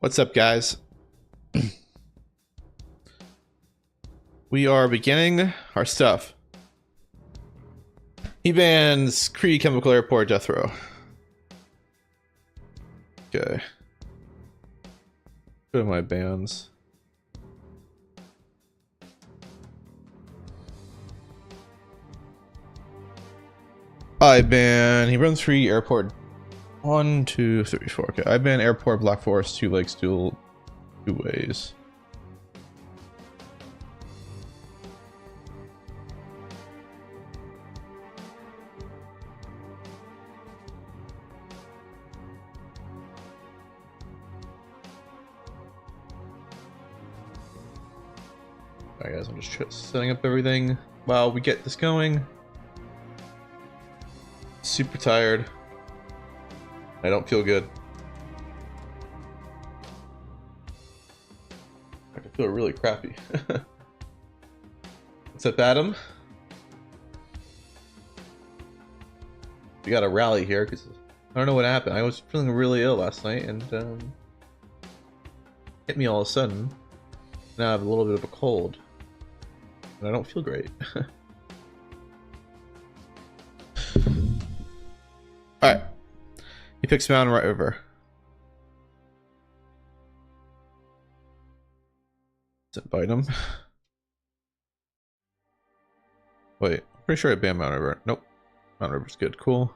What's up, guys? We are beginning our stuff. He bans Cree Chemical Airport death row. Okay. Go to my bans. I ban. He runs 3 airport. 1, 2, 3, 4. Okay. I ban airport, Black Forest, 2 lakes, dual 2 ways. Alright guys, I'm just setting up everything while we get this going. Super tired. I don't feel good. I feel really crappy. What's up, Adam? We got a rally here because I don't know what happened. I was feeling really ill last night and hit me all of a sudden. Now I have a little bit of a cold. And I don't feel great. Alright. He picks Mountain right over. Let's invite him. Wait, I'm pretty sure I banned Mountain River. Nope. Mountain River's good. Cool.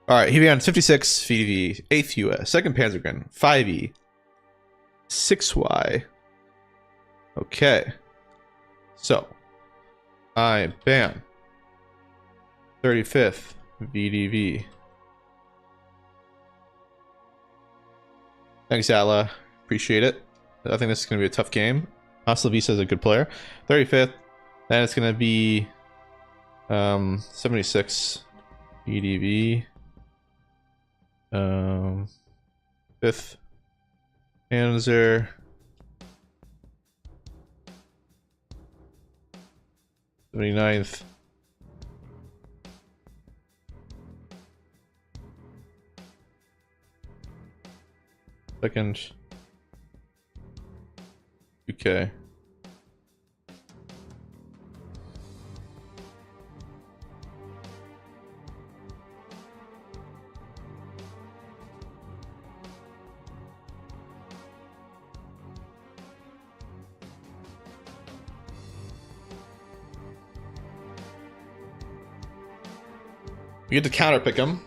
Alright, he banned 56 VDV, 8th US, 2nd Panzergren, 5E, 6Y. Okay. So, I ban 35th VDV. Thanks, Ala. Appreciate it. I think this is going to be a tough game. Visa is a good player. 35th. Then it's going to be 76 VDV. 5th Panzer. 79th. Second. UK. We get to counter pick him.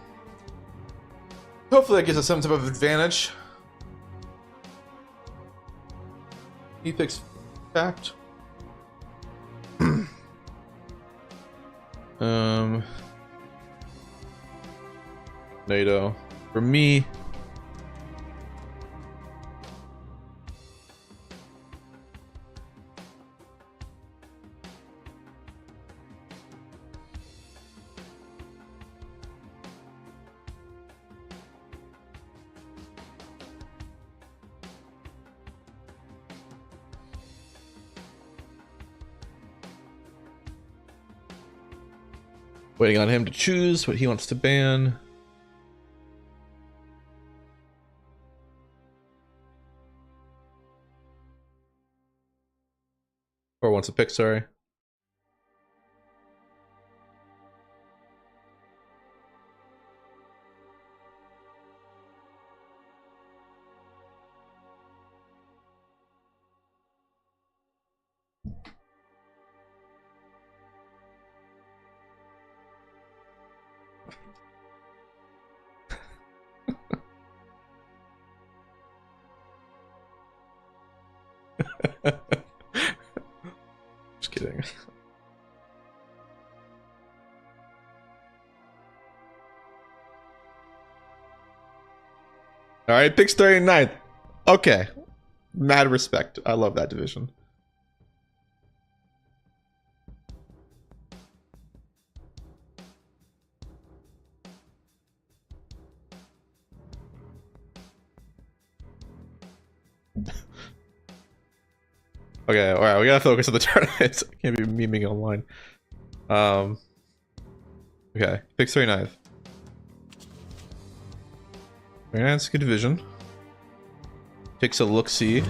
Hopefully that gives us some type of advantage. He picks fact. NATO. For me. Waiting on him to choose what he wants to ban. Or wants to pick, sorry. Just kidding. All right, picks 39th. Okay. Mad respect. I love that division. Okay, alright, we gotta focus on the tournament. I can't be memeing online. Okay, pick 39th. Very nice, good division. Takes a look-see.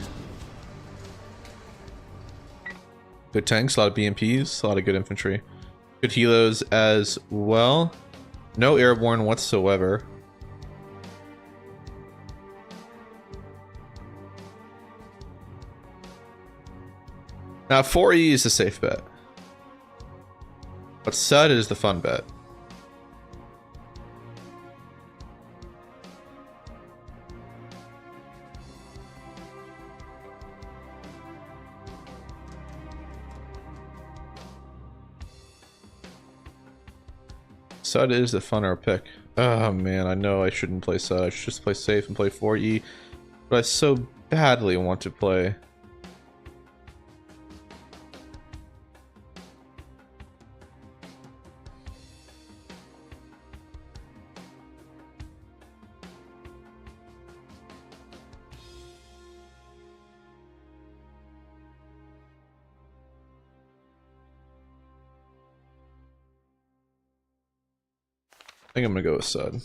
Good tanks, a lot of BMPs, a lot of good infantry. Good helos as well. No airborne whatsoever. Now 4E is a safe bet. But Sud is the fun bet. Sud is the funner pick. Oh man, I know I shouldn't play Sud. I should just play safe and play 4E. But I so badly want to play. I think I'm gonna go with Sud.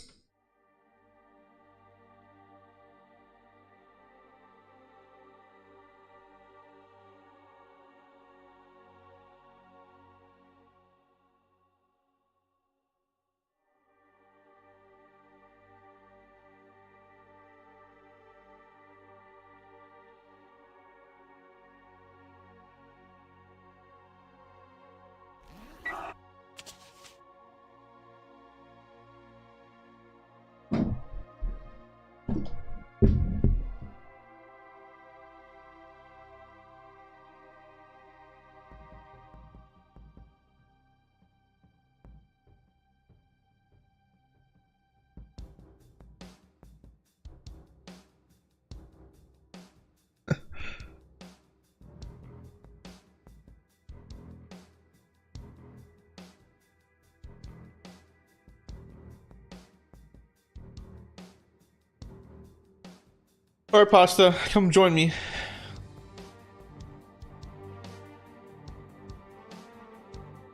Alright, Pasta, come join me.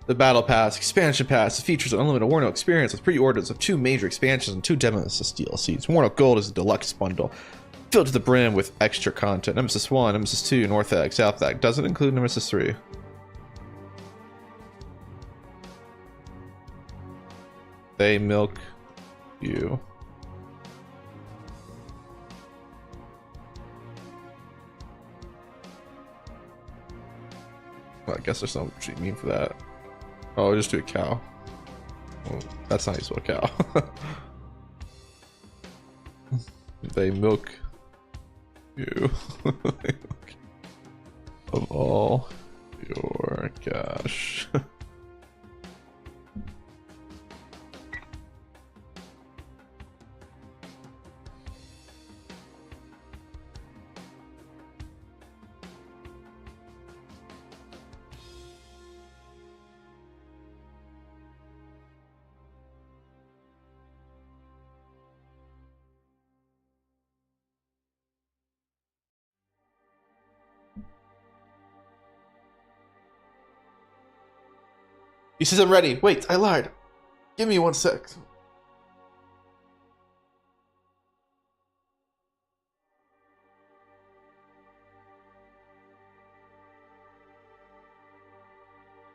The Battle Pass, Expansion Pass, features an unlimited WARNO experience with pre-orders of 2 major expansions and 2 Nemesis DLCs. WARNO Gold is a deluxe bundle, filled to the brim with extra content. Nemesis 1, Nemesis 2, North Ag, South Ag. Doesn't include Nemesis 3. They milk you. Well, I guess there's no what you mean for that. Oh, just do a cow. Well, that's not how you spell cow. They milk you of all your cash. He says I'm ready. Wait, I lied. Give me 1 sec.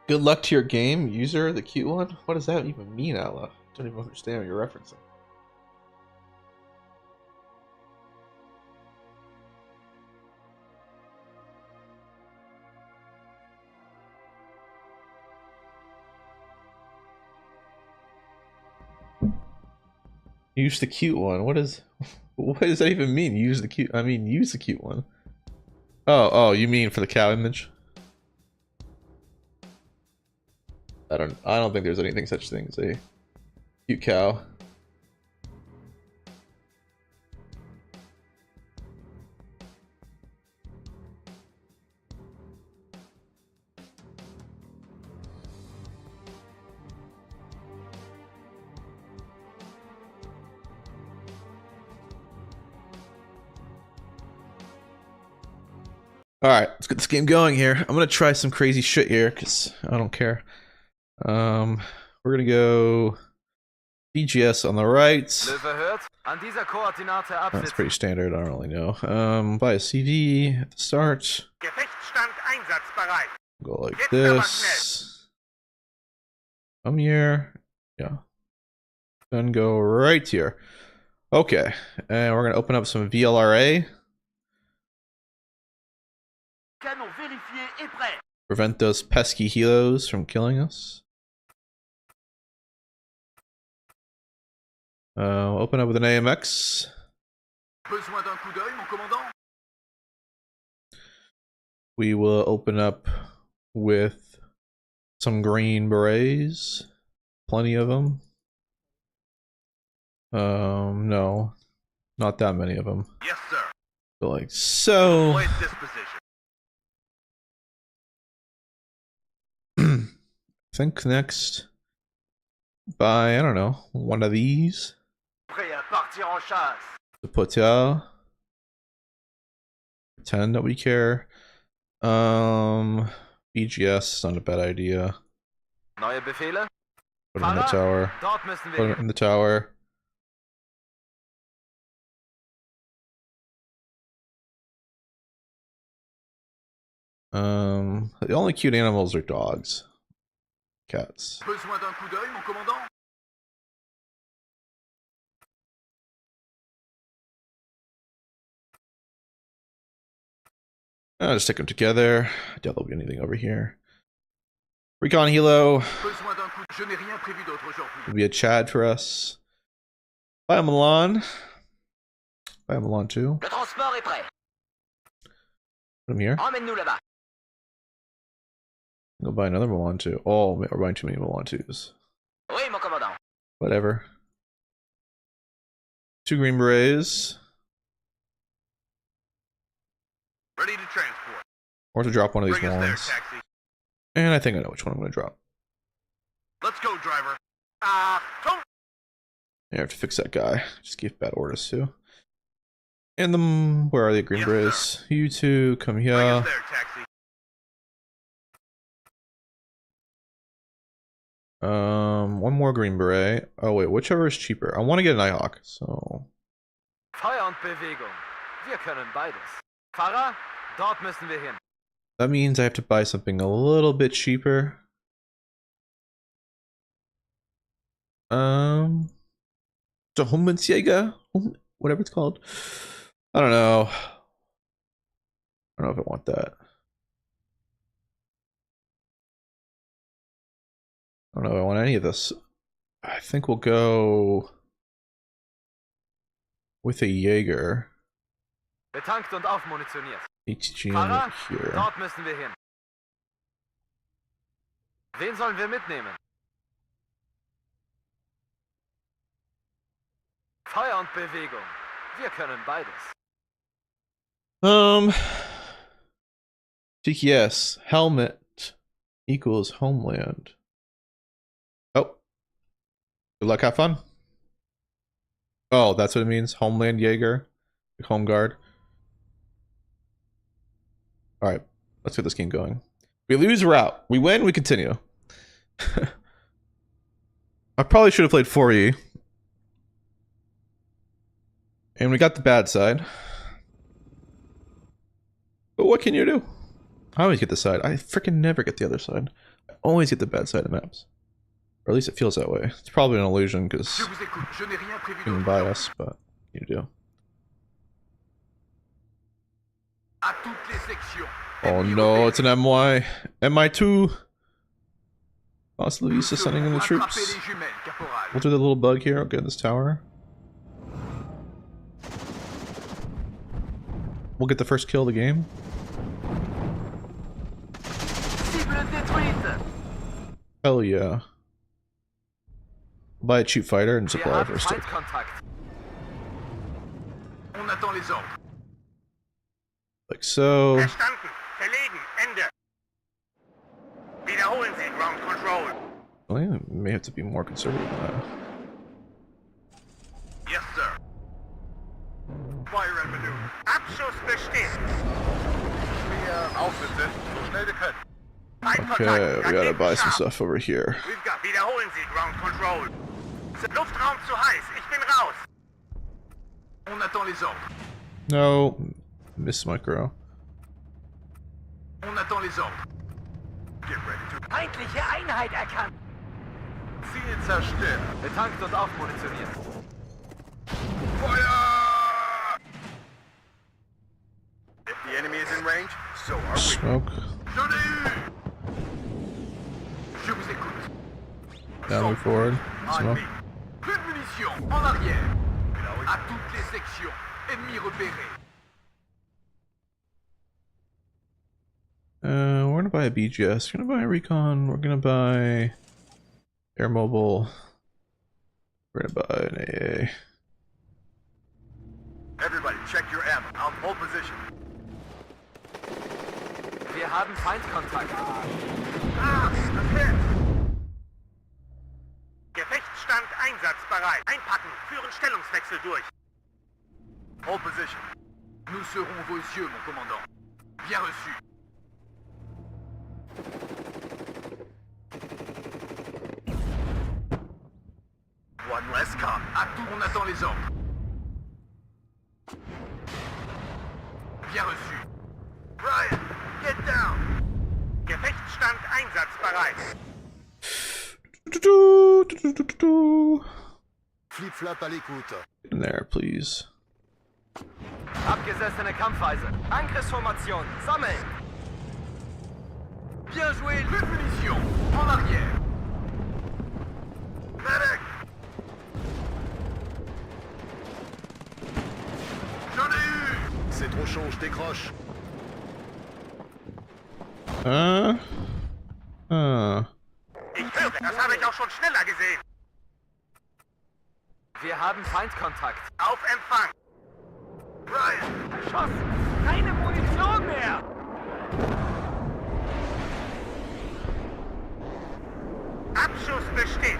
Good luck to your game, user, the cute one? What does that even mean, Ella? I don't even understand what you're referencing. Use the cute one. What does that even mean? Use the cute. I mean, use the cute one. Oh, you mean for the cow image? I don't think there's anything such thing as a cute cow. Alright, let's get this game going here. I'm gonna try some crazy shit here, because I don't care. We're gonna go BGS on the right. Koordinate That's absetzen. pretty standard. I don't really know. Buy a CV at the start. Gefechtsstand einsatzbereit. Go like this. Come here. Yeah. Then go right here. Okay. And we're gonna open up some VLRA. Canon vérifié et prêt. Prevent those pesky helos from killing us. Open up with an AMX. Besoin d'un coup d'œil, mon commandant? We will open up with some green berets. Plenty of them. No. Not that many of them. Yes, sir. Go like so. Place this position. Think next. Buy, I don't know, one of these. Prêt à partir en chasse. To put out. Pretend that we care. BGS is not a bad idea. Neue Befehle? Put it in the tower. Dort müssen wir Put it in the tower. The only cute animals are dogs. Cats. Besoin d'un coup d'œil, mon commandant? I'll just stick them together. I doubt there'll be anything over here. Recon Helo. Besoin d'un coup. Je n'ai rien prévu d'autre aujourd'hui. Will be a Chad for us. Buy a Milan. Buy a Milan too. Le transport est prêt. Put him here. Emmène-nous là-bas. Go buy another Milan too. Oh, we're buying too many Milan twos. Oui, mon commandant. Whatever. 2 green berets. Ready to transport. Or to drop one of these Bring us there, Milans. taxi. And I think I know which one I'm going to drop. Let's go, driver. Come. I have to fix that guy. Just gave bad orders too. And where are the green Yes, berets? You two, come Bring here. us there, taxi. One more green beret. Oh wait, whichever is cheaper. I want to get an Nighthawk, so Feuer und Bewegung. Wir können beides. Fahrer, dort müssen wir hin. that means I have to buy something a little bit cheaper. The Hummundsjäger? Whatever it's called. I don't know. I don't know if I want that. I don't know if I want any of this. I think we'll go with a Jaeger. Betankt und aufmunitioniert. HGM Fahrer, here. dort müssen wir hin. Wen sollen wir mitnehmen? Feuer und Bewegung. Wir können beides. TKS helmet equals homeland. Oh, good luck, have fun. Oh, that's what it means. Homeland Jaeger, like home guard. All right, let's get this game going. We lose route. We win. We continue. I probably should have played 4E. And we got the bad side. But what can you do? I always get the side. I freaking never get the other side. I always get the bad side of maps. Or at least it feels that way. It's probably an illusion because Je vous écoute. Je n'ai rien prévu you can d'autre buy aujourd'hui. us, but you do. À toutes les sections. Oh Ennemi no, repéré. it's an MY. MI2. Boss Luisa Nous sending in the serons troops. rattraper les jumelles, caporal. We'll do the little bug here. I'll get in this tower. We'll get the first kill of the game. Cible détruite. Hell yeah. Buy a cheap fighter and Wir supply haben first. Feindkontakt. On attend les ordres. Like so. Verstanden. Verlegen. Ende. Wiederholen Sie Ground Control. Well, yeah, may have to be more conservative than that. Yes, sir. Fire and maneuver. Abschuss besteht. Wir aufsitzen, so schnell wir können. Okay, we gotta buy some stuff over here. We've got. Wiederholen Sie Ground Control. Luftraum zu heiß. Ich bin raus. On attend les ordres. No. Miss micro. On attend les ordres. Get ready to... Feindliche Einheit erkannt. Ziel zerstört. Betankt und aufmunitioniert. Feuer! If the enemy is in range, so are we. Smoke. Je vous écoute. Now move forward. En Smoke. ligne. Plus de munitions. En arrière. À toutes les sections. Ennemis repérés. We're gonna buy a BGS. We're gonna buy a recon. We're gonna buy air mobile. We're gonna buy an AA. Everybody, check your ammo. I'll hold position. Wir haben Feindkontakt. Ah, das Hit. Gefechtsstand einsatzbereit. Einpacken. Führen Stellungswechsel durch. Hold position. Nous serons vos yeux, mon commandant. Bien reçu. One less cop. À tout, on attend les ordres. Bien reçu. Ryan, get down. Gefechtsstand einsatzbereit. Flip-flap à l'écoute. In there, please. Abgesessene Kampfweise. Angriffsformation. Sammeln. Bien joué. Plus de munitions. En arrière. Medic! J'en ai eu! C'est trop chaud, je décroche. Ich höre, das habe ich auch schon schneller gesehen. Wir haben Feindkontakt. Auf Empfang. Ryan, Erschossen. Keine Munition mehr. Abschuss bestätigt.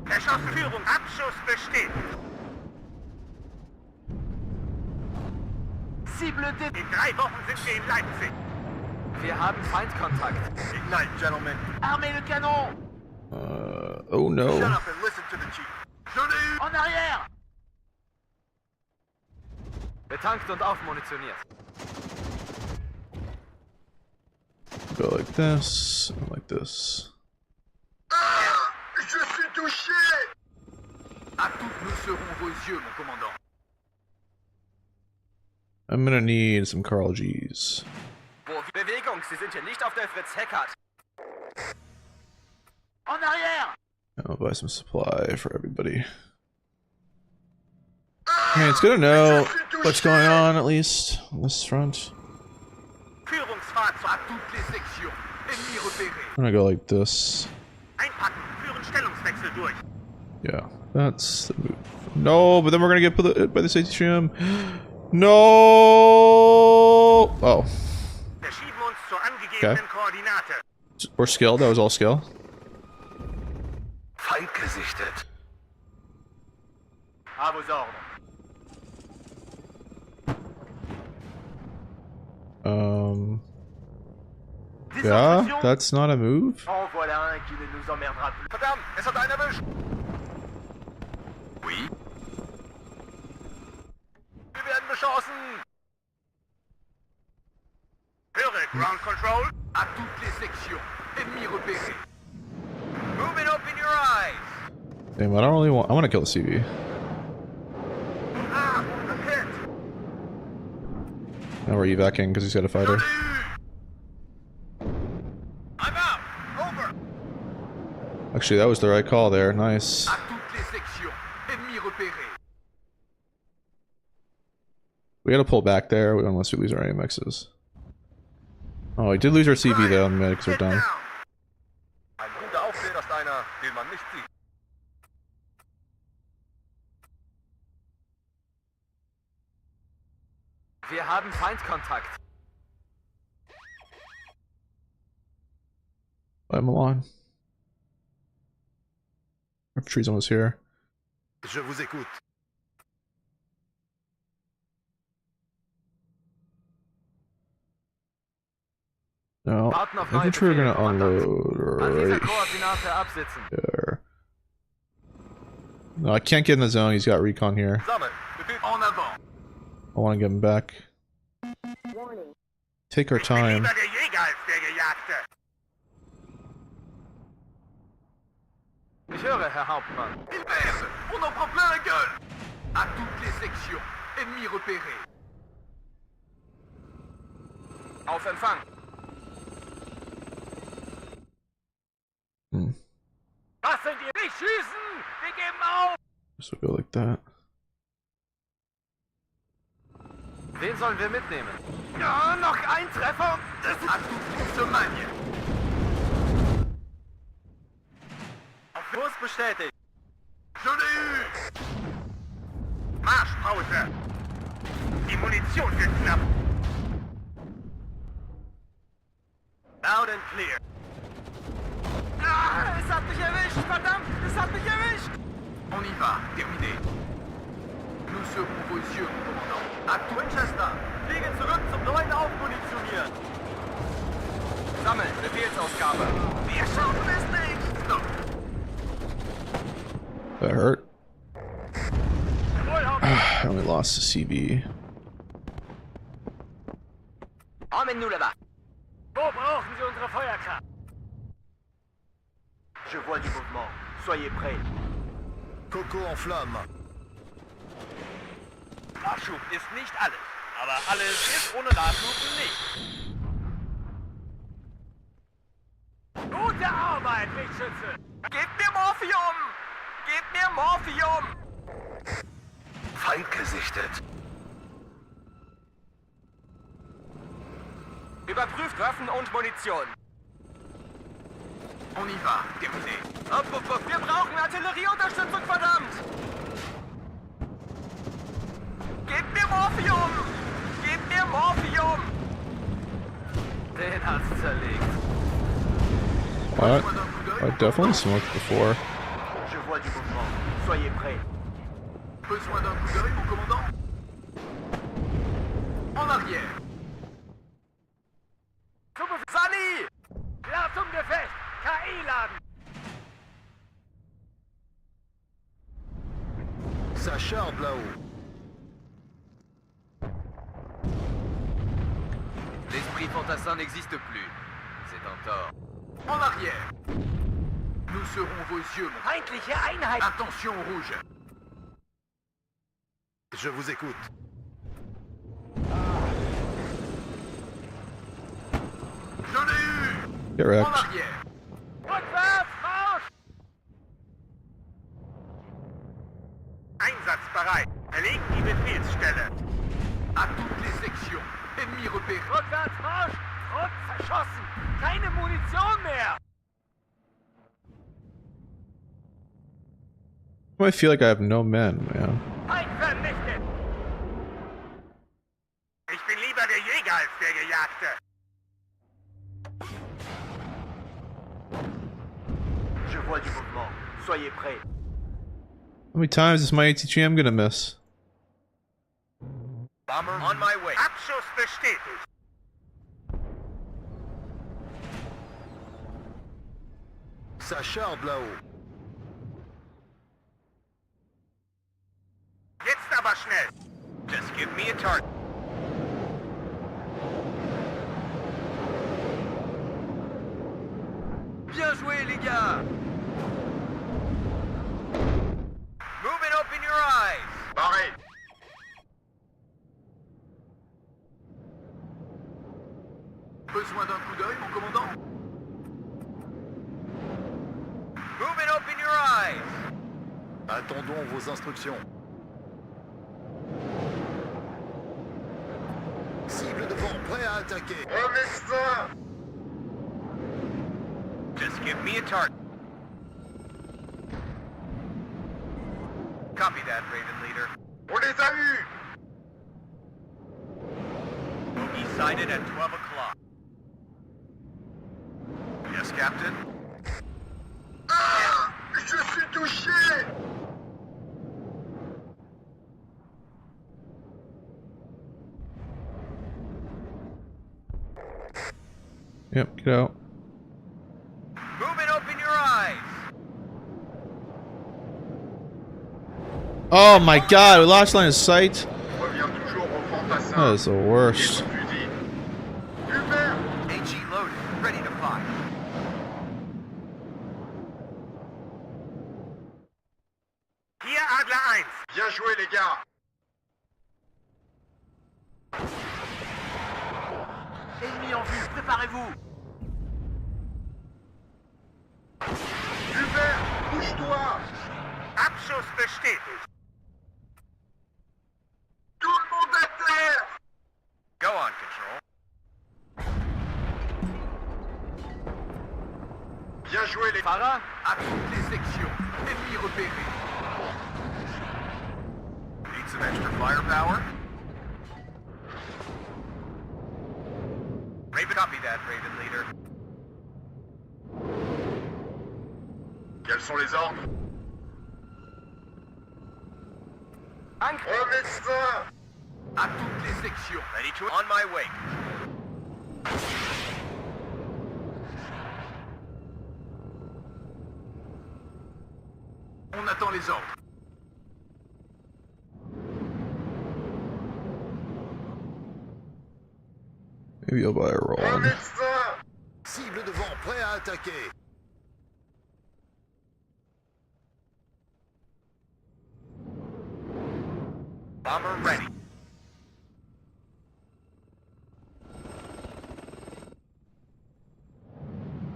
Erschossen. Führung. Abschuss bestätigt. Cible dé... In 3 Wochen sind wir in Leipzig. Wir haben Feindkontakt. Ignite, gentlemen. Armez le canon. Oh Shut no. up and listen to the chief. J'en ai eu! En arrière. Betankt und aufmunitioniert. Go like this, and like this. Ah! Je suis touché! À toutes, nous serons vos yeux, mon commandant. I'm gonna need some Carl G's. Bewegung, Sie sind hier nicht auf der Fritz-Heckert. En arrière. I'll buy some supply for everybody. I mean, it's good to know what's going on, at least, on this front. Führungsfahrzeug. À toutes les sections. Ennemis repérés. I'm gonna go like this. Einpacken. Führen Stellungswechsel durch. Yeah, that's the move. No, but then we're gonna get hit by the safety trim. No! Oh. Verschieben uns zur angegebenen Koordinate. Or skill, that was all skill. Feind gesichtet. À vos ordres. Yeah, that's not a move. En voilà un qui ne nous emmerdera plus. Verdammt, es hat einen erwischt. Oui. Wir werden beschossen. Höre, Ground Control. À toutes les sections. Ennemis repérés. Moving open your eyes. Damn, I don't really want. I want to kill the CV. Ah, a hit. Now we're evacing because he's got a fighter. I'm out. Over. Actually, that was the right call there. Nice. À toutes les sections. Ennemis repérés. We gotta pull back there unless we lose our AMXs. Oh, we did lose our CV though, and the medics are Get done. down. Ein guter Aufseher ist einer, den man nicht sieht. Wir haben Feindkontakt. Bye, Milan. Infantry's almost here. Je vous écoute. No. Warten auf neue Infantry are Befehle, gonna unload An dieser right Koordinate absitzen. here. No, I can't get in the zone. He's got recon here. Sammel. Befehl en avant. I want to get him back. Take our Ich bin time. lieber der Jäger als der Gejagte. Ich höre, Herr Hauptmann. Il perd. On en prend plein la gueule. À toutes les sections. Ennemis repérés. Auf Empfang. Was sind ihr? Nicht schießen! Wir geben auf! This will go like that. Wen sollen wir mitnehmen? Ja, noch ein Treffer. Das ist à toute diese Magne. Auf Kurs bestätigt. Je l'ai eu. Marschpause. Die Munition wird knapp. Loud and clear. Ah, es hat mich erwischt! Verdammt, es hat mich erwischt! On y va. Terminé. Nous serons vos yeux, mon commandant. À Winchester! Fliege zurück zum neuen Aufmunitionieren! Sammeln, Befehlsausgabe! Wir schaffen es nicht! Stop. That hurt. Jawohl, Hauptmann! I only lost the CB. Emmène-nous là-bas! Wo brauchen Sie unsere Feuerkraft? Je vois du mouvement. Soyez prêts. Coco en flamme. Nachschub ist nicht alles. Aber alles ist ohne Nachschub nicht. Gute Arbeit, Lichtschütze! Gebt mir Morphium! Gebt mir Morphium! Feind gesichtet. Überprüft Waffen und Munition. On y va. Terminé. Upp, upp, upp. Wir brauchen Artillerieunterstützung, verdammt! Gebt mir Morphium! Gebt mir Morphium! Den hat's zerlegt. What? I definitely smoked before. Je vois du mouvement. Soyez prêts. Besoin d'un coup d'œil, mon commandant? En arrière. Sani! Klar zum Gefecht! KI-Laden! Ça charde là-haut. L'esprit fantassin n'existe plus. C'est un tort. En arrière. Nous serons vos yeux, mon... Feindliche Einheit! Attention au rouge. Je vous écoute. Je l'ai eu. Get En wrecked. arrière. Rückwärts, Marsch! Einsatzbereit. Erlegt die Befehlsstelle. À toutes les sections. Ennemis repérés. Rückwärts, Marsch! Front zerschossen! Keine Munition mehr! I feel like I have no men, man. Feind vernichtet! Ich bin lieber der Jäger als der Gejagte. Je vois du mouvement. Soyez prêts. How many times is my ATGM gonna miss? Bomber on my way. Abschuss bestätigt. Ça charde là-haut. Jetzt aber schnell. Just give me a target. Bien joué, les gars! Move and open your eyes! Barré. Besoin d'un coup d'œil, mon commandant? Move and open your eyes! Attendons vos instructions. Cible devant, prêt à attaquer. Just give me a target. Copy that, Raven Leader. On les a eus! Bogey sighted at 12 o'clock. Yes, Captain? Ah! Je suis touché! Yep, get out. Move and open your eyes. Oh my god, we lost line of sight. Reviens toujours au fantassin. That is the worst. Hubert, HE loaded, ready to fire. hier Adler 1. Bien joué les gars. Ennemi en vue, préparez-vous. Hubert, bouge-toi. Abschuss bestätigt. Tout le monde à terre. Go on, Control. Bien joué les gars. Farah, à toutes les sections. Ennemi repéré. Need some extra firepower? Raven, copy that, Raven leader. Quels sont les ordres? Au médecin. À toutes les sections. Ready to... On my way. On attend les ordres. Maybe I'll buy a Au roll. médecin. Cible devant, prêt à attaquer. Bomber ready.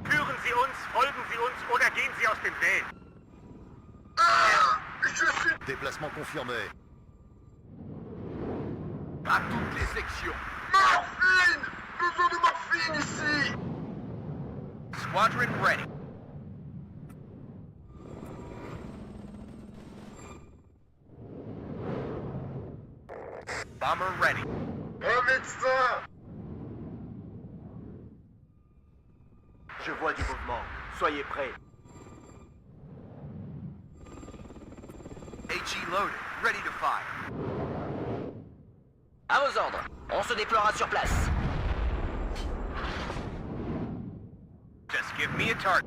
Führen Sie uns, folgen Sie uns oder gehen Sie aus dem Weg. Ah, je suis... Déplacement confirmé. À toutes les sections. Morphine. Besoin de morphine ici. Squadron ready. Bomber ready. Au médecin. Je vois du mouvement. Soyez prêts. HE loaded. Ready to fire. À vos ordres, on se déploiera sur place. Just give me a target.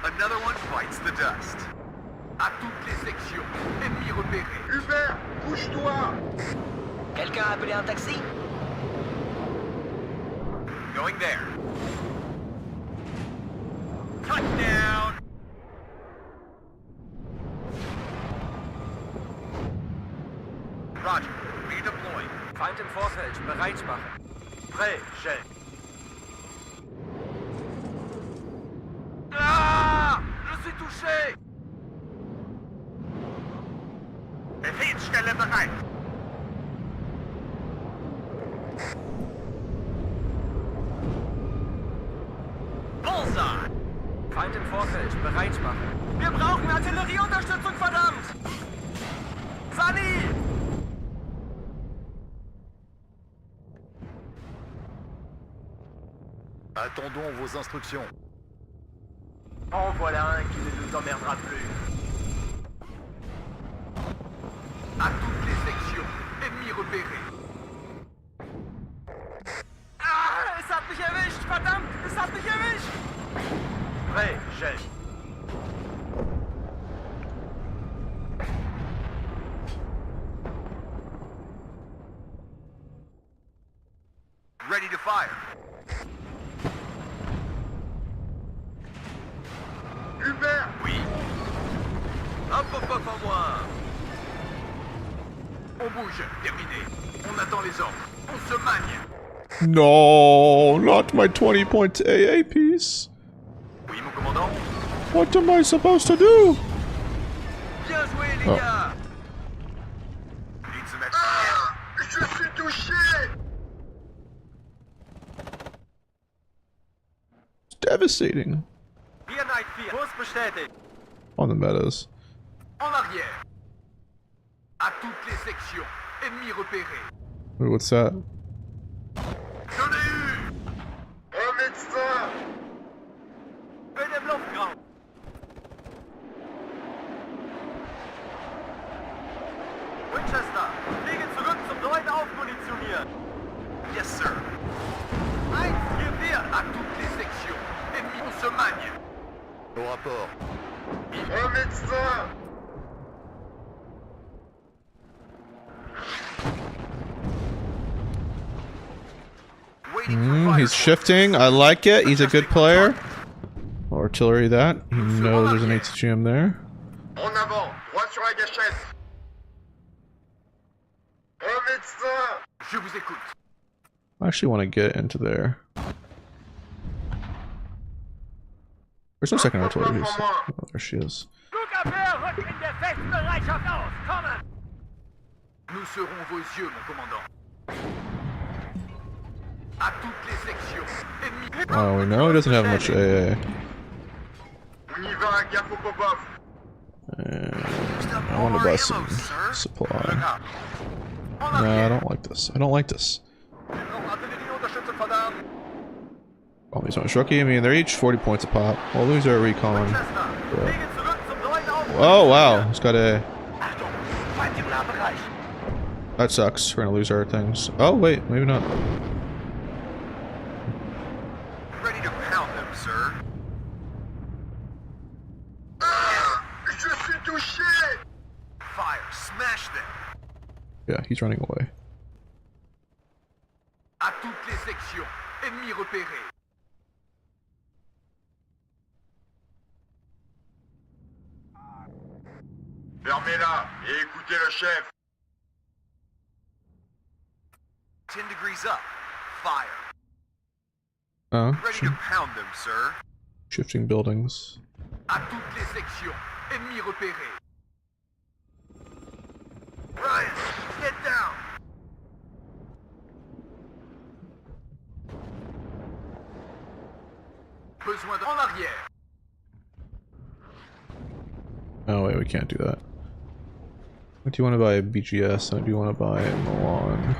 Another one bites the dust. À toutes les sections. Ennemi repéré. Hubert, bouge-toi. Quelqu'un a appelé un taxi? Going there. Touchdown! Roger. Redeploying. Feind im Vorfeld, bereit machen. Prêt, chef. Ah! Je suis touché! Befehlsstelle bereit. Bullseye! Feind im Vorfeld, bereit machen. Wir brauchen Artillerieunterstützung, verdammt! Sunny! Attendons vos instructions. En voilà un qui ne nous emmerdera plus. À toutes les sections, ennemis repérés. Ah, es hat mich erwischt, verdammt, es hat mich erwischt! Prêt, chef. Ready to fire. Hubert, Oui. Un pop-up en moins. On bouge, terminé. On attend les ordres. On se magne. No, not my 20 point AA piece. Oui, mon commandant. What am I supposed to do? Bien joué, les Oh. gars. Need some extra. ah, je suis touché. It's devastating Hier Night 4. Kurs bestätigt. on the metas. En arrière. À toutes les sections. Ennemis repérés. Wait, what's that? Je l'ai eu. Au médecin. Fais des bluffs, grand. Winchester, fliege zurück zum neuen Aufmunitionieren. Yes, sir. 1, wir À toutes les sections. Ennemis, on se magne. Au rapport. Un médecin! Waiting for fire He's force. shifting. I like it. He's a good player. Artillery that. He knows there's an HGM there. En avant, droit sur la gâchette. Un médecin! Je vous écoute. I actually want to get into there. Where's my second artillery? Oh, there she is. Flugabwehr rückt in Defektbereitschaft aus. Kommen! Nous serons vos yeux, mon commandant. À toutes les sections. Ennemis. Oh, we know he doesn't have much AA. On y va, gaffe au pop-off. And I want to buy some supply. No, I don't like this. I don't like this. Oh, these aren't rookie. I mean, they're each 40 points a pop. We'll lose our recon. But... Oh, wow. He's got a... That sucks. We're gonna lose our things. Oh, wait. Maybe not. Ready to pound them, sir. Je suis touché! Fire, smash them. Yeah, he's running away. À toutes les sections. Ennemis repérés. Fermez-la et écoutez le chef. 10 degrees up. Fire. Oh, Ready to pound them, sir. shifting buildings. À toutes les sections. Ennemis repérés. Ryan, get down. Besoin en arrière. Oh wait, we can't do that. I do want to buy a BGS and I do want to buy a Milan.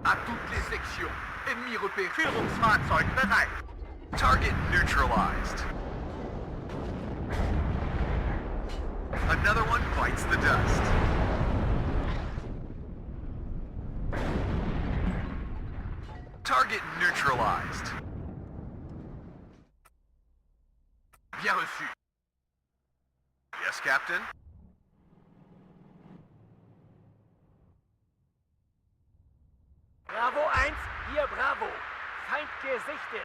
À toutes les sections. Ennemis repérés. Führungsfahrzeug bereit. Target neutralized. Another one bites the dust. Target neutralized. Bien reçu. Yes, Captain. Bravo 1, hier Bravo. Feind gesichtet.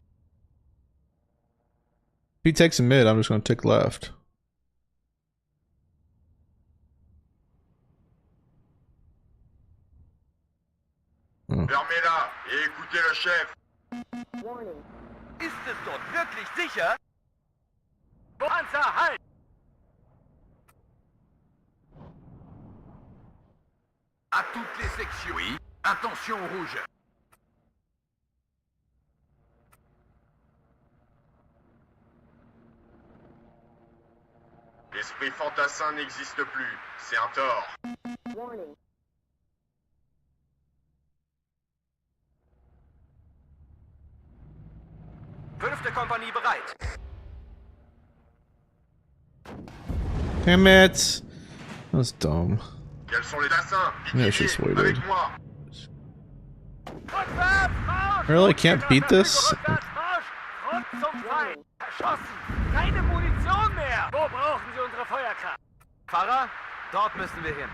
If he takes a mid, I'm just going to take left. Fermez-la et écoutez le chef. Ist es dort wirklich sicher? Panzer, halt! À toutes les sections. Oui. Attention au rouge. L'esprit fantassin n'existe plus. C'est un tort. Warning. 5. Kompanie bereit. Damn it! That was dumb. Quels sont les assassins? Yeah, it's just Liquidiez, waited. avec moi. Rückwärts, Marsch! Really? Can't beat this? Rückwärts, Marsch! Front zum Feind! Erschossen! Keine Munition mehr! Wo brauchen Sie unsere Feuerkraft? Fahrer, dort müssen wir hin.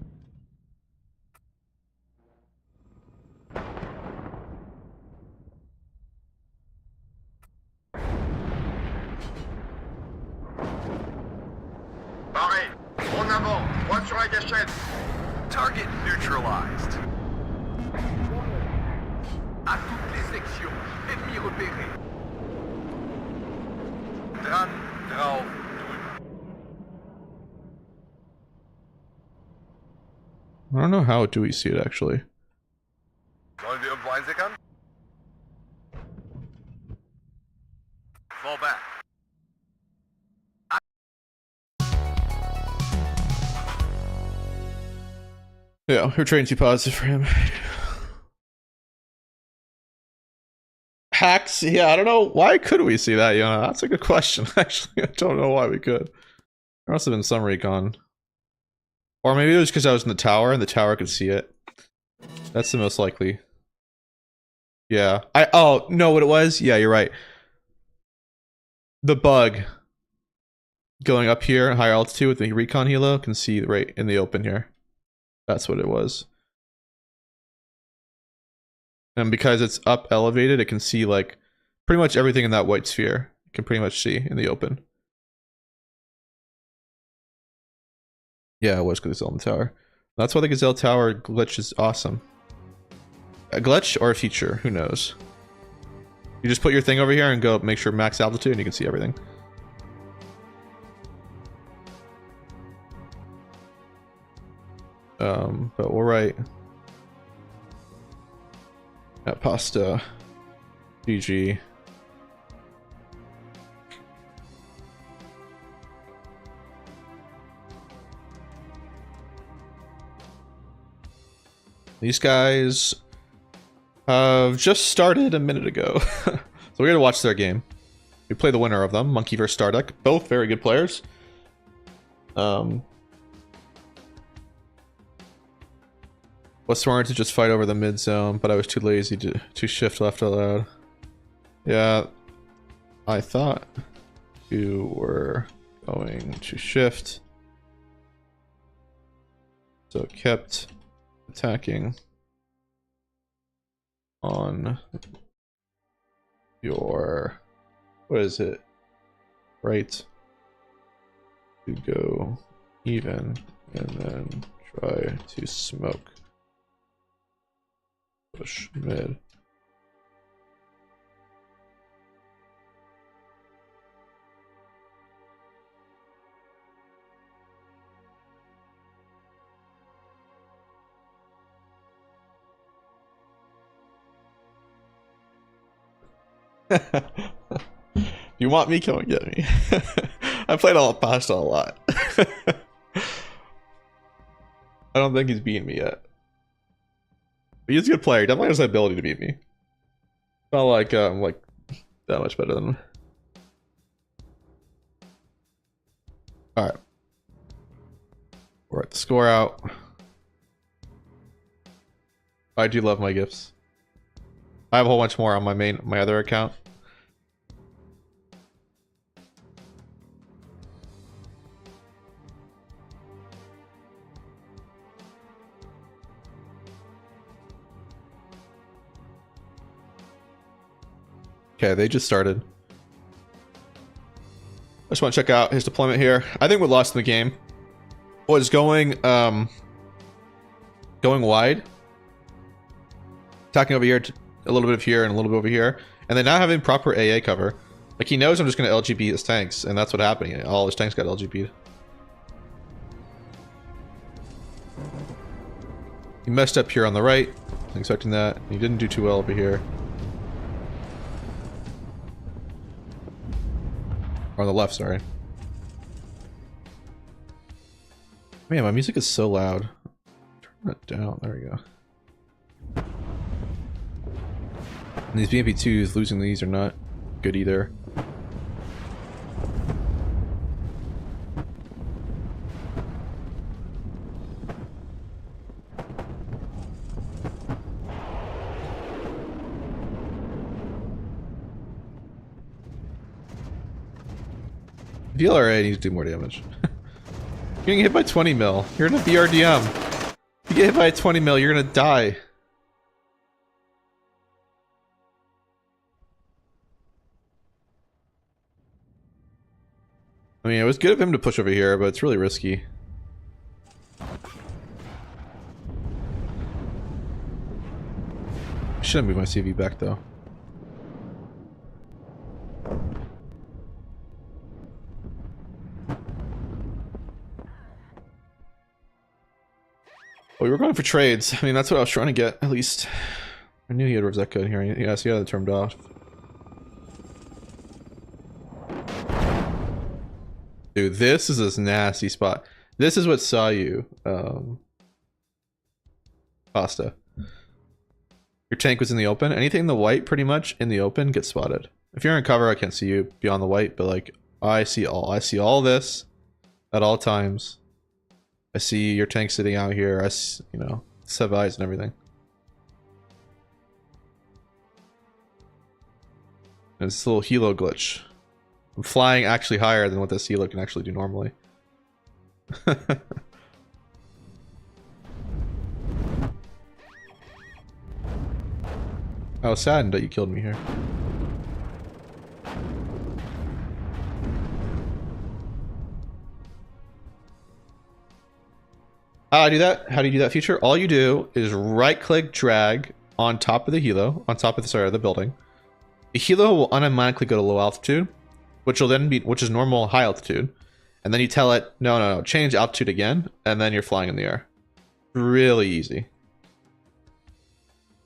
Pareil. En avant, droit sur la gâchette. Target neutralized. À toutes les sections. Ennemis repérés. Dran, drauf, drüben. I don't know how do we see it actually. Sollen wir irgendwo einsickern? Fall back. Yeah, we're trading too positive for him. Hacks? Yeah, I don't know. Why could we see that, Yona? That's a good question, actually. I don't know why we could. There must have been some recon. Or maybe it was because I was in the tower and the tower could see it. That's the most likely. Yeah. Oh, no, what it was? Yeah, you're right. The bug going up here, higher altitude with the recon helo, can see right in the open here. That's what it was. And because it's up elevated, it can see like pretty much everything in that white sphere. You can pretty much see in the open. Yeah, it was because it's on the tower. That's why the Gazelle Tower glitch is awesome. A glitch or a feature, who knows? You just put your thing over here and go make sure max altitude and you can see everything. But we're right. At pasta. GG. These guys have just started a minute ago. So we're gonna watch their game. We play the winner of them, Monkey vs Starduck. Both very good players. Was sworn to just fight over the mid zone, but I was too lazy to shift left allowed. Yeah, I thought you were going to shift, so kept attacking on your, what is it, right to go even and then try to smoke. Push mid. You want me? Come and get me. I played all pasta a lot. I don't think he's beaten me yet. But he's a good player. He definitely has the ability to beat me. Not like I'm like that much better than him. Alright. We're at the score out. I do love my gifts. I have a whole bunch more on my other account. Okay, they just started. I just want to check out his deployment here. I think we lost in the game. Was going wide, attacking over here, a little bit of here and a little bit over here, and then not having proper AA cover. Like he knows I'm just going to LGB his tanks, and that's what happened. All his tanks got LGB'd. He messed up here on the right. I'm expecting that. He didn't do too well over here. Or on the left, sorry. Man, my music is so loud. Turn it down. There we go. And these BMP2s, losing these are not good either. VLRA needs to do more damage. You're getting hit by 20 mil. You're in a BRDM. If you get hit by a 20 mil, you're gonna die. I mean, it was good of him to push over here, but it's really risky. I shouldn't move my CV back though. We were going for trades. I mean, that's what I was trying to get, at least. I knew he had Roseka in here. Yes, he had it turned off. Dude, this is a nasty spot. This is what saw you, Pasta. Your tank was in the open. Anything in the white, pretty much, in the open, gets spotted. If you're in cover, I can't see you beyond the white, but like, I see all this at all times. I see your tank sitting out here. You know, have eyes and everything. And it's a little helo glitch. I'm flying actually higher than what this helo can actually do normally. I was saddened that you killed me here. How do I do that? How do you do that feature? All you do is right click drag on top of the helo, on top of the, sorry, the building. The helo will automatically go to low altitude, which will then be, which is normal high altitude. And then you tell it, no, change altitude again, and then you're flying in the air. Really easy.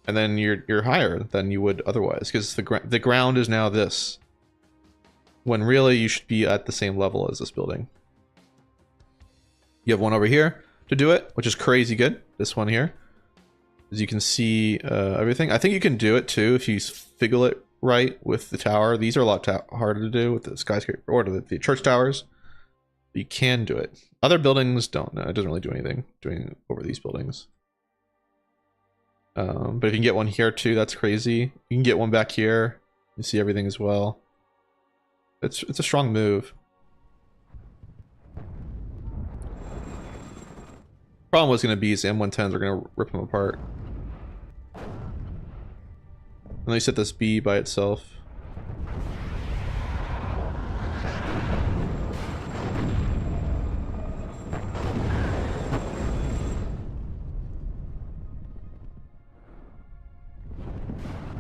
And then you're higher than you would otherwise, because the ground is now this. When really you should be at the same level as this building. You have one over here to do it, which is crazy good. This one here, as you can see everything. I think you can do it too if you figure it right with the tower. These are a lot harder to do with the skyscraper or the church towers. But you can do it. Other buildings don't. No, it doesn't really do anything doing over these buildings. But if you can get one here too, that's crazy. You can get one back here. You see everything as well. It's a strong move. Problem was going to be is the M110s are going to rip them apart. And they set this B by itself.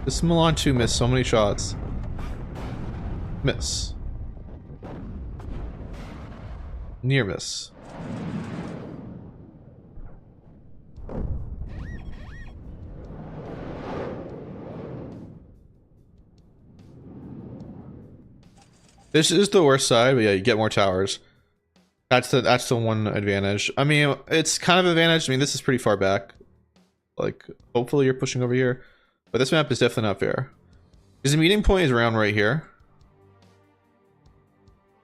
This Milan 2 missed so many shots. Miss. Near miss. This is the worst side, but yeah, you get more towers. That's the one advantage. I mean, it's kind of an advantage. I mean, this is pretty far back. Like, hopefully you're pushing over here. But this map is definitely not fair. Because the meeting point is around right here.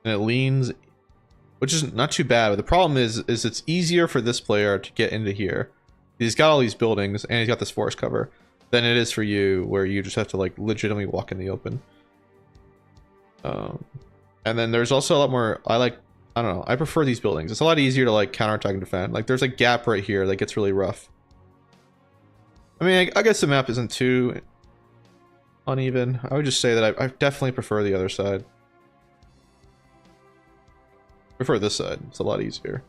And it leans, which is not too bad. But the problem is it's easier for this player to get into here. He's got all these buildings, and he's got this forest cover, than it is for you, where you just have to, like, legitimately walk in the open. And then there's also a lot more, I don't know, I prefer these buildings. It's a lot easier to, like, counterattack and defend. Like, there's a gap right here that gets really rough. I mean, I guess the map isn't too uneven. I would just say that I definitely prefer the other side. Prefer this side. It's a lot easier.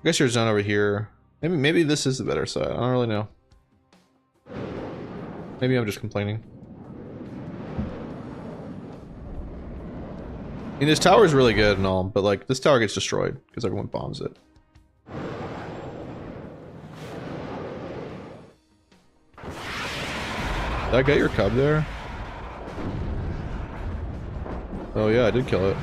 I guess your zone over here. Maybe this is the better side. I don't really know. Maybe I'm just complaining. I mean, this tower is really good and all, but like this tower gets destroyed because everyone bombs it. Did I get your cub there? Oh yeah, I did kill it.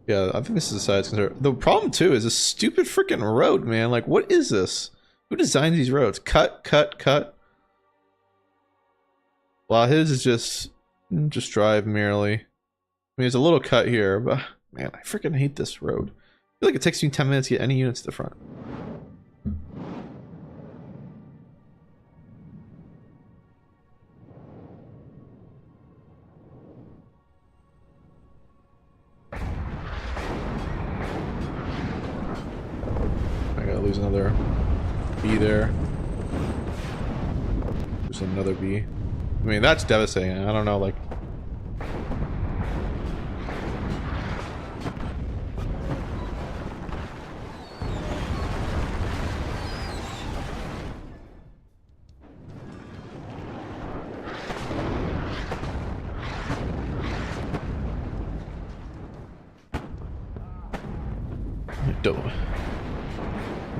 Yeah, I think this is the side it's concerned. The problem too is this stupid freaking road, man. Like, what is this? Who designs these roads? Cut, cut, cut. Well, his is just drive merely. I mean, there's a little cut here, but man, I freaking hate this road. I feel like it takes me 10 minutes to get any units to the front. I gotta lose another B there. There's another B. I mean, that's devastating. I don't know, like...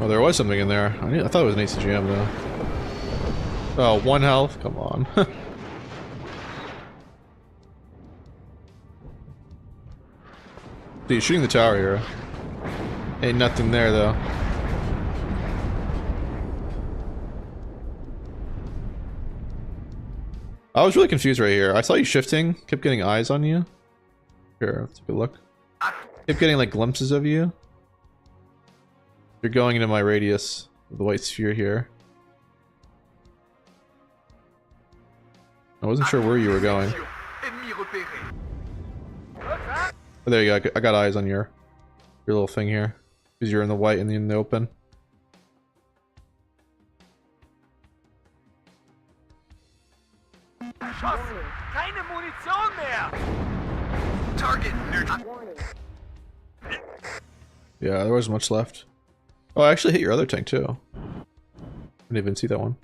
Oh, there was something in there. I thought it was an ACGM though. Oh, 1 health? Come on. Dude, shooting the tower here. Ain't nothing there though. I was really confused right here. I saw you shifting, kept getting eyes on you. Here, let's take a look. Kept getting like glimpses of you. You're going into my radius of the white sphere here. I wasn't sure where you were going. Ennemi repéré. Oh, there you go. I got eyes on your little thing here. Because you're in the white and in the open. Schossen! Keine Munition mehr! Target neutral. Yeah, there wasn't much left. Oh, I actually hit your other tank too. I didn't even see that one.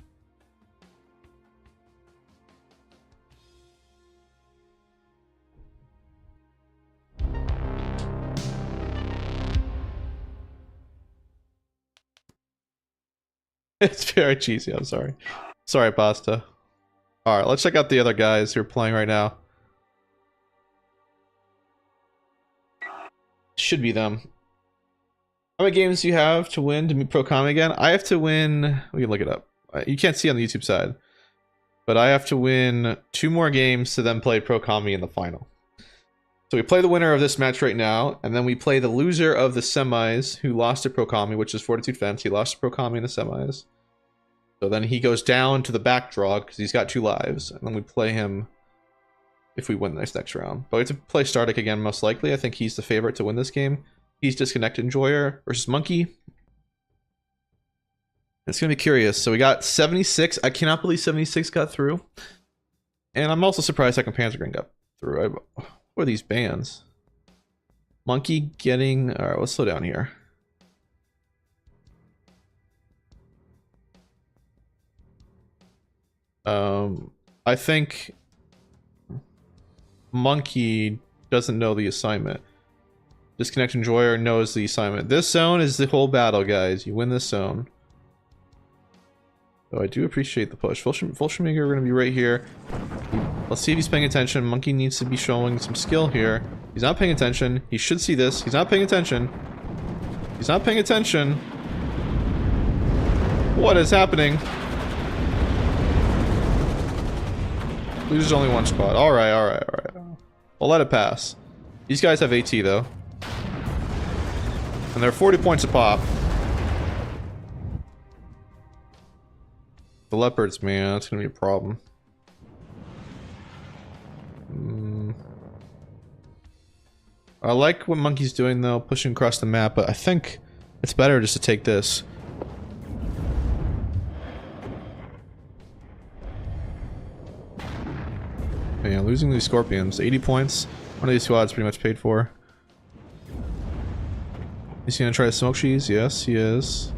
It's very cheesy, I'm sorry. Sorry, Pasta. Alright, let's check out the other guys who are playing right now. Should be them. How many games do you have to win to meet Pro Kami again? I have to win... We can look it up. You can't see on the YouTube side. But I have to win 2 more games to then play Pro Kami in the final. So we play the winner of this match right now, and then we play the loser of the semis who lost to Pro Kami, which is Fortitude Fence. He lost to Pro Kami in the semis. So then he goes down to the back draw because he's got 2 lives, and then we play him if we win this next round. But we have to play Stardic again, most likely. I think he's the favorite to win this game. He's Disconnected Enjoyer versus Monkey. It's going to be curious. So we got 76. I cannot believe 76 got through. And I'm also surprised Second Panzergren got through. What are these bands? Monkey getting... Alright, let's slow down here. I think Monkey doesn't know the assignment. Disconnect Enjoyer knows the assignment. This zone is the whole battle, guys. You win this zone. So I do appreciate the push. Volschmiger, we're going to be right here. Let's see if he's paying attention. Monkey needs to be showing some skill here. He's not paying attention. He should see this. He's not paying attention. He's not paying attention. What is happening? Loses only 1 squad. Alright, alright, alright. We'll let it pass. These guys have AT though. And they're 40 points a pop. The leopards, man, that's gonna be a problem. I like what Monkey's doing though, pushing across the map, but I think it's better just to take this. Man, losing these scorpions, 80 points. One of these squads pretty much paid for. Is he gonna try to smoke cheese? Yes, he is.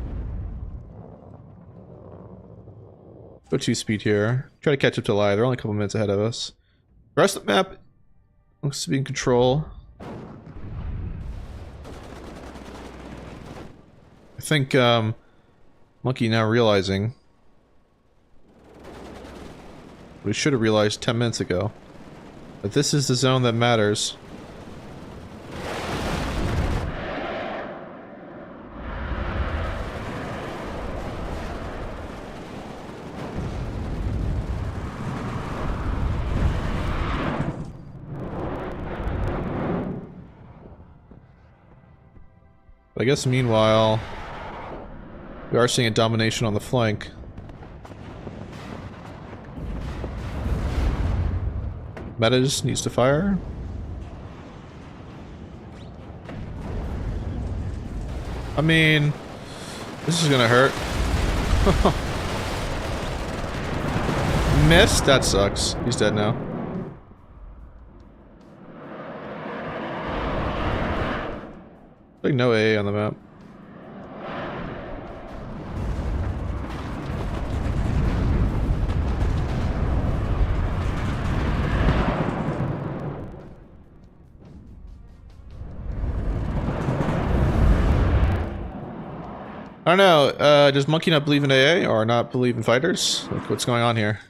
Go 2 speed here. Try to catch up to Lie. They're only a couple minutes ahead of us. The rest of the map looks to be in control. I think Monkey now realizing what he should have realized 10 minutes ago. But this is the zone that matters. But I guess meanwhile, we are seeing a domination on the flank. Metas needs to fire. I mean, this is gonna hurt. Missed? That sucks. He's dead now. Like no AA on the map. I don't know, does Monkey not believe in AA or not believe in fighters? Like, what's going on here?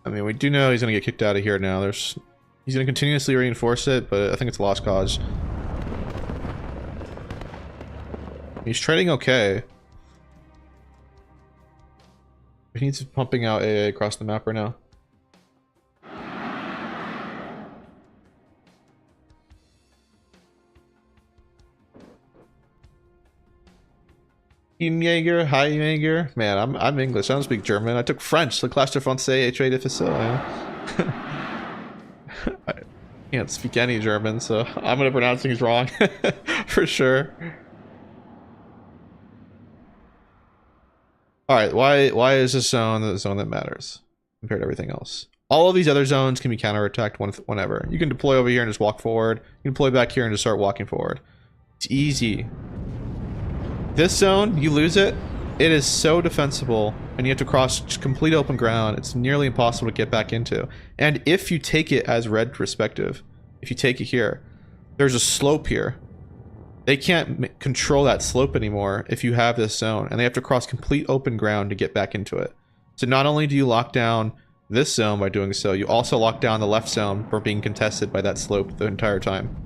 I mean, we do know he's gonna get kicked out of here now. He's gonna continuously reinforce it, but I think it's a lost cause. He's trading okay. He needs pumping out AA across the map right now. Jaeger, High Jaeger. Man, I'm English. I don't speak German. I took French. Le classe de français et très difficile. I can't speak any German, so I'm gonna pronounce things wrong for sure. All right, why is this zone the zone that matters compared to everything else? All of these other zones can be counterattacked whenever. You can deploy over here and just walk forward. You can deploy back here and just start walking forward. It's easy. This zone, you lose it, it is so defensible, and you have to cross complete open ground. It's nearly impossible to get back into. And if you take it as red perspective, if you take it here, there's a slope here. They can't control that slope anymore if you have this zone, and they have to cross complete open ground to get back into it. So not only do you lock down this zone by doing so, you also lock down the left zone for being contested by that slope the entire time.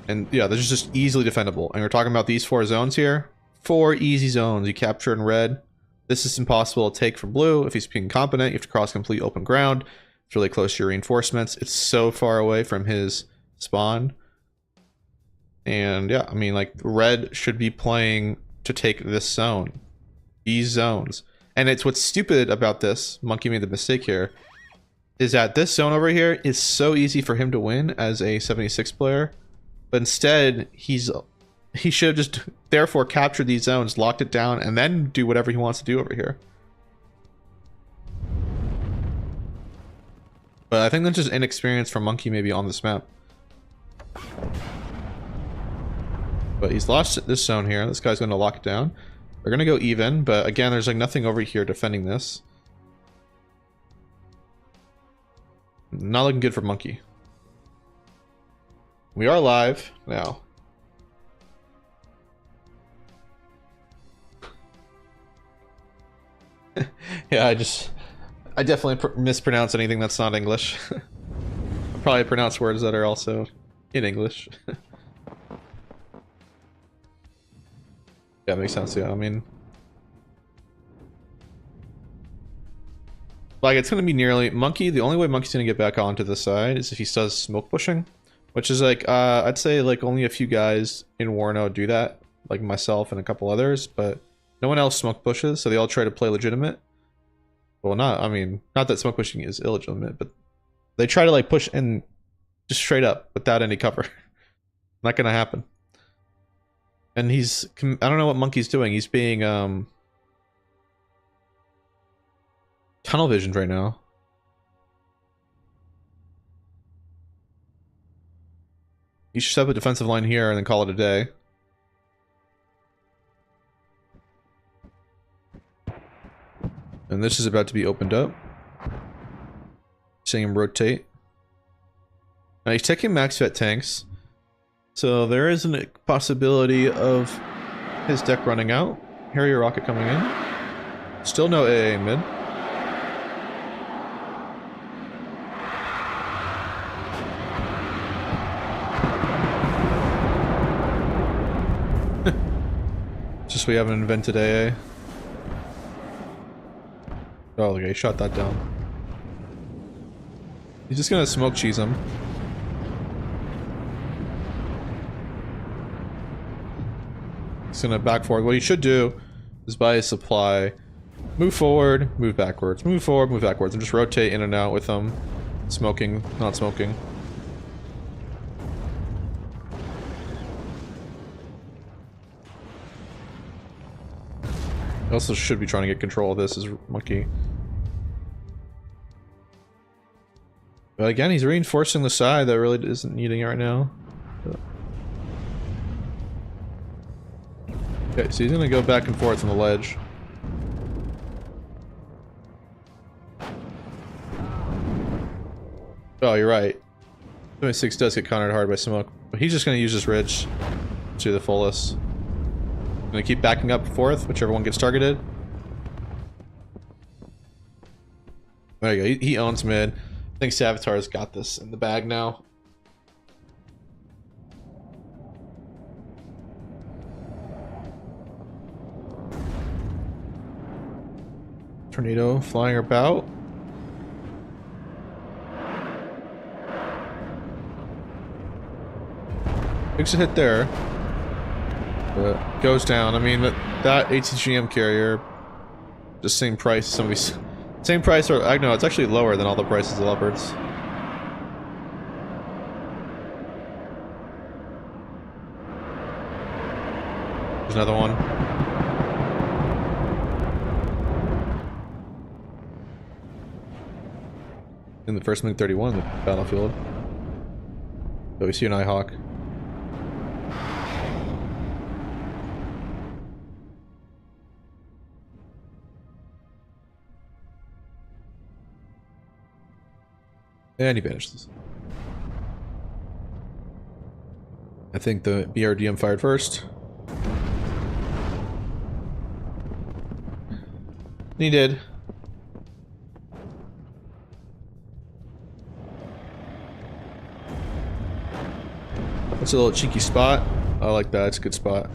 And yeah, this is just easily defendable. And we're talking about these 4 zones here. 4 easy zones you capture in red. This is impossible to take from blue. If he's being competent, you have to cross complete open ground. It's really close to your reinforcements. It's so far away from his spawn. And yeah, I mean, like, red should be playing to take this zone. These zones. And it's what's stupid about this, Monkey made the mistake here, is that this zone over here is so easy for him to win as a 76 player. But instead, he should have just therefore captured these zones, locked it down, and then do whatever he wants to do over here. But I think that's just inexperience from Monkey maybe on this map. But he's lost this zone here. This guy's going to lock it down. They're going to go even, but again, there's like nothing over here defending this. Not looking good for Monkey. We are live now. Yeah, I definitely mispronounce anything that's not English. I probably pronounce words that are also in English. Yeah, makes sense. Yeah, I mean, like, it's gonna be nearly Monkey. The only way Monkey's gonna get back onto the side is if he does smoke pushing, which is like I'd say like only a few guys in Warno do that, like myself and a couple others, but no one else smoke pushes, so they all try to play legitimate. Well, I mean, not that smoke pushing is illegitimate, but they try to like push in just straight up without any cover. Not gonna happen. And I don't know what Monkey's doing. He's being tunnel visioned right now. You should set up a defensive line here and then call it a day. And this is about to be opened up. Seeing him rotate. Now he's taking max vet tanks. So there is a possibility of his deck running out. Harrier rocket coming in. Still no AA mid. Just we haven't invented AA. Oh, okay, he shot that down. He's just gonna smoke cheese him. He's gonna back forward. What he should do is buy his supply, move forward, move backwards, move forward, move backwards, and just rotate in and out with them. Smoking, not smoking. He also should be trying to get control of this as Monkey. But again, he's reinforcing the side that really isn't needing it right now. Okay, so he's gonna go back and forth on the ledge. Oh, you're right. 76 does get countered hard by smoke, but he's just gonna use this ridge to the fullest. Gonna keep backing up and forth, whichever one gets targeted. There you go, he owns mid. I think Savitar's got this in the bag now. Tornado flying about. Takes a hit there. But goes down. I mean, that ATGM carrier, the same price. Some of these, same price, or I know it's actually lower than all the prices of Leopards. There's another one. In the first minute 31 of the battlefield. But we see an Ihawk. And he vanishes. I think the BRDM fired first. He did. That's a little cheeky spot. I like that. It's a good spot.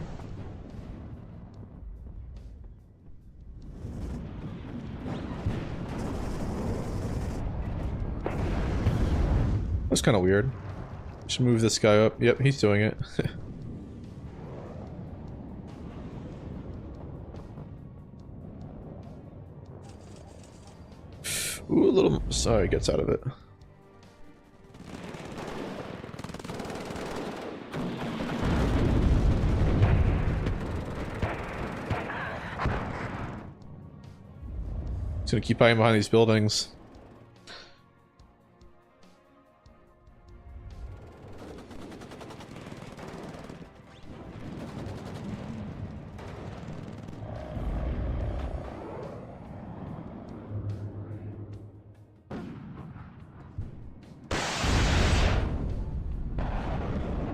That's kind of weird. Should move this guy up. Yep, he's doing it. Ooh, a little. Sorry, gets out of it. He's gonna keep hiding behind these buildings.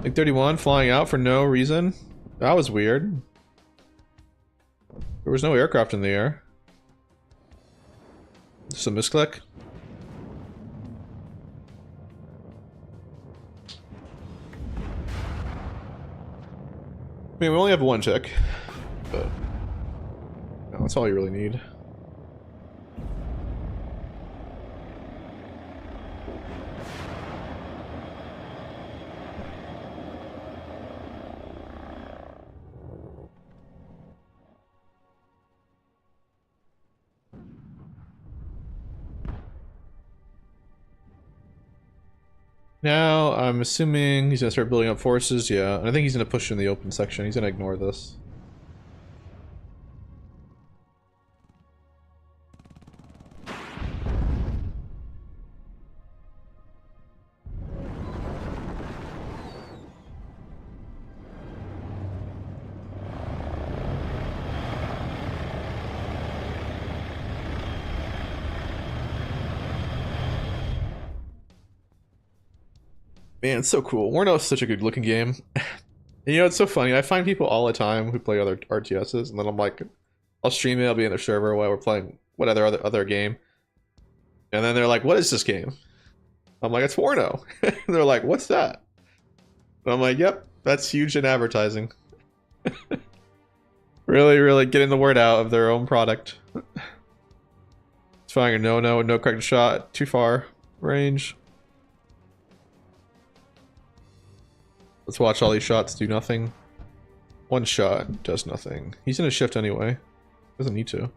Like 31 flying out for no reason. That was weird. There was no aircraft in the air. Just a misclick. I mean, we only have one tick, but no, that's all you really need. Now, I'm assuming he's gonna start building up forces, yeah. And I think he's gonna push in the open section. He's gonna ignore this. Man, it's so cool. WARNO is such a good looking game. And, you know, it's so funny. I find people all the time who play other RTSs, and then I'm like, I'll stream it, I'll be in their server while we're playing whatever other game. And then they're like, what is this game? I'm like, it's WARNO. And they're like, what's that? And I'm like, yep, that's huge in advertising. Really, really getting the word out of their own product. It's firing a no correct shot, too far range. Let's watch all these shots do nothing. One shot does nothing. He's in a shift anyway. Doesn't need to.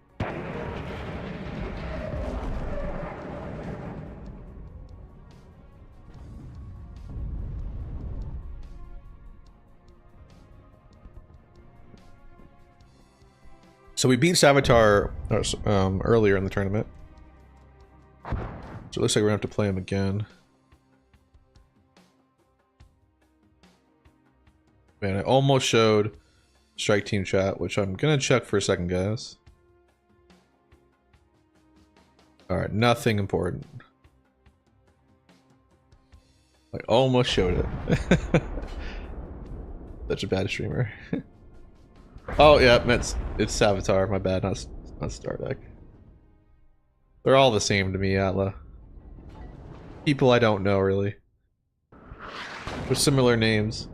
So we beat Savitar earlier in the tournament. So it looks like we're gonna have to play him again. Man, I almost showed Strike Team chat, which I'm gonna check for a second, guys. Alright, nothing important. I almost showed it. Such a bad streamer. Oh yeah, it's Savitar, my bad, not Stardeck. They're all the same to me, Atla. People I don't know, really. With similar names.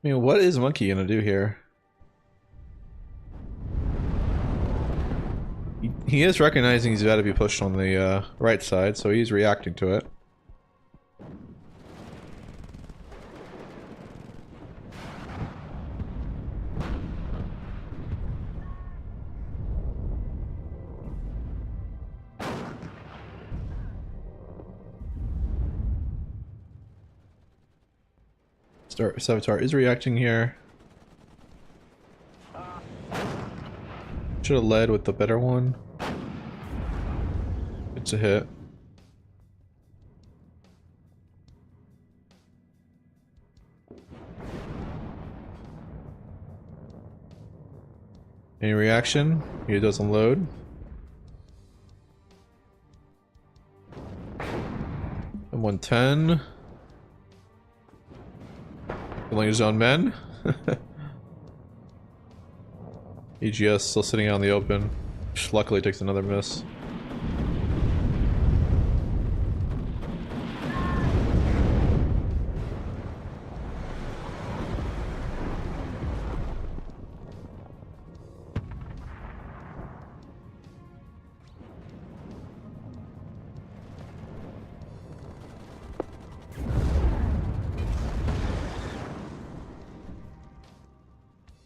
I mean, what is Monkey gonna do here? He is recognizing he's got to be pushed on the right side, so he's reacting to it. Savitar is reacting here. Should have led with the better one. It's a hit. Any reaction? He doesn't load. And 110. Killing his own men. EGS still sitting out in the open. Which luckily takes another miss.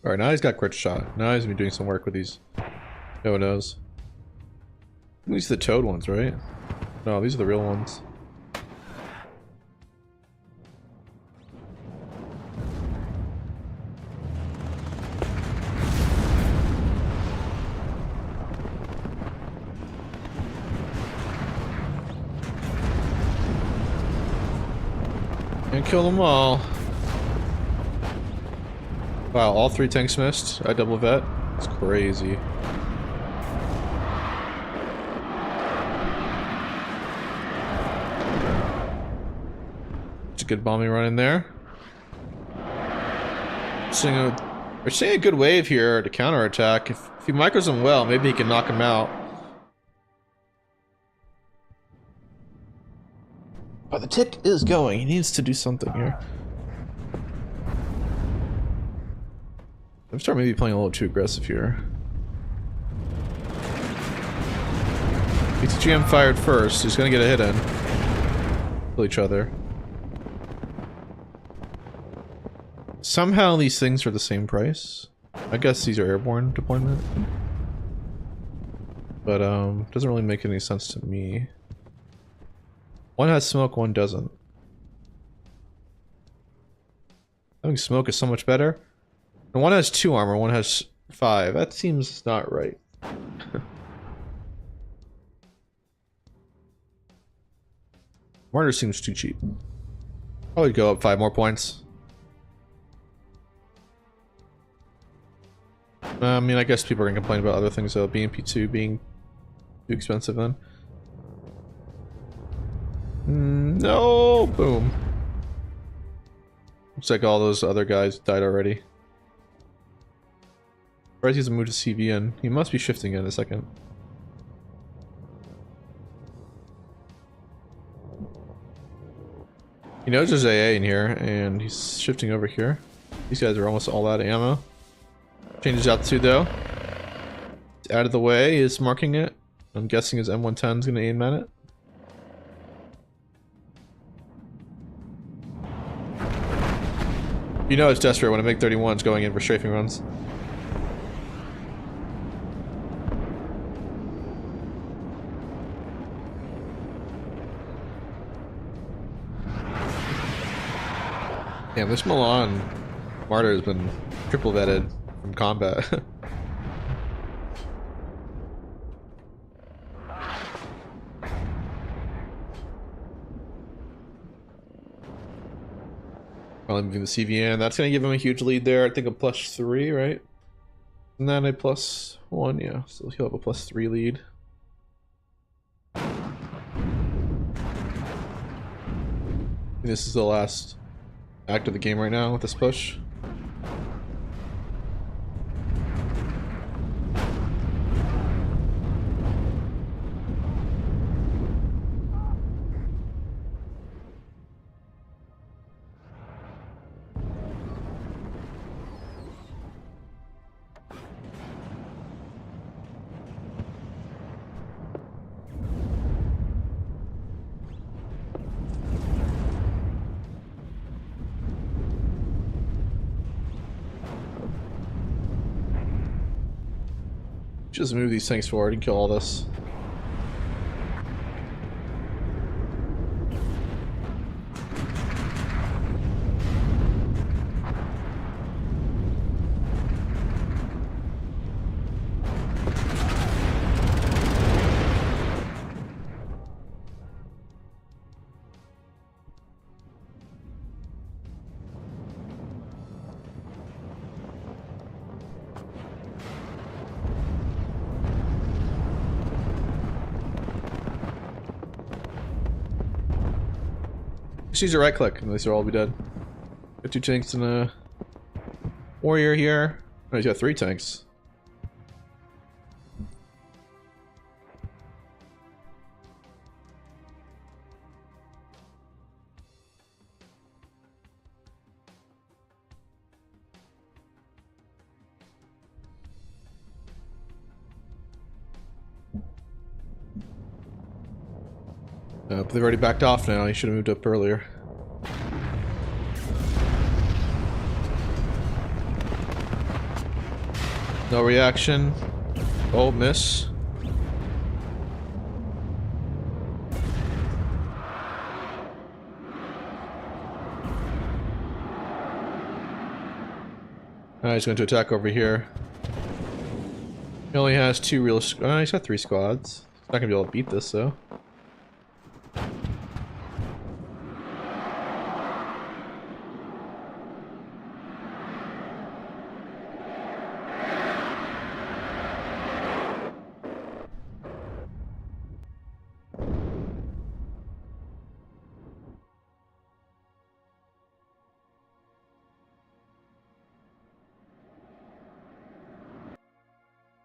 Alright, now he's got crit shot. Now he's gonna be doing some work with these. No one knows. These are the toad ones, right? No, these are the real ones. And kill them all. Wow, all 3 tanks missed. I double vet. It's crazy. It's a good bombing run in there. We're seeing a good wave here to counterattack. If he micros him well, maybe he can knock him out. Oh, the tick is going. He needs to do something here. I'm starting maybe playing a little too aggressive here. BTGM fired first. He's gonna get a hit in. Kill each other. Somehow these things are the same price. I guess these are airborne deployment. But doesn't really make any sense to me. One has smoke, one doesn't. Having smoke is so much better. And one has 2 armor, one has 5. That seems not right. Martyr seems too cheap. Probably go up 5 more points. I mean, I guess people are gonna complain about other things though. BMP2 being too expensive then. No! Boom. Looks like all those other guys died already. Surprised he hasn't moved to CVN. He must be shifting in a second. He knows there's AA in here, and he's shifting over here. These guys are almost all out of ammo. Changes altitude though. It's out of the way, he's marking it. I'm guessing his M110 is going to aim at it. You know it's desperate when a MiG-31's going in for strafing runs. Damn, this Milan Martyr has been triple vetted from combat. Probably moving the CVN. That's going to give him a huge lead there. I think a +3, right? And then a +1, yeah. So he'll have a +3 lead. This is the last act of the game right now with this push. Just move these things forward and kill all this. Just use your right click and these will all be dead. Got 2 tanks and a warrior here. Oh, he's got 3 tanks. But they've already backed off now. He should have moved up earlier. No reaction. Oh, miss. He's going to attack over here. He only has 2 real. Oh, he's got 3 squads. He's not going to be able to beat this though.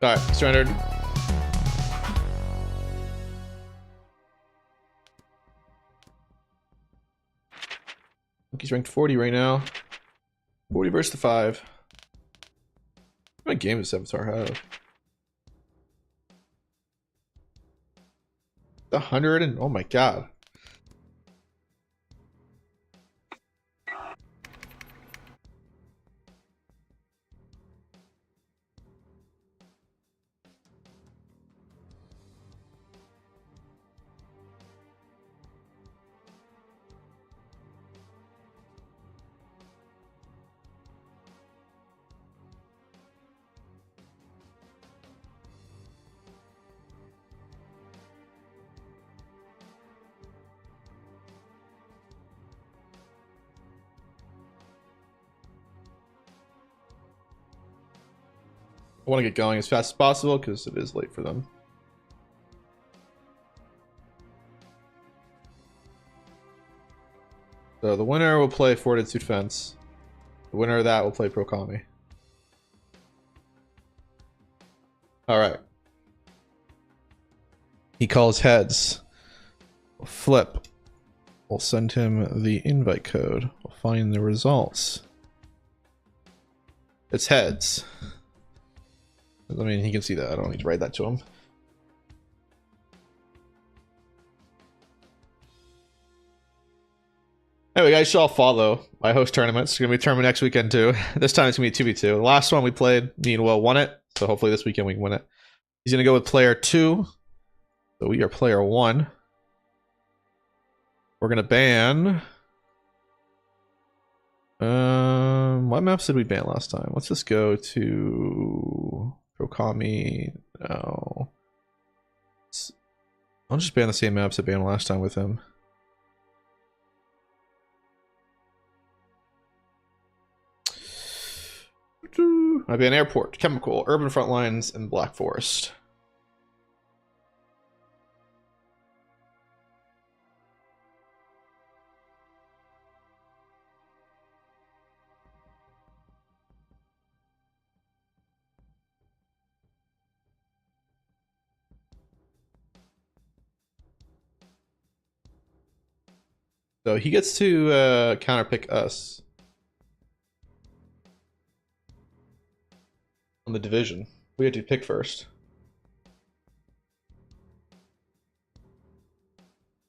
Alright, surrendered. He's ranked 40 right now. 40 versus the 5. How many games does Avatar have? 100 and oh my god. I want to get going as fast as possible because it is late for them. So the winner will play Fortitude Fence. The winner of that will play Pro Kami. Alright. He calls heads. We'll flip. We'll send him the invite code. We'll find the results. It's heads. I mean, he can see that. I don't need to write that to him. Anyway, guys, you should all follow. I host tournaments. It's going to be a tournament next weekend, too. This time it's going to be 2v2. The last one we played, me and Will won it. So hopefully this weekend we can win it. He's going to go with player 2. So we are player 1. We're going to ban... what maps did we ban last time? Let's just go to... Prokami, no. I'll just ban the same maps I banned last time with him. I ban Airport, Chemical, Urban Frontlines, and Black Forest. So he gets to counterpick us on the division. We have to pick first.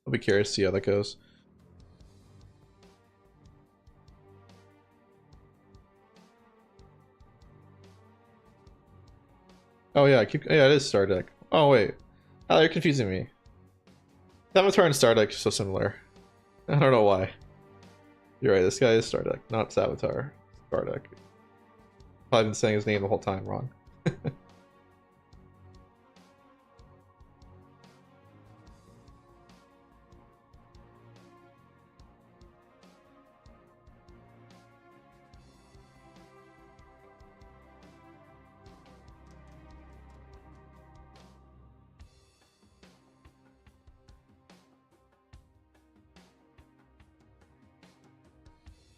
I'll be curious to see how that goes. Oh yeah, yeah, it is Star Deck. Oh wait. Oh, you're confusing me. Saboteur and Star Deck are so similar. I don't know why. You're right, this guy is Star Deck, not Saboteur. Star Deck. I've been saying his name the whole time wrong.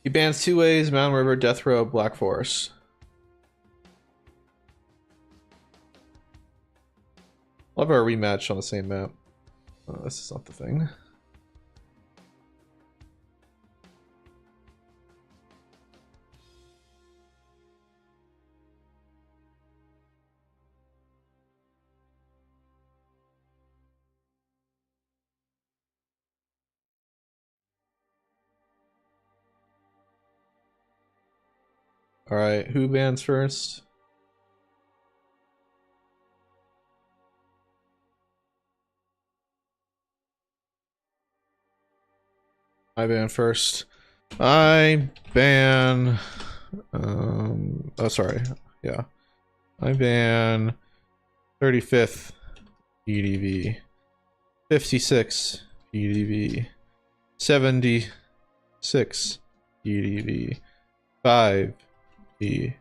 He bans two ways: Mountain River, Death Row, Black Forest. Love our rematch on the same map. Oh, this is not the thing. Alright, who bans first? I ban first. I ban... oh, sorry. Yeah. I ban 35th EDV. 56 EDV. 76 EDV. 5 E.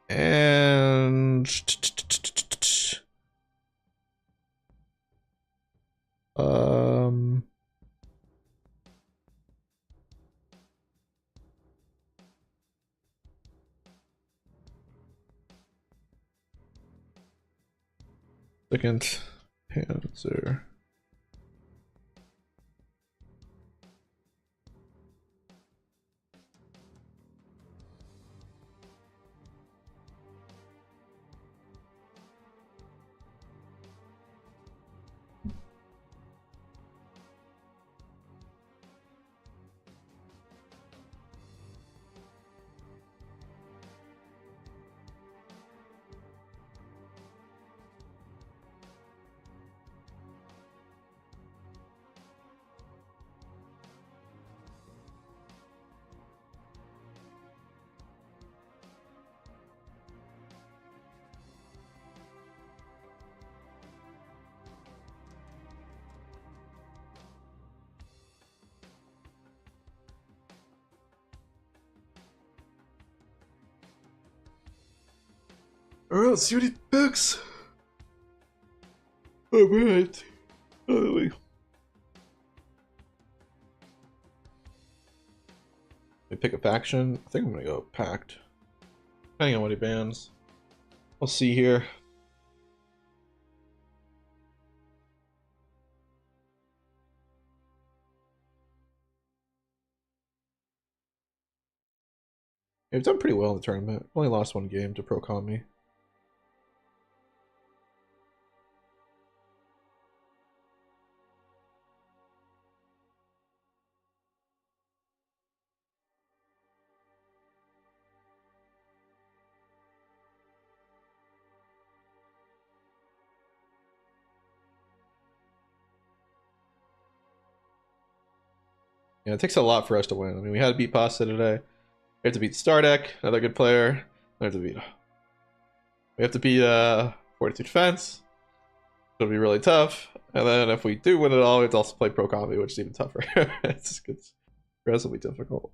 And... Second Panzer. Alright, let's see what he picks. Alright. Let me pick a faction. I think I'm gonna go Pact. Depending on what he bans. We'll see here. Yeah, we've done pretty well in the tournament. Only lost one game to Pro Commi. Yeah, it takes a lot for us to win. I mean, we had to beat Pasta today. We have to beat Star Deck, another good player. We have to beat 42 Defense. It'll be really tough. And then if we do win it all, we have to also play Pro Combi, which is even tougher. It's progressively difficult.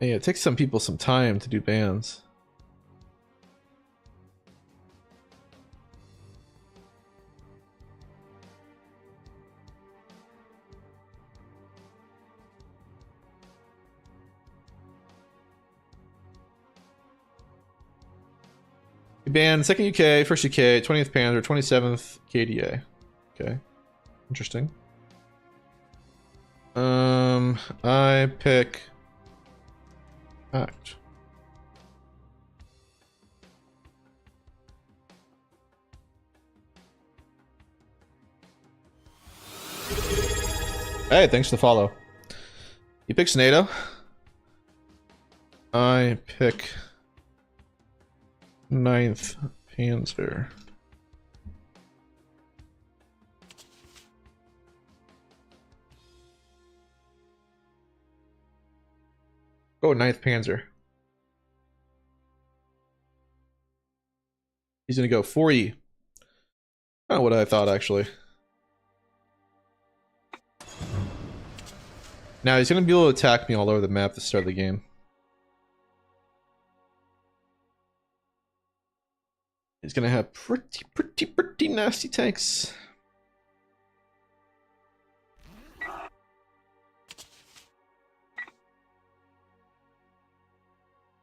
Yeah, it takes some people some time to do bans. banned 2nd UK, 1st UK, 20th Panzer, 27th KDA. Okay. Interesting. I pick act. Hey, thanks for the follow. He picks NATO. I pick 9th Panzer. Go 9th Panzer. He's gonna go 4E. Not what I thought, actually. Now he's gonna be able to attack me all over the map at the start of the game. He's gonna have pretty nasty tanks.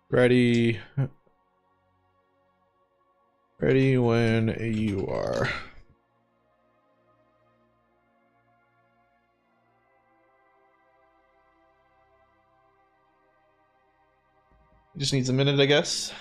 Ready. Ready when you are. He just needs a minute, I guess.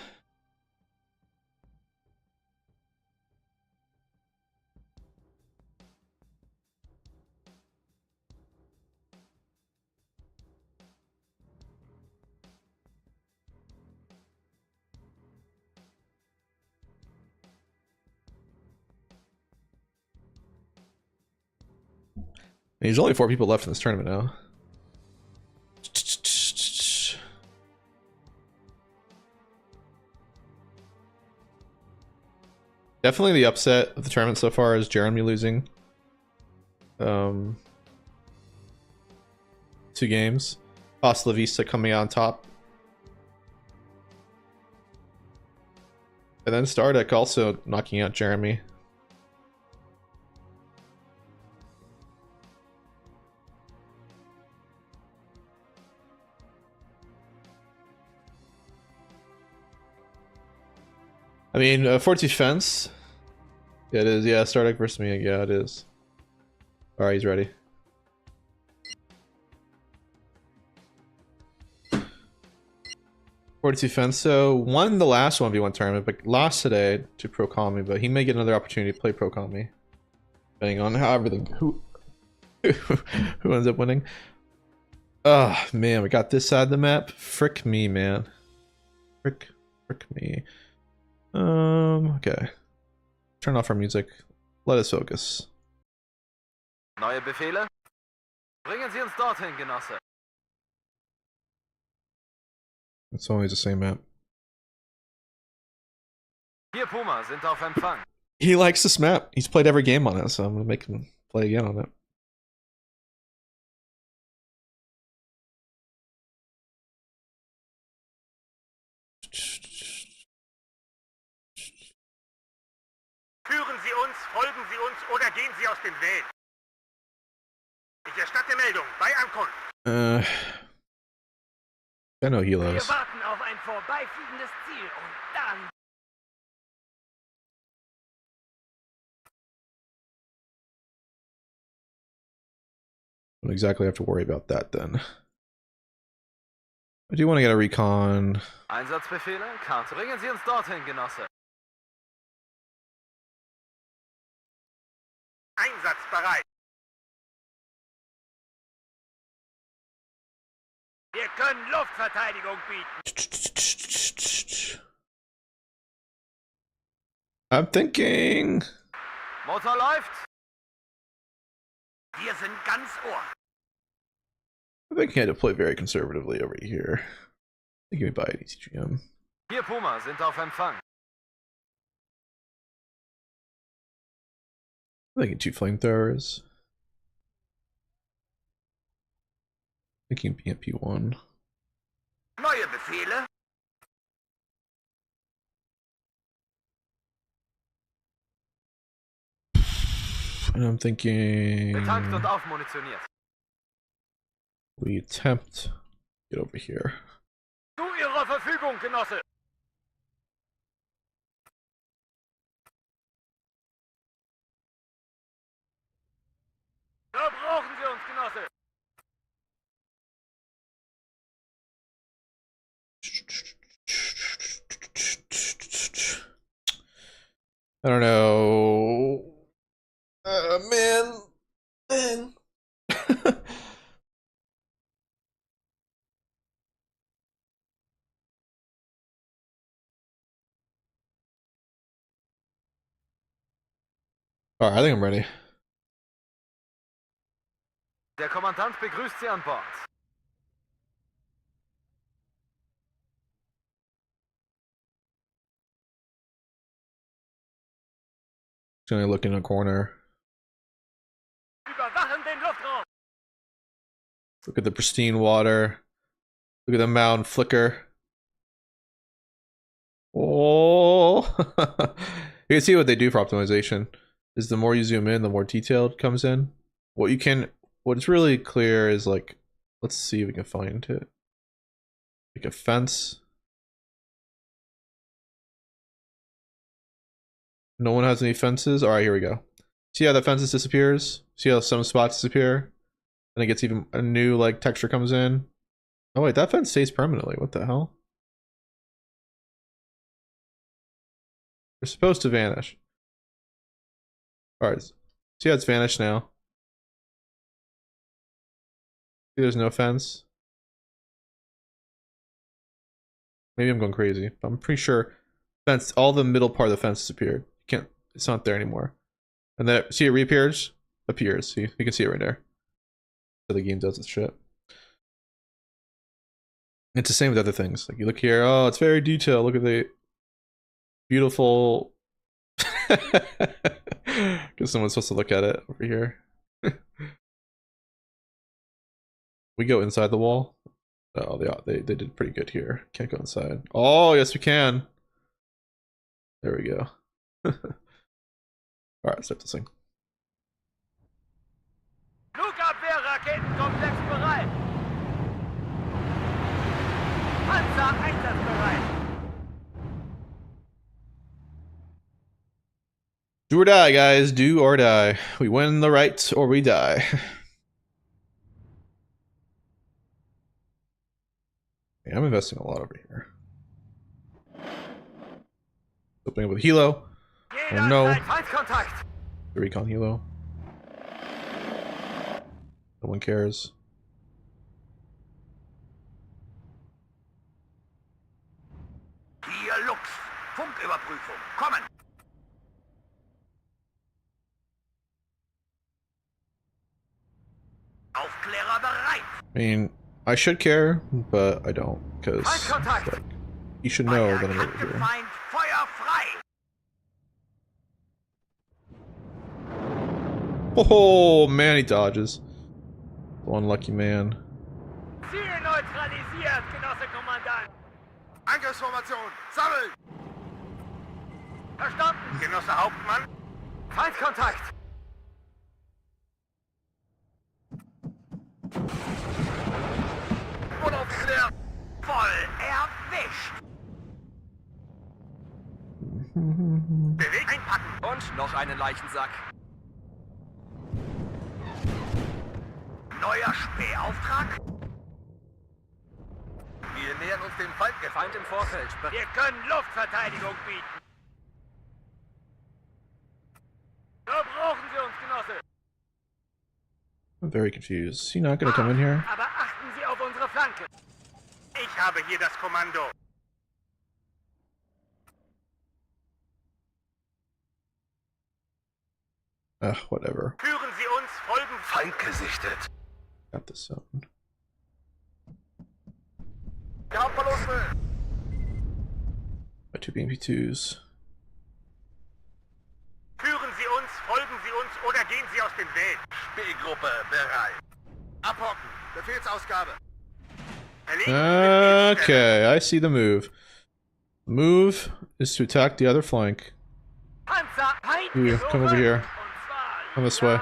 There's only 4 people left in this tournament now. Definitely the upset of the tournament so far is Jeremy losing 2 games. Hasta La Vista coming out on top. And then Stardeck also knocking out Jeremy. I mean, Fort Defense. Yeah, it is. Yeah, Stardeck versus me. Yeah, it is. Alright, he's ready. Fort Defense. So, won the last 1v1 tournament, but lost today to Pro Kami, but he may get another opportunity to play Pro Kami. Depending on how everything. Who ends up winning. Oh, man, we got this side of the map. Frick me, man. Frick me. Okay. Turn off our music. Let us focus. Neue Befehle? Bringen Sie uns dorthin, Genosse. It's always the same map. Hier Puma, sind auf Empfang. He likes this map. He's played every game on it, so I'm gonna make him play again on it. Führen Sie uns, folgen Sie uns oder gehen Sie aus dem Weg. Ich erstatte Meldung bei Ankunft. I know he Wir loves. warten auf ein vorbeifliegendes Ziel und dann... Don't exactly have to worry about that then. I do want to get a recon. Einsatzbefehle? Karte. Bringen Sie uns dorthin, Genosse. Einsatzbereit. Wir können Luftverteidigung bieten. I'm thinking. Motor läuft. Wir sind ganz Ohr. I think he had to play very conservatively over here. I think he would buy an ECGM. Hier Puma, sind auf Empfang. I'm thinking 2 flamethrowers. Thinking BMP1. Neue Befehle. And I'm thinking Betankt und aufmunitioniert. we attempt get over here. Zu Ihrer Verfügung, Genosse. So brauchen Sie uns, Genosse. I don't know. Man. Alright, I think I'm ready. Der Kommandant begrüßt Sie an Bord. Just gonna look in a corner. Überwachen den Luftraum. Look at the pristine water. Look at the mound flicker. Oh, you can see what they do for optimization. Is the more you zoom in, the more detailed it comes in. What's really clear is like, let's see if we can find it. Like a fence. No one has any fences. All right, here we go. See how the fences disappears? See how some spots disappear? And it gets even a new like texture comes in. Oh wait, that fence stays permanently. What the hell? They're supposed to vanish. Alright. See how it's vanished now? See there's no fence? Maybe I'm going crazy. But I'm pretty sure fence, all the middle part of the fence disappeared. You can't, it's not there anymore. And then, see it reappears? Appears. See, you can see it right there. So the game does its shit. It's the same with other things. Like you look here, oh, it's very detailed. Look at the beautiful. Because someone's supposed to look at it over here. We go inside the wall. Oh, they did pretty good here. Can't go inside. Oh, yes, we can. There we go. Alright, start this thing. Flugabwehr-Raketenkomplex bereit. Panzer einsatzbereit. Do or die, guys. Do or die. We win the right or we die. Yeah, I'm investing a lot over here. Opening up with Hilo. Oh no. The recon Hilo. No one cares. Hier Lux. Funküberprüfung. Kommen. Aufklärer bereit. I mean, I should care, but I don't, because like, you should know that I'm over here. Feind, Feuer frei. Oh man, he dodges. One lucky man. Ziel neutralisiert, Genosse Kommandant. Angriffsformation, sammeln! Verstanden. Genosse Hauptmann, Feindkontakt. Unaufklärt. Voll erwischt. bewegt, einpacken! Und noch einen Leichensack. Neuer Spähauftrag. Wir nähern uns dem Feind. Feind im Vorfeld. Wir können Luftverteidigung bieten. So brauchen Sie uns, Genosse. I'm very confused. Is he not gonna come in here? Aber achten Sie auf unsere Flanke. Ich habe hier das Kommando. Ugh, whatever. Führen Sie uns, folgen Feind gesichtet. Got this zone. Wir haben Verluste. My two BMP2s. Führen Sie uns, folgen Sie uns oder gehen Sie aus dem Weg. B-Gruppe bereit. Abhocken. Befehlsausgabe. Okay, I see the move. The move is to attack the other flank. Panzer Ooh, come over here. Come this way.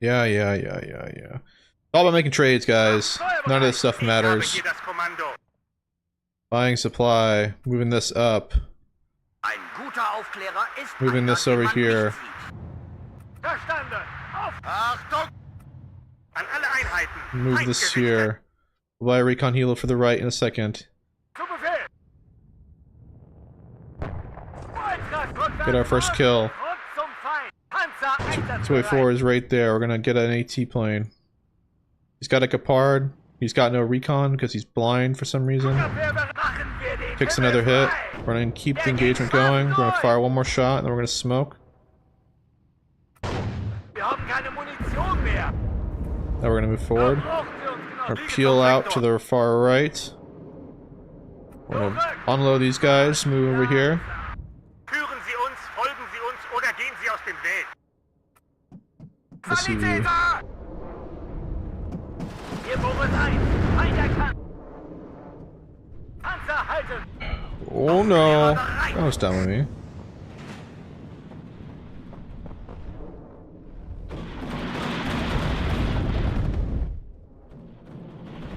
Yeah. All about making trades, guys. None of this stuff matters. Ich habe hier das Kommando. Buying supply, moving this up, Ein guter Aufklärer ist moving einer, this den over man here. nicht sieht. Verstanden. Auf! Achtung! An alle Einheiten. Move Feind this gesichtet. here. We'll buy a recon helo for the right in a second. Zu Befehl! Get our first kill. Rund zum Feind. Panzer 284 is right there. We're gonna get an AT plane. He's got a Capard. He's got no recon because he's blind for some reason. Picks another hit. We're gonna keep the engagement going. We're gonna fire one more shot and then we're gonna smoke. Wir haben keine Munition mehr. Now we're gonna move forward. Brauchen Sie uns genau. Or peel out to the far right. We're gonna unload these guys. Move over here. Führen Sie uns, folgen Sie uns oder gehen Sie aus dem Weg. Let's see. Sanitäter! Hier Boris 1. Feind erkannt. Panzer halten. Oh no! That was down with me.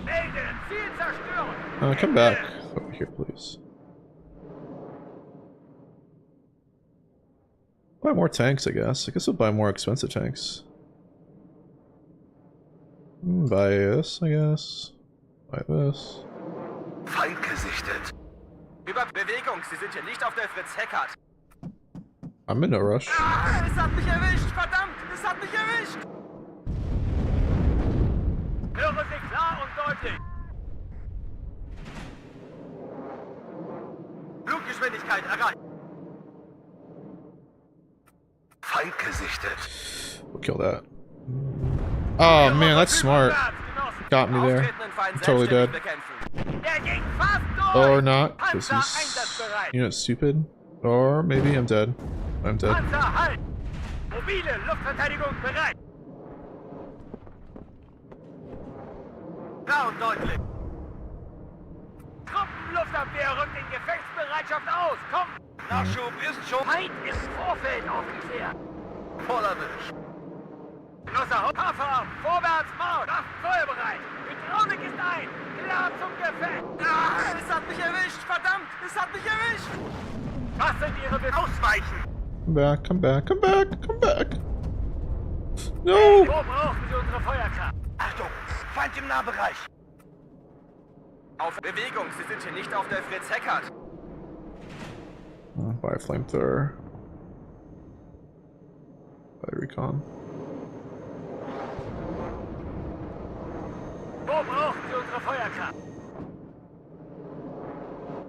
Melden. Ziel zerstören. Come back over here, please. Buy more tanks, I guess. I guess we'll buy more expensive tanks. Buy this, I guess. Buy this. Feind gesichtet. Über Bewegung, Sie sind hier nicht auf der Fritz-Heckert. I'm in no rush. Ah, es hat mich erwischt, verdammt, es hat mich erwischt. Hören Sie klar und deutlich. Fluggeschwindigkeit erreicht. Feind gesichtet. We'll kill that. Oh man, that's smart. Got me there. Auftretenden Feind Totally dead. bekämpfen. Der ging fast durch. Or not, because Panzer he's, einsatzbereit. you know, stupid. Or maybe I'm dead. I'm dead. Panzer halt. Mobile Luftverteidigung bereit. Klar und deutlich. Truppenluftabwehr rückt in Gefechtsbereitschaft aus. Komm. Nachschub ist schon Feind im Vorfeld aufgeklärt. voll erwischt. Genosse Hafer, vorwärts Maut. Waffen feuerbereit. Hydraulik ist ein. Klar zum Gefecht. Ah, es hat mich erwischt, verdammt, es hat mich erwischt. Was sind Ihre Befehle? Ausweichen. Come back, come back, come back, come back. No! Wo brauchen Sie unsere Feuerkraft? Achtung, Feind im Nahbereich. Auf Bewegung, Sie sind hier nicht auf der Fritz-Heckert. Buy a flamethrower. Buy recon. Wo brauchen Sie unsere Feuerkraft?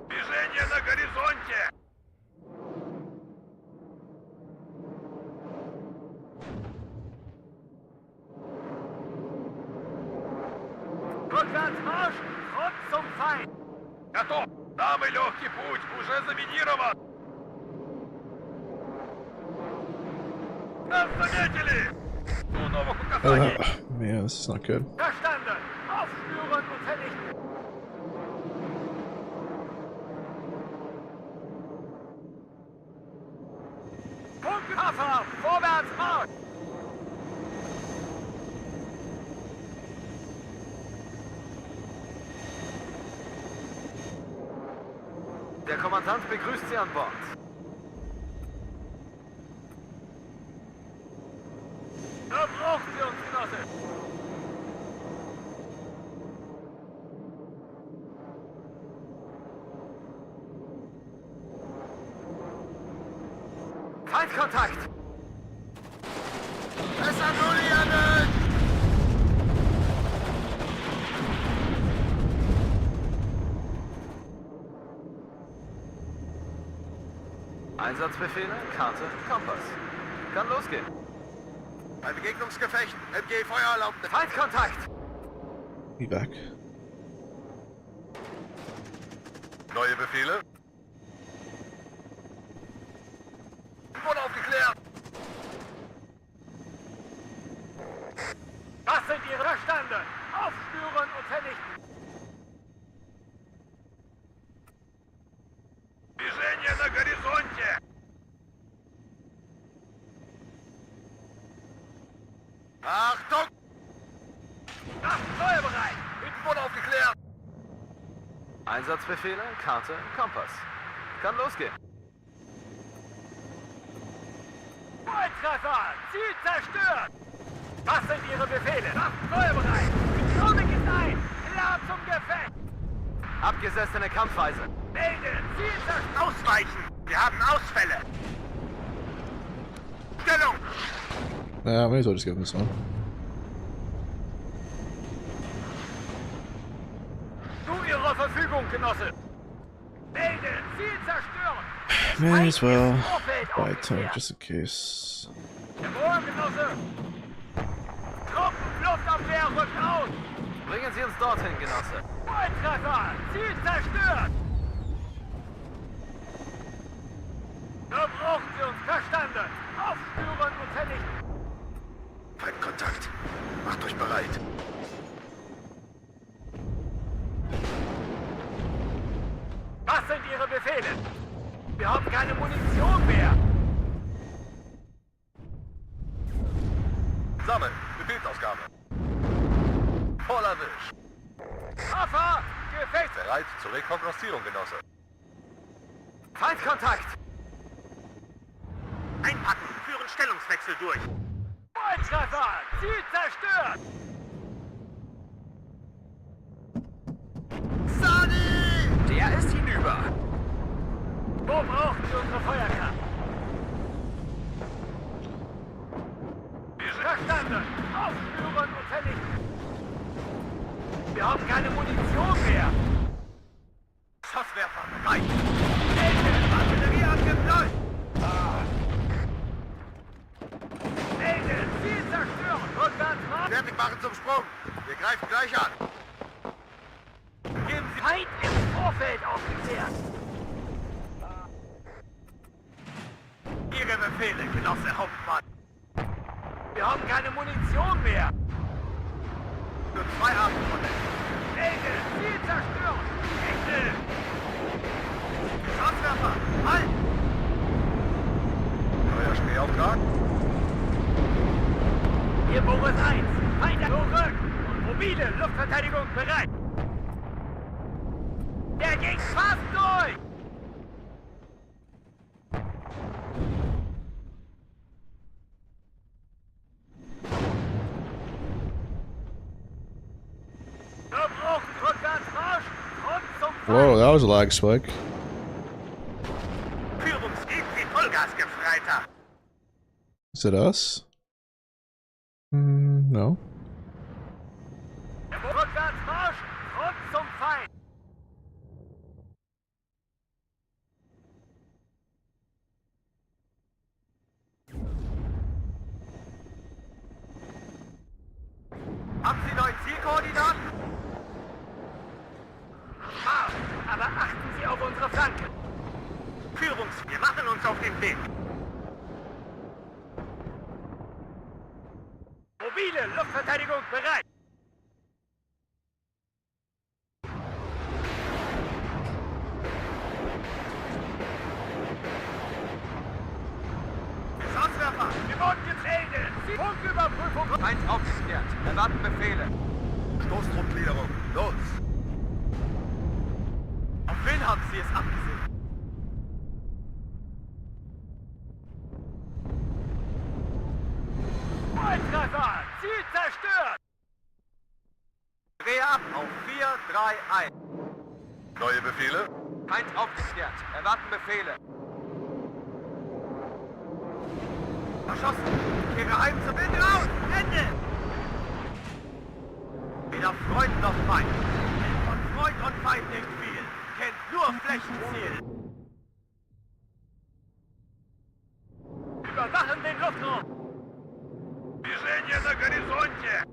Движение на горизонте. Rückwärts Marsch. Rund zum Feind. Готов. Самый легкий путь уже заминирован. Нас заметили. У новых указаний. Man, this is not good. Verstanden. Aufspüren und vernichten. Punkt Hafer. Vorwärts Marsch. Der Kommandant begrüßt Sie an Bord. Da brauchen Sie uns, Genosse. Feindkontakt! Es annullieren! Einsatzbefehle, Karte, Kompass. Kann losgehen. Ein Begegnungsgefecht. MG Feuererlaubnis. Feindkontakt! Be back. Neue Befehle. Wurde aufgeklärt. Was sind Ihre Verstanden? Aufspüren und vernichten. Движение на горизонте. Achtung! Waffen feuerbereit. Hinten wurde aufgeklärt. Einsatzbefehle, Karte, Kompass. Kann losgehen. Volltreffer. Ziel zerstört! Was sind Ihre Befehle? Waffen feuerbereit! Drohne geht ein! Klar zum Gefecht! Abgesessene Kampfweise! Melden! Ziel zerstört! Ausweichen! Wir haben Ausfälle! Stellung! Yeah, may as well just give him this one. Zu Ihrer Verfügung, Genosse! Melden! Ziel zerstören! May as well Vorfeld buy a aufgeklärt. tank just in case. Jawohl, Genosse! Truppenluftabwehr rückt aus! Bringen Sie uns dorthin, Genosse! Volltreffer! Ziel zerstört! Da brauchen Sie uns verstanden! Aufspüren und vernichten! Feindkontakt. Macht euch bereit. Was sind Ihre Befehle? Wir haben keine Munition mehr! Sammeln! Befehlsausgabe! Voll erwischt! Waffe! Gefecht! Bereit zur Rekognoszierung, Genosse! Feindkontakt! Einpacken! Führen Stellungswechsel durch! Volltreffer! Ziel zerstört! Sani! Der ist hinüber. Wo brauchen Sie unsere Feuerkraft? Verstanden! Aufspüren und vernichten! Wir haben keine Munition mehr! Schusswerfer bereit! Artillerieangriff läuft! Melden! Ziel zerstören! Rückwärts Marsch! Fertig machen zum Sprung! Wir greifen gleich an! Geben Sie Feind im Vorfeld aufgeklärt! Ihre Befehle, Genosse Hauptmann! Wir haben keine Munition mehr! Nur 2 Abendrunde! Melden! Ziel zerstören! Ende! Schusswerfer! Halt! Neuer Stehauftrag? Hier Boris 1! Feind zurück! Und mobile Luftverteidigung bereit! Der ging fast durch! Wir brauchen Rückwärtsmarsch und zum Whoa, that was a lag spike. Führungsgeben Sie Vollgas, Gefreiter! Is it us? No. Rückwärtsmarsch und zum Feind! Haben Sie neue Zielkoordinaten? Scharf, aber achten Sie auf unsere Flanken! Wir machen uns auf den Weg! Mobile Luftverteidigung bereit! Schusswerfer! Wir wurden gemeldet! Punktüberprüfung! Feind aufgeklärt. Erwarten Befehle. Stoßtruppgliederung, los! Auf wen haben Sie es abgesehen? Volltreffer! Ziel zerstört! Dreh ab auf 4, 3, 1. Neue Befehle? Feind aufgeklärt. Erwarten Befehle. Verschossen! Kehre heim zum Ende raus! Ende! Weder Freund noch Feind. Kennt von Freund und Feind nicht viel. Kennt nur Flächenziel. Überwachen den Luftraum! Движение на горизонте!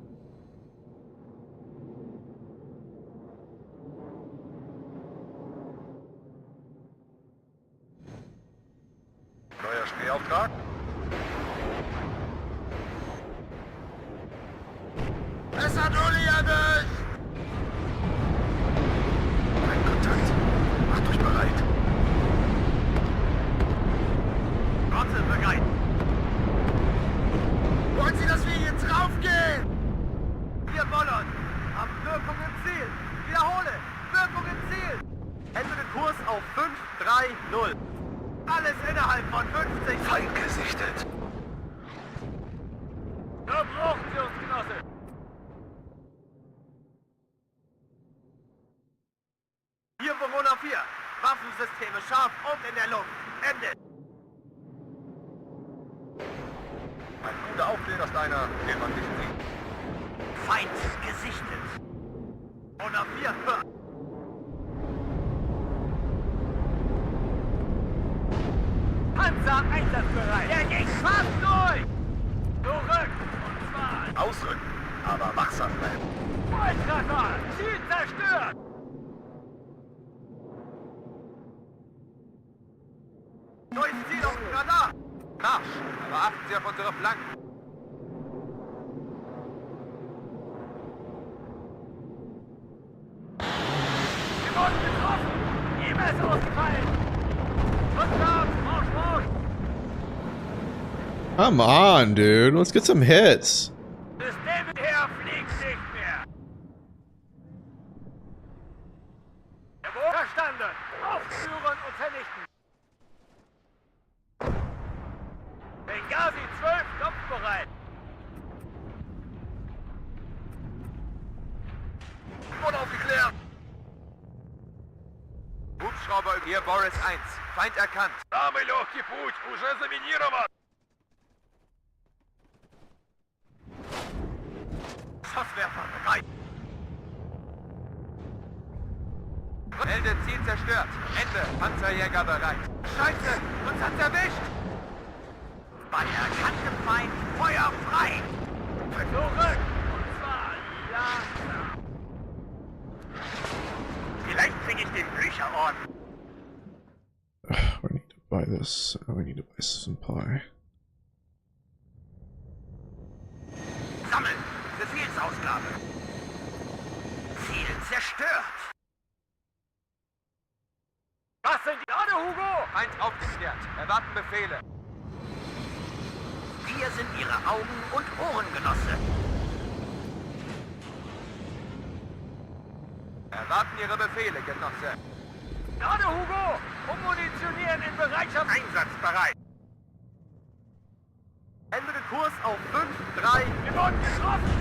Neuer Stehauftrag? Es hat Uli erwischt! Ein Kontakt. Macht euch bereit. Rotte bereit. Wollen Sie, dass wir jetzt raufgehen? Wir wollen. Haben Wirkung im Ziel. Wiederhole. Wirkung im Ziel. Ändere Kurs auf 530. Alles innerhalb von 50. Feind gesichtet. scharf und in der Luft. Ende. Ein guter Aufleger ist einer, den man nicht sieht. Feind gesichtet. Und auf 4. Panzer einsatzbereit. Der geht fast durch. Zurück. Und zwar Ausrücken, aber wachsam bleiben. Volltreffer. Ziel zerstört. Neues Ziel auf dem Radar. Marsch, aber achten Sie auf unsere Flanken. Wir wurden getroffen. Immer ist ausgefallen. Rückwärts. Marsch, marsch. Come on, dude. Let's get some hits. Systemherr fliegt nicht mehr. Jawohl. Verstanden. Aufspüren und vernichten. Benghazi 12, kampfbereit. Unaufgeklärt. Hubschrauber, hier Boris 1. Feind erkannt. Самый легкий путь уже заминирован. Schusswerfer bereit. Melde Ziel zerstört. Ende. Panzerjäger bereit. Scheiße, uns hat's erwischt. Bei erkanntem Feind Feuer frei. Zurück. Und zwar langsam. Vielleicht krieg ich den Bücherorden. We need to buy this. We need to buy some pie. Sammeln. Befehlsausgabe. Ziel zerstört. Was sind die Orde, Hugo? Feind aufgeklärt. Erwarten Befehle. Wir sind Ihre Augen- und Ohrengenosse. Erwarten Ihre Befehle, Genosse. Orde, Hugo. Ummunitionieren in Bereitschaft. Einsatzbereit. Ändere Kurs auf 5-3. Wir wurden getroffen.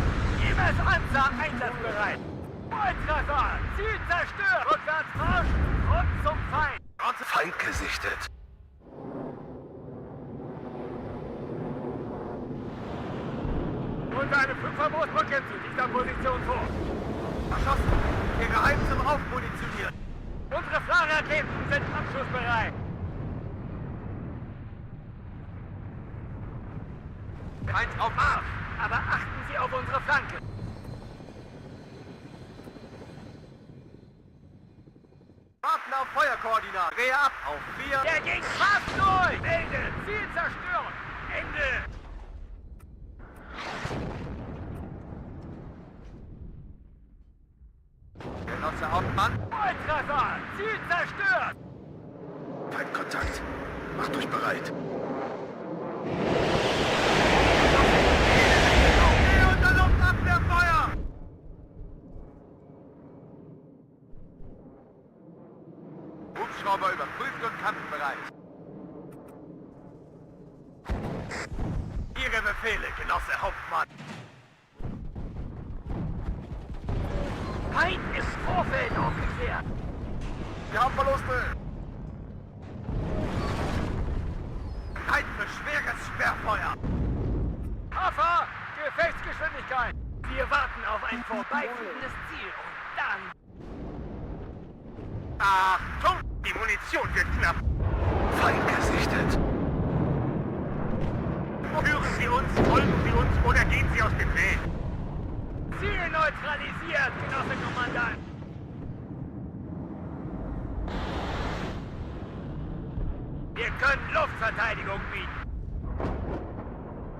Jeweils Panzer einsatzbereit. Volltreffer. Ziel zerstört. Rückwärts Marsch. Und zum Feind. Feind gesichtet. Und eine 5er-Brücke zu dieser Position vor. Verschossen. Ihr Geheim zum Aufmunitionieren. Unsere Fahrraketen sind abschussbereit. Feind auf Marsch. Aber achten Sie auf unsere Flanke. Warten auf Feuerkoordinaten. Drehe ab auf 4. Der ging fast durch. Melde. Ziel zerstört. Ende. Genosse Hauptmann. Volltreffer. Ziel zerstört. Feindkontakt. Macht euch bereit. Unter Luftabwehrfeuer. Hubschrauber überprüft und kampfbereit. Ihre Befehle, Genosse Hauptmann. Feind im Vorfeld aufgeklärt. Wir haben Verluste. Zeit für schweres Sperrfeuer. Hafer, Gefechtsgeschwindigkeit. Wir warten auf ein vorbeifliegendes Ziel und dann... Achtung, die Munition wird knapp. Feind gesichtet. Führen Sie uns, folgen Sie uns oder gehen Sie aus dem Weg. Ziel neutralisiert, Genosse Kommandant. Wir können Luftverteidigung bieten.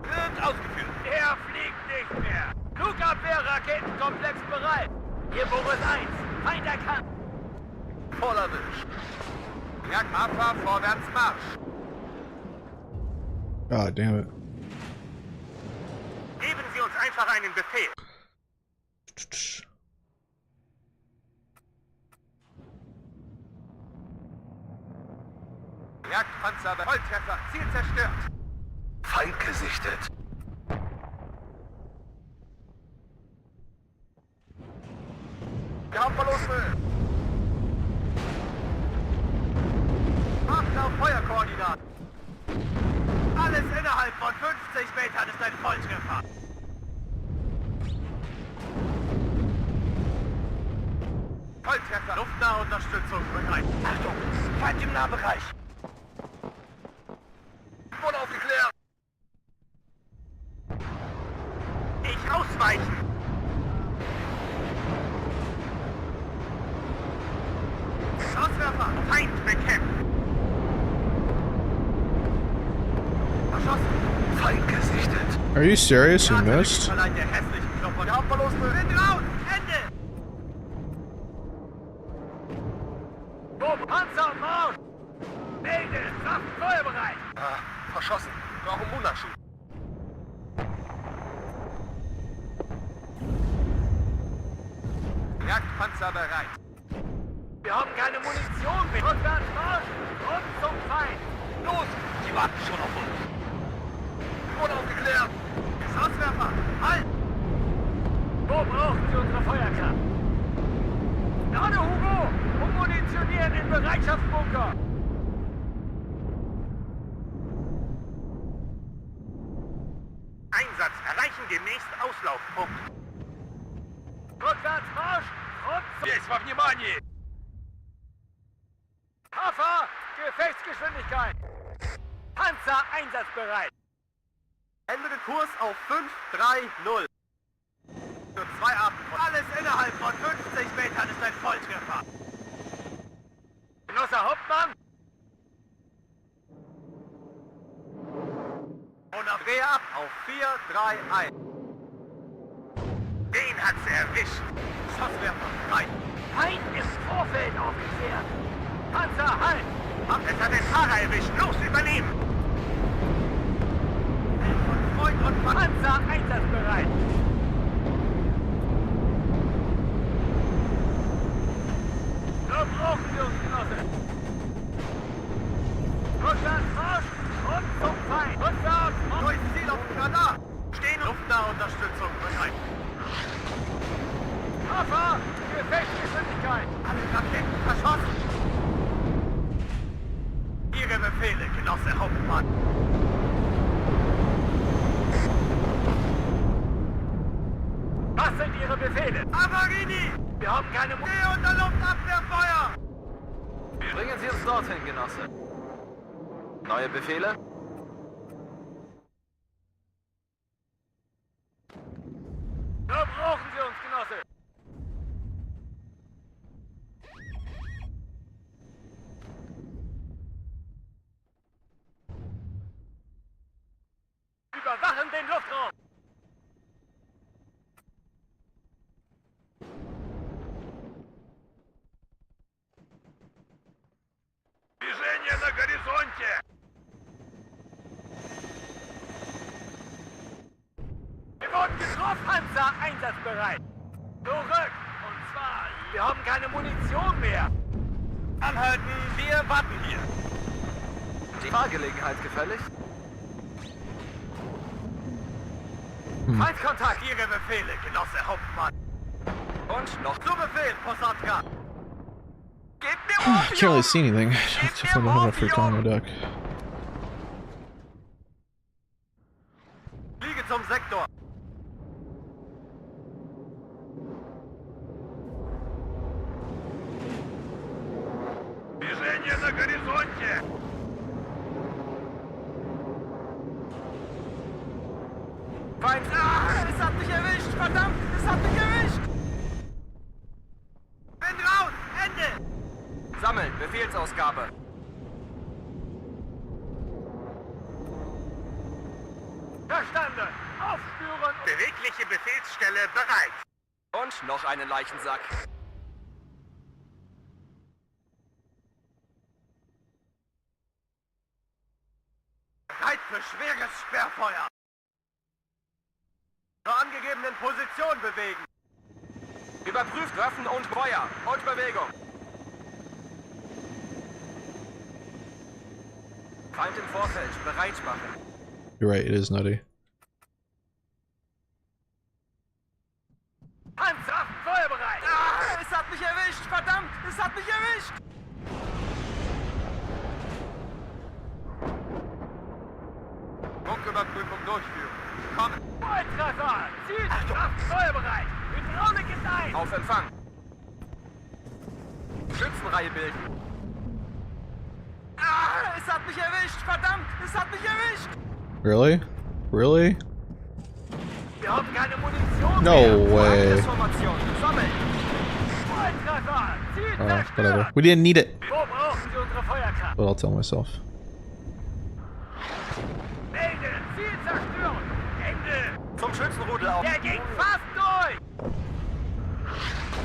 Wird ausgeführt. Er fliegt nicht mehr. Flugabwehr-Raketenkomplex bereit. Hier Boris 1. Feind erkannt. Voll erwischt. Jagdhafer, vorwärts Marsch. God damn it. Geben Sie uns einfach einen Befehl. Jagdpanzer, Volltreffer, Ziel zerstört. Feind gesichtet. Wir haben Verluste. Koordinaten. Alles innerhalb von 50 Metern ist ein Volltreffer. Volltreffer. Luftnahe Unterstützung bereit. Achtung, Feind im Nahbereich. Wurde aufgeklärt. Ich ausweichen. Schusswerfer. Feind bekämpft. Verschossen. Feind gesichtet. Are you serious? You missed? Verleiht der hässlichen Klopper. Der Hauptverlust. Wind raus. Ende. Panzer am Marsch! Melde! Waffen feuerbereit! Verschossen. Brauchen Monatsschuh. Jagdpanzer bereit. Wir haben keine Munition mehr! Rückwärts Marsch! Und zum Feind! Los! Die warten schon auf uns. Wurde aufgeklärt. Schusswerfer. Halt! Wo brauchen Sie unsere Feuerkraft? Gerade, Hugo! Ummunitionieren in Bereitschaftsbunker! Einsatz erreichen demnächst Auslaufpunkt. Rückwärts Marsch! Und zum... Есть во внимании! Hafer! Gefechtsgeschwindigkeit! Panzer einsatzbereit! Ändere Kurs auf 530. Für 2 Arten von... Alles innerhalb von 50 Metern ist ein Volltreffer. Genosse Hauptmann! Und auf Drehe ab auf 431. Den hat sie erwischt. Schusswerfer frei. Feind im Vorfeld aufgeklärt! Panzer, halt! Es hat den Fahrer erwischt. Los, übernehmen! Von Freund und Panzer einsatzbereit! So brauchen wir uns, Genosse! Rückwärts Marsch! Und zum Feind! Rückwärts Marsch! Neues Ziel auf dem Radar. Stehen luftnahe Unterstützung bereit. Hafer! Gefechtsgeschwindigkeit! Alle Raketen verschossen. Ihre Befehle, Genosse Hauptmann. Was sind Ihre Befehle? Avarini! Wir haben keine Munition. Steh unter Luftabwehrfeuer! Bringen Sie uns dorthin, Genosse. Neue Befehle? So brauchen Sie uns, Genosse! Überwachen den Luftraum! Движение на горизонте! Wir wurden getroffen! Panzer einsatzbereit! Zurück! Und zwar... Wir haben keine Munition mehr! Anhalten, wir warten hier. Die Fahrgelegenheit gefällig? Feindkontakt, Ihre Befehle, Genosse Hauptmann. Und noch... Zu Befehl, Possadka. Gebt mir I can't really see anything. Gebt If I mir don't have a freak on my Morphium! deck. Fliege zum Sektor. Движение на горизонте. Feind! Es hat mich erwischt! Verdammt! Es hat mich erwischt! Wind raus! Ende! Sammeln, Befehlsausgabe. Verstanden! Aufspüren! Bewegliche Befehlsstelle bereit. Und noch einen Leichensack. Bereit für schweres Sperrfeuer. Zur angegebenen Position bewegen. Überprüft Waffen und Feuer. Und Bewegung. Feind im Vorfeld. Bereit machen. You're right, it is nutty. Panzer! Feuerbereit! Es hat mich erwischt! Verdammt! Es hat mich erwischt! durchführen. Komm. Volltreffer! Zielkraft feuerbereit! Hydraulik ist ein! Auf Empfang. Schützenreihe bilden. Ah, es hat mich erwischt! Verdammt, es hat mich erwischt! Really? Really? Wir haben keine Munition No mehr! way. Angriffsformation. Sammeln. Volltreffer! Ziel Whatever. zerstört! We didn't need it, Wo brauchen Sie unsere Feuerkraft? but I'll tell myself. Melden! Ziel zerstören! Ende! Zum Schützenrudel auf. Der ging fast durch!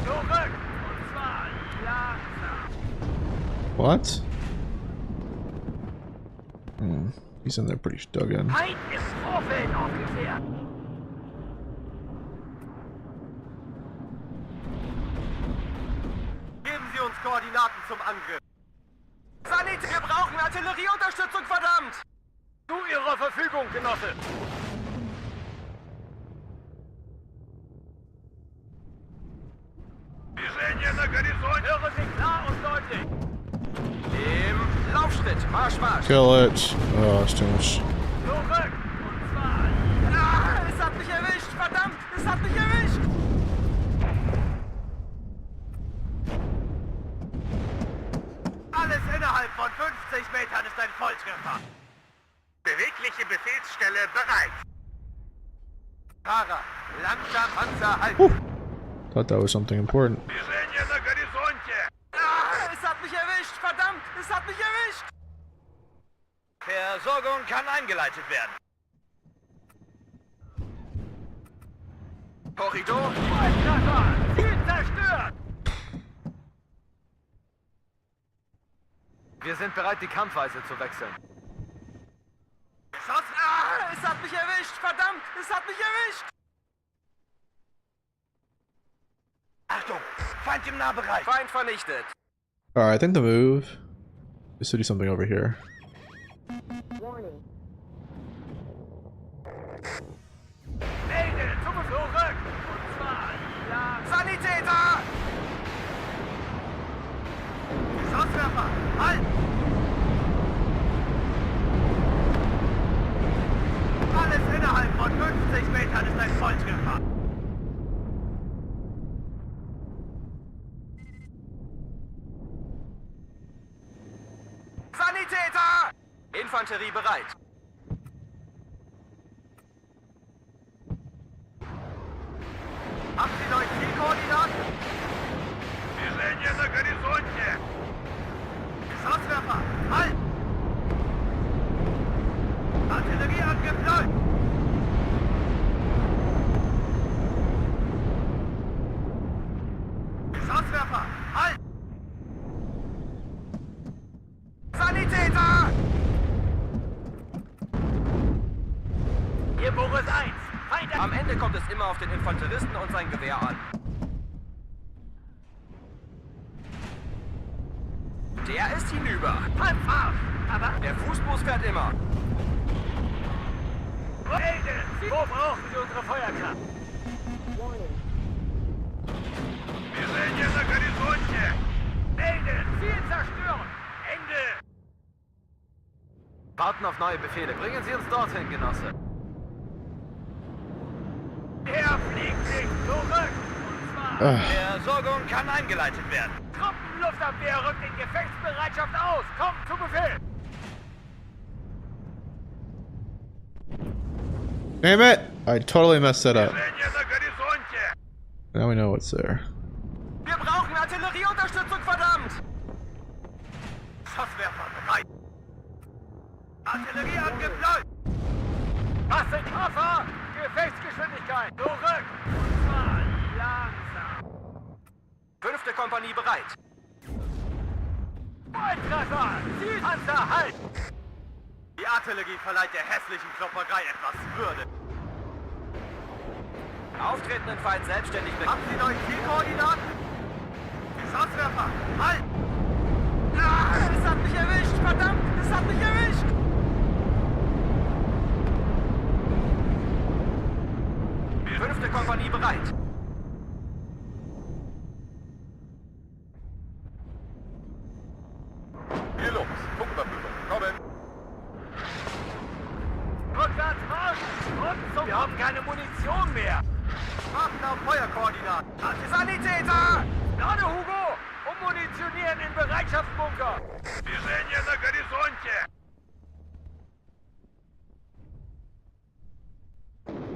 Zurück! Und zwar langsam! What? He's in there pretty dug in. Feind im Vorfeld aufgeklärt! Geben Sie uns Koordinaten zum Angriff. Sanit, wir brauchen Artillerieunterstützung, verdammt! Zu Ihrer Verfügung, Genosse! Höre Sie klar und deutlich! Im Laufschritt. Marsch, Marsch. Kill it. Oh, it's too much. Zurück! Und zwar Ah, es hat mich erwischt! Verdammt, es hat mich erwischt! Alles innerhalb von 50 Metern ist ein Volltreffer. Bewegliche Befehlsstelle bereit. Fahrer, langsam Panzer halten. Thought that was something important. Ah, es hat mich erwischt! Verdammt, es hat mich erwischt! Versorgung kann eingeleitet werden. Korridor. Volltreffer! Ziel zerstört! Wir sind bereit, die Kampfweise zu wechseln. Schuss! Ah, es hat mich erwischt! Verdammt, es hat mich erwischt! Achtung, Feind im Nahbereich. Feind vernichtet. Alright, I think the move is to do something over here. Warning. Melden! Zurück! Und zwar langsam! Sanitäter! Schusswerfer, halt! Alles innerhalb von 50 Metern ist ein Volltreffer. Sanitäter! Infanterie bereit. Haben Sie neue Zielkoordinaten? Schusswerfer, halt! Artillerieangriff läuft! Schusswerfer, halt! Sanitäter! Hier Boris 1! Feind Am Ende kommt es immer auf den Infanteristen und sein Gewehr an. Der ist hinüber. Halbfahrt! Aber Der Fußbus fährt immer. Melden! Wo brauchen Sie unsere Feuerkraft? Warning. Melden! Ziel zerstören! Ende! Warten auf neue Befehle. Bringen Sie uns dorthin, Genosse. Er fliegt nicht zurück! Und zwar Versorgung kann eingeleitet werden. Truppenluftabwehr rückt in Gefechtsbereitschaft aus! Kommt zu Befehl! Damn it! I totally messed that up. Now we know what's there. Wir brauchen Artillerieunterstützung, verdammt! Schusswerfer, bereit! Artillerieangriff läuft! Was sind Koffer? Gefechtsgeschwindigkeit! Zurück! Und zwar langsam! 5. Kompanie bereit. Volltreffer! Zielpanzer, halt! Die Artillerie verleiht der hässlichen Klopperei etwas Würde. Auftretenden Feind selbstständig weg. Haben Sie neue Zielkoordinaten? Schusswerfer, halt! Ah, es hat mich erwischt! Verdammt, es hat mich erwischt! Fünfte Kompanie bereit. Hier los, Funküberprüfung, kommen! Rückwärts, Marsch! auf Feuerkoordinaten. Sanitäter! Gerade, Hugo! Ummunitionieren in Bereitschaftsbunker! Движение на горизонте!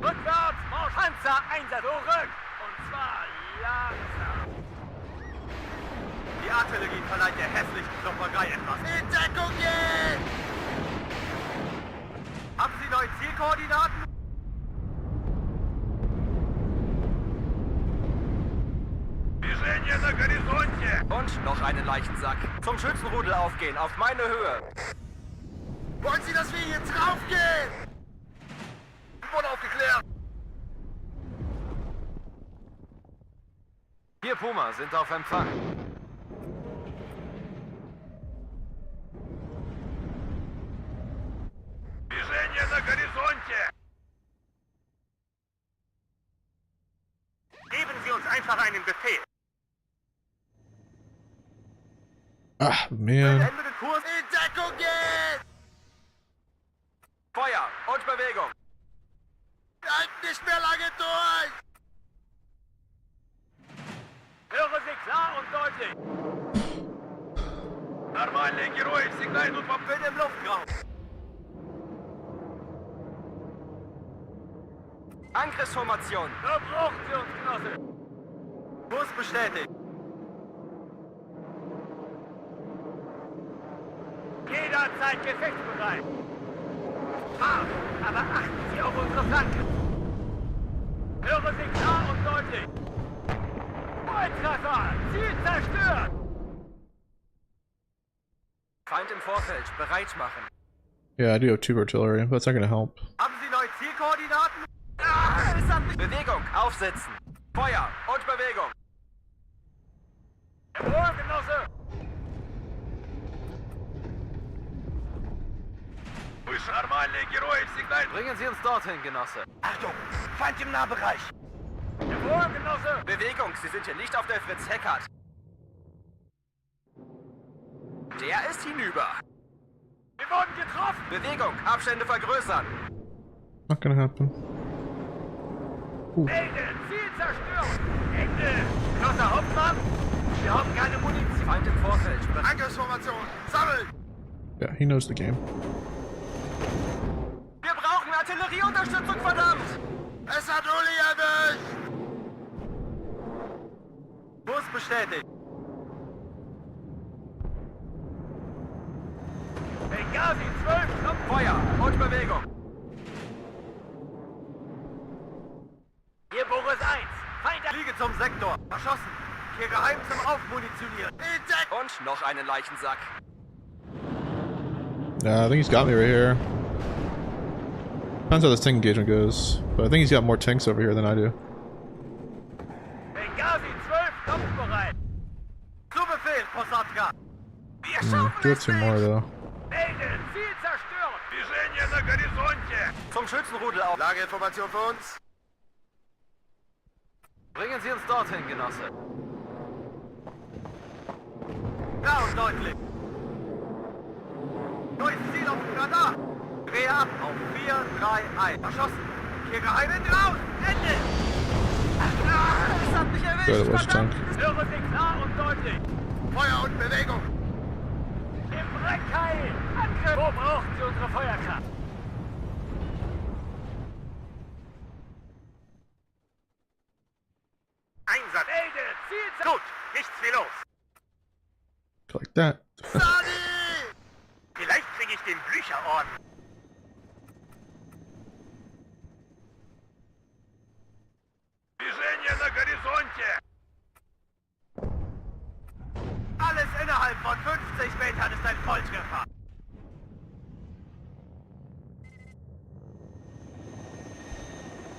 Rückwärts! Marsch! Panzer-Einsatz! Zurück! Und zwar langsam! Die Artillerie verleiht der hässlichen Klopperei etwas. In Deckung gehen! Haben Sie neue Zielkoordinaten? Движение на горизонте! Und noch einen Leichensack. Zum Schützenrudel aufgehen, auf meine Höhe. Wollen Sie, dass wir hier draufgehen? Wurde aufgeklärt. Hier, Puma, sind auf Empfang. Движение на горизонте! Geben Sie uns einfach einen Befehl. Ah, man. Ende den Kurs. In Deckung gehen! Feuer und Bewegung. Bleibt nicht mehr lange durch! Höre Sie klar und deutlich. Нормальные герои всегда идут по... Bin im Luftraum. Angriffsformation. Da brauchen Sie uns, Genosse. Kurs bestätigt. Jederzeit gefechtsbereit. Scharf, aber achten Sie auf unsere Flanken. Höre Sie klar und deutlich. Volltreffer! Ziel zerstört! Feind im Vorfeld. Bereit machen. Yeah, I do have 2 artillery, but it's not gonna help. Haben Sie neue Zielkoordinaten? Es hat mich... Bewegung, aufsitzen. Feuer und Bewegung. Jawohl, Genosse. Нормальные герои всегда... Bringen Sie uns dorthin, Genosse. Achtung! Feind im Nahbereich! Jawohl, Genosse. Bewegung, Sie sind hier nicht auf der Fritz Heckert. Der ist hinüber. Wir wurden getroffen. Bewegung, Abstände vergrößern. Not gonna happen. Ende, Ziel zerstört. Ende. Genosse Hauptmann, wir haben keine Munition. Feind im Vorfeld. Angriffsformation. Sammeln! Yeah, he knows the game. Wir brauchen Artillerieunterstützung, verdammt. Es hat Uli erwischt! Kurs bestätigt. Benghazi 12, kommt Feuer und Bewegung. Hier Boris 1, Feind... Fliege zum Sektor. Verschossen. Hier geheim zum Aufmunitionieren. In Deckung! Und noch einen Leichensack. Yeah, I think he's got me right here. Depends how this tank engagement goes, but I think he's got more tanks over here than I do. Benghazi 12, kampfbereit. Zu Befehl, Posatka. Wir Do schaffen have es 2 more nicht. though. Melden, Ziel zerstört. Движение на горизонте! Zum Schützenrudel auf. Lageinformation für uns. Bringen Sie uns dorthin, Genosse. Klar und deutlich. Neues Ziel auf dem Radar. Dreh ab auf 4, 3, 1. Verschossen. Hier geheim drauf. Ende. Es hat mich erwischt, Good, it was verdammt. tank. Höre Sie klar und deutlich. Feuer und Bewegung. Im Breckheil. Angriff. Wo brauchen Sie unsere Feuerkraft? Einsatz. Melde, Ziel Gut, nichts wie los. Like that. Sadi! Vielleicht kriege ich den Blücherorden. Движение на горизонте! Alles innerhalb von 50 Metern ist ein Volltreffer.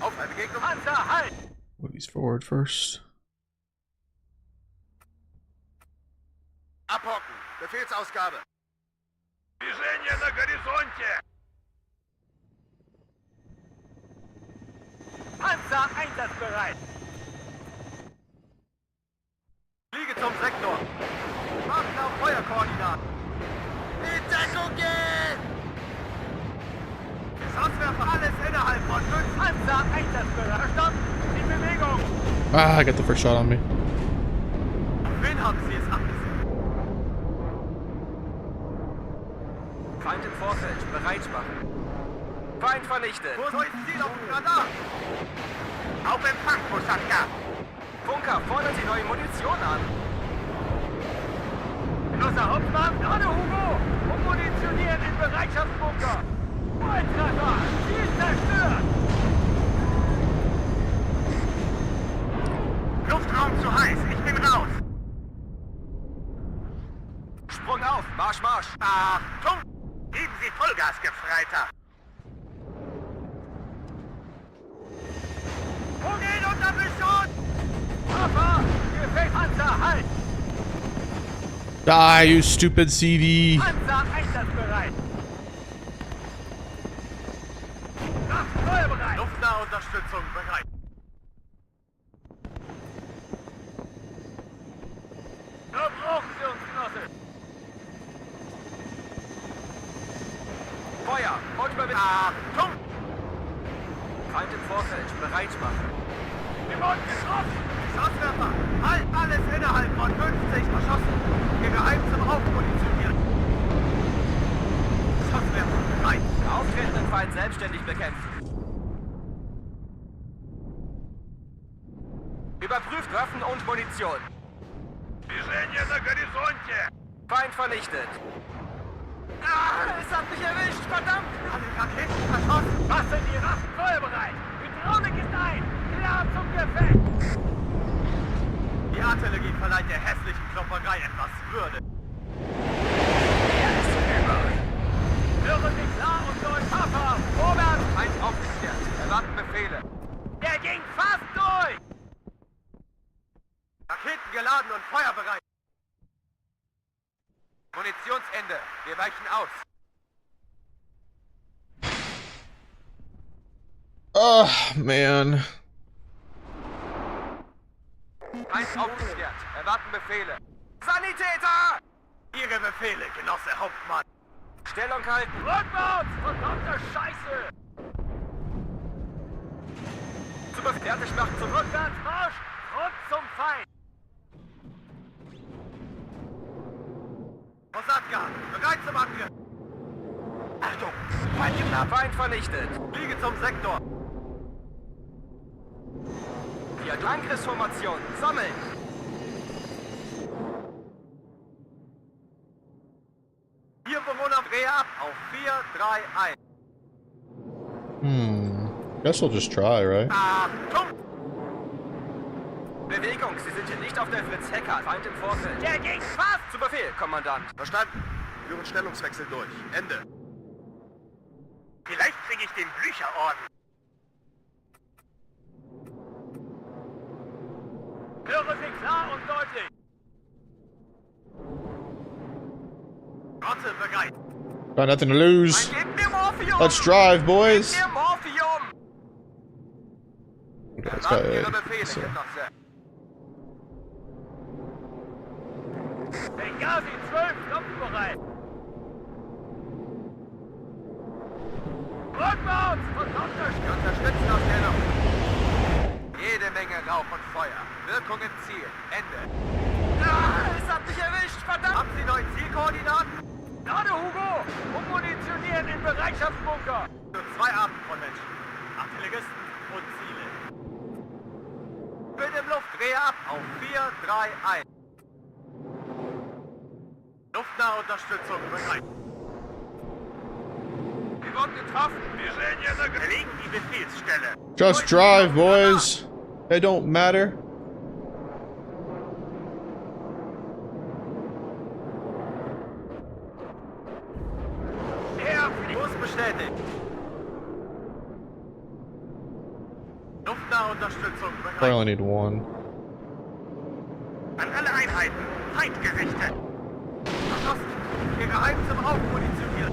Auf eine Begegnung. Panzer, halt! Move these forward first. Abhocken. Befehlsausgabe. Движение на горизонте! Panzer einsatzbereit. Fliege zum Sektor. Achten auf Feuerkoordinaten. In Deckung gehen! Geschosswerfer, alles innerhalb von 5. Panzer einsatzbereit. Verstanden. In Bewegung. Ah, I got the first shot on me. Auf wen haben Sie es abgesehen? Feind im Vorfeld. Bereit machen. Feind vernichtet. Wo ist Ziel auf dem Radar? Auf Empfang, Kosatka. Funker, fordern Sie neue Munition an. Großer Hauptmann, gerade Hugo. Ummunitionieren in Bereitschaftsbunker. Volltreffer. Ziel zerstört. Luftraum zu heiß, ich bin raus. Sprung auf. Marsch, Marsch. Achtung! Geben Sie Vollgas, Gefreiter. Wo geht unser Beschuss? Papa, Gefechtpanzer, halt. Die, you stupid CV. Panzer einsatzbereit. Feuerbereit. Luftnahe Unterstützung bereit. Da brauchen Sie uns, Genosse. Feuer. Und über Achtung! Feind im Vorfeld. Bereit machen. Wir wurden getroffen. Schusswerfer! Halt alles innerhalb von 50 erschossen. Ihr geheim zum Aufmunitionieren. Schusswerfer bereit. Auftretenden Feind selbstständig bekämpfen. Überprüft Waffen und Munition. Движение на горизонте! Feind vernichtet. Es hat mich erwischt, verdammt! Alle Raketen verschossen. Was sind die Waffen? Feuerbereit! Hydraulik ist ein! Klar zum Gefecht! Die Artillerie verleiht der hässlichen Klopperei etwas Würde. Er ist über! Hören Sie klar und durch! Papa! Vorwärts! Feind aufgeklärt. Erwarten Befehle. Der ging fast durch! Raketen geladen und feuerbereit. Munitionsende. Wir weichen aus. Oh, man. Feind aufgeklärt. Erwarten Befehle. Sanitäter! Ihre Befehle, Genosse Hauptmann. Stellung halten! Rückwärts! Verdammte Scheiße! Super fertig machen zum Rückwärtsmarsch! Zurück zum Feind! Kosatka, bereit zum Angriff. Achtung, Feind knapp. Feind vernichtet! Fliege zum Sektor. Die Angriffsformation! Sammeln! Vier Bewohner, drehe ab auf 4, 3, 1. Guess we'll just try, right? Achtung! Bewegung! Sie sind hier nicht auf der Fritz-Hecker. Feind im Vorfeld. Der ging fast! Zu Befehl, Kommandant. Verstanden. Führen Stellungswechsel durch. Ende. Vielleicht kriege ich den Blücherorden. Hören Sie klar und deutlich! Rotte bereit. Got nothing to lose. Gebt mir Morphium! Let's drive, boys. Gebt mir Morphium! Let's Erwarten Ihre go. Befehle, So. Genosse. Benghazi 12, kampfbereit! Rückwärts! Verdammter Wir unterstützen aus der Luft. Jede Menge Rauch und Feuer. Wirkung im Ziel. Ende. Es hat mich erwischt! Verdammt! Haben Sie neue Zielkoordinaten? Gerade Hugo! Ummunitionieren in Bereitschaftsbunker! Für zwei Arten von Menschen. Artilleristen und Ziele. Bild im Luft. Drehe ab auf 4, 3, 1. Luftnahe Unterstützung bereit. Wir wurden getroffen! Движение на горизонте! Verlegen die Befehlsstelle. Just drive, boys. It don't matter. Kurs bestätigt. Luftnahe Unterstützung I bereit. only need one. An alle Einheiten. Feind gerichtet. Verschossen. Ihr geheim zum Aufmunitionieren.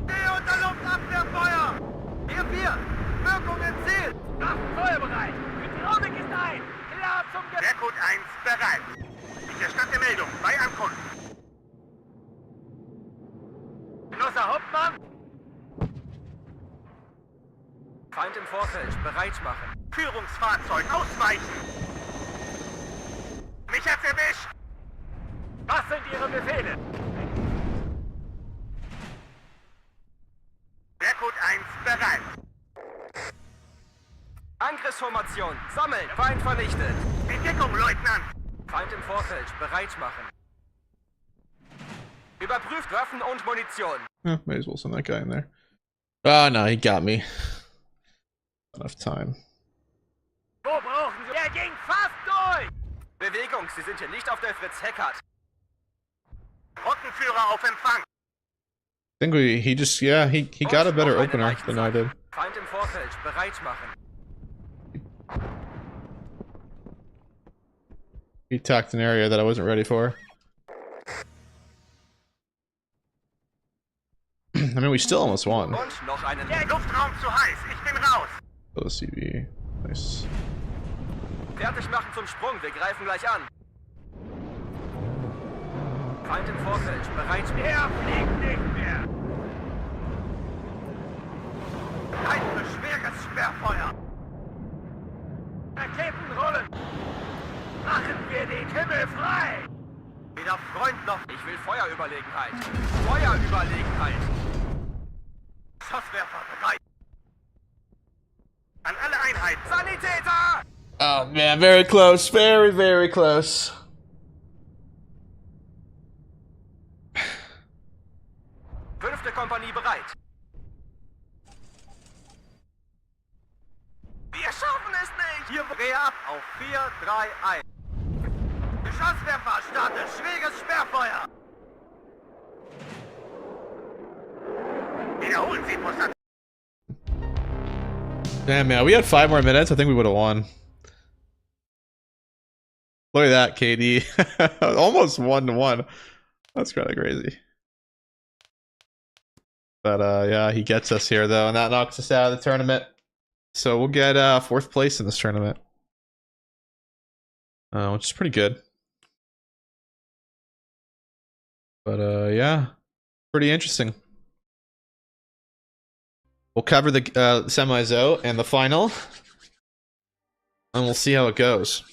Stehe unter Luftabwehrfeuer. Hier 4. Wirkung im Ziel. Waffen feuerbereit! Hydraulik ist ein! Klar zum Gefecht! Wehrcode 1 bereit. Ich erstatte Meldung bei Ankunft. Genosse Hauptmann! Feind im Vorfeld, bereit machen. Führungsfahrzeug ausweichen! Mich hat's erwischt! Was sind Ihre Befehle? Berggut 1 bereit! Angriffsformation, sammeln, Feind vernichtet. In Deckung, Leutnant! Feind im Vorfeld, bereit machen. Überprüft Waffen und Munition. May as well send that guy in there. Oh no, he got me. Enough time. Wo brauchen Sie? Er ging fast durch! Bewegung, Sie sind hier nicht auf der Fritz-Heckert. Rottenführer auf Empfang! I think he just, yeah, he got a better opener than I did. Feind im Vorfeld, bereit machen. He attacked an area that I wasn't ready for. I mean, we still almost won. Und noch einen. Luftraum zu heiß, ich bin raus! OCV. Nice. Fertig machen zum Sprung, wir greifen gleich an. Feind im Vorfeld, bereit. Er fliegt nicht mehr! Zeit für schweres Sperrfeuer. Raketen rollen! Machen wir den Himmel frei! Weder Freund noch Ich will Feuerüberlegenheit. Feuerüberlegenheit. Schusswerfer bereit. An alle Einheiten! Sanitäter! Oh man, very close. Very, very close. Fünfte Kompanie bereit. Wir schaffen es nicht. Hier Dreh ab auf 4, 3, 1. Geschosswerfer startet schweres Sperrfeuer. Wiederholen Sie, Postadt! Damn, man, we had 5 more minutes. I think we would have won. Look at that, KD. Almost 1-1. That's kind of crazy. But yeah, he gets us here though, and that knocks us out of the tournament. So we'll get 4th place in this tournament, which is pretty good. But yeah, pretty interesting. We'll cover the semis out and the final, and we'll see how it goes.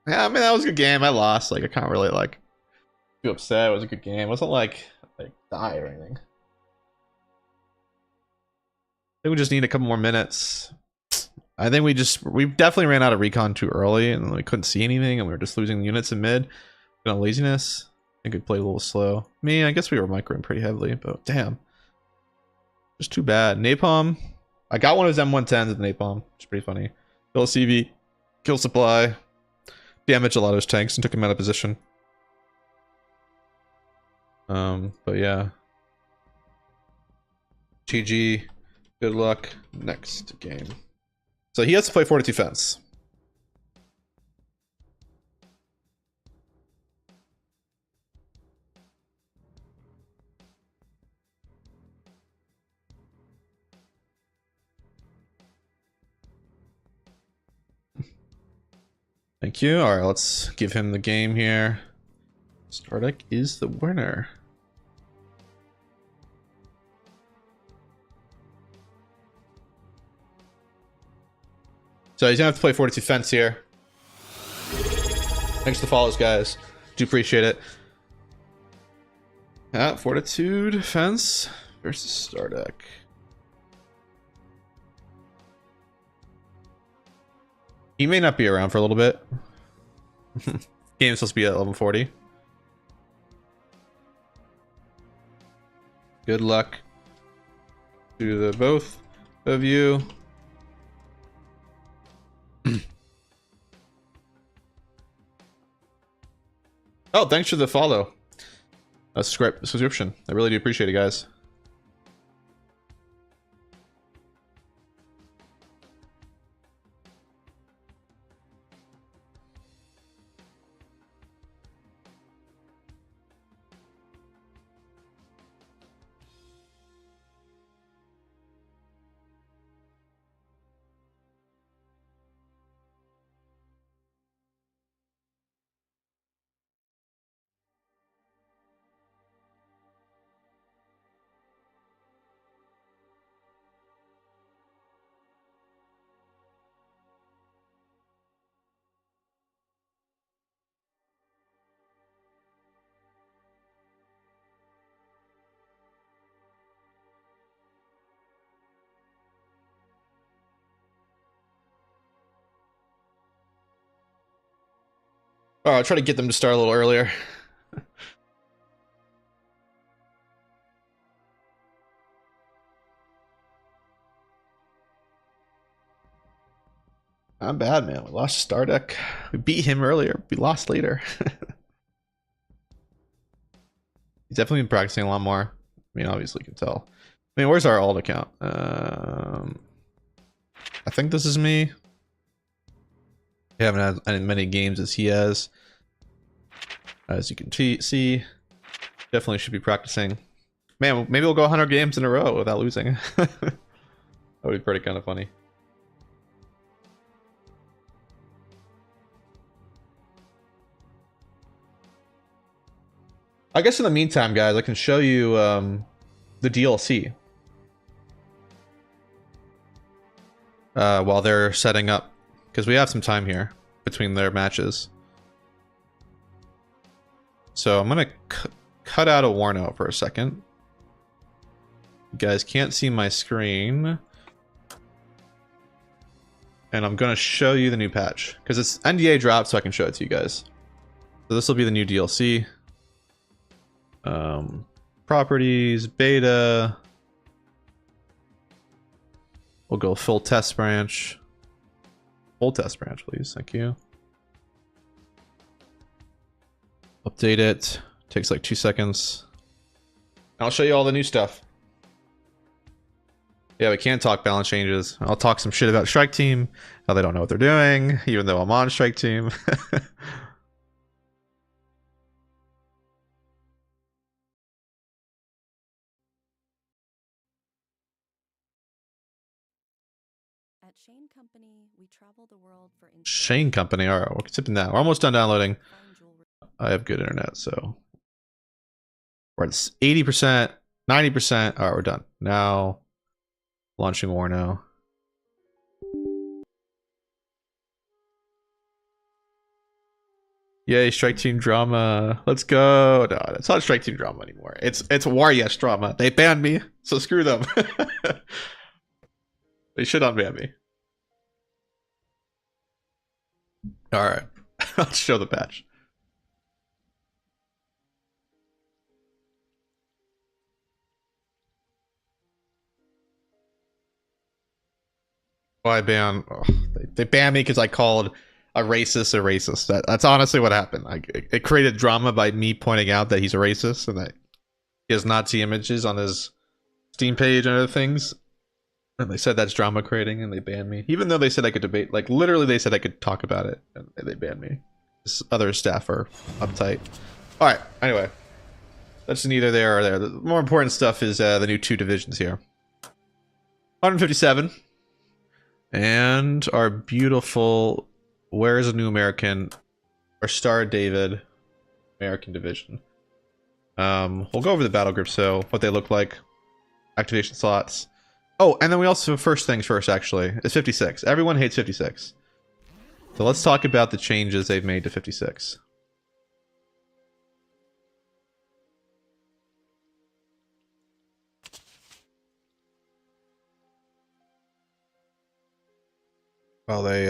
Yeah, I mean, that was a good game. I lost. Like, I can't really like be upset. It was a good game. It wasn't like die or anything. I think we just need a couple more minutes. I think we definitely ran out of recon too early, and we couldn't see anything, and we were just losing the units in mid. Kind of laziness. I think we played a little slow. I mean, I guess we were microing pretty heavily, but damn. Just too bad. Napalm. I got one of his M110s with Napalm. It's pretty funny. Kill CV. Kill supply. Damage a lot of his tanks and took him out of position. But yeah. GG. Good luck. Next game. So he has to play 42 fence. Thank you. All right, let's give him the game here. Stardeck is the winner. So he's gonna have to play 42 fence here. Thanks for the follows, guys. Do appreciate it. Fortitude fence versus Stardeck. He may not be around for a little bit. Game's supposed to be at 11:40. Good luck to the both of you. Oh, thanks for the follow. Subscription. I really do appreciate it, guys. Oh, I'll try to get them to start a little earlier. Not bad, man. We lost Star Deck. We beat him earlier. We lost later. He's definitely been practicing a lot more. I mean, obviously you can tell. I mean, where's our alt account? I think this is me. We haven't had as many games as he has. As you can see, definitely should be practicing. Man, maybe we'll go 100 games in a row without losing. That would be pretty kind of funny. I guess in the meantime, guys, I can show you the DLC while they're setting up, because we have some time here between their matches. So I'm gonna cut out a WARNO for a second. You guys can't see my screen, and I'm gonna show you the new patch because it's NDA dropped, so I can show it to you guys. So this will be the new DLC. Properties, beta. We'll go full test branch. Full test branch, please. Thank you. Update it. Takes like 2 seconds. I'll show you all the new stuff. Yeah, we can't talk balance changes. I'll talk some shit about Strike Team. How they don't know what they're doing, even though I'm on Strike Team. At Shane Company, we travel the world for Shane Company. All right, we're skipping that. We're almost done downloading. I have good internet, so we're at 80%, 90%. All right, we're done. Now, launching WARNO. Yay, Strike Team drama. Let's go. No, it's not Strike Team drama anymore. It's War Yes drama. They banned me, so screw them. They should unban me. Alright. I'll show the patch. Why ban? Oh, they banned me because I called a racist a racist. That's honestly what happened. It created drama by me pointing out that he's a racist and that he has Nazi images on his Steam page and other things. And they said that's drama creating, and they banned me. Even though they said I could debate, like literally they said I could talk about it, and they banned me. This other staff are uptight. All right. Anyway, that's neither there or there. The more important stuff is the new 2 divisions here. 157, and our beautiful Where is a New American, our Star David American division. We'll go over the battle groups, so what they look like, activation slots. Oh, and then we also, first things first, actually, is 56. Everyone hates 56. So let's talk about the changes they've made to 56. Well, they,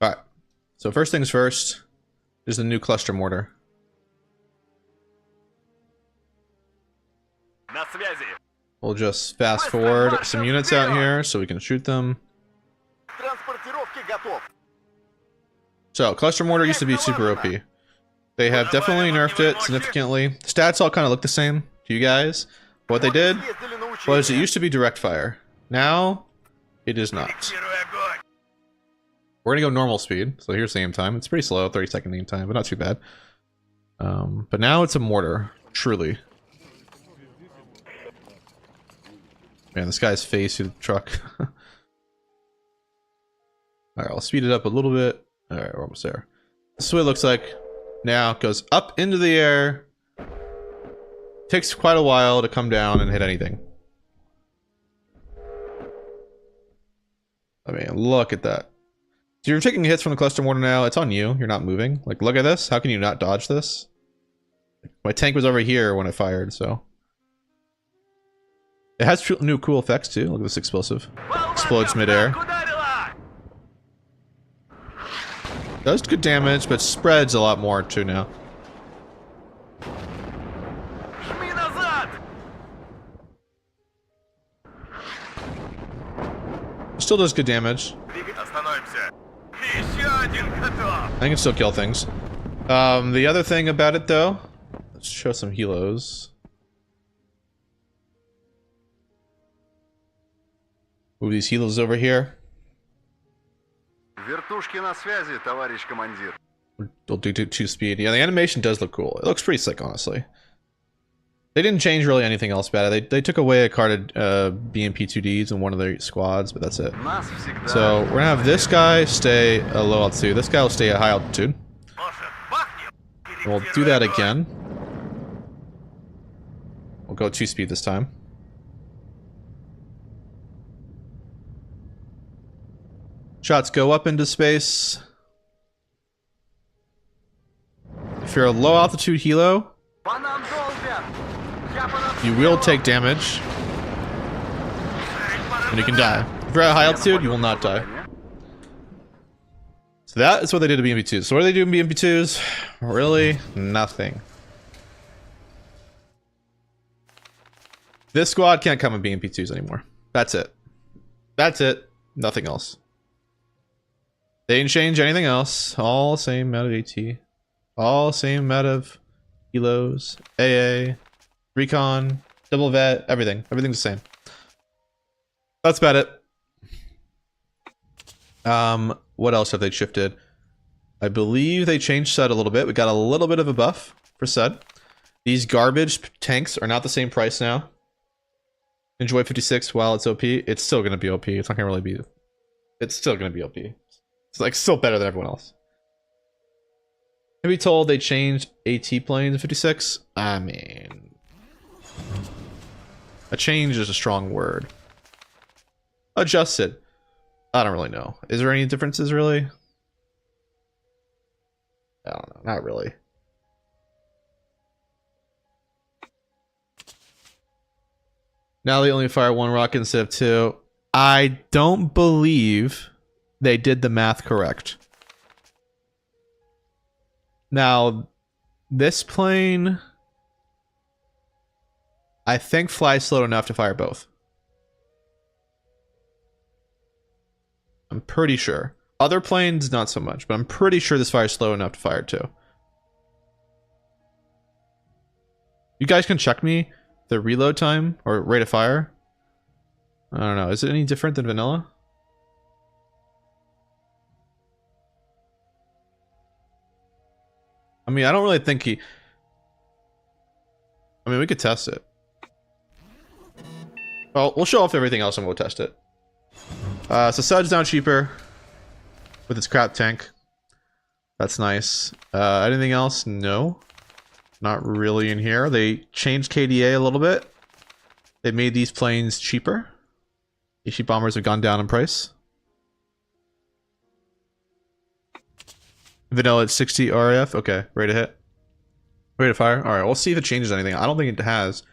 Alright. So first things first. There's the new cluster mortar. We'll just fast forward some units out here so we can shoot them. So, cluster mortar used to be super OP. They have definitely nerfed it significantly. The stats all kind of look the same to you guys. What they did was it used to be direct fire. Now, it is not. We're gonna go normal speed, so here's the aim time. It's pretty slow, 30-second aim time, but not too bad. But now it's a mortar, truly. Man, this guy's face through the truck. Alright, I'll speed it up a little bit. Alright, we're almost there. This is what it looks like. Now it goes up into the air. Takes quite a while to come down and hit anything. I mean, look at that. So you're taking hits from the cluster mortar now, it's on you. You're not moving. Like, look at this. How can you not dodge this? My tank was over here when I fired, so. It has new cool effects too. Look at this explosive. Explodes midair. Does good damage, but spreads a lot more too now. Жми назад! Still does good damage. Остановимся. Еще один готов. I can still kill things. The other thing about it though, let's show some helos. Move these helos over here. Вертушки на связи, товарищ командир. We'll do 2 speed. Yeah, the animation does look cool. It looks pretty sick, honestly. They didn't change really anything else about it. They took away a carded BMP-2Ds in one of their squads, but that's it. Нас всегда. So we're gonna have this guy stay at low altitude. This guy will stay at high altitude. Может, бахнем? And we'll do that again. We'll go 2 speed this time. Shots go up into space. If you're a low altitude helo, По нам долбят. Я по you will take damage and you can die. If you're at high altitude, you will not die. So that is what they did to BMP-2s. So what do they do in BMP-2s? Really? Nothing. This squad can't come in BMP-2s anymore. That's it. That's it. Nothing else. They didn't change anything else. All same amount of AT. All same amount of helos, AA, recon, double vet, everything. Everything's the same. That's about it. What else have they shifted? I believe they changed SUD a little bit. We got a little bit of a buff for SUD. These garbage tanks are not the same price now. Enjoy 56 while it's OP. It's still gonna be OP. It's not gonna really be. It's still gonna be OP. It's like still better than everyone else. Can be told they changed AT planes in 56. I mean, a change is a strong word. Adjusted. I don't really know. Is there any differences really? I don't know. Not really. Now they only fire 1 rocket instead of 2. I don't believe they did the math correct. Now, this plane, I think flies slow enough to fire both. I'm pretty sure. Other planes, not so much, but I'm pretty sure this fires slow enough to fire too. You guys can check me the reload time or rate of fire. I don't know. Is it any different than vanilla? I mean, I don't really think he... I mean, we could test it. Well, we'll show off everything else and we'll test it. So SUD's now cheaper with its crap tank. That's nice. Anything else? No. Not really in here. They changed KDA a little bit. They made these planes cheaper. Ishi bombers have gone down in price. Vanilla at 60 RAF. Okay, rate of hit. Rate of fire. Alright, we'll see if it changes anything. I don't think it has.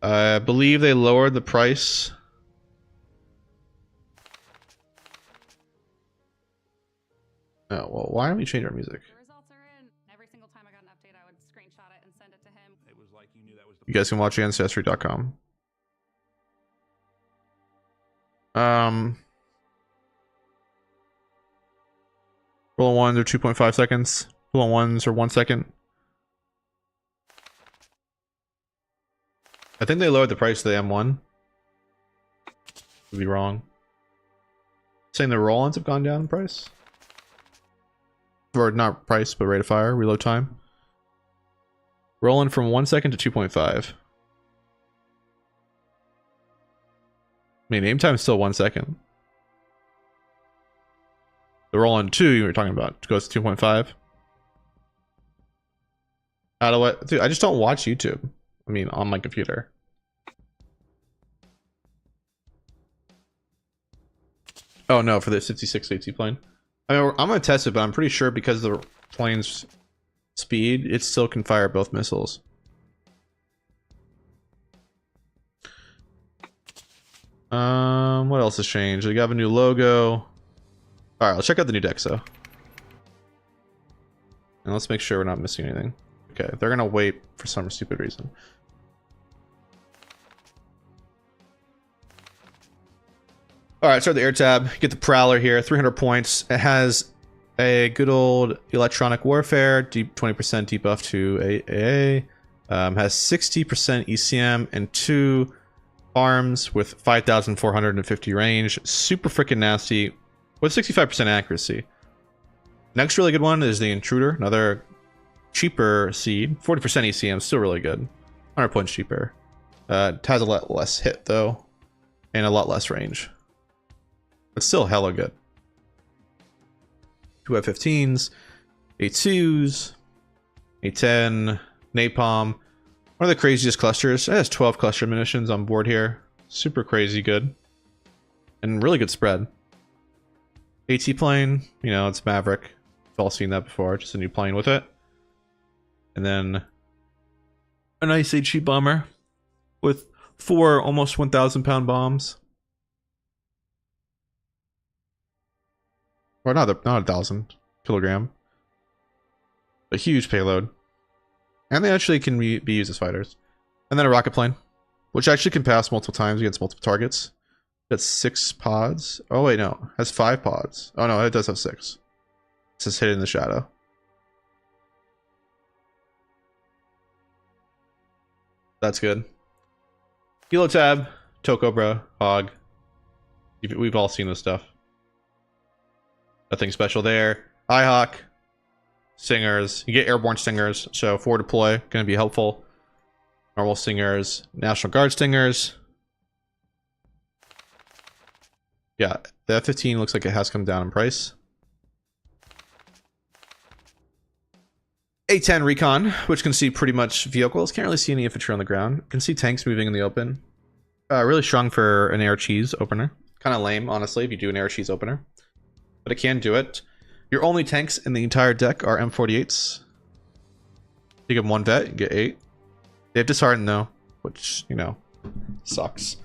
I believe they lowered the price. Oh, well, why don't we change our music? The results are in. Every single time I got an update, I would screenshot it and send it to him. It was like you knew that was the You guys can watch ancestry.com. Roll ones are 2.5 seconds. Roll ones are 1 second. I think they lowered the price of the M1. Could be wrong. Saying the roll-ons have gone down in price? Or not price, but rate of fire, reload time. Rolling from 1 second to 2.5. I mean, aim time is still 1 second. The roll on 2 you were talking about goes to 2.5. How do I... Dude, I just don't watch YouTube. I mean, on my computer. Oh no, for the 56 AT plane. I mean, I'm gonna test it, but I'm pretty sure because of the plane's speed, it still can fire both missiles. What else has changed? We got a new logo. All right, let's check out the new decks though. And let's make sure we're not missing anything. Okay, they're gonna wait for some stupid reason. All right, start the air tab. Get the Prowler here, 300 points. It has a good old electronic warfare, deep 20% debuff to AA. Has 60% ECM and 2 arms with 5,450 range. Super freaking nasty with 65% accuracy. Next really good one is the Intruder, another cheaper seed. 40% ECM, still really good. 100 points cheaper. It has a lot less hit though, and a lot less range. But still hella good. 2 F-15s, A2s, A10, Napalm. One of the craziest clusters. It has 12 cluster munitions on board here. Super crazy good. And really good spread. AT plane, you know, it's Maverick. We've all seen that before, just a new plane with it. And then a nice HE bomber with 4 almost 1,000 pound bombs. Or not 1,000 kilogram. A huge payload. And they actually can be used as fighters. And then a rocket plane, which actually can pass multiple times against multiple targets. That's 6 pods. Oh wait, no. It has 5 pods. Oh no, it does have 6. It's just hidden in the shadow. That's good. Helo tab, Tokobra, Hog. We've all seen this stuff. Nothing special there. Ihawk, Stingers. You get airborne Stingers, so for deploy, going to be helpful. Normal Stingers, National Guard Stingers. Yeah, the F-15 looks like it has come down in price. A-10 Recon, which can see pretty much vehicles. Can't really see any infantry on the ground. Can see tanks moving in the open. Really strong for an air cheese opener. Kind of lame, honestly, if you do an air cheese opener. But it can do it. Your only tanks in the entire deck are M48s. You get 1 vet, you get 8. They have dishearten though, which, you know, sucks.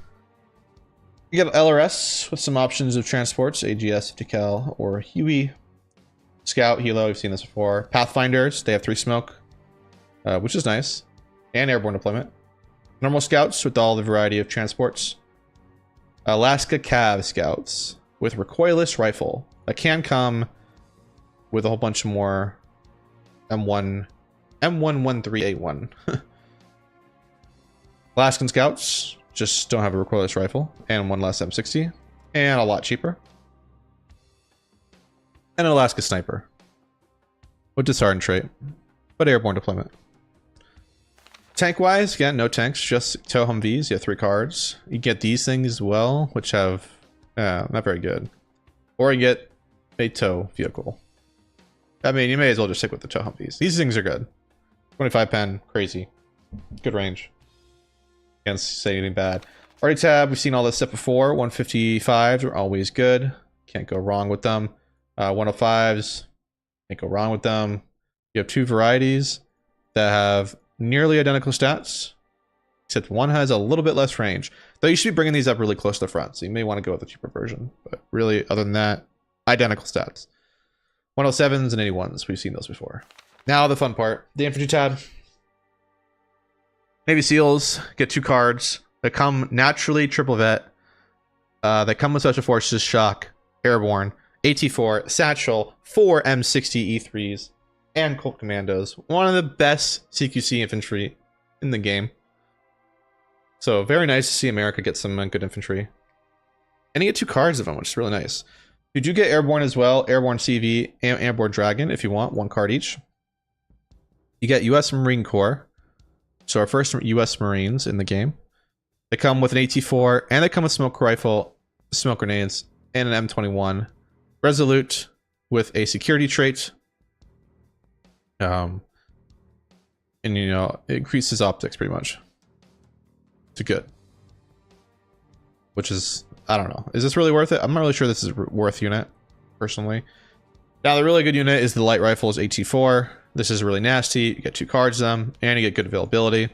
You get LRS with some options of transports, AGS, 50 cal, or Huey. Scout, Helo, we've seen this before. Pathfinders, they have 3 smoke, which is nice. And airborne deployment. Normal scouts with all the variety of transports. Alaska Cav scouts with recoilless rifle. That can come with a whole bunch more M113A1. Alaskan scouts just don't have a recoilless rifle and 1 less M60 and a lot cheaper. And an Alaska sniper with dishearten trait, but airborne deployment. Tank wise, again, no tanks, just tow Humvees. You have 3 cards. You get these things as well, which have not very good. Or you get a tow vehicle. I mean, you may as well just stick with the tow Humvees. These things are good. 25 pen, crazy. Good range. Can't say anything bad. Party tab, we've seen all this stuff before. 155s are always good. Can't go wrong with them. 105s, can't go wrong with them. You have 2 varieties that have nearly identical stats, except one has a little bit less range. Though you should be bringing these up really close to the front, so you may want to go with a cheaper version. But really, other than that, identical stats. 107s and 81s, we've seen those before. Now the fun part, the infantry tab. Navy SEALs get 2 cards that come naturally triple vet. That come with Special Forces, Shock, Airborne, AT4, Satchel, 4 M60 E3s, and Colt Commandos. One of the best CQC infantry in the game. So very nice to see America get some good infantry. And you get 2 cards of them, which is really nice. You do get Airborne as well, Airborne CV and Airborne Dragon if you want, 1 card each. You get US Marine Corps. So our first US Marines in the game. They come with an AT4 and they come with smoke rifle, smoke grenades, and an M21. Resolute with a security trait. And you know, it increases optics pretty much. It's good. Which is, I don't know. Is this really worth it? I'm not really sure this is worth unit, personally. Now the really good unit is the light rifles AT4. This is really nasty. You get 2 cards of them, and you get good availability.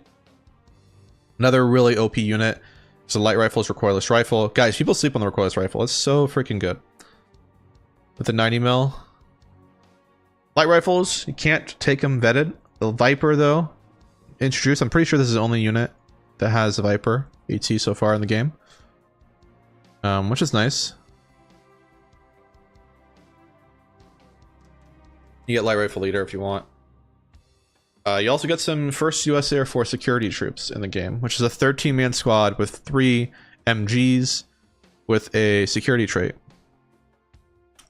Another really OP unit So light rifle is recoilless rifle. Guys, people sleep on the recoilless rifle. It's so freaking good. With the 90 mil. Light rifles, you can't take them vetted. The Viper, though, introduced. I'm pretty sure this is the only unit that has a Viper AT so far in the game. Which is nice. You get light rifle leader if you want. You also get some first US Air Force security troops in the game, which is a 13-man squad with 3 MGs with a security trait.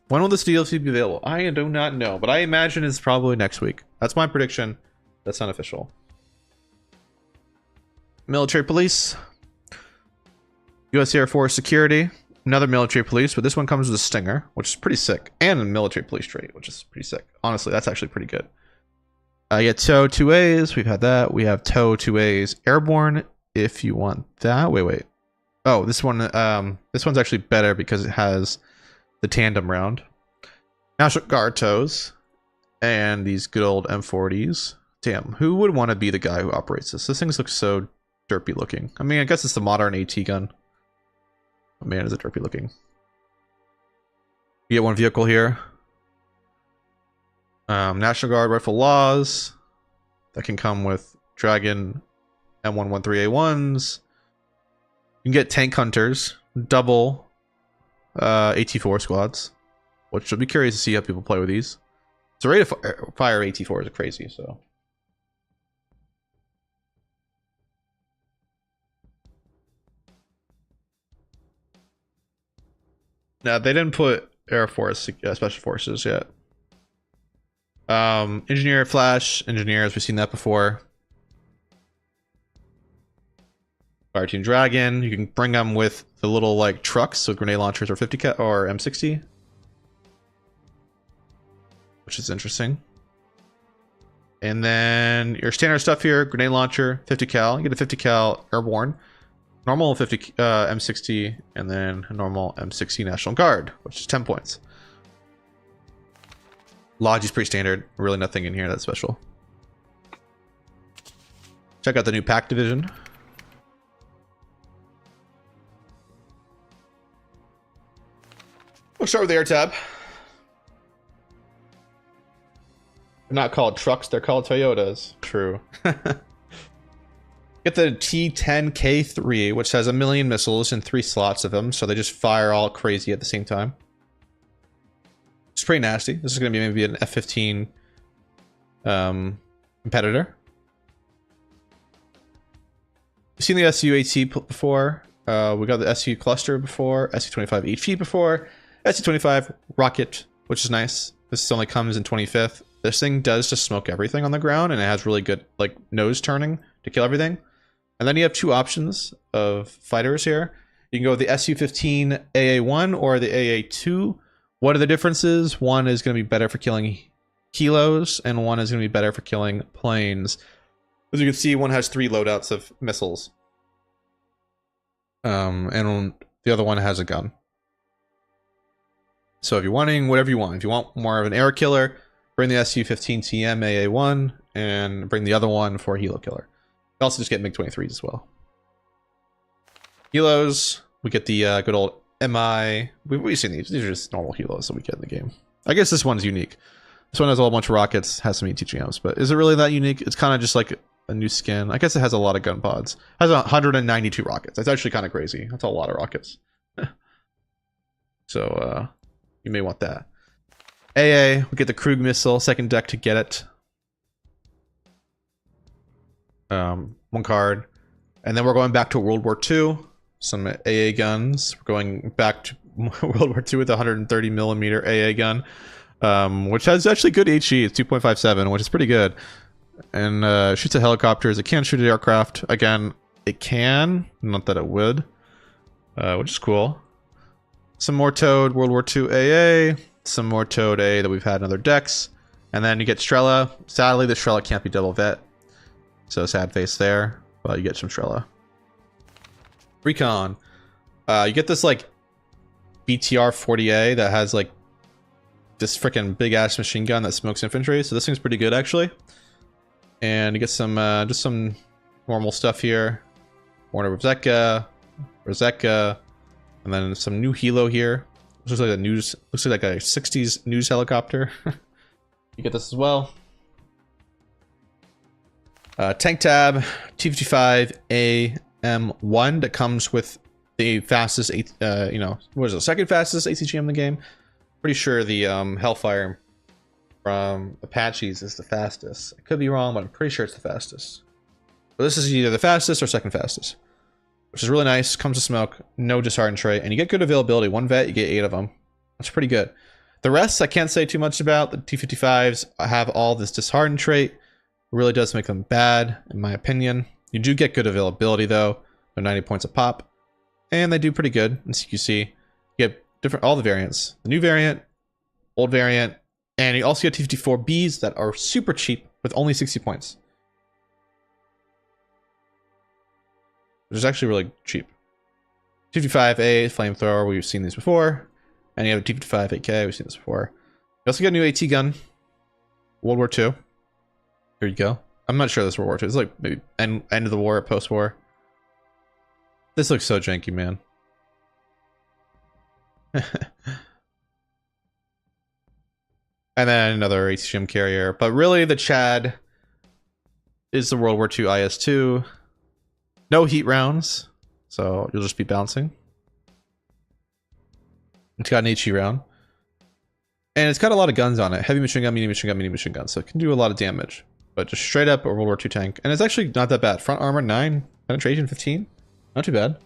When will this DLC be available? I do not know, but I imagine it's probably next week. That's my prediction. That's unofficial. Military police. US Air Force security. Another military police, but this one comes with a Stinger, which is pretty sick. And a military police trait, which is pretty sick. Honestly, that's actually pretty good. You get TOW 2As. We've had that. We have TOW 2As airborne if you want that. Wait. Oh, this one. This one's actually better because it has the tandem round. National Guard TOWs. And these good old M40s. Damn, who would want to be the guy who operates this? This thing looks so derpy looking. I mean, I guess it's the modern AT gun. Oh man, is it derpy looking. You get one vehicle here. National Guard rifle laws. That can come with Dragon M113A1s. You can get tank hunters. Double AT4 squads. Which I'll be curious to see how people play with these. So rate of fire AT4 is crazy, so. No, they didn't put Air Force Special Forces yet. Engineer, Flash, Engineers, we've seen that before. Fire Team Dragon, you can bring them with the little like trucks, so grenade launchers or 50 or M60. Which is interesting. And then your standard stuff here, grenade launcher, 50 cal. You get a 50 cal airborne. Normal 50 M60, and then a normal M60 National Guard, which is 10 points. Logi's pretty standard. Really nothing in here that's special. Check out the new pack division. We'll start with the air tab. They're not called trucks, they're called Toyotas. True. Get the T-10K3, which has 1 million missiles and 3 slots of them, so they just fire all crazy at the same time. It's pretty nasty. This is going to be maybe an F-15 competitor. We've seen the SU-AT before. We got the SU cluster before, SU-25 HE before, SU-25 rocket, which is nice. This only comes in 25th. This thing does just smoke everything on the ground, and it has really good like nose turning to kill everything. And then you have 2 options of fighters here. You can go with the SU-15 AA1 or the AA2. What are the differences? One is going to be better for killing kilos, and one is going to be better for killing planes. As you can see, one has 3 loadouts of missiles. And the other one has a gun. So if you're wanting whatever you want, if you want more of an air killer, bring the SU-15 TM AA1 and bring the other one for a helo killer. You also just get MiG-23s as well. Helos, we get the good old MI. We've seen these. These are just normal helos that we get in the game. I guess this one's unique. This one has a whole bunch of rockets, has some ETGMs, but is it really that unique? It's kind of just like a new skin. I guess it has a lot of gun pods. It has 192 rockets. That's actually kind of crazy. That's a lot of rockets. So you may want that. AA, we get the Krug missile, second deck to get it. 1 card. And then we're going back to World War II. Some AA guns. We're going back to World War II with a 130 millimeter AA gun. Which has actually good HE. It's 2.57, which is pretty good. And shoots at helicopters. It can shoot at aircraft. Again, it can. Not that it would. Which is cool. Some more Toad World War II AA. Some more Toad AA that we've had in other decks. And then you get Strela. Sadly, the Strela can't be double vet. So sad face there. But you get some Strela. Recon. You get this like BTR 40A that has like this freaking big ass machine gun that smokes infantry. So this thing's pretty good actually. And you get some just some normal stuff here. Warner Rosetta, Rosetta, and then some new helo here. Looks like a 60s news helicopter. You get this as well. Tank tab, T55AM1 that comes with the fastest, what is it, second fastest ACGM in the game? Pretty sure the Hellfire from Apaches is the fastest. I could be wrong, but I'm pretty sure it's the fastest. But this is either the fastest or second fastest, which is really nice. Comes with smoke, no disheartened trait, and you get good availability. One vet, you get 8 of them. That's pretty good. The rest, I can't say too much about. The T55s have all this disheartened trait. It really does make them bad, in my opinion. You do get good availability, though. They're 90 points a pop. And they do pretty good in CQC. You get all the variants. The new variant, old variant, and you also get T54Bs that are super cheap with only 60 points. Which is actually really cheap. T55A, flamethrower, we've seen these before. And you have a T55 AK, we've seen this before. You also get a new AT gun. World War II. Here you go. I'm not sure this is World War II. It's like maybe end of the war, post-war. This looks so janky, man. And then another ATGM carrier. But really, the Chad is the World War II IS-2. No heat rounds, so you'll just be bouncing. It's got an HE round. And it's got a lot of guns on it. Heavy machine gun, medium machine gun, medium machine gun. So it can do a lot of damage. But just straight up a World War II tank. And it's actually not that bad. Front armor 9, penetration 15. Not too bad.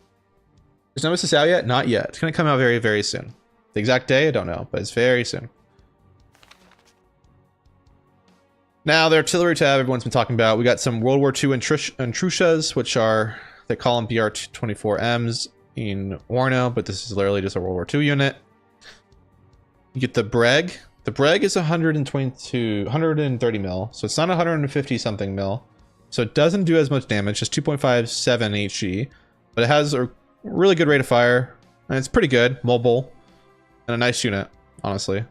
Is Nemesis out yet? Not yet. It's going to come out very, very soon. The exact day, I don't know, but it's very soon. Now, the artillery tab everyone's been talking about. We got some World War II Intrushas, which are, they call them BR-24Ms in WARNO, but this is literally just a World War II unit. You get the Breg. The Breg is 130 mil, so it's not 150 something mil. So it doesn't do as much damage, just 2.57 HE, but it has a really good rate of fire, and it's pretty good, mobile, and a nice unit, honestly.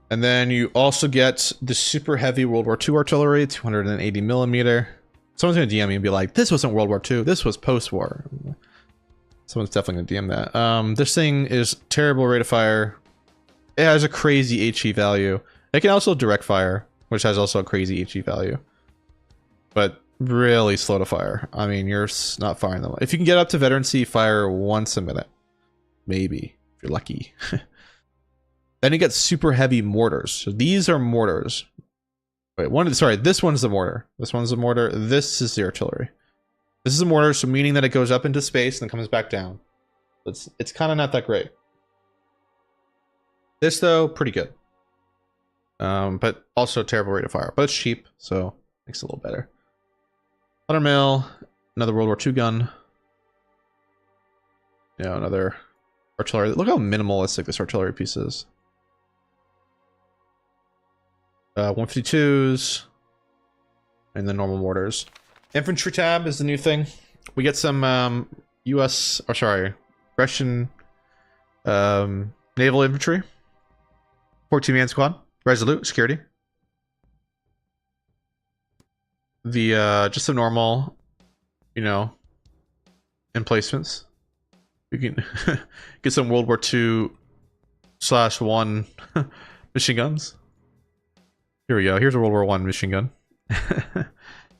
And then you also get the super heavy World War II artillery, 280 millimeter. Someone's gonna DM me and be like, "This wasn't World War II. This was post-war." Someone's definitely gonna DM that. This thing is terrible rate of fire. It has a crazy HE value. It can also direct fire, which has also a crazy HE value, but really slow to fire. I mean, you're not firing them. If you can get up to veteran C, fire once a minute, maybe if you're lucky. Then you get super heavy mortars. So these are mortars. Wait, sorry, this one's the mortar. This one's the mortar. This is the artillery. This is a mortar, so meaning that it goes up into space and then comes back down. It's kind of not that great. This though, pretty good. But also terrible rate of fire. But it's cheap, so makes it a little better. 100 mil, another World War II gun. Yeah, another artillery. Look how minimalistic this artillery piece is. 152s, and the normal mortars. Infantry tab is the new thing. We get some Russian naval infantry. 14-man squad, resolute security. The just some normal, emplacements. You can get some World War II/1 machine guns. Here we go. Here's a World War I machine gun.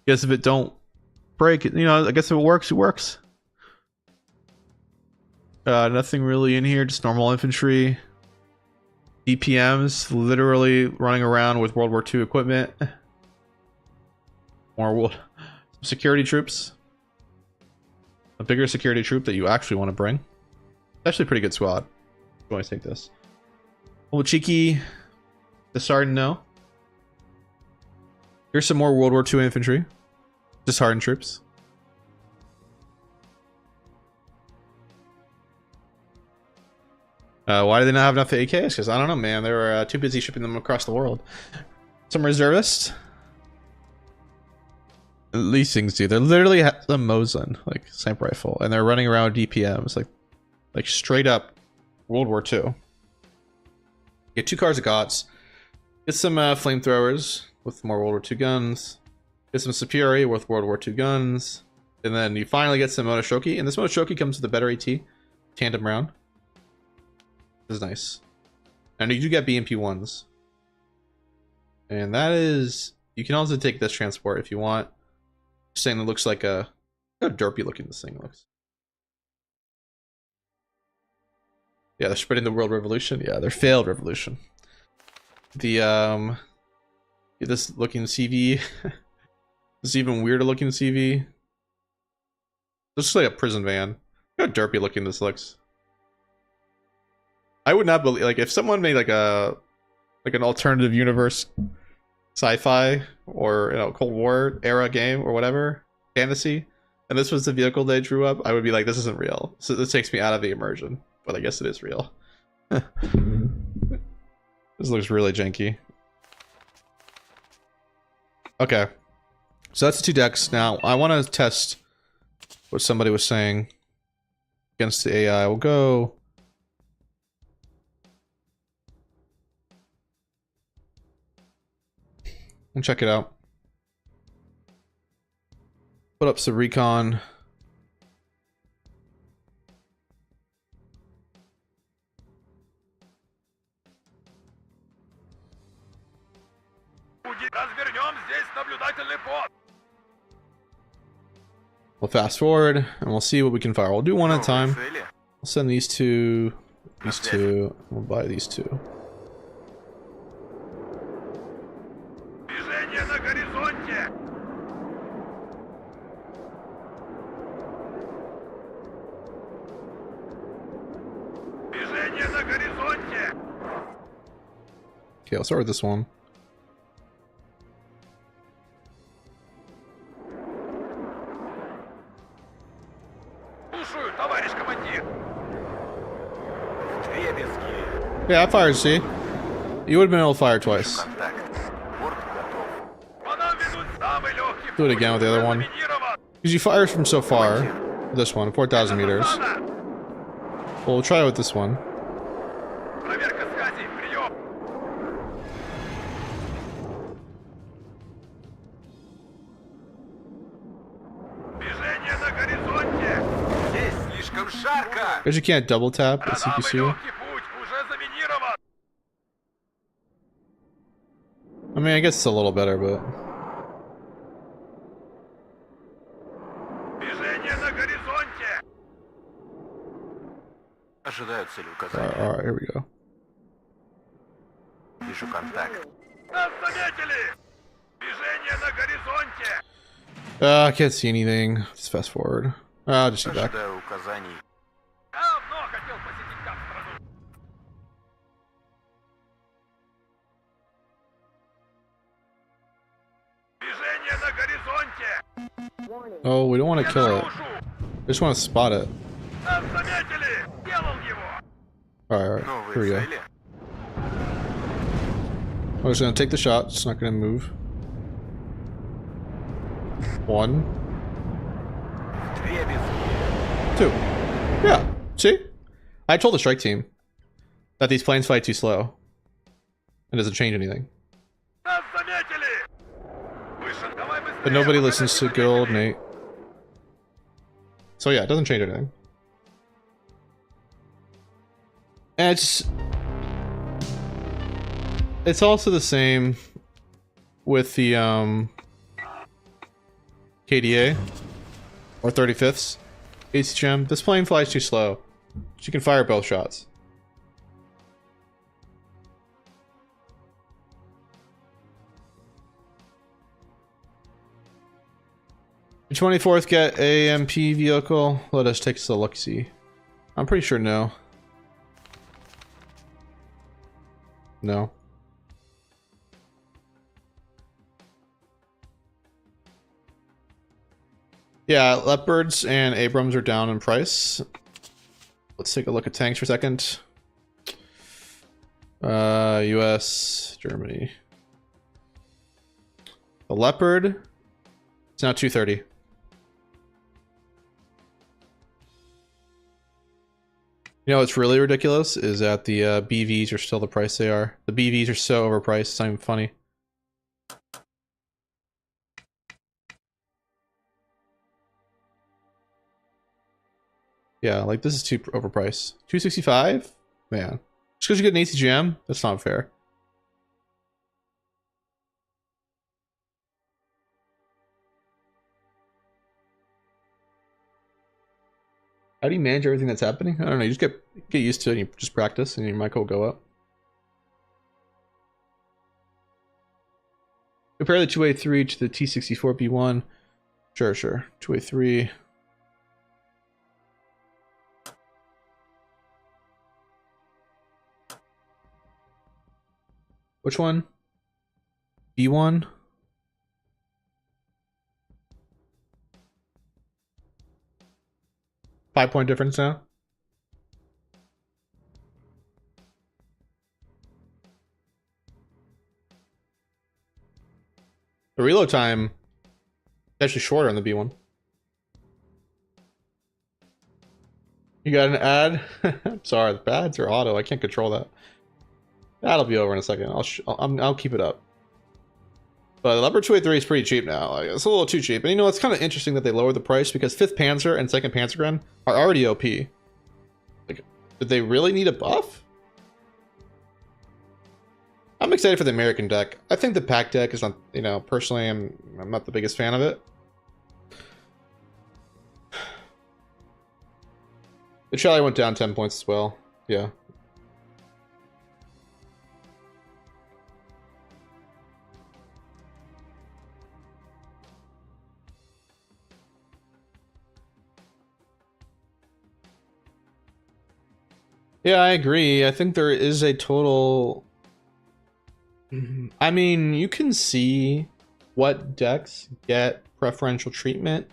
Guess if it don't break, I guess if it works, it works. Nothing really in here, just normal infantry. DPMs, literally running around with World War II equipment. More security troops. A bigger security troop that you actually want to bring. It's actually a pretty good squad. You want to take this. A little cheeky. The Sergeant, no. Here's some more World War II infantry. Disheartened troops. Why do they not have enough AKs? Because I don't know, man. They were too busy shipping them across the world. Some reservists. These things do. They're literally the Mosin, like sniper rifle, and they're running around DPMs, like straight up World War II. Get 2 cars of GOTS. Get some flamethrowers with more World War II guns. Get some Superi with World War II guns. And then you finally get some Monoshoki, and this Monoshoki comes with a better AT, tandem round. This is nice. And you do get BMP1s. And that is... You can also take this transport if you want. Just saying, it looks like a... Look how derpy looking this thing looks. Yeah, they're spreading the world revolution. Yeah, they're failed revolution. The, this looking CV. This even weirder looking CV. This looks like a prison van. Look how derpy looking this looks. I would not believe, like, if someone made like a, like an alternative universe sci-fi or, you know, Cold War era game or whatever, fantasy, and this was the vehicle they drew up, I would be like, this isn't real. So this takes me out of the immersion. But I guess it is real. This looks really janky. Okay. So that's the 2 decks. Now, I want to test what somebody was saying against the AI. We'll go... and check it out. Put up some recon. We'll fast forward and we'll see what we can fire. We'll do one at a time. We'll send these two. We'll buy these 2. Okay, I'll start with this one. Yeah, I fired, see? You would have been able to fire twice. Do it again with the other one. Because you fire from so far. This one, 4,000 meters. Well, we'll try it with this one. Because you can't double tap the CPC. I mean, I guess it's a little better, but... Alright, here we go. I can't see anything. Just fast forward. I'll just get back. Oh, we don't want to kill it. We just want to spot it. Alright, here we go. I'm just gonna take the shot, it's not gonna move. 1. 2. Yeah, see? I told the strike team that these planes fight too slow. It doesn't change anything. But nobody listens to good old Nate. So yeah, it doesn't change anything. And it's also the same with the KDA or 35ths ACGM. This plane flies too slow. She can fire both shots. The 24th get AMP vehicle. Let us take a look-see. I'm pretty sure no. No. Yeah, Leopards and Abrams are down in price. Let's take a look at tanks for a second. US, Germany. The Leopard, it's now 230. You know what's really ridiculous is that the BVs are still the price they are. The BVs are so overpriced, it's not even funny. Yeah, like this is too overpriced. 265? Man. Just because you get an ACGM? That's not fair. How do you manage everything that's happening? I don't know. You just get used to it and you just practice and your mic will go up. Compare the 2A3 to the T64B1. Sure. 2A3. Which one? B1? Five-point difference now? The reload time is actually shorter on the B1. You got an ad? I'm sorry, the ads are auto. I can't control that. That'll be over in a second. I'll keep it up. But the Leopard 283 is pretty cheap now. Like, it's a little too cheap. And you know, it's kind of interesting that they lowered the price because 5th Panzer and 2nd Panzergren are already OP. Like, did they really need a buff? I'm excited for the American deck. I think the pack deck is not, you know, personally, I'm not the biggest fan of it. The Charlie went down 10 points as well. Yeah. Yeah, I agree. I think there is a total... I mean, you can see what decks get preferential treatment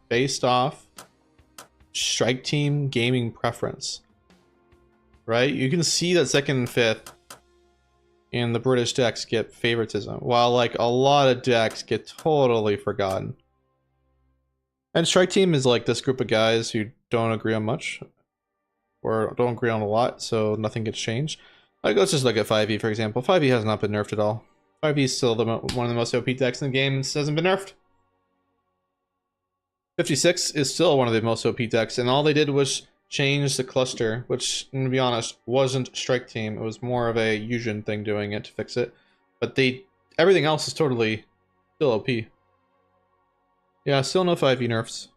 based off strike team gaming preference. Right? You can see that 2nd and 5th in the British decks get favoritism, while like a lot of decks get totally forgotten. And strike team is like this group of guys who don't agree on much. Or don't agree on a lot, so nothing gets changed. Like, let's just look at 5e, for example. 5e has not been nerfed at all. 5e is still one of the most OP decks in the game. It hasn't been nerfed. 56 is still one of the most OP decks, and all they did was change the cluster, which, to be honest, wasn't strike team. It was more of a Yujin thing doing it to fix it. But everything else is totally still OP. Yeah, still no 5e nerfs.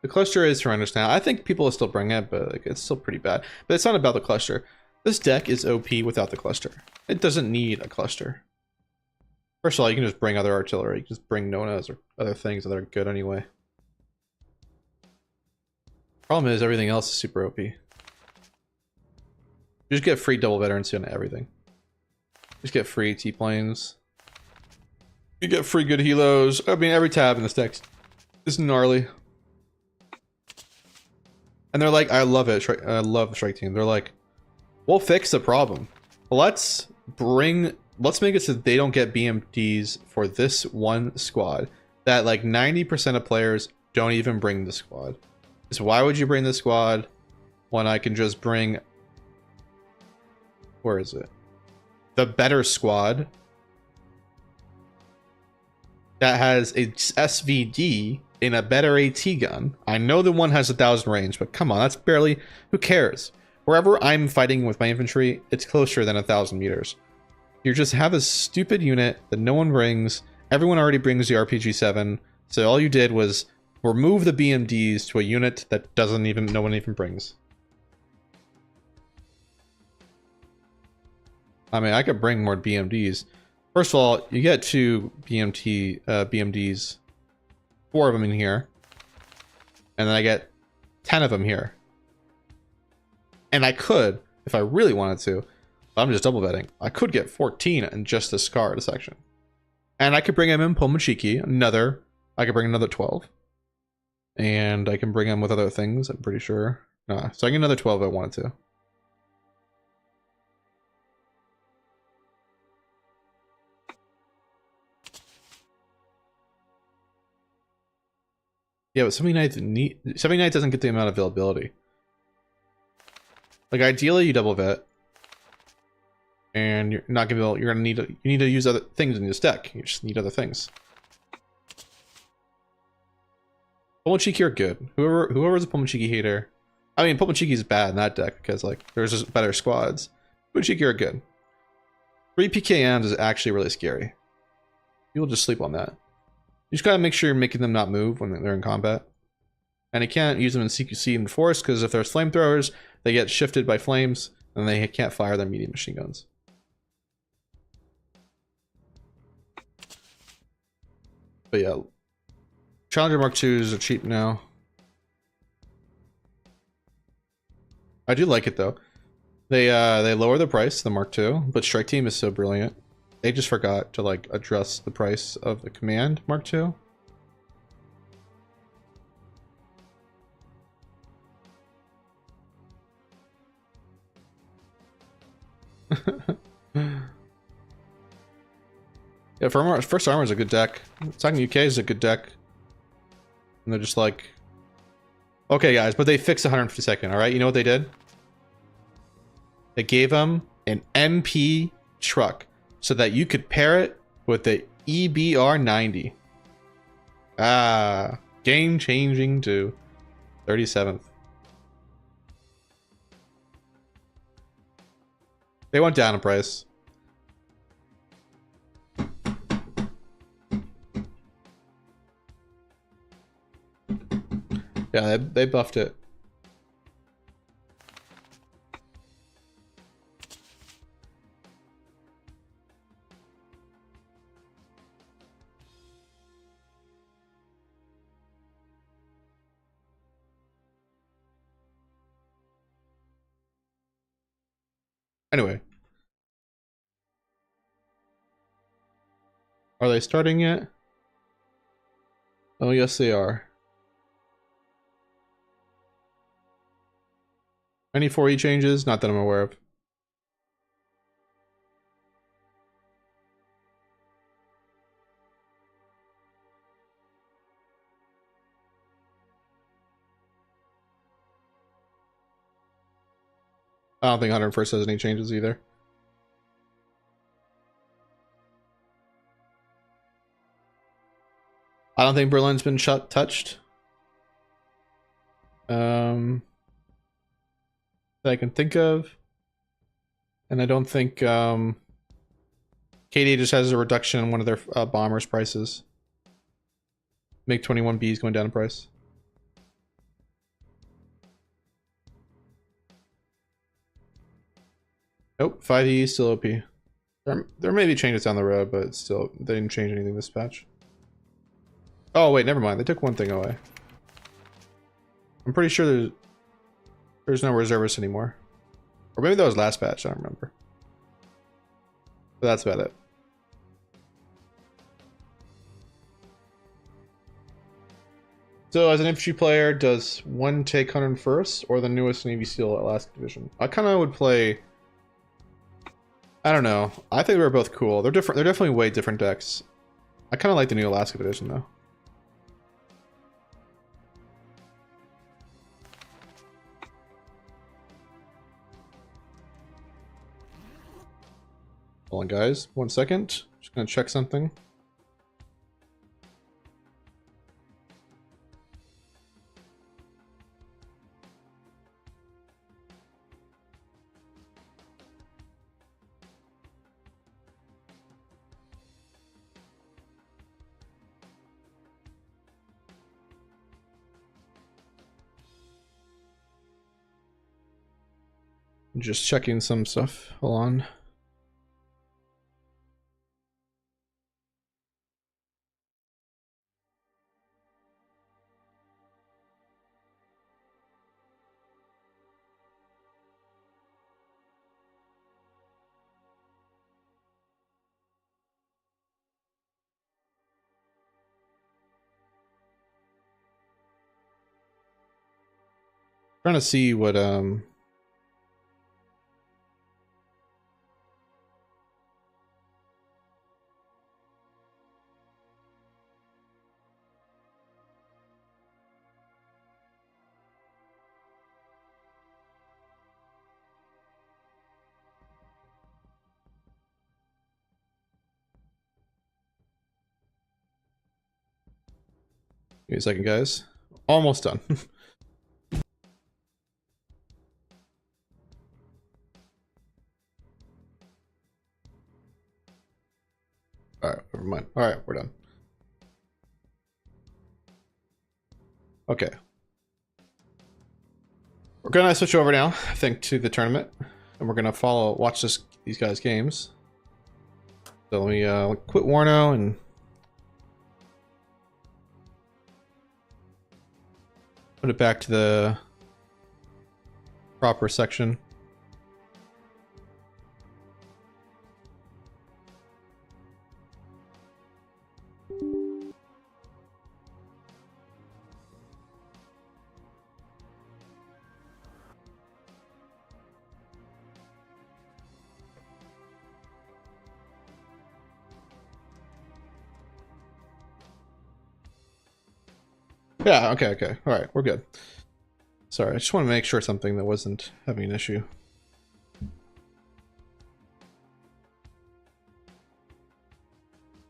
The cluster is horrendous now. I think people will still bring it, but like, it's still pretty bad. But it's not about the cluster. This deck is OP without the cluster. It doesn't need a cluster. First of all, you can just bring other artillery. You can just bring Nonas or other things that are good anyway. Problem is, everything else is super OP. You just get free double veterancy on everything. You just get free T-planes. You get free good helos. I mean, every tab in this deck is gnarly. And they're like, I love it. I love the strike team. They're like, we'll fix the problem. Let's make it so that they don't get BMDs for this one squad. That like 90% of players don't even bring the squad. So why would you bring the squad when I can just bring... Where is it? The better squad that has a SVD in a better AT gun. I know the one has 1,000 range, but come on, that's barely... Who cares? Wherever I'm fighting with my infantry, it's closer than 1,000 meters. You just have a stupid unit that no one brings. Everyone already brings the RPG-7, so all you did was remove the BMDs to a unit that no one even brings. I mean, I could bring more BMDs. First of all, you get 2 BMDs, 4 of them in here, and then I get 10 of them here. And I could, if I really wanted to, I'm just double betting, I could get 14 in just this card section. And I could bring him in Pomachiki, I could bring another 12. And I can bring him with other things, I'm pretty sure. No, so I get another 12 if I wanted to. Yeah, but 79 doesn't get the amount of availability. Like ideally you double vet. And you're not gonna be able, you need to use other things in this deck. You just need other things. Pomachiki are good. Whoever's a Pomachiki hater. I mean, Pomachiki is bad in that deck because like there's just better squads. Pomachiki are good. 3 PKMs is actually really scary. People just sleep on that. You just gotta make sure you're making them not move when they're in combat. And you can't use them in CQC and Force because if there's flamethrowers, they get shifted by flames and they can't fire their medium machine guns. But yeah, Challenger Mark IIs are cheap now. I do like it though. They lower the price of the Mark II, but Strike Team is so brilliant. They just forgot to like address the price of the Command Mark II. Yeah, First Armor is a good deck. Talking UK is a good deck. And they're just like, okay guys, but they fixed 152nd, alright? You know what they did? They gave them an MP truck so that you could pair it with the EBR90. Ah, game changing to 37th. They went down in price. Yeah, they buffed it. Anyway. Are they starting yet? Oh, yes, they are. Any 4E changes? Not that I'm aware of. I don't think 101st has any changes either. I don't think Berlin's been touched. That I can think of. And I don't think KD just has a reduction in one of their bombers prices. MiG-21B is going down in price. Nope, 5E is still OP. There may be changes down the road, but still, they didn't change anything this patch. Oh wait, never mind. They took one thing away. I'm pretty sure there's no reservists anymore. Or maybe that was last patch, I don't remember. But that's about it. So as an infantry player, does one take 101st or the newest Navy SEAL Alaska Division? I kind of would play... I don't know. I think they're both cool. They're different. They're definitely way different decks. I kind of like the new Alaska Division though. Hold on, guys. 1 second. Just gonna check something. Just checking some stuff. Hold on. Trying to see what Give me a second, guys. Almost done. Alright, never mind. Alright, we're done. Okay. We're gonna switch over now, I think, to the tournament. And we're gonna watch these guys' games. So let me quit Warno and put it back to the proper section. Yeah, okay. Alright, we're good. Sorry, I just want to make sure something that wasn't having an issue.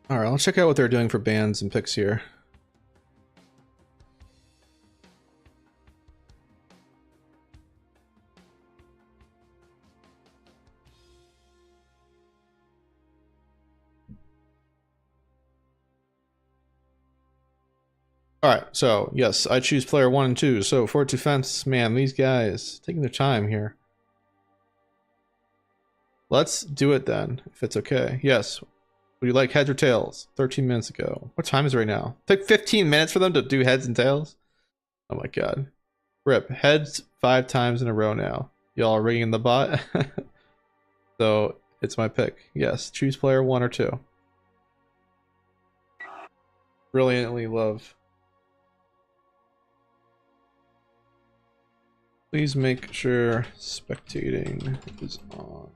Alright, let's check out what they're doing for bans and picks here. Alright, so yes, I choose player 1 and 2. So for defense, man, these guys taking their time here. Let's do it then, if it's okay. Yes. Would you like heads or tails? 13 minutes ago. What time is it right now? It took 15 minutes for them to do heads and tails? Oh my god. Rip. Heads 5 times in a row now. Y'all are rigging the bot? So, it's my pick. Yes, choose player 1 or 2. Brilliantly love. Please make sure spectating is on.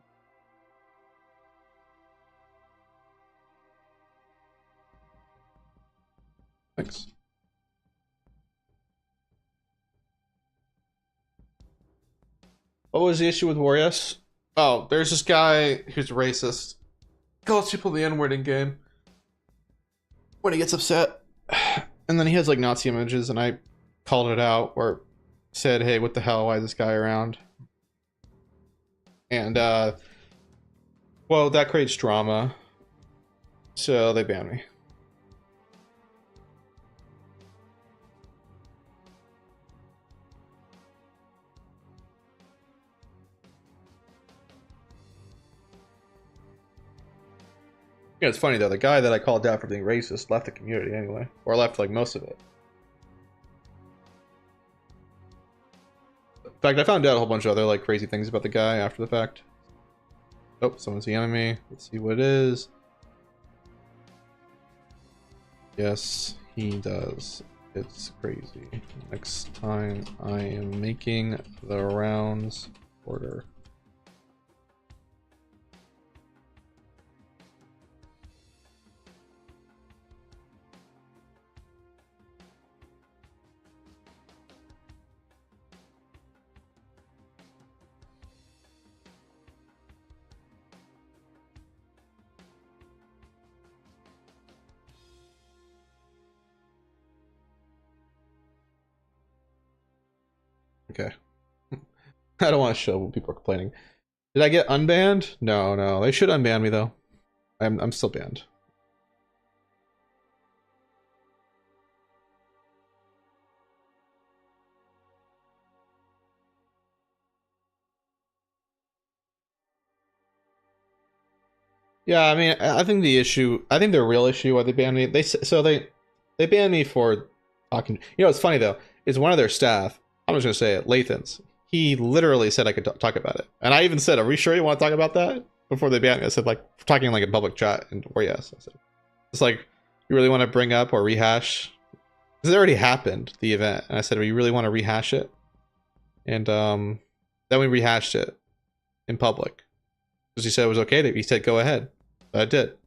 Thanks. What was the issue with Warriors? Oh, there's this guy who's racist. Calls people the N-word in game when he gets upset. And then he has like Nazi images, and I called it out or said, hey, what the hell, why is this guy around? And well, that creates drama, so they banned me. Yeah, it's funny though, the guy that I called out for being racist left the community anyway, or left like most of it. In fact, I found out a whole bunch of other like crazy things about the guy after the fact. Oh, someone's DMing me. Let's see what it is. Yes, he does. It's crazy. Next time I am making the rounds order. Okay. I don't want to show what people are complaining. Did I get unbanned? No. They should unban me though. I'm still banned. Yeah, I mean, I think the real issue why they banned me, they banned me for talking. You know, it's funny though, is one of their staff, I'm just gonna say it, Lathan's, he literally said I could talk about it. And I even said, are we sure you want to talk about that? Before they banned me, I said, like, talking like in public chat, or yes. I said, it's like, you really want to bring up or rehash? Because it already happened, the event. And I said, well, you really want to rehash it? And then we rehashed it in public. Because he said it was okay. He said, go ahead. So I did.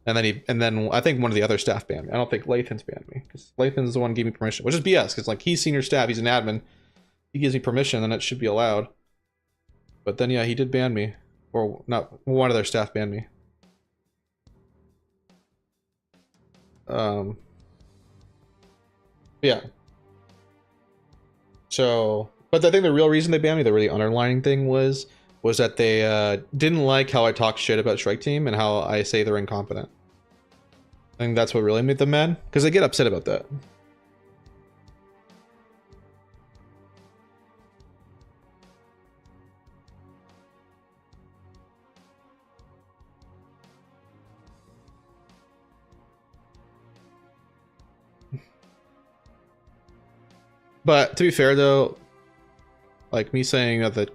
And then I think one of the other staff banned me. I don't think Lathan's banned me. Because Lathan's the one who gave me permission. Which is BS, because like he's senior staff, he's an admin. He gives me permission, then it should be allowed. But then yeah, he did ban me. Or not, one of their staff banned me. Yeah. So, but I think the real reason they banned me, the really underlining thing was that they didn't like how I talk shit about Strike Team and how I say they're incompetent. I think that's what really made them mad, because they get upset about that. But to be fair though, like me saying that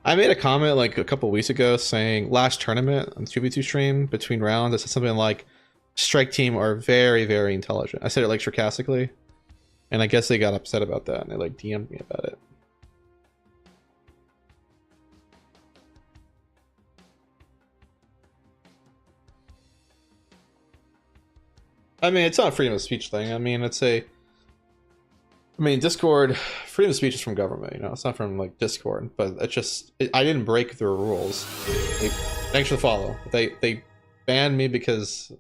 I made a comment like a couple weeks ago saying last tournament on the 2v2 stream between rounds, I said something like Strike Team are very, very intelligent. I said it like sarcastically, and I guess they got upset about that and they like DM'd me about it. I mean, it's not a freedom of speech thing. I mean, Discord, freedom of speech is from government, you know, it's not from like Discord, but it's just, I didn't break their rules. Thanks for the follow. They banned me because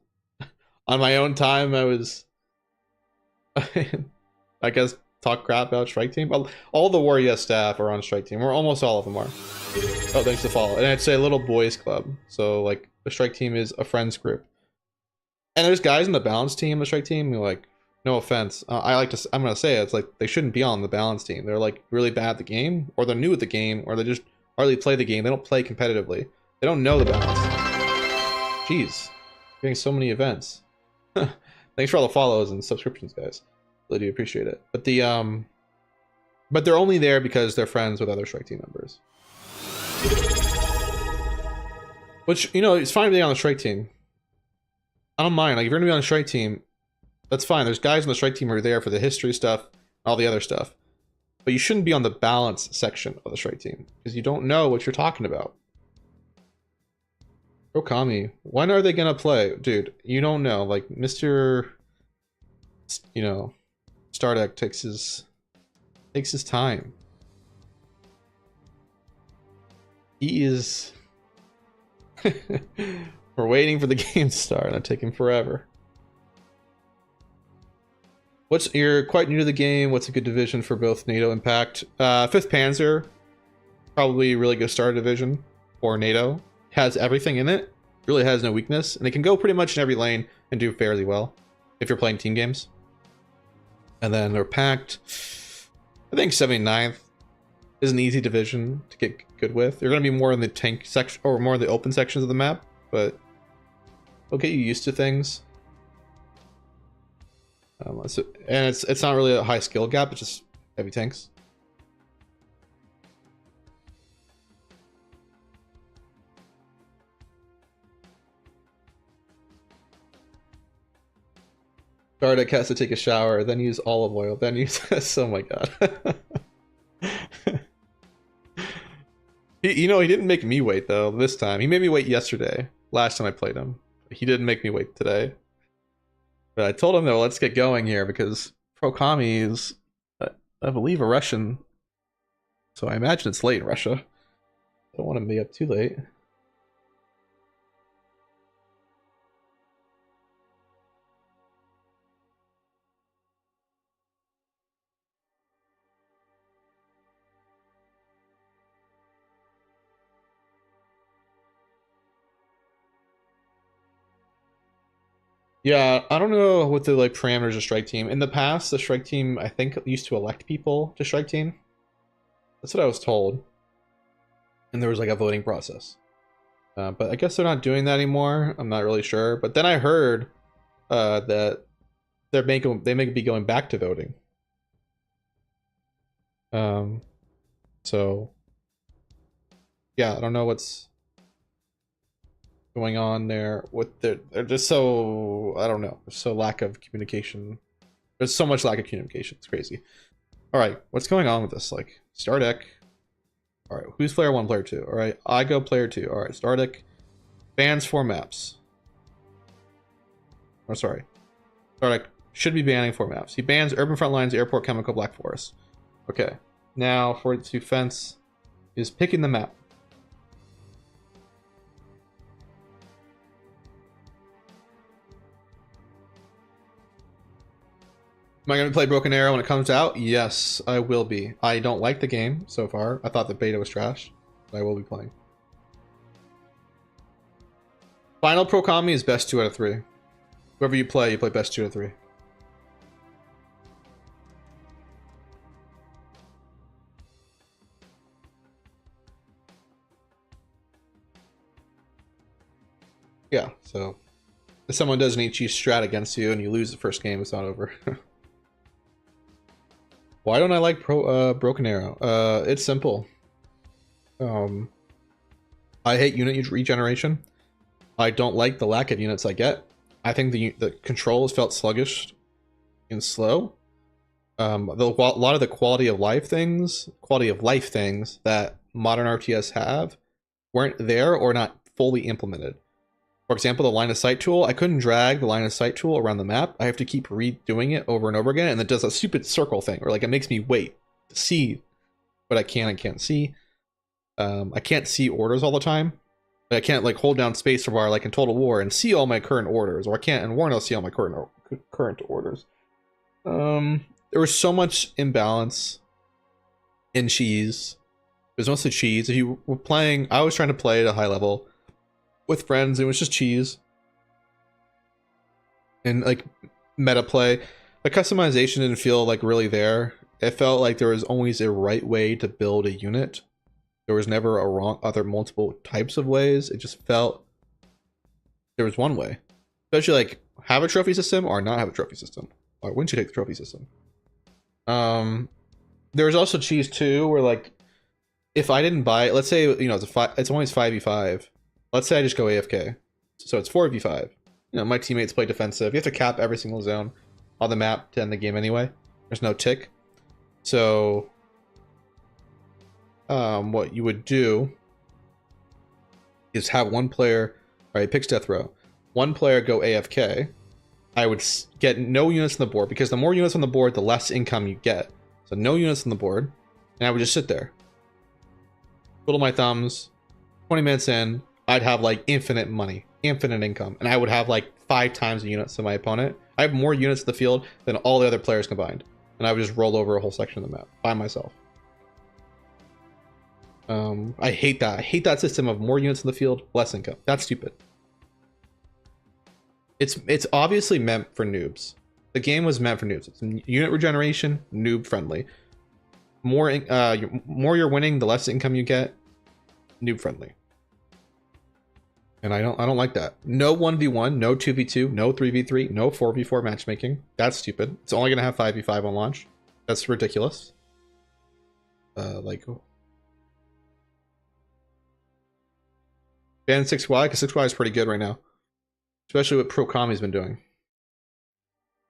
on my own time I was, I guess, talk crap about Strike Team. All the Warrior staff are on Strike Team, or almost all of them are. Oh, thanks for the follow. And it's a little boys club, so like the Strike Team is a friends group. And there's guys in the balance team, the Strike Team, who like, no offense, I'm gonna say it, it's like they shouldn't be on the balance team. They're like really bad at the game, or they're new at the game, or they just hardly play the game. They don't play competitively. They don't know the balance. Jeez, getting so many events. Thanks for all the follows and subscriptions, guys. Really do appreciate it. But but they're only there because they're friends with other Strike Team members. Which, you know, it's fine to be on the Strike Team. I don't mind. Like, if you're gonna be on a Strike Team, that's fine. There's guys on the Strike Team who are there for the history stuff, all the other stuff. But you shouldn't be on the balance section of the Strike Team, because you don't know what you're talking about. Okami, when are they gonna play? Dude, you don't know. Like, Mr. You know, Stardeck takes his time. He is... We're waiting for the game to start, and it's taking forever. You're quite new to the game. What's a good division for both NATO and Pact? 5th Panzer, probably a really good starter division for NATO. Has everything in it, really has no weakness, and it can go pretty much in every lane and do fairly well if you're playing team games. And then their Pact, I think 79th is an easy division to get good with. You're going to be more in the tank section, or more in the open sections of the map, but it'll get you used to things. And it's not really a high skill gap, it's just heavy tanks. Dardak has to take a shower, then use olive oil, then use this. Oh my god. You know, he didn't make me wait though this time. He made me wait yesterday, last time I played him. He didn't make me wait today. But I told him, though, let's get going here, because Okami is, I believe, a Russian. So I imagine it's late in Russia. I don't want to be up too late. Yeah, I don't know what the like parameters of Strike Team. In the past, the Strike Team, I think, used to elect people to Strike Team. That's what I was told. And there was like a voting process. But I guess they're not doing that anymore. I'm not really sure. But then I heard that they may be going back to voting. So yeah, I don't know what's going on there with they're just so, I don't know, there's so lack of communication. There's so much lack of communication, it's crazy. All right, what's going on with this? Like, star deck. All right, who's player 1, player 2? All right, I go player 2. All right, star deck bans 4 maps. Oh, sorry, star deck should be banning 4 maps. He bans urban front lines, airport, chemical, black forest. Okay, now for to fence is picking the map. Am I going to play Broken Arrow when it comes out? Yes, I will be. I don't like the game so far. I thought the beta was trash, but I will be playing. Final Pro Kami is best 2 out of 3. Whoever you play best 2 out of 3. Yeah, so if someone does an HE strat against you and you lose the first game, it's not over. Why don't I like Broken Arrow? It's simple. I hate unit regeneration. I don't like the lack of units I get. I think the controls felt sluggish and slow. A lot of the quality of life things that modern RTS have weren't there or not fully implemented. For example, the line of sight tool, I couldn't drag the line of sight tool around the map. I have to keep redoing it over and over again, and it does a stupid circle thing, or like it makes me wait to see what I can and can't see. I can't see orders all the time. I can't like hold down space bar like in Total War and see all my current orders, or I can't in WARNO see all my current orders. There was so much imbalance in cheese. It was mostly cheese. If you were playing, I was trying to play at a high level with friends. It was just cheese and like meta play. The customization didn't feel like really there. It felt like there was always a right way to build a unit. There was never a wrong other multiple types of ways. It just felt there was one way. Especially like have a trophy system or not have a trophy system. Why wouldn't you take the trophy system? There was also cheese too, where like if I didn't buy it, let's say it's always 5v5. Let's say I just go AFK. So it's 4v5. My teammates play defensive. You have to cap every single zone on the map to end the game anyway. There's no tick. So what you would do is have one player, alright, picks death row. One player go AFK. I would get no units on the board, because the more units on the board, the less income you get. So no units on the board, and I would just sit there. Twiddle my thumbs. 20 minutes in, I'd have like infinite money, infinite income, and I would have like 5 times the units of my opponent. I have more units in the field than all the other players combined, and I would just roll over a whole section of the map by myself. I hate that. I hate that system of more units in the field, less income. That's stupid. It's obviously meant for noobs. The game was meant for noobs. It's unit regeneration, noob friendly. More you're winning, the less income you get, noob friendly. And I don't like that. No 1v1, no 2v2, no 3v3, no 4v4 matchmaking. That's stupid. It's only gonna have 5v5 on launch. That's ridiculous. Ban 6Y, because 6Y is pretty good right now. Especially what Pro Kami's been doing.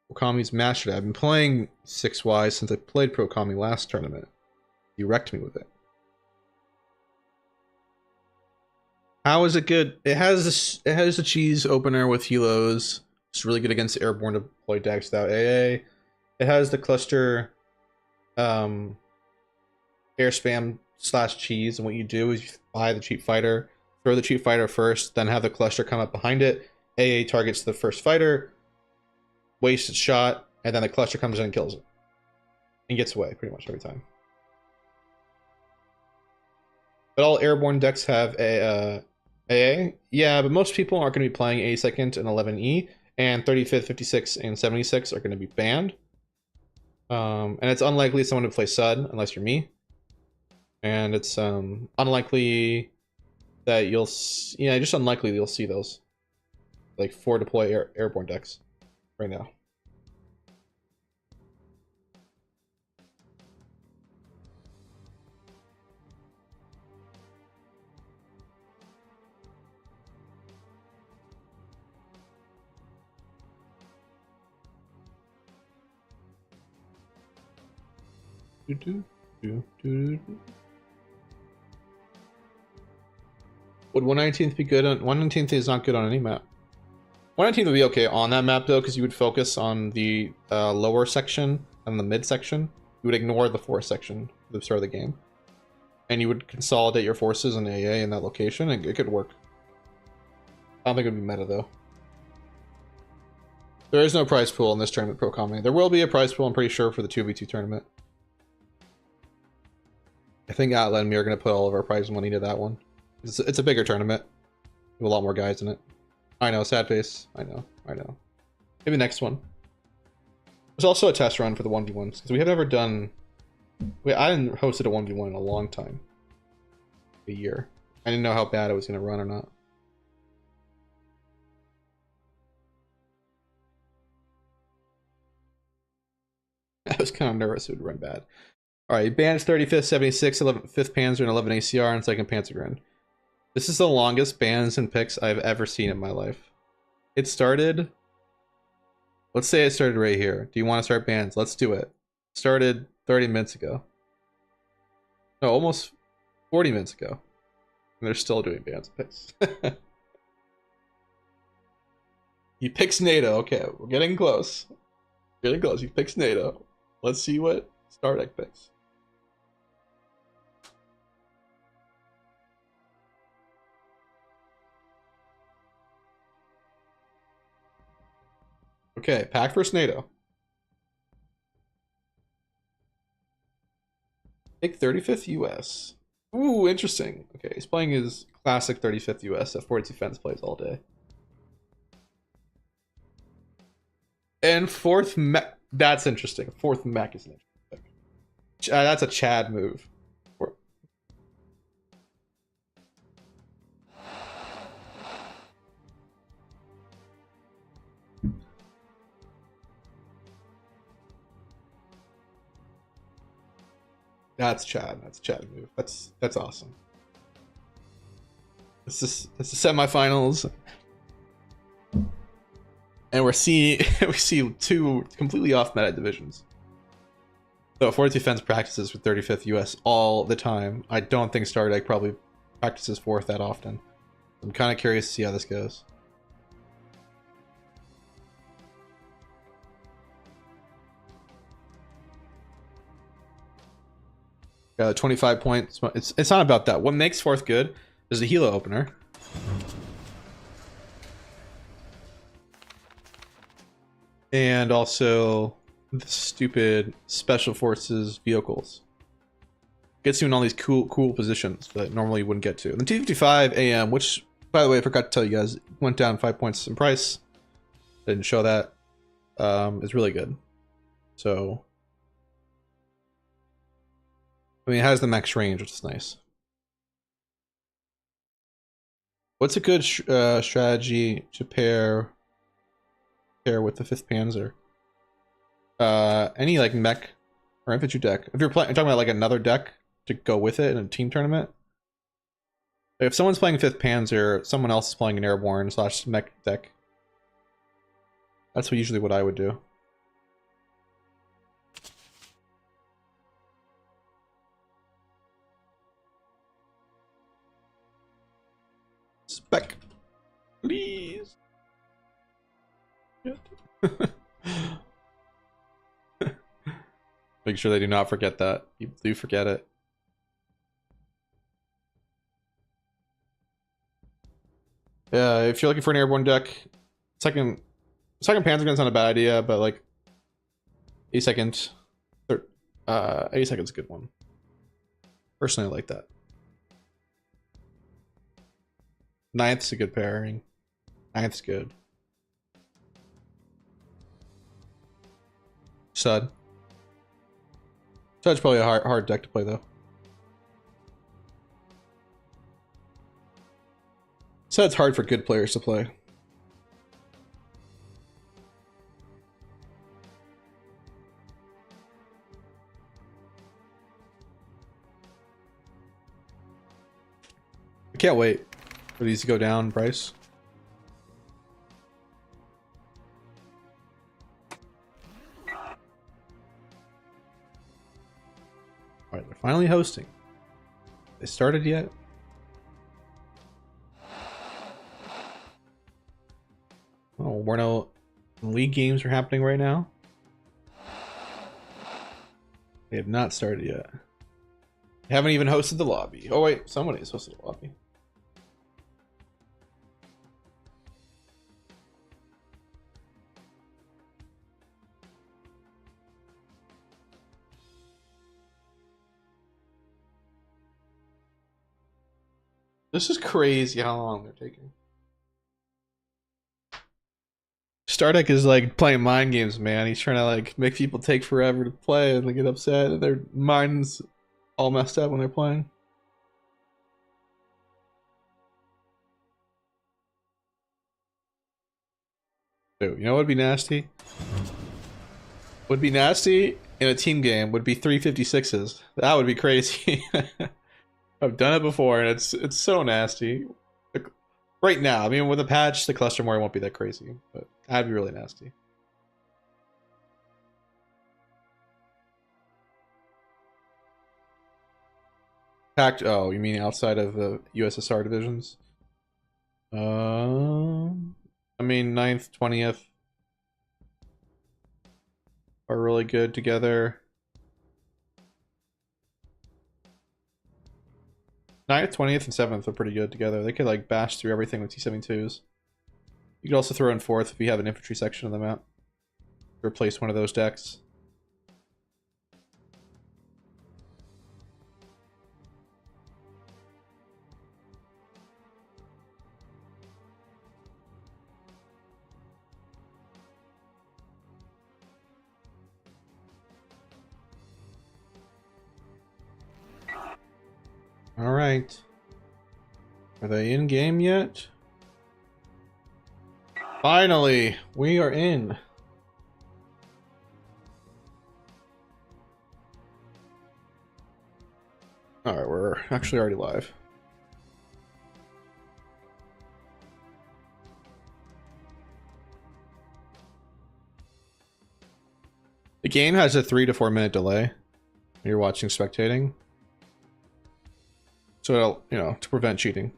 Pro Kami's mastered it. I've been playing 6Y since I played Pro Kami last tournament. You wrecked me with it. How is it good? It has a cheese opener with helos. It's really good against airborne deploy decks without AA. It has the cluster air spam / cheese, and what you do is you buy the cheap fighter, throw the cheap fighter first, then have the cluster come up behind it. AA targets the first fighter, wastes its shot, and then the cluster comes in and kills it. And gets away pretty much every time. But all airborne decks have a AA. Yeah, but most people aren't going to be playing A second and 11E, and 35th, 56, and 76 are going to be banned. And it's unlikely someone to play Sud unless you're me. And it's unlikely that just unlikely you'll see those. Like 4 deploy airborne decks right now. Would 119th be good on 119th? Is not good on any map. 119th would be okay on that map though, because you would focus on the lower section and the mid section. You would ignore the 4th section at the start of the game, and you would consolidate your forces in AA in that location, and it could work. I don't think it would be meta though. There is no prize pool in this tournament, Pro Comedy. There will be a prize pool, I'm pretty sure, for the 2v2 tournament. I think Atla and me are going to put all of our prize money to that one. It's a bigger tournament. With a lot more guys in it. I know, sad face. I know. Maybe next one. There's also a test run for the 1v1s, because we have never done... I hadn't hosted a 1v1 in a long time. A year. I didn't know how bad it was going to run or not. I was kind of nervous it would run bad. Alright, bands 35th, 76, 5th Panzer, and 11 ACR, and 2nd Panzergren. This is the longest bans and picks I've ever seen in my life. It started... Let's say it started right here. Do you want to start bans? Let's do it. Started 30 minutes ago. No, almost 40 minutes ago. And they're still doing bans and picks. He picks NATO. Okay, we're getting close. Getting close. He picks NATO. Let's see what Stardeck picks. Okay, pack versus NATO. Pick 35th US. Ooh, interesting. Okay, he's playing his classic 35th US that 42 Fence plays all day. And 4th mech. That's interesting. 4th mech is an interesting pick. That's a Chad move. That's Chad. That's a Chad move. That's awesome. It's the semifinals. And we see 2 completely off meta divisions. So 42 Fence practices for 35th US all the time. I don't think Stardeck probably practices 4th that often. I'm kind of curious to see how this goes. 25 points. It's not about that. What makes 4th good is the Hilo opener. And also the stupid special forces vehicles. Gets you in all these cool positions that normally you wouldn't get to. And the T55 AM, which, by the way, I forgot to tell you guys, went down 5 points in price. Didn't show that. Is really good. So, I mean, it has the max range, which is nice. What's a good strategy to pair with the 5th Panzer? Any like mech or infantry deck. If you're talking about like another deck to go with it in a team tournament. If someone's playing 5th Panzer, someone else is playing an airborne / mech deck. That's usually what I would do. Spec, please. Make sure they do not forget that. You do forget it. Yeah, if you're looking for an airborne deck, second Panzergun's not a bad idea, but like 82nd, 82nd's a good one. Personally, I like that. 9th's a good pairing. 9th's good. Sud's probably a hard deck to play though. Sud's hard for good players to play. I can't wait for these to go down in price. Alright, they're finally hosting. They started yet? Oh, WARNO league games are happening right now. They have not started yet. They haven't even hosted the lobby. Oh wait, somebody has hosted the lobby. This is crazy how long they're taking. Stardeck is like playing mind games, man. He's trying to like make people take forever to play and they get upset and their minds all messed up when they're playing. Dude, you know what would be nasty? Would be nasty in a team game would be 356s. That would be crazy. I've done it before and it's so nasty. Like, right now, I mean with a patch, the cluster more won't be that crazy, but that'd be really nasty. Packed, oh, you mean outside of the USSR divisions? I mean 9th, 20th are really good together. 9th, 20th, and 7th are pretty good together. They could like bash through everything with T-72s. You could also throw in 4th if you have an infantry section of the map. Replace one of those decks. Alright. Are they in game yet? Finally, we are in. Alright, we're actually already live. The game has a 3 to 4 minute delay when you're watching spectating. So it'll, you know, to prevent cheating.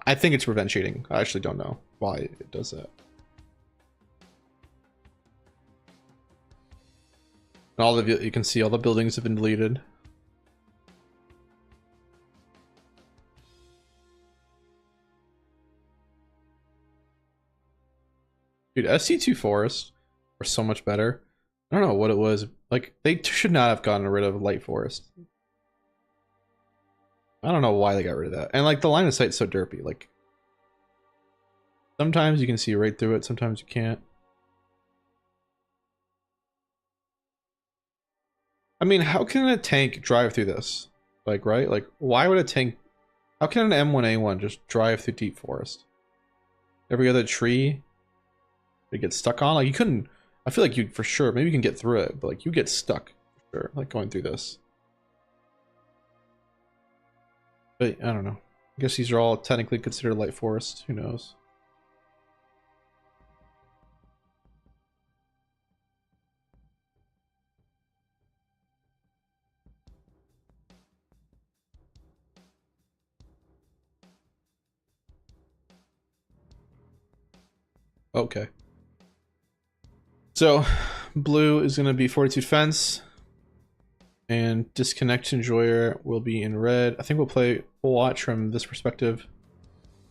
I think it's prevent cheating. I actually don't know why it does that. And all the, you can see all the buildings have been deleted. Dude, SC2 Forest are so much better. I don't know what it was. Like, they should not have gotten rid of Light Forest. I don't know why they got rid of that. And like the line of sight's so derpy. Like sometimes you can see right through it, sometimes you can't. I mean, how can a tank drive through this? Like, right? Like, why would a tank... How can an M1A1 just drive through deep forest? Every other tree it gets stuck on? Like, you couldn't... I feel like you for sure... Maybe you can get through it, but like, you get stuck. For sure, like going through this. But I don't know. I guess these are all technically considered light forest. Who knows? Okay. So, blue is going to be Fortitude Fence. And Disconnect Enjoyer will be in red. I think we'll watch from this perspective.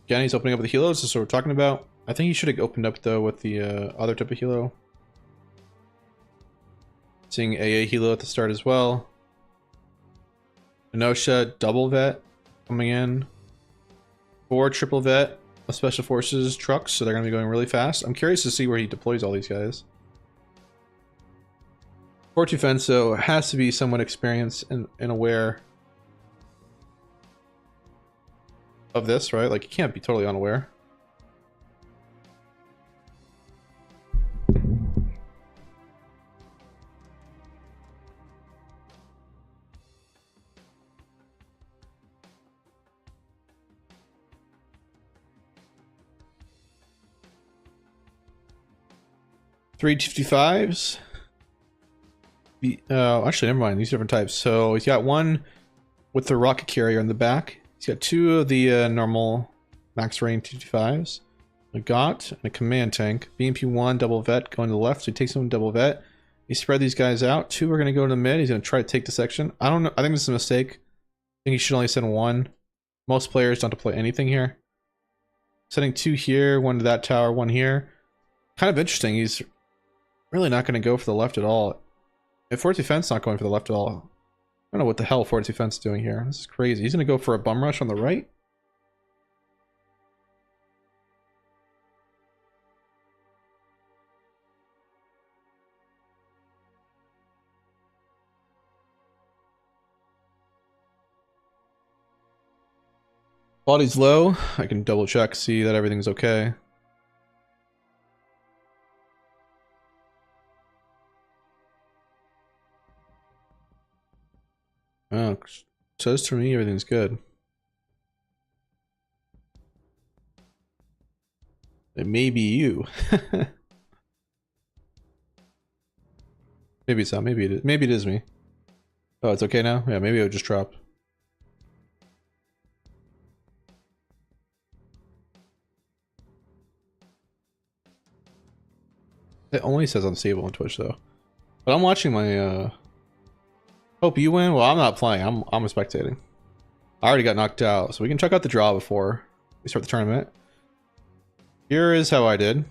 Again, he's opening up with the helos. This is what we're talking about. I think he should have opened up though with the other type of helo. Seeing AA helo at the start as well. Kenosha double vet coming in. 4 triple vet of Special Forces trucks, so they're going to be going really fast. I'm curious to see where he deploys all these guys. Fortitude Fence, so has to be somewhat experienced and aware of this, right? Like, you can't be totally unaware. Three 55s. Actually, never mind. These are different types. So he's got one with the rocket carrier in the back. He's got 2 of the normal max range 225s. A GOT and a command tank. BMP-1 double vet going to the left. So he takes one double vet. He spread these guys out. 2 are going to go to the mid. He's going to try to take the section. I don't know. I think this is a mistake. I think he should only send 1. Most players don't deploy anything here. Sending 2 here, 1 to that tower, 1 here. Kind of interesting. He's really not going to go for the left at all. If Fortitude Fence not going for the left at all, I don't know what the hell Fortitude Fence is doing here. This is crazy. He's going to go for a bum rush on the right. Quality's low. I can double check, see that everything's okay. Oh, says to me everything's good. It may be you. Maybe it's not. Maybe it is. Maybe it is me. Oh, it's okay now? Yeah, maybe it just dropped. It only says unstable on Twitch though. But I'm watching my hope you win. Well, I'm not playing. I'm spectating. I already got knocked out, so we can check out the draw before we start the tournament. Here is how I did.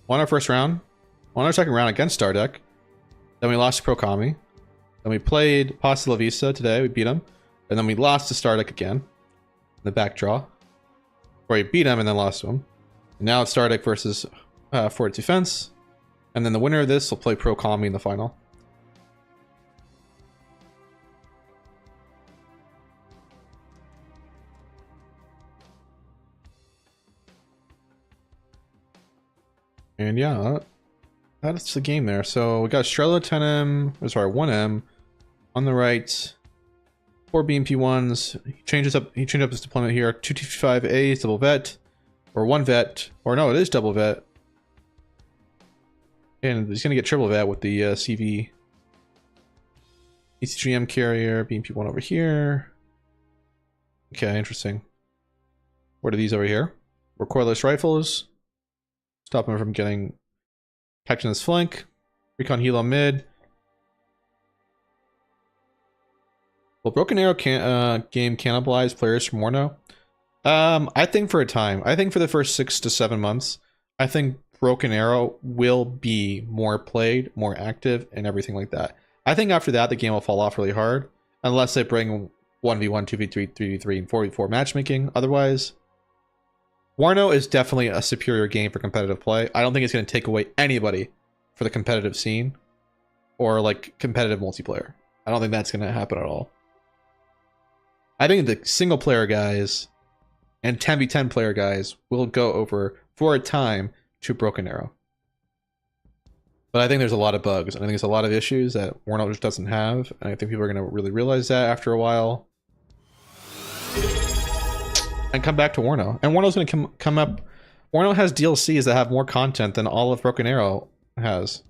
Won our first round. Won our second round against Stardeck. Then we lost to Pro Kami. Then we played Pasta La Vista today. We beat him. And then we lost to Stardeck again. In the back draw. Where we beat him and then lost to him. And now it's Stardeck versus Fort Defense. And then the winner of this will play Pro Kami in the final. And yeah, that's the game there. So we got Strela 10M, or sorry, 1M on the right. 4 BMP1s. He changed up his deployment here. 2 T55As, double vet, or 1 vet, or no, it is double vet. And he's gonna get triple vet with the CV. ECGM carrier, BMP1 over here. Okay, interesting. What are these over here? Recoilless rifles. Stop him from getting catching his flank. Recon helo mid. Will Broken Arrow game cannibalize players from WARNO? I think for a time. I think for the first 6 to 7 months, I think Broken Arrow will be more played, more active, and everything like that. I think after that, the game will fall off really hard, unless they bring 1v1, 2v3, 3v3, and 4v4 matchmaking. Otherwise, WARNO is definitely a superior game for competitive play. I don't think it's going to take away anybody for the competitive scene or like competitive multiplayer. I don't think that's going to happen at all. I think the single player guys and 10v10 player guys will go over for a time to Broken Arrow. But I think there's a lot of bugs, and I think there's a lot of issues that WARNO just doesn't have, and I think people are going to really realize that after a while. And come back to WARNO. And WARNO's going to come up. WARNO has DLCs that have more content than all of Broken Arrow has.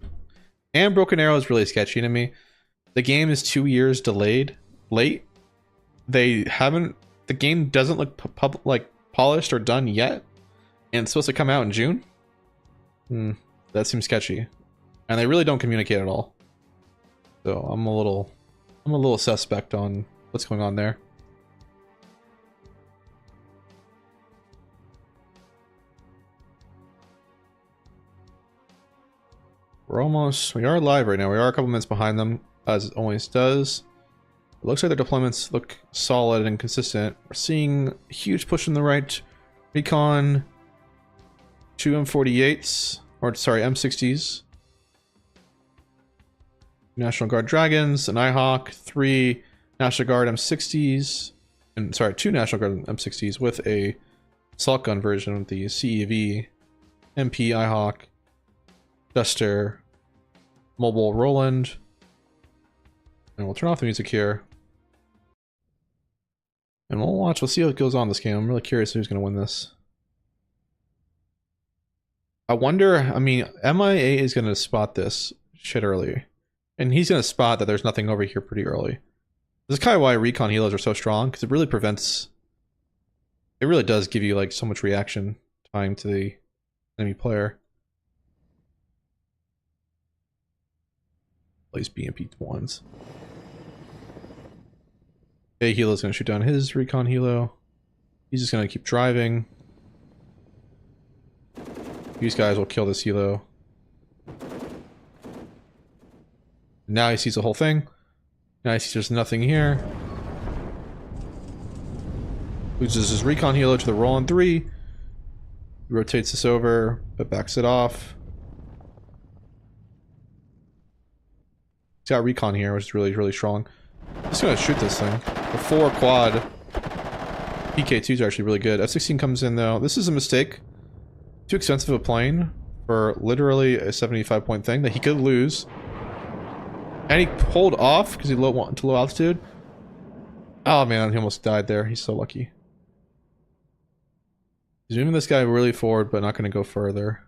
And Broken Arrow is really sketchy to me. The game is 2 years delayed, late. They haven't. The game doesn't look like polished or done yet, and it's supposed to come out in June. That seems sketchy, and they really don't communicate at all. So I'm a little suspect on what's going on there. We are live right now. We are a couple minutes behind them, as it always does. It looks like their deployments look solid and consistent. We're seeing a huge push in the right. Recon, 2 M48s, or sorry, M60s. National Guard Dragons, an IHawk, 3 National Guard M60s, and sorry, 2 National Guard M60s with a assault gun version of the CEV, MP IHawk, Duster, Mobile Roland, and we'll turn off the music here. And we'll watch, we'll see how it goes on this game. I'm really curious who's going to win this. I wonder, I mean, MIA is going to spot this shit early. And he's going to spot that there's nothing over here pretty early. This is kind of why recon helos are so strong, because it really prevents... It really does give you like so much reaction time to the enemy player. Plays BMP1s. Okay, Helo's gonna shoot down his recon helo. He's just gonna keep driving. These guys will kill this helo. Now he sees the whole thing. Now he sees there's nothing here. Loses his recon helo to the Roland 3. He rotates this over, but backs it off. He's got recon here, which is really, really strong. Just gonna shoot this thing. A 4 quad. PK2s are actually really good. F-16 comes in though. This is a mistake. Too expensive a plane for literally a 75-point thing that he could lose. And he pulled off because he went to low altitude. Oh man, he almost died there. He's so lucky. Zooming this guy really forward, but not going to go further.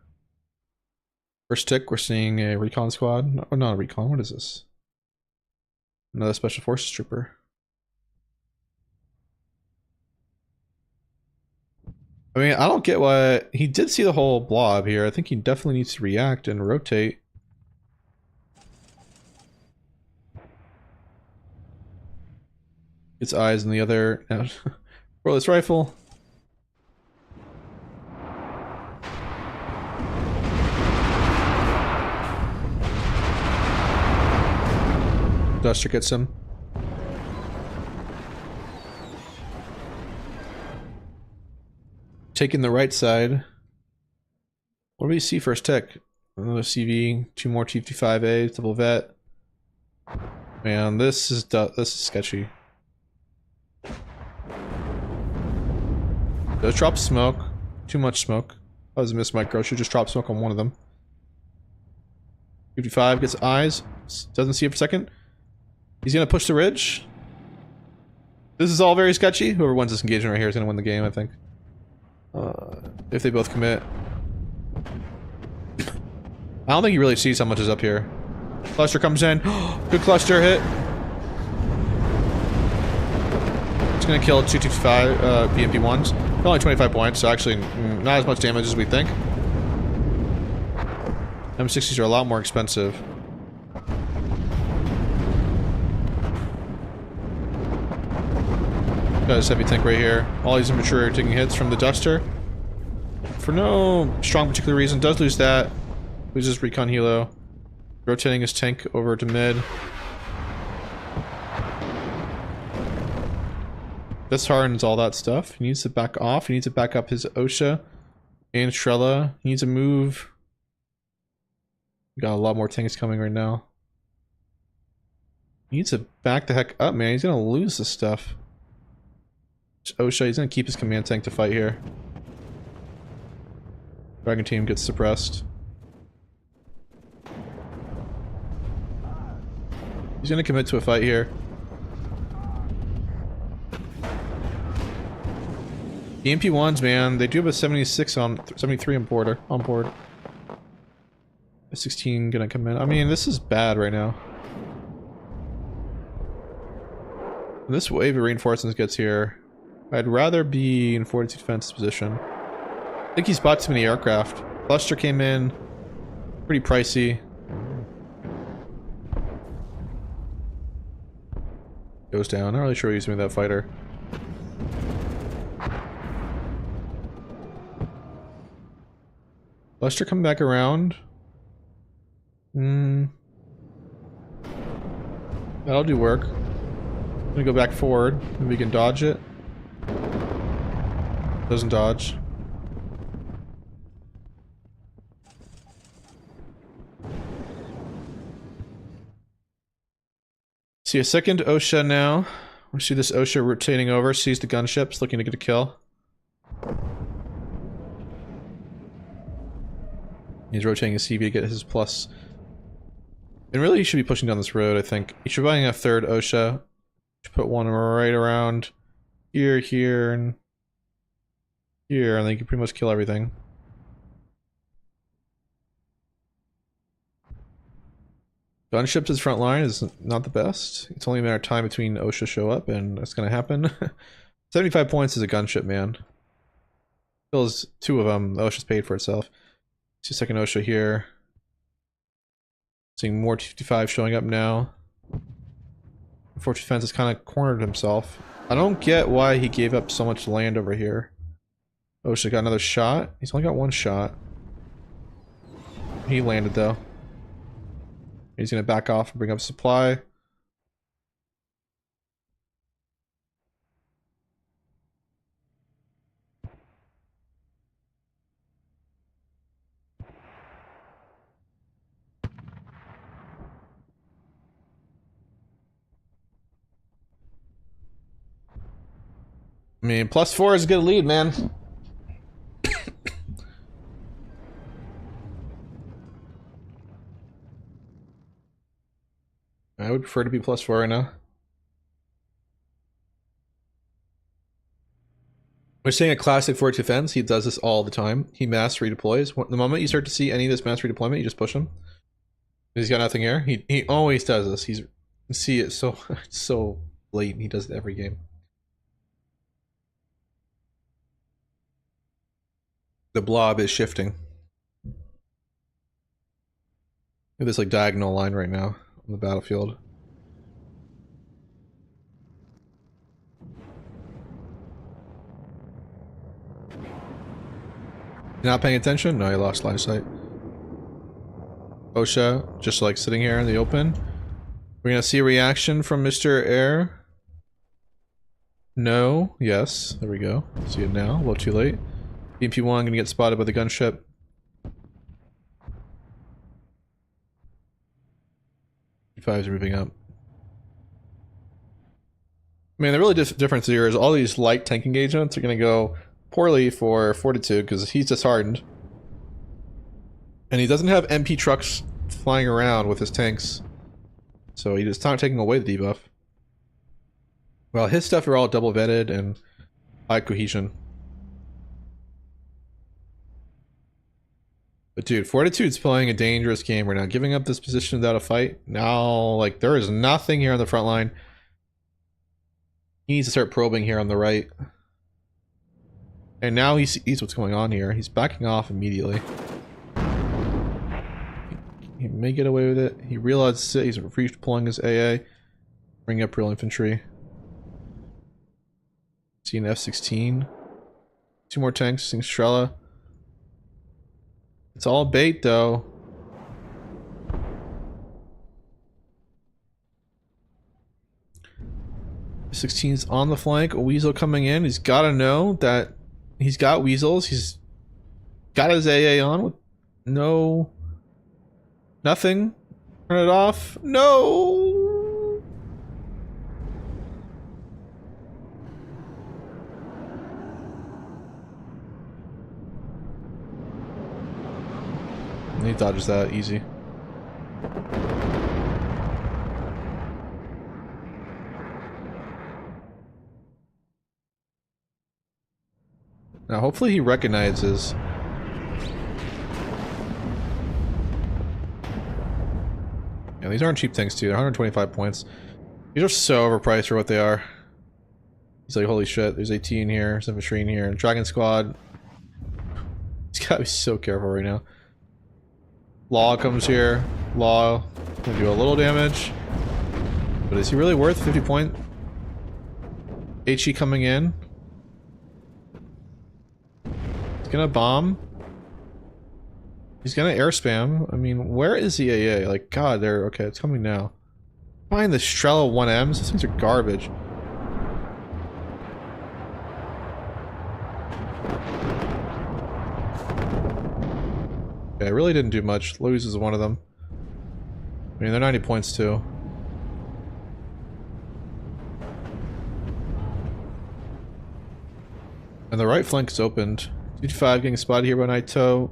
First tick, we're seeing a recon squad. No, not a recon. What is this? Another special forces trooper. I mean, I don't get why he did see the whole blob here. I think he definitely needs to react and rotate. Its eyes in the other. Roll this rifle. Duster gets him. Taking the right side. What do we see first tech? Another CV, 2 more T-55A, double vet. Man, this is sketchy. Does drop smoke. Too much smoke. That was a miss micro. Should just drop smoke on one of them. 55 gets eyes. Doesn't see it for a second. He's gonna push the ridge. This is all very sketchy. Whoever wins this engagement right here is gonna win the game, I think. If they both commit. I don't think he really sees how much is up here. Cluster comes in. Good cluster hit. It's gonna kill 225 BMP-1s. Only 25 points, so actually not as much damage as we think. M60s are a lot more expensive. Got his heavy tank right here. All these immature are taking hits from the Duster. For no strong particular reason. Does lose that. Loses recon helo. Rotating his tank over to mid. This hardens all that stuff. He needs to back off. He needs to back up his OSHA and Trella. He needs to move. Got a lot more tanks coming right now. He needs to back the heck up, man. He's gonna lose this stuff. OSHA, he's gonna keep his command tank to fight here. Dragon team gets suppressed. He's gonna commit to a fight here. The MP1s, man, they do have a 76 on 73 on board. A 16 gonna come in. I mean, this is bad right now. This wave of reinforcements gets here. I'd rather be in fortitude defense position. I think he's bought too many aircraft. Cluster came in. Pretty pricey. Goes down. Not really sure what he's doing with that fighter. Cluster come back around. That'll do work. I'm gonna go back forward. Maybe we can dodge it. Doesn't dodge. See a second OSHA now. We see this OSHA rotating over, sees the gunships, looking to get a kill. He's rotating his CV to get his plus. And really, he should be pushing down this road, I think. He should be buying a third OSHA. Should put one right around here, here, and here, and then you can pretty much kill everything. Gunships as front line is not the best. It's only a matter of time between OSHA show up, and that's gonna happen. 75 points is a gunship, man. Kills 2 of them. The OSHA's paid for itself. 2-second OSHA here. Seeing more T-55 showing up now. Fortune Defense has kind of cornered himself. I don't get why he gave up so much land over here. OSHA got another shot. He's only got 1 shot. He landed though. He's gonna back off and bring up supply. I mean, +4 is a good lead, man. I would prefer to be +4 right now. We're seeing a classic for defense. He does this all the time. He mass redeploys. The moment you start to see any of this mass redeployment, you just push him. He's got nothing here. He always does this. You see it so so blatant. He does it every game. The blob is shifting. Look at this like diagonal line right now on the battlefield. You're not paying attention? No, you lost line of sight. OSHA, just like sitting here in the open. We're gonna see a reaction from Mr. Air. No, yes, there we go. See it now, a little too late. BMP-1 gonna get spotted by the gunship. B5's moving up. I mean, the really difference here is all these light tank engagements are gonna go poorly for Fortitude because he's disheartened. And he doesn't have MP trucks flying around with his tanks. So he's not taking away the debuff. Well, his stuff are all double vetted and high cohesion. But dude, Fortitude's playing a dangerous game right now. Giving up this position without a fight. Now, like, there is nothing here on the front line. He needs to start probing here on the right. And now he sees what's going on here. He's backing off immediately. He may get away with it. He realizes it. He's redeploying his AA. Bring up real infantry. See an F-16. 2 more tanks. Seeing Strela. It's all bait though. F-16's on the flank. A Weasel coming in. He's got to know that he's got Weasels. He's got his AA on with no... nothing. Turn it off. No! And he dodges that easy. Now hopefully he recognizes. Yeah, these aren't cheap tanks too. They're 125 points. These are so overpriced for what they are. He's like, holy shit, there's 18 here, there's infantry in here. Dragon Squad. He's gotta be so careful right now. Law comes here. Law gonna do a little damage. But is he really worth 50 point? HE coming in. He's gonna bomb. He's gonna air spam. I mean, where is the AA? Like, god, they're okay, it's coming now. Find the Strela 1Ms. These things are garbage. Okay, I really didn't do much. Loses one of them. I mean, they're 90 points too. And the right flank is opened. 225 getting spotted here by Naito.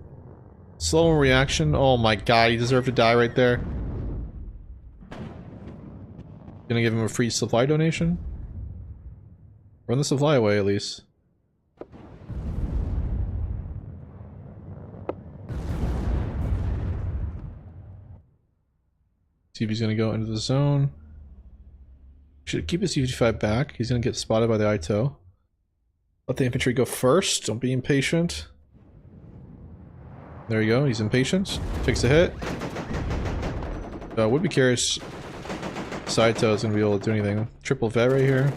Slow reaction. Oh my god, he deserved to die right there. Gonna give him a free supply donation? Run the supply away at least. See if he's gonna go into the zone. Should keep his U-55 back. He's gonna get spotted by the Ito. Let the infantry go first. Don't be impatient. There you go. He's impatient. Takes a hit. Would be curious. Saito is gonna be able to do anything. Triple vet right here.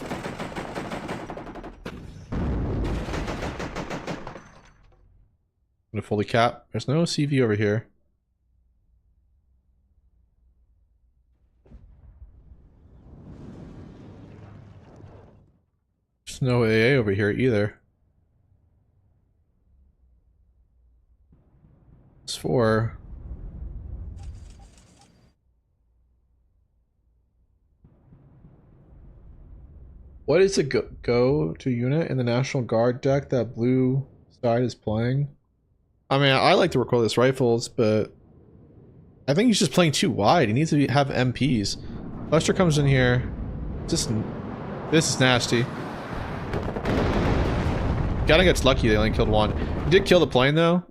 Gonna fully cap. There's no CV over here. There's no AA over here either. It's 4. What is a go to unit in the National Guard deck that blue side is playing? I mean, I like the recoilless rifles, but I think he's just playing too wide. He needs to have MPs. Lester comes in here. Just this is nasty. Kinda gets lucky they only killed one. He did kill the plane though.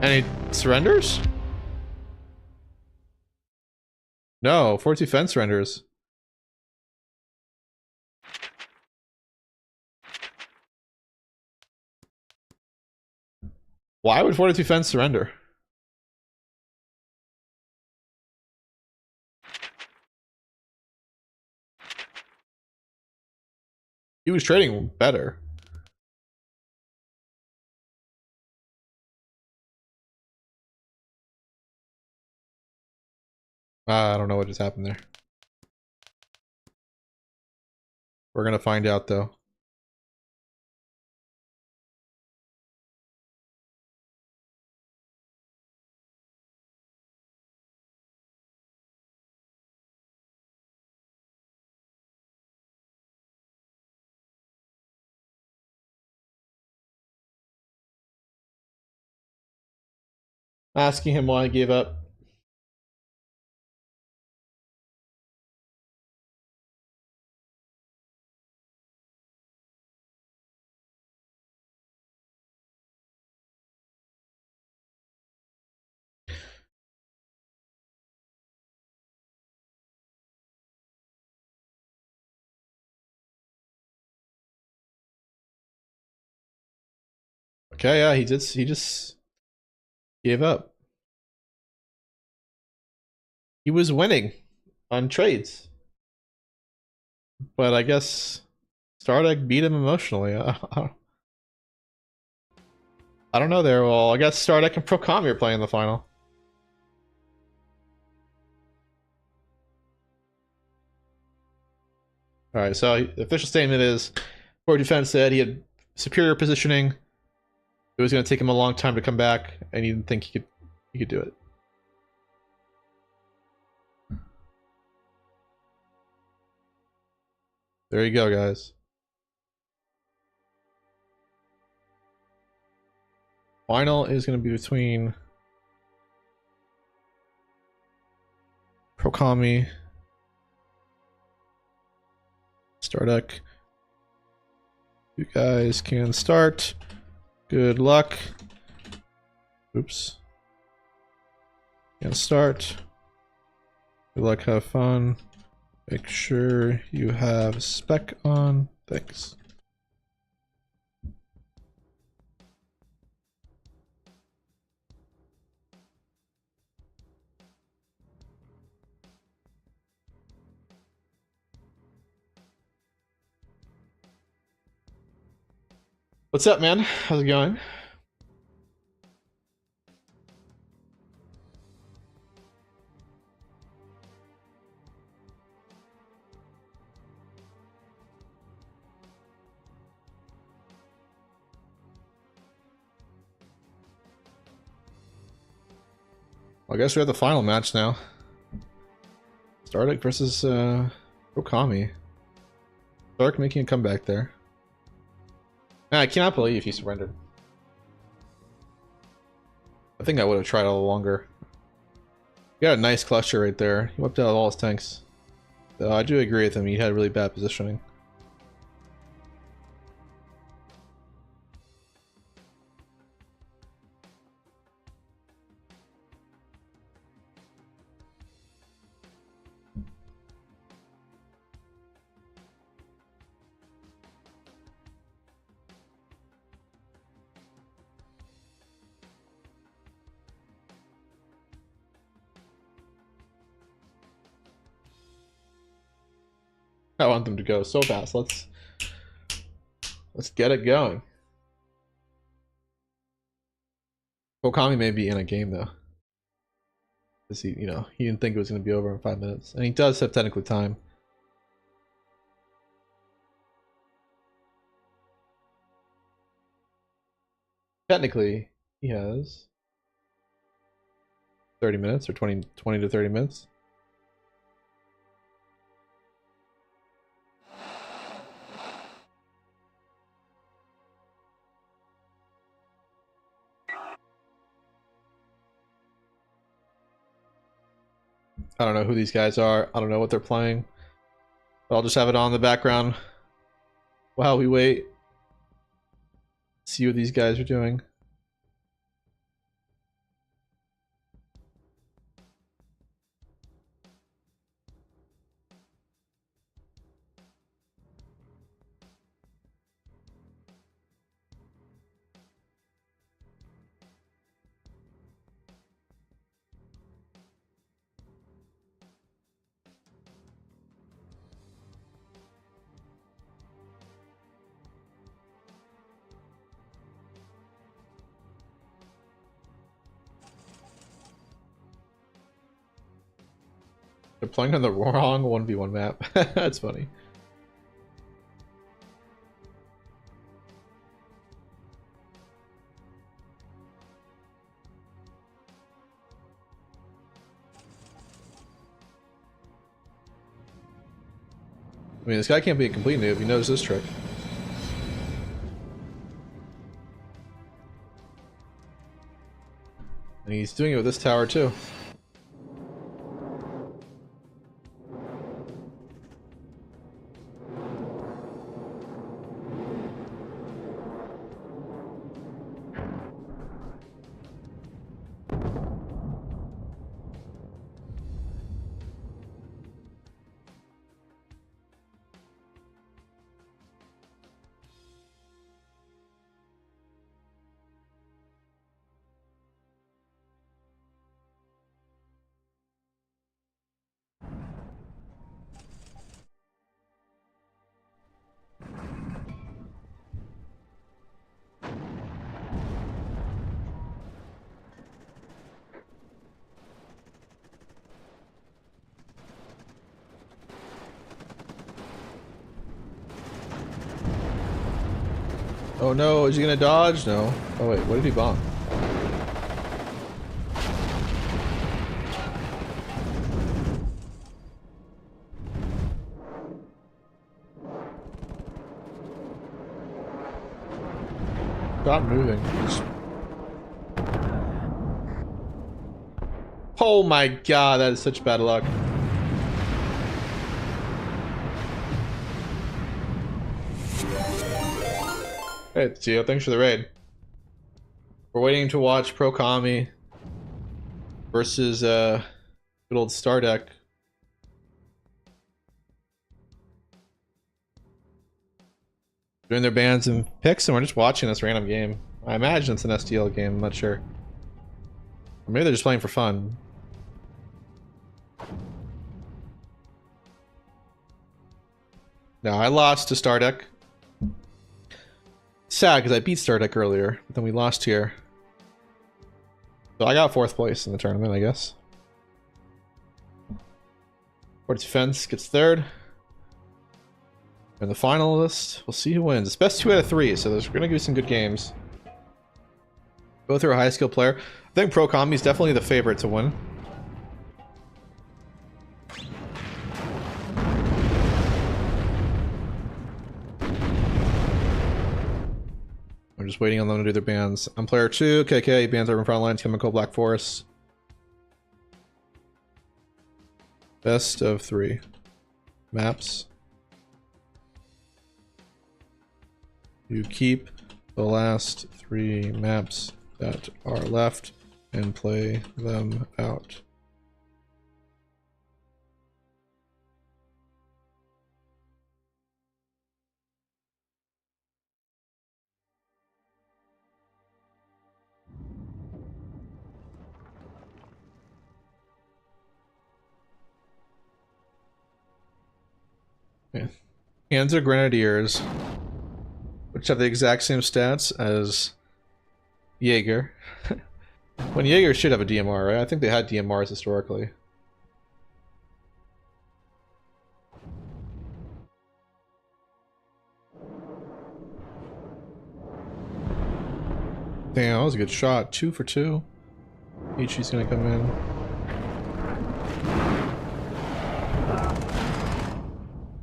And he surrenders? No, 42 Fence surrenders. Why would 42 Fence surrender? He was trading better. I don't know what just happened there. We're gonna find out though. Asking him why he gave up. Okay, yeah, he just gave up. He was winning on trades. But I guess Stardeck beat him emotionally. I don't know there. Well, I guess Stardeck and Procom are playing the final. Alright, so the official statement is Forward Defense said he had superior positioning. It was going to take him a long time to come back, and he didn't think he could do it. There you go, guys. Final is going to be between Procami, Stardeck. You guys can start. Good luck. Oops. Can start. Good luck, have fun. Make sure you have spec on. Thanks. What's up, man? How's it going? Well, I guess we have the final match now. Stardeck versus Okami. Stark making a comeback there. Man, I cannot believe he surrendered. I think I would have tried a little longer. He got a nice cluster right there. He wiped out all his tanks. Though I do agree with him, he had really bad positioning. I want them to go so fast. Let's get it going. Okami may be in a game though. Because he didn't think it was going to be over in 5 minutes. And he does have technically time. Technically, he has 30 minutes or 20 to 30 minutes. I don't know who these guys are. I don't know what they're playing. But I'll just have it on in the background while we wait. See what these guys are doing. They're playing on the wrong 1v1 map. That's funny. I mean, this guy can't be a complete noob. He knows this trick. And he's doing it with this tower too. Oh no, is he gonna dodge? No. Oh wait, what did he bomb? Stop moving. Oh my god, that is such bad luck. Hey, Gio, thanks for the raid. We're waiting to watch Pro Kami versus good old Star Deck. Doing their bans and picks, and we're just watching this random game. I imagine it's an STL game, I'm not sure. Or maybe they're just playing for fun. No, I lost to Star Deck. Sad because I beat Star Deck earlier, but then we lost here. So I got 4th place in the tournament, I guess. Port Defense gets 3rd. And the finalists, we'll see who wins. It's best 2 out of 3, so there's gonna be some good games. Both are a high skill player. I think Pro Kami is definitely the favorite to win. I'm just waiting on them to do their bans. I'm player 2, KK, bans Urban Frontlines, Chemical, Black Forest. Best of 3. Maps. You keep the last 3 maps that are left and play them out. Yeah. Panzer Grenadiers, which have the exact same stats as Jaeger. When Jaeger should have a DMR, right? I think they had DMRs historically. Damn, that was a good shot. 2 for 2. Ichi's gonna come in.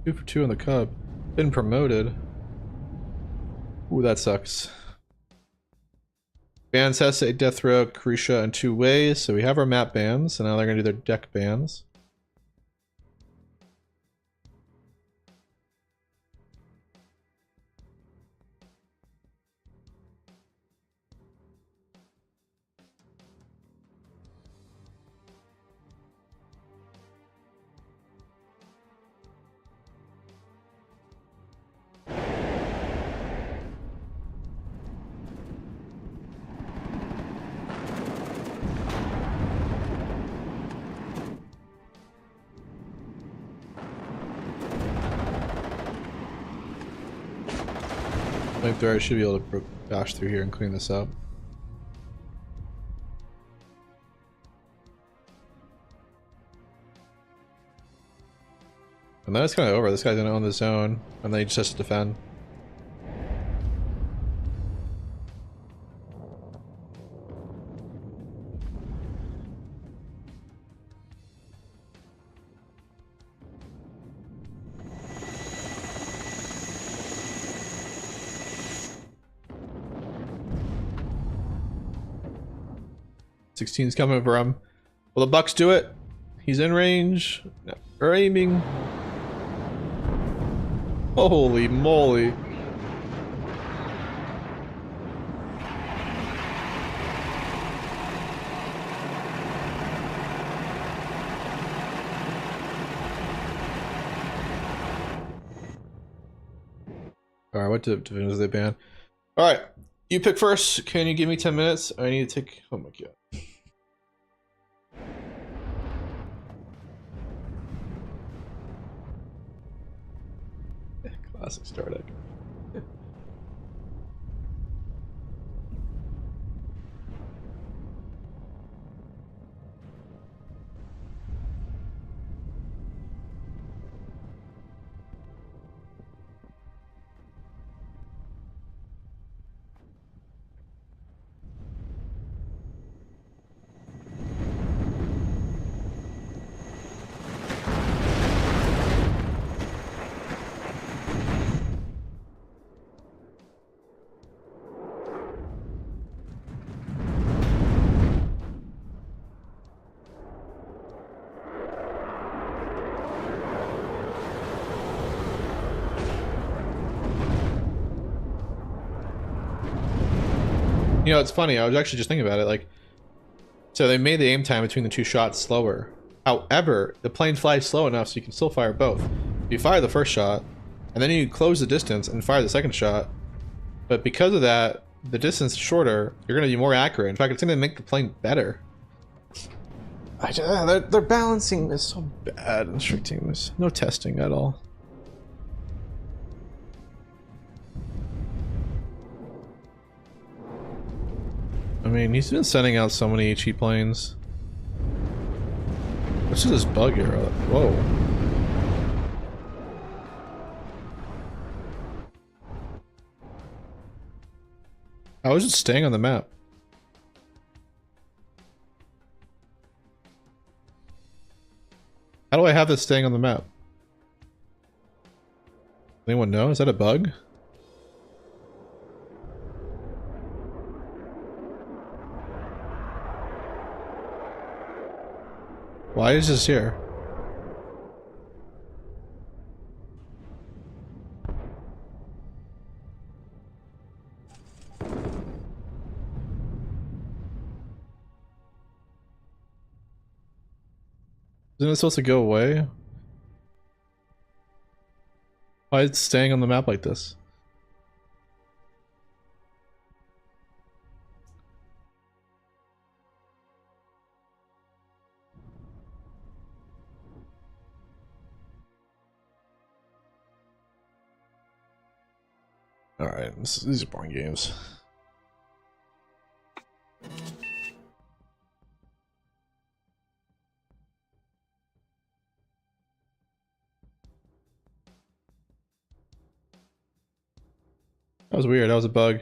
Two for 2 on the Cub. Been promoted. Ooh, that sucks. Bans Hesse, Death Row, Carisha in 2 ways. So we have our map bans, and now they're gonna do their deck bans. Flamethrower should be able to bash through here and clean this up. And then it's kind of over. This guy's gonna own the zone, and then he just has to defend. Sixteen's coming for him. Will the Bucks do it? He's in range. No, they're aiming. Holy moly. Alright, what divisions they ban? Alright, you pick first. Can you give me 10 minutes? I need to take. Oh my god. Classic Star Deck. You know, it's funny, I was actually just thinking about it, like, so they made the aim time between the two shots slower. However, the plane flies slow enough so you can still fire both. You fire the first shot, and then you close the distance and fire the second shot. But because of that, the distance is shorter, you're going to be more accurate. In fact, it's going to make the plane better. Their balancing is so bad in restricting. There's no testing at all. I mean, he's been sending out so many HE planes. What's this bug here? Whoa. How is it staying on the map? How do I have this staying on the map? Anyone know? Is that a bug? Why is this here? Isn't it supposed to go away? Why is it staying on the map like this? Alright, these are boring games. That was weird, that was a bug.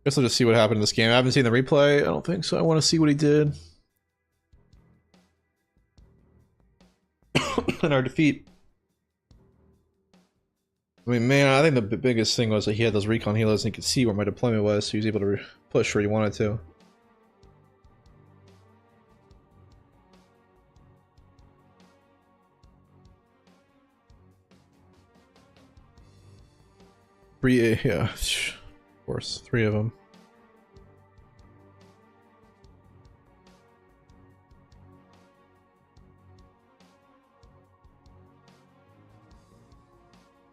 Guess I'll just see what happened in this game. I haven't seen the replay, I don't think so. I want to see what he did. In our defeat. I mean, man, I think the biggest thing was that he had those recon helos and he could see where my deployment was, so he was able to push where he wanted to. Yeah, of course, 3 of them.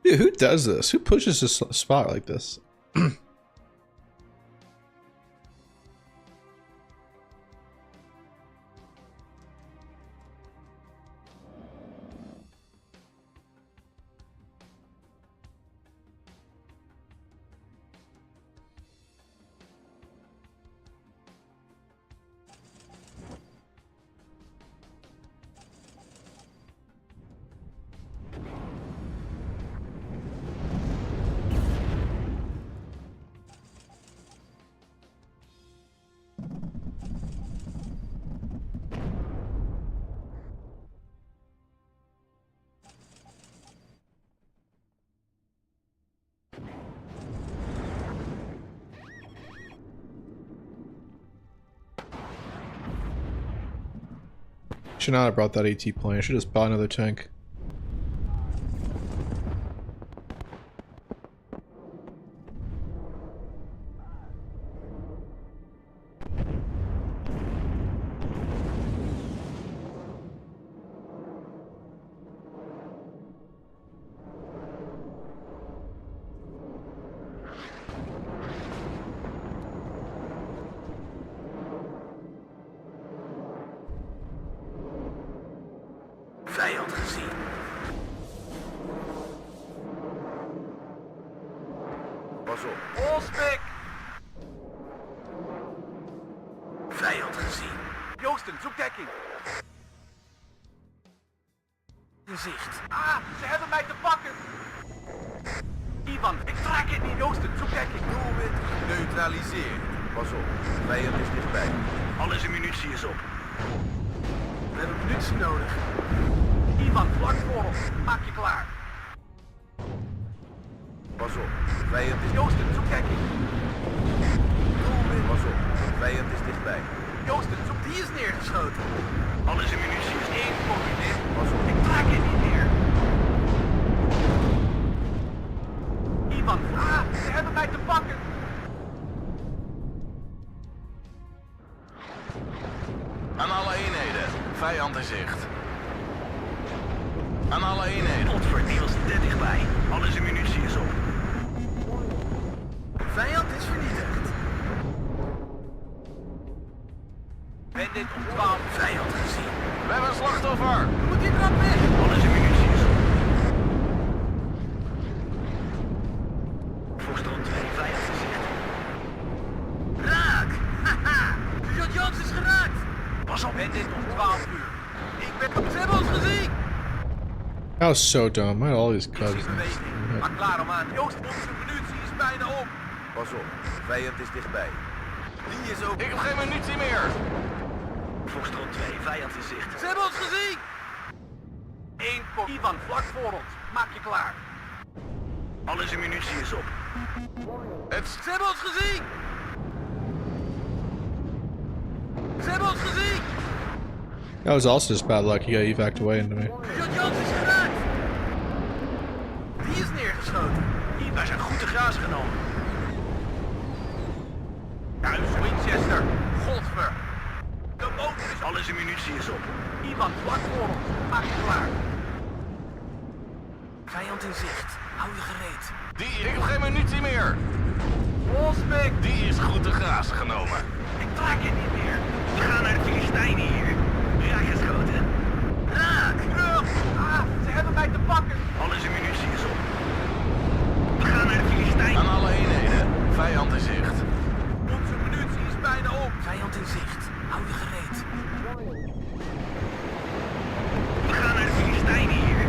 Dude, who does this? Who pushes this spot like this? Should not have brought that AT plane. I should just buy another tank. Vijand gezien. Pas op. Olspik! Vijand gezien. Joosten, zoek dekking. In zicht. Ah, ze hebben mij te pakken. Ivan, ik trek het niet. Joosten, zoek dekking. Doelwit neutraliseerd. Pas op, vijand is dichtbij. Alles in munitie is op. We hebben munitie nodig. Ivan, vlak voor ons. Maak je klaar. Pas op, vijand is... Joosten, zoek dekking. Doelwit. Pas op, vijand is dichtbij. Joosten, zoek die is neergeschoten. Alles in munitie is één communist. Pas op, ik trek het niet meer. Ivan, ah, ze hebben mij te pakken. Aan alle eenheden, vijand in zicht. Aan alle eenheden. Godverdomme, was te dichtbij. Alles in munitie is op. Vijand is vernietigd. Ben dit op 12 vijand gezien. We hebben een slachtoffer. Moet die trap weg? Alles in munitie is op. Voorstroom 2, vijand gezicht. Raak! Haha! Sergeant Jans is geraakt! Pas op, ben dit om 12 uur. Ik ben... Ze hebben ons gezien! That was so dumb. I had all these Ik cubs. zie beweging. Maar klaar om aan. Joost, onze munitie is bijna op. Pas op, vijand is dichtbij. Die is ook... Ik heb geen munitie meer. Voorstroom 2, vijand in zicht. Ze hebben ons gezien! Eén kop. Ivan, vlak voor ons. Maak je klaar. Alles in munitie is op. Ze hebben ons gezien! Ze hebben ons gezien! That was also just bad luck. He got evac'd away into me. Sergeant Jans is geraakt! Die is neergeschoten. Wij zijn goed te graas genomen. Thuis, Winchester. Godver. De motor is... Alles in munitie is op. Ivan, vlak voor ons. Maak je klaar. Vijand in zicht. Hou je gereed. Ik heb geen munitie meer. Wolfsbeek. Die is goed te graas genomen. Ik trek het niet meer. We gaan naar de Filistijnen hier. Raak geschoten. Raak. Terug. Ah, ze hebben mij te pakken. Alles in munitie is op. We gaan naar de Filistijnen. Aan alle eenheden, vijand in zicht. Onze munitie is bijna op. Vijand in zicht. Hou je gereed. We gaan naar de Filistijnen hier.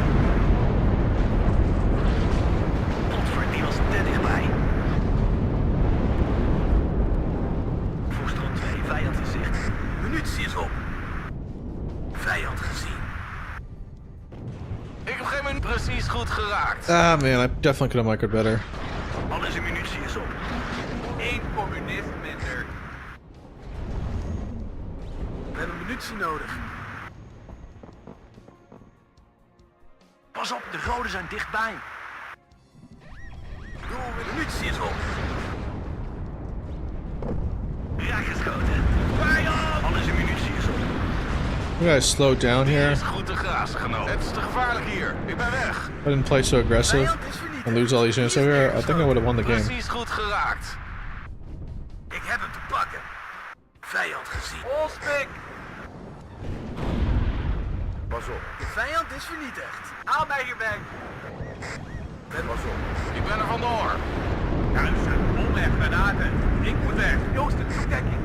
Godverdomme, die was te dichtbij. Voorstroom 2, vijand in zicht. Munitie is op. Vijand gezien. Ik heb geen munitie. Precies goed geraakt. Ah man, I definitely could have microed better. Alles in munitie is op. Eén communist minder. We hebben munitie nodig. Pas op, de goden zijn dichtbij. De munitie is op. Raak geschoten. Vijand! Alles in munitie is op. You guys slow down Die here. is goed te graas genomen. Het is te gevaarlijk hier. Ik ben weg. I didn't play so aggressive and lose all these units over here. I think I would have won the game. Precies goed geraakt. Ik heb hem te pakken. Vijand gezien. Olspik! Pas op. De vijand is vernietigd. Haal mij hierbij. Pas op. Ik ben er vandoor. Huizen, omweg, granaten. Ik moet weg. Joosten, zoek dekking.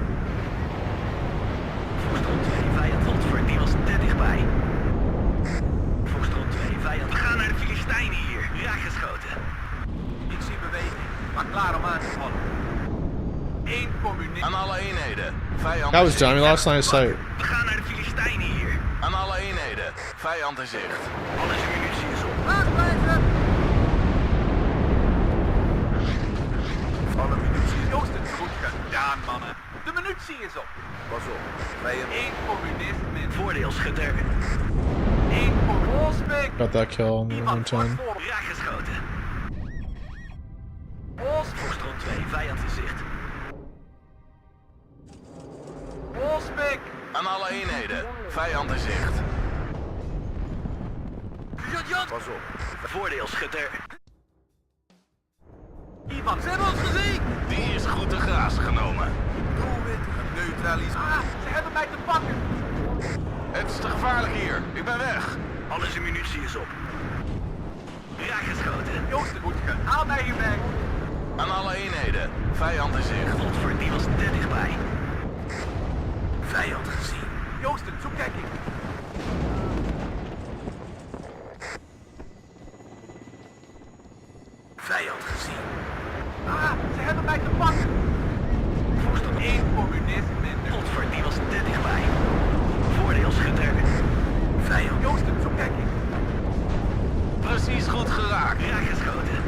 Voorstroom 2, vijand. Godver, die was te dichtbij. Voorstroom 2, vijand. We gaan naar de Filistijnen hier. Raak geschoten. Ik zie beweging, maar klaar om aan te vallen. Eén communist. Aan alle eenheden, vijand That in was zicht. dumb. He lost line of sight. We gaan naar de Filistijnen hier. Aan alle eenheden, vijand in zicht. Alles in munitie is op. Laat blijven! Alle munitie is Joosten, goed gedaan, mannen. De munitie is op. Pas op, vijand. Eén communist minder. Voordeelschutter. 1 voor Wolfsbeek. Got that kill in Ivan one time. vlak voor. Raak geschoten. Wolfsbeek. Voorstroom 2, vijand in zicht. Wolfsbeek. Aan alle eenheden. Vijand in zicht. Pas op. Voordeelschutter. Ivan, ze hebben ons gezien. Die is goed te grazen genomen. Doelwit geneutraliseerd. Ah, ze hebben mij te pakken. Het is te gevaarlijk hier. Ik ben weg. Alles in munitie is op. Raak geschoten. Joosten, goed gaan. Haal mij hierbij. Aan alle eenheden. Vijand in zicht. Godver, die was te dichtbij. Vijand gezien. Joosten, zoek dekking. Vijand gezien. Ah, ze hebben mij te pakken. Voorstroom 1 communist minder. Godver, die was te dichtbij. Voordeelschutter. Vijand. Joosten, zoek dekking. Precies goed geraakt. Raak geschoten.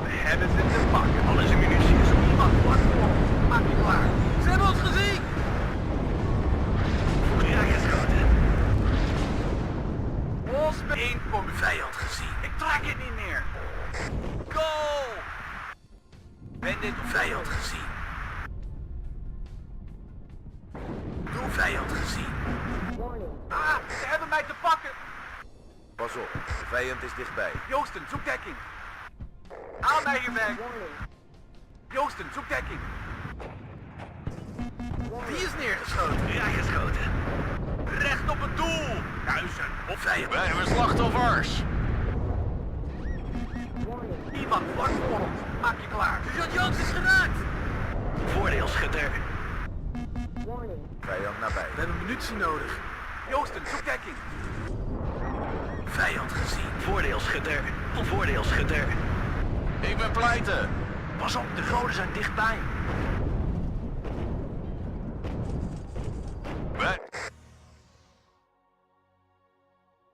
We hebben ze te pakken. Alles in munitie is op. Ivan, vlak voor. Maak je klaar. Ze hebben ons gezien. Raak geschoten. Wolfsbeek. 1 communist. Vijand gezien. Ik trek het niet meer. Goal. Ben dit Vijand gezien. Doe Vijand gezien. Warning. Ah, ze hebben mij te pakken. Pas op. De vijand is dichtbij. Joosten, zoek dekking. Haal mij hierbij. Warning. Joosten, zoek dekking. Die is neergeschoten. Raak geschoten. Recht op het doel. Huizen. Op vijand. Wij hebben slachtoffers. Warning. Ivan, vlak voor ons. Maak je klaar. Sergeant Jans is geraakt. Voordeelschutter. Warning. Vijand nabij. We hebben munitie nodig. Joosten, zoek dekking. Vijand gezien. Voordeelschutter. Voordeelschutter. Ik ben pleiten. Pas op, de goden zijn dichtbij. Wij...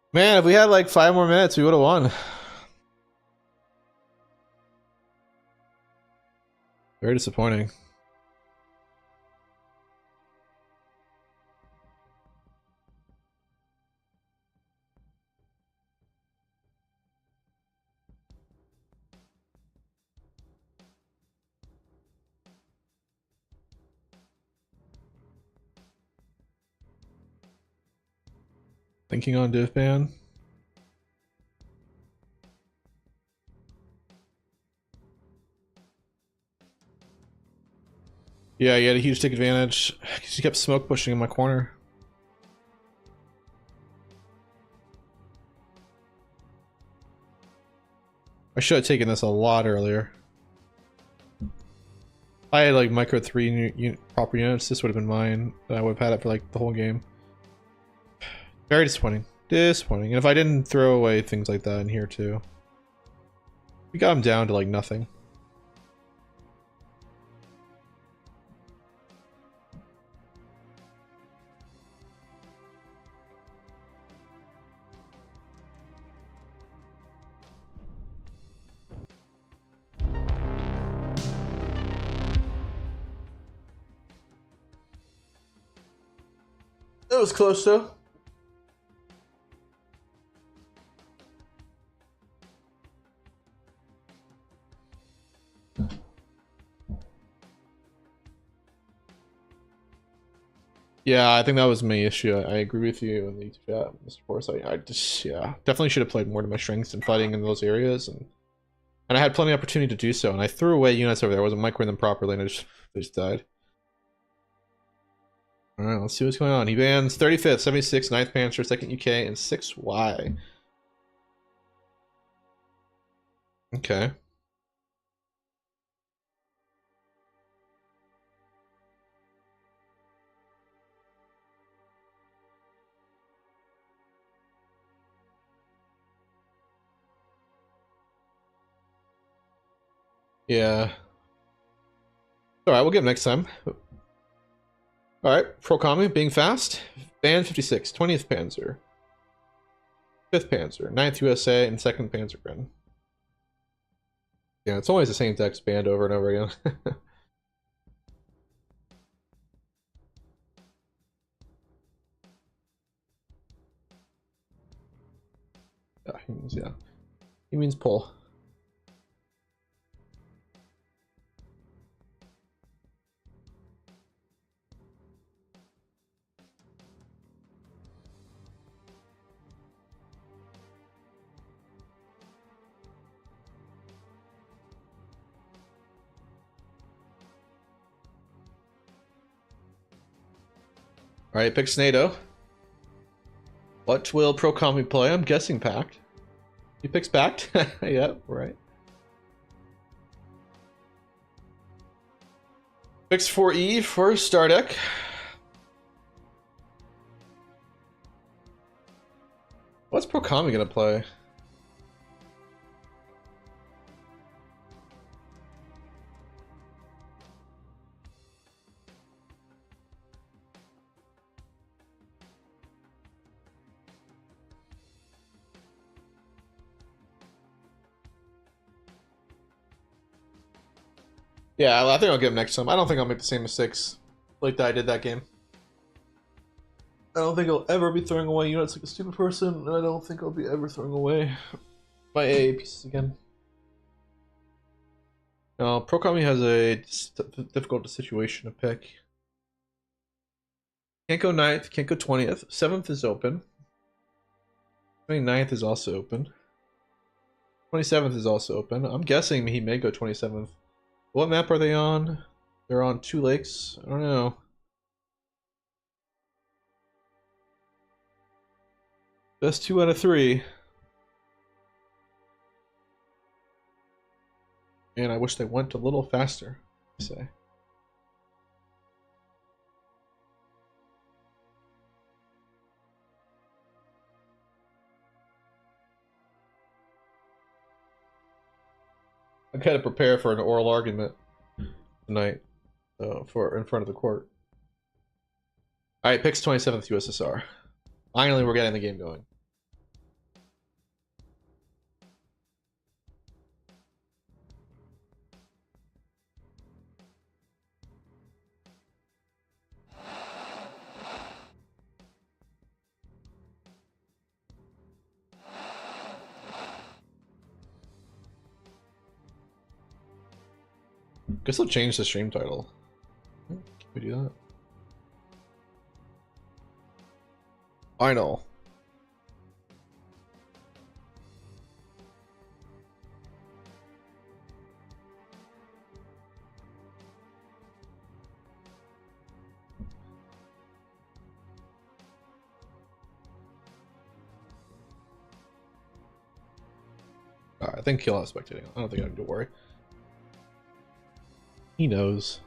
Man, if we had like 5 more minutes, we would have won. Very disappointing. Thinking on div ban. Yeah, he had a huge take advantage because he kept smoke pushing in my corner. I should have taken this a lot earlier. If I had like micro 3 proper units, this would have been mine. I would have had it for like the whole game. Very disappointing. Disappointing. And if I didn't throw away things like that in here too. We got him down to like nothing. It was close though. Yeah, I think that was my issue. I agree with you in the chat, Mr. Force. I just, yeah, definitely should have played more to my strengths in fighting in those areas, and I had plenty of opportunity to do so. And I threw away units over there. I wasn't microing them properly, and they just died. All right, let's see what's going on. He bans 35th, 76th, 9th Panzer, 2nd UK, and 6Y. Okay. Yeah. Alright, we'll get him next time. Alright, Pro Kami, being fast. Band 56, 20th Panzer. 5th Panzer, 9th USA, and 2nd Panzergren. Yeah, it's always the same text band over and over again. Yeah. He means pull. Alright, pick Snado. What will Procami play? I'm guessing Pact. He picks Pact? Yep, right. Picks 4E for Star Deck. What's Procami gonna play? Yeah, I think I'll get him next time. I don't think I'll make the same mistakes like that I did that game. I don't think I'll ever be throwing away units like a stupid person, and I don't think I'll be ever throwing away my AA pieces again. Now, Procami has a difficult situation to pick. Can't go 9th, can't go 20th. 7th is open. 29th is also open. 27th is also open. I'm guessing he may go 27th. What map are they on? They're on 2 lakes. I don't know. Best 2 out of 3. And I wish they went a little faster, I say. I gotta prepare for an oral argument tonight, for in front of the court. All right, picks 27th USSR. Finally, we're getting the game going. Guess I'll change the stream title. Can we do that? Final. Alright, I think he'll have spectating. I don't think I need to worry. He knows.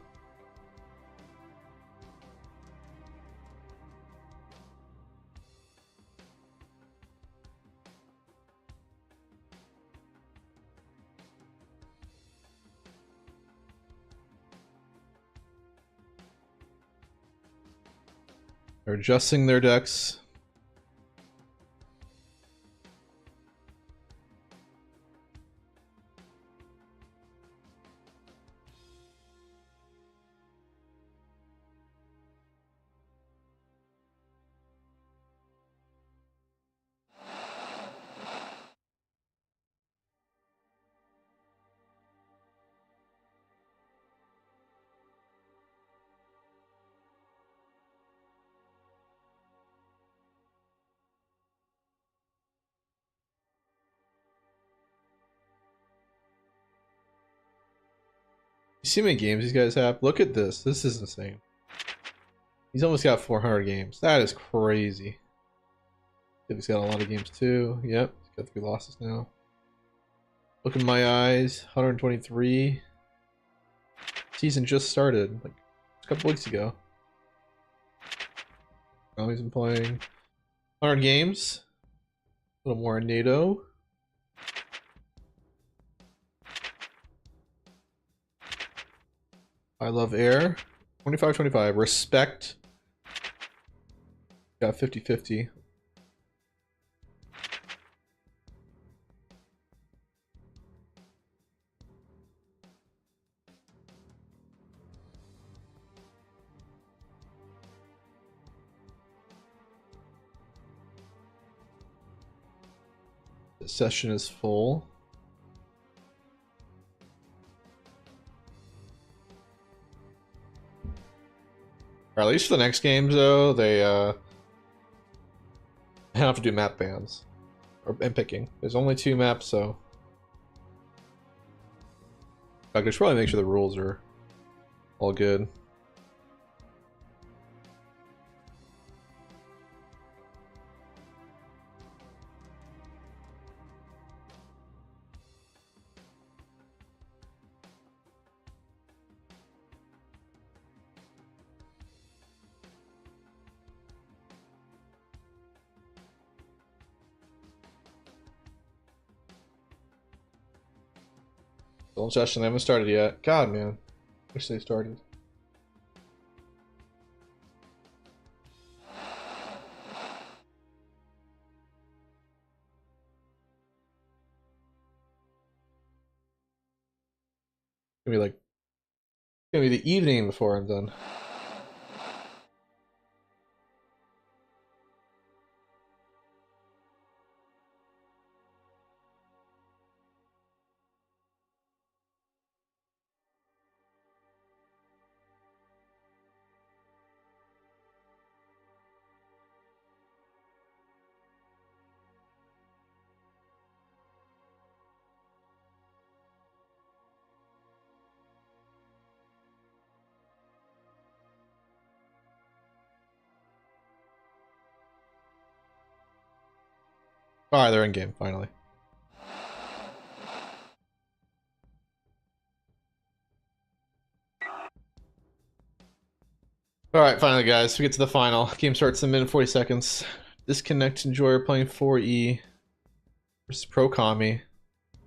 They're adjusting their decks. You see how many games these guys have? Look at this. This is insane. He's almost got 400 games. That is crazy. He's got a lot of games too. Yep, he's got 3 losses now. Look in my eyes. 123. Season just started, like a couple weeks ago. He's been playing 100 games. A little more in NATO. I love air. 25-25. Respect. Got 50-50. The session is full. Or at least for the next games, though, they have to do map bans and picking. There's only 2 maps, so I should probably make sure the rules are all good. Still session, they haven't started yet. God, man. Wish they started. It's gonna be the evening before I'm done. Alright, they're in game, finally. Alright, finally guys, we get to the final. Game starts in a minute 40 seconds. Disconnect, enjoy, playing 4E versus Pro Kami.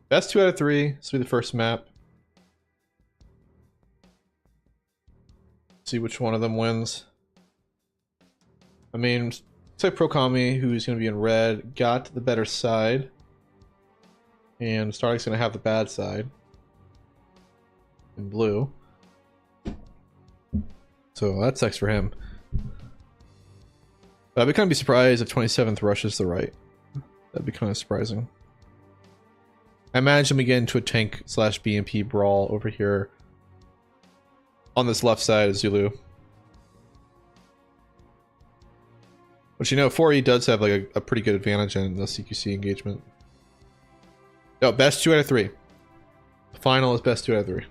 Best 2 out of 3. This will be the first map. See which one of them wins. I mean, looks like Pro Kami, who's going to be in red, got the better side. And Starlink's going to have the bad side. In blue. So that sucks for him. But I'd kind of be surprised if 27th rushes the right. That'd be kind of surprising. I imagine we get into a tank slash BMP brawl over here on this left side of Zulu. Which, you know, 4E does have like a pretty good advantage in the CQC engagement. No, best 2 out of 3. The final is best 2 out of 3.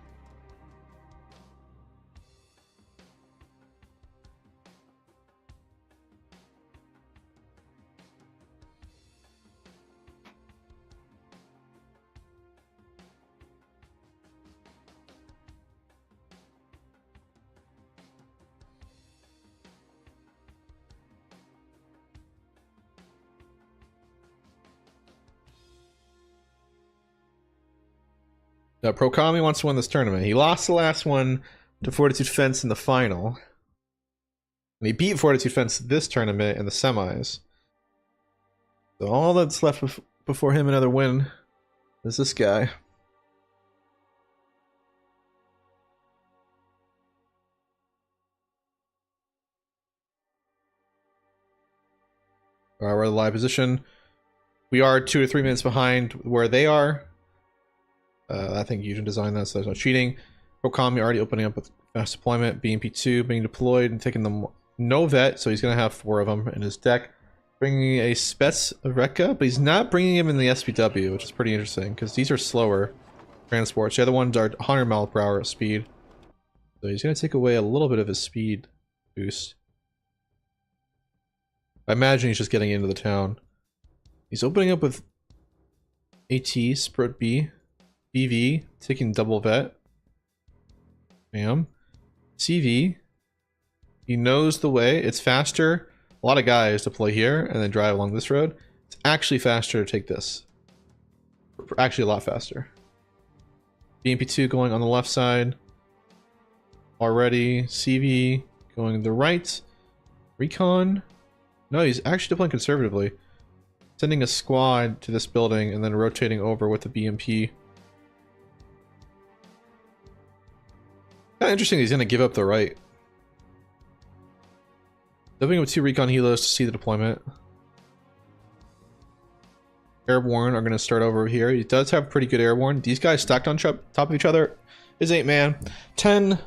Now, Pro Kami wants to win this tournament. He lost the last one to Fortitude Fence in the final. And he beat Fortitude Fence this tournament in the semis. So all that's left before him another win is this guy. Alright, we're in the live position. We are 2 to 3 minutes behind where they are. I think Fusion designed that, so there's no cheating. Pro Kami already opening up with fast deployment. BMP2 being deployed and taking them no vet, so he's going to have 4 of them in his deck. Bringing a Spets Rekka, but he's not bringing him in the SPW, which is pretty interesting, because these are slower transports. The other ones are 100 mile per hour speed. So he's going to take away a little bit of his speed boost. I imagine he's just getting into the town. He's opening up with AT, Sprint B. BV, taking double vet. Bam. CV. He knows the way. It's faster. A lot of guys deploy here and then drive along this road. It's actually faster to take this. Actually a lot faster. BMP2 going on the left side. Already. CV going to the right. Recon. No, he's actually deploying conservatively. Sending a squad to this building and then rotating over with the BMP. Kind of interesting he's going to give up the right. Living with 2 recon helos to see the deployment. airborne are going to start over here. He does have pretty good airborne. These guys stacked on top of each other is 8 man. 10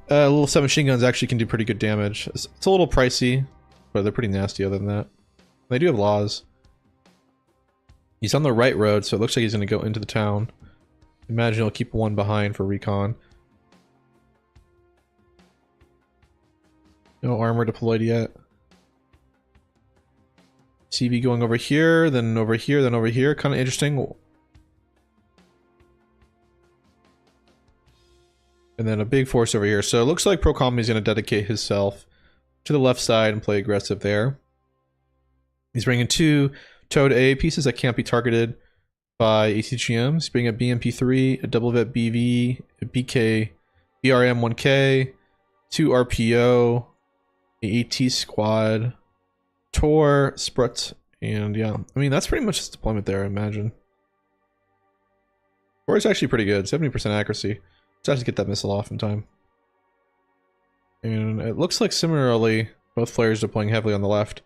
little submachine guns actually can do pretty good damage. It's a little pricey, but they're pretty nasty other than that. They do have laws. He's on the right road, so it looks like he's going to go into the town. Imagine he'll keep one behind for recon. No armor deployed yet. CV going over here, then over here, then over here. Kind of interesting. And then a big force over here. So it looks like Pro Combi is going to dedicate himself to the left side and play aggressive there. He's bringing 2 towed A pieces that can't be targeted by ATGMs. He's bringing a BMP3, a double vet BV, a BK, BRM 1K, 2 RPO, a AT squad, Tor, Sprut, and yeah. I mean, that's pretty much his deployment there, I imagine. Tor is actually pretty good, 70% accuracy. Just have to get that missile off in time. And it looks like similarly, both players deploying heavily on the left.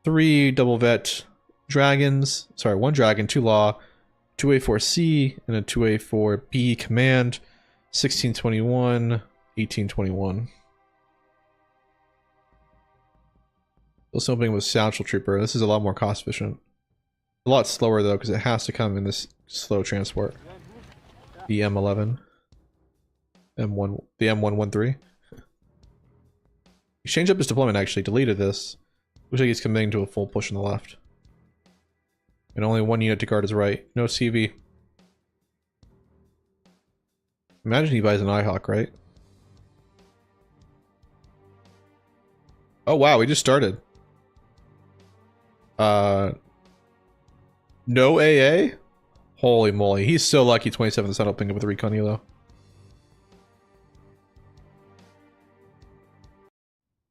3 double vet dragons, sorry, 1 dragon, 2 law, 2A4C, and a 2A4B command, 1621, 1821. This opening with Satchel Trooper. This is a lot more cost efficient. A lot slower though, because it has to come in this slow transport. The M11. M1, the M113. He changed up his deployment actually, deleted this. Looks like he's committing to a full push on the left. And only 1 unit to guard his right. No CV. Imagine he buys an IHawk, right? Oh wow, we just started. No AA? Holy moly, he's so lucky 27th set opening up with a recon elo.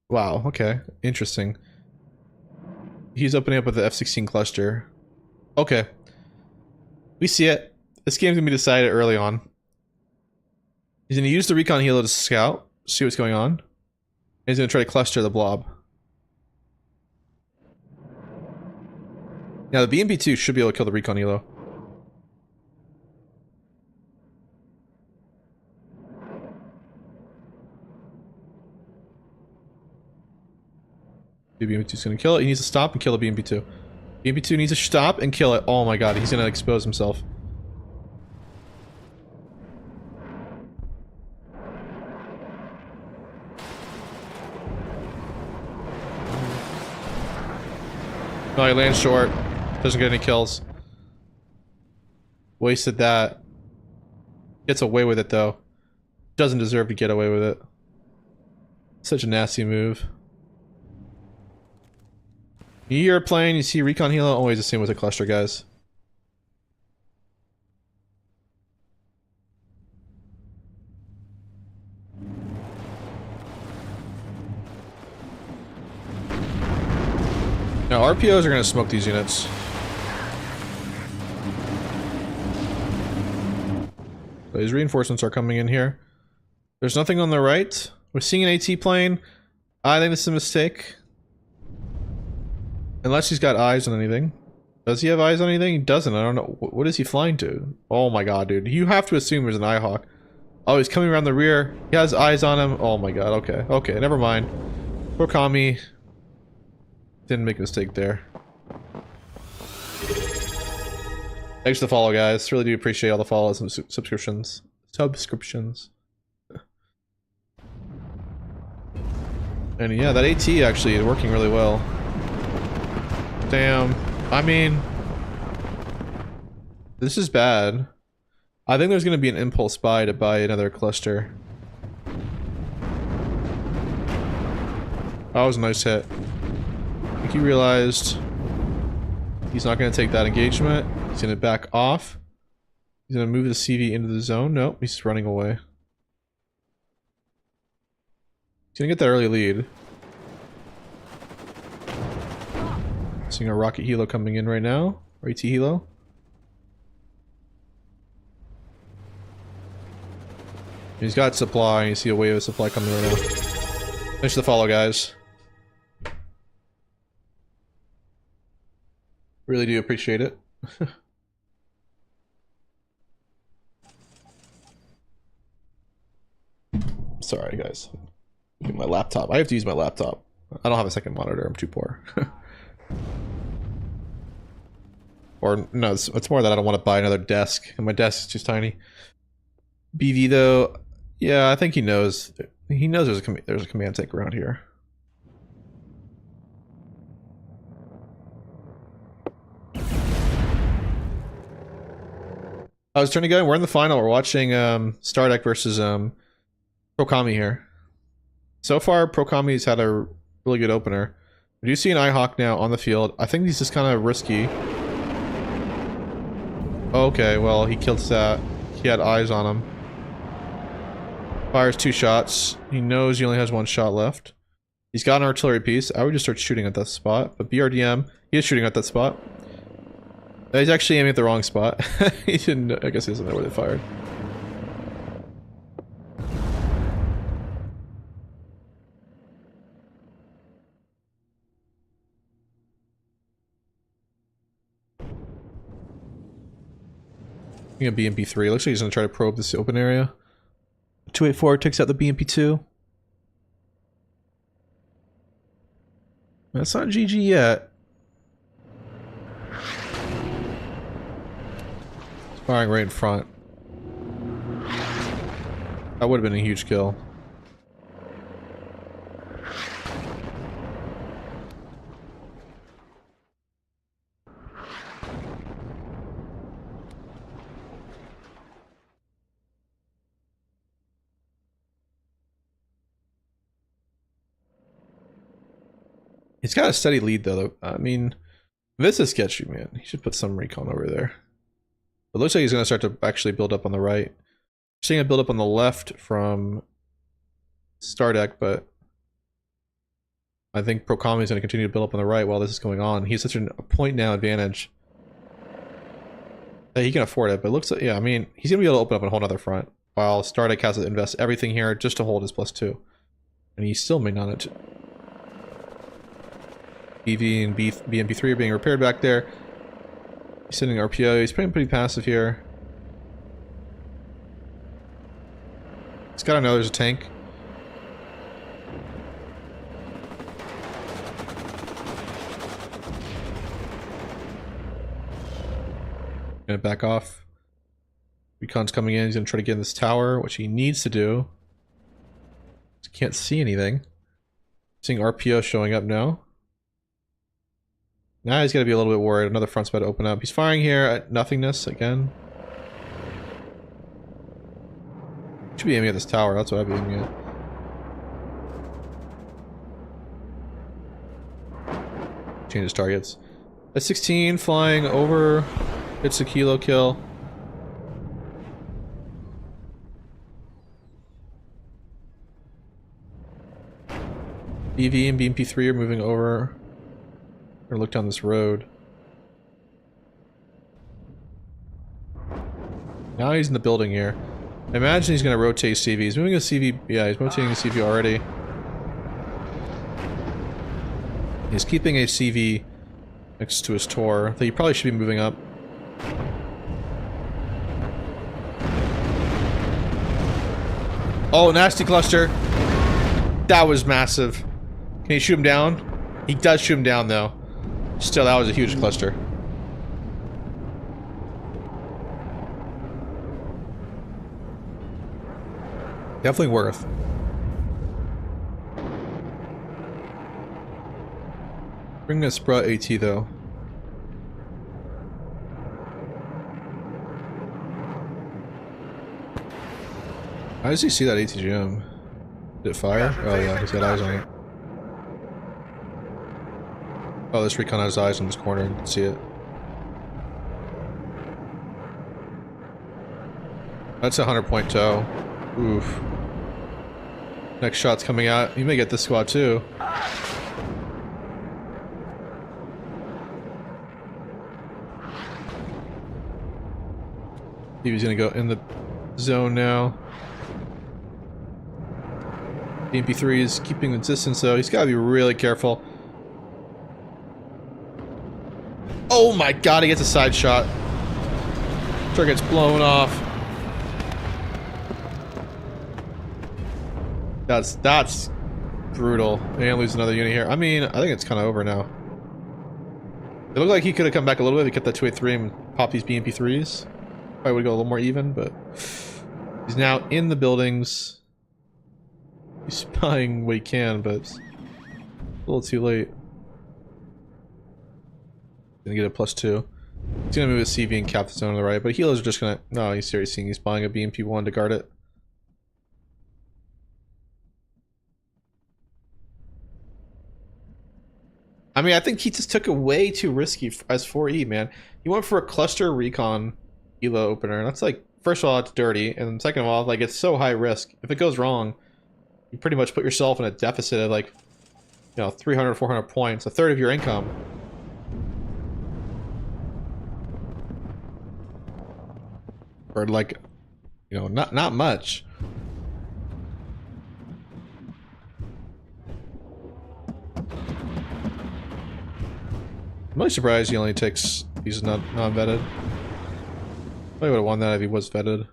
Wow, okay. Interesting. He's opening up with the F-16 cluster. Okay. We see it. This game's gonna be decided early on. He's gonna use the recon helo to scout, see what's going on. And he's gonna try to cluster the blob. Now the BMP-2 should be able to kill the recon helo. The BMP-2 is going to kill it. He needs to stop and kill the BMP-2. BMP-2 needs to stop and kill it. Oh my god, he's going to expose himself. No, he lands short. Doesn't get any kills. Wasted that. Gets away with it though. Doesn't deserve to get away with it. Such a nasty move. You hear a plane, you see recon helo, always assume with a cluster, guys. Now RPOs are gonna smoke these units. So these reinforcements are coming in here. There's nothing on the right. We're seeing an AT plane. I think this is a mistake. Unless he's got eyes on anything. Does he have eyes on anything? He doesn't. I don't know. What is he flying to? Oh my god, dude. You have to assume there's an IHawk. Oh, he's coming around the rear. He has eyes on him. Oh my god. Okay. Okay, never mind. Poor Kami. Didn't make a mistake there. Thanks for the follow, guys. Really do appreciate all the follows and subscriptions. And yeah, that AT actually is working really well. Damn. I mean, this is bad. I think there's going to be an impulse buy to buy another cluster. That was a nice hit. I think he realized he's not going to take that engagement. He's going to back off. He's going to move the CV into the zone. Nope, he's running away. He's going to get that early lead. Seeing a rocket helo coming in right now. Or AT helo. He's got supply. You see a wave of supply coming right now. Thanks for the follow, guys. Really do appreciate it. Sorry, guys. My laptop. I have to use my laptop. I don't have a second monitor. I'm too poor. Or no, it's more that I don't want to buy another desk, and my desk is too tiny. BV though, yeah, I think he knows. He knows there's a command tank around here. I was turning going. We're in the final. We're watching Stardeck versus Prokami here. So far, Prokami's had a really good opener. We do see an iHawk now on the field. I think he's just kind of risky. Okay, well, he killed that. He had eyes on him. Fires 2 shots. He knows he only has 1 shot left. He's got an artillery piece. I would just start shooting at that spot. But BRDM, he is shooting at that spot. He's actually aiming at the wrong spot. He didn't. I guess he doesn't know where they fired. A BMP3. Looks like he's gonna try to probe this open area. 284 takes out the BMP2. That's not GG yet. Firing right in front. That would have been a huge kill. He's got a steady lead though. I mean, this is sketchy, man. He should put some recon over there. It looks like he's going to start to actually build up on the right. Seeing a build up on the left from Stardeck, but I think Prokami is going to continue to build up on the right while this is going on. He's such a point now advantage that he can afford it. But it looks like, yeah, I mean, he's going to be able to open up a whole other front while Stardeck has to invest everything here just to hold his +2. And he still may not. BV and BMP3 are being repaired back there. He's sending RPO. He's playing pretty passive here. He's got to know there's a tank. Gonna back off. Recon's coming in. He's gonna try to get in this tower, which he needs to do. Just can't see anything. Seeing RPO showing up now. Now he's gotta be a little bit worried. Another front's about to open up. He's firing here at nothingness again. Should be aiming at this tower. That's what I'd be aiming at. Changes targets. S16 flying over. It's a kilo kill. BV and BMP3 are moving over. Or look down this road. Now he's in the building here. I imagine he's going to rotate CV. He's moving a CV. Yeah, he's rotating a CV already. He's keeping a CV next to his Tor. I think he probably should be moving up. Oh, nasty cluster. That was massive. Can he shoot him down? He does shoot him down, though. Still, that was a huge cluster. Definitely worth. Bring this Sprut AT, though. How does he see that ATGM? Did it fire? Oh yeah, he's got eyes on it. Oh, this recon has eyes on this corner, you can see it. That's a 100-point tow. Oof. Next shot's coming out. You may get this squad too. He's gonna go in the zone now. BMP3 is keeping the distance though. He's gotta be really careful. Oh my god, he gets a side shot. Truck gets blown off. That's brutal. And lose another unit here. I mean, I think it's kind of over now. It looked like he could have come back a little bit if he kept that 283 and popped these BMP3s. Probably would go a little more even, but he's now in the buildings. He's spying what he can, but it's a little too late. Gonna get a +2. He's gonna move his CV and cap the zone on the right, but healers are just gonna. No, he's seriously he's buying a BMP1 to guard it. I mean, I think he just took it way too risky as 4E, man. He went for a cluster recon ELO opener, and that's like, first of all, it's dirty, and second of all, like, it's so high risk. If it goes wrong, you pretty much put yourself in a deficit of like, you know, 300, 400 points, a third of your income. Or like, you know, not much. I'm really surprised he only takes he's non-vetted. Probably would have won that if he was vetted.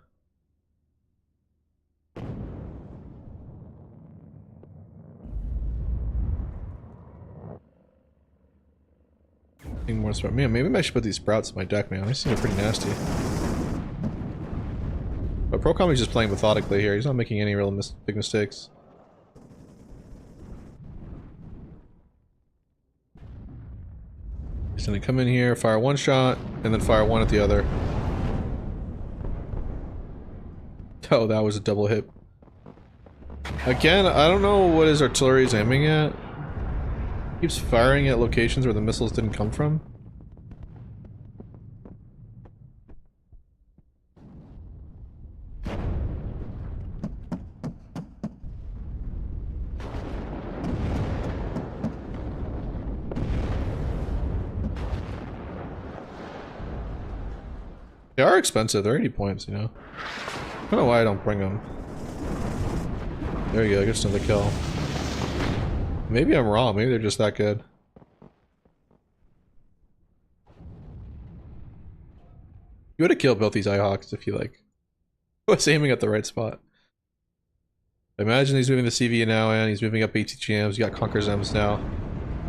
More sprout. Man, maybe I should put these sprouts in my deck, man. They seem pretty nasty. But Procom is just playing methodically here. He's not making any real big mistakes. He's gonna come in here, fire one shot, and then fire one at the other. Oh, that was a double hit. Again, I don't know what his artillery is aiming at. Keeps firing at locations where the missiles didn't come from. They are expensive. They're 80 points, you know. I don't know why I don't bring them. There you go. Gets another kill. Maybe I'm wrong. Maybe they're just that good. You would have killed both these IHawks if you, like, was aiming at the right spot. Imagine he's moving the CV now, and he's moving up ATGMs. You got Conqueror's M's now.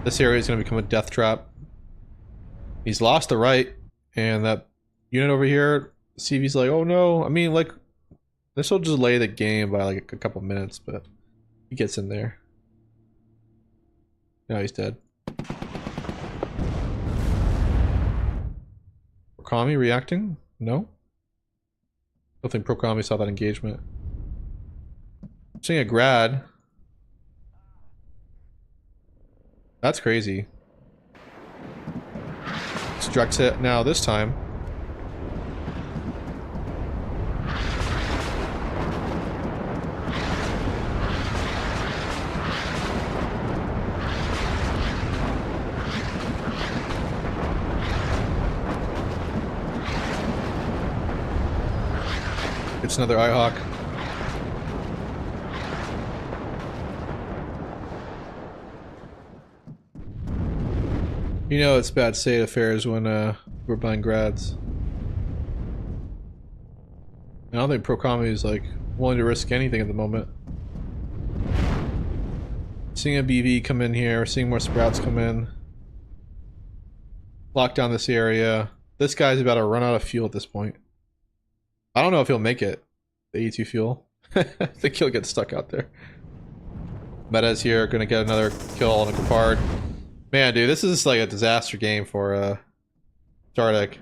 This area is going to become a death trap. He's lost the right, and that unit over here, CV's like, oh no. I mean, like, this will just delay the game by like a couple minutes, but he gets in there. Now he's dead. Procami reacting? No? I don't think Procami saw that engagement. I'm seeing a grad. That's crazy. Structs it now this time. It's another IHawk. You know it's bad state of affairs when we're buying grads. I don't think Procami is like willing to risk anything at the moment. Seeing a BV come in here, seeing more sprouts come in. Lock down this area. This guy's about to run out of fuel at this point. I don't know if he'll make it. The E2 fuel. I think he'll get stuck out there. Meta's here, gonna get another kill on a Capard. Man, dude, this is like a disaster game for Stardeck.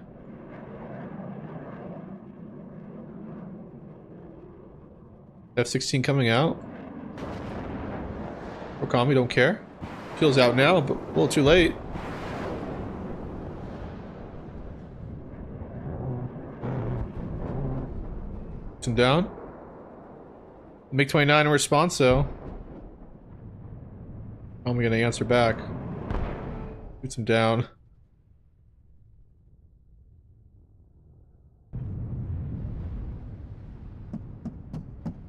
F-16 coming out. Okami don't care. Fuel's out now, but a little too late. Him down. MiG-29 in response, though. How am I gonna answer back? Shoots him down.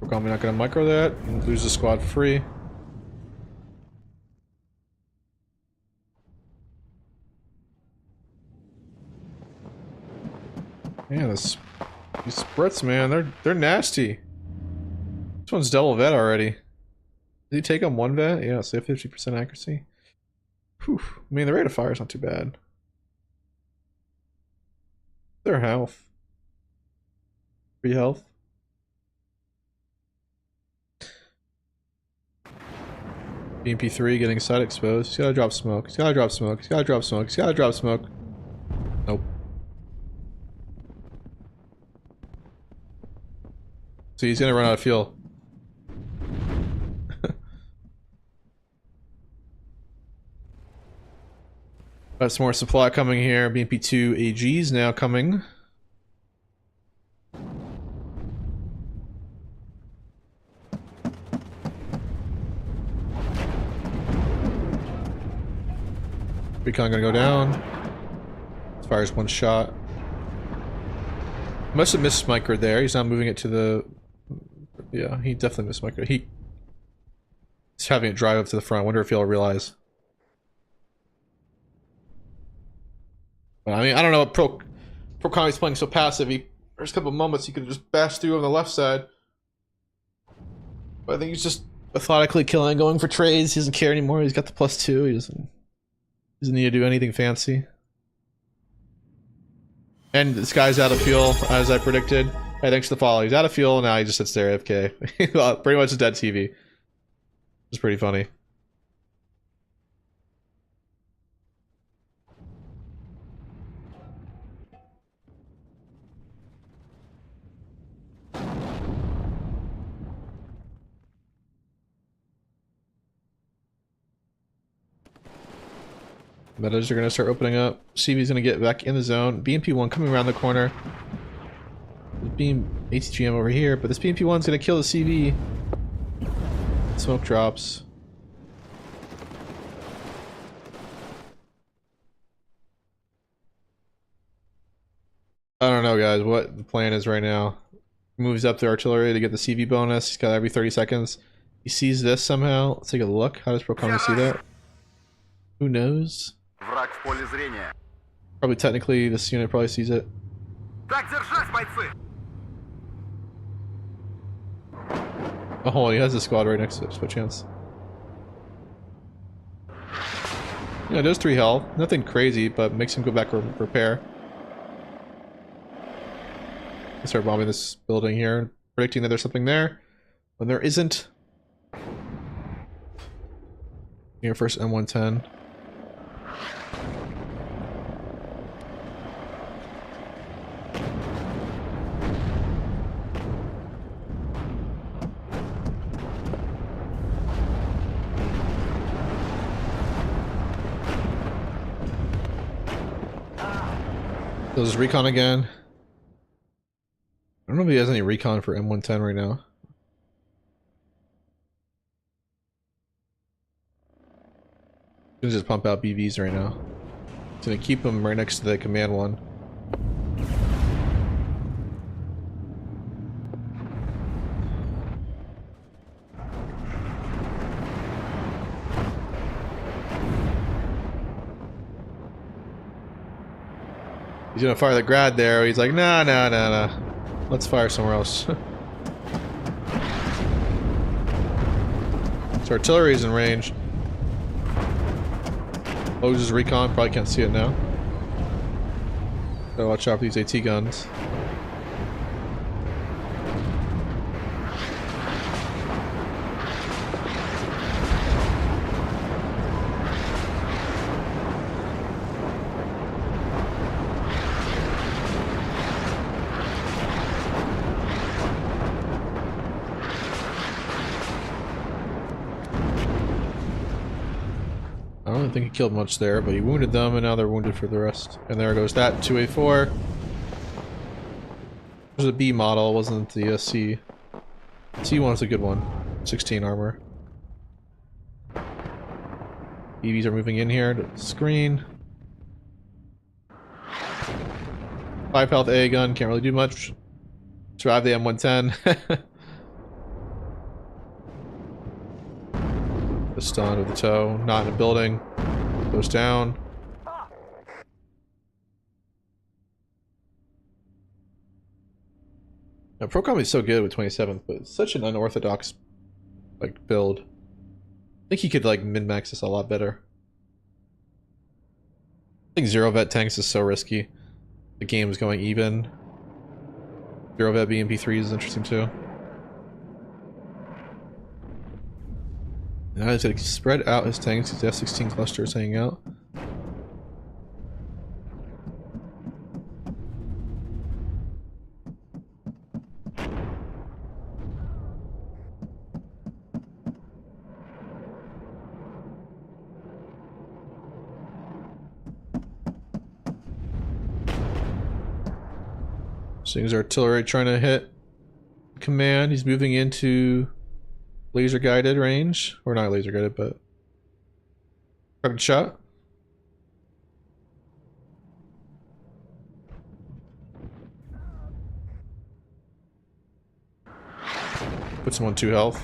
We're not gonna micro that and lose the squad for free. Yeah, these Brits, man, they're nasty. This one's double vet already. Did he take on one vet? Yeah, so 50% accuracy. Whew. I mean, the rate of fire is not too bad. Their health. 3 health. BMP3 getting side exposed. He's gotta drop smoke. He's gotta drop smoke. He's gotta drop smoke. He's gotta drop smoke. Nope. So he's gonna run out of fuel. Got some more supply coming here. BMP2 AGs now coming. Recon gonna go down. Fires one shot. Must have missed Smiker there. He's not moving it to the... Yeah, he definitely missed Smiker. He's having it drive up to the front. I wonder if he'll realize. But, I mean, I don't know what Pro Commie's playing so passive. There's a couple moments he could just bash through on the left side. But I think he's just methodically killing, going for trades. He doesn't care anymore. He's got the +2. He doesn't need to do anything fancy. And this guy's out of fuel, as I predicted. Hey, thanks for the follow. He's out of fuel, now he just sits there AFK. Well, pretty much a dead TV. It's pretty funny. Meadows are going to start opening up. CV's going to get back in the zone. BMP1 coming around the corner. Beam ATGM over here, but this BMP1's going to kill the CV. Smoke drops. I don't know, guys, what the plan is right now. Moves up the artillery to get the CV bonus. He's got every 30 seconds. He sees this somehow. Let's take a look. How does Procomni see that? Who knows? Probably technically this unit probably sees it. Oh, he has a squad right next to it, just by chance. Yeah, it does 3 health. Nothing crazy, but makes him go back and repair. Start bombing this building here, predicting that there's something there when there isn't. Here, first M110. Does recon again? I don't know if he has any recon for M110 right now. He's gonna just pump out BVs right now. He's gonna keep them right next to the command one. He's gonna fire the grad there. He's like, nah. Let's fire somewhere else. So artillery's in range. Closes recon, probably can't see it now. Gotta watch out for these AT guns. I don't think he killed much there, but he wounded them, and now they're wounded for the rest. And there goes that 2A4. There's a B model, wasn't the C. C1's a good one. 16 armor. EVs are moving in here to the screen. 5 health A gun, can't really do much. Survive the M110. Stunned with the toe, not in a building. Goes down. Now, Procom is so good with 27th, but it's such an unorthodox like build. I think he could like min-max this a lot better. I think zero vet tanks is so risky. The game is going even. Zero vet BMP3 is interesting too. Now he's gonna spread out his tanks. His F-16 cluster is hanging out. Seeing his artillery trying to hit command. He's moving into laser guided range. Or not laser guided, but target shot. Puts him on 2 health.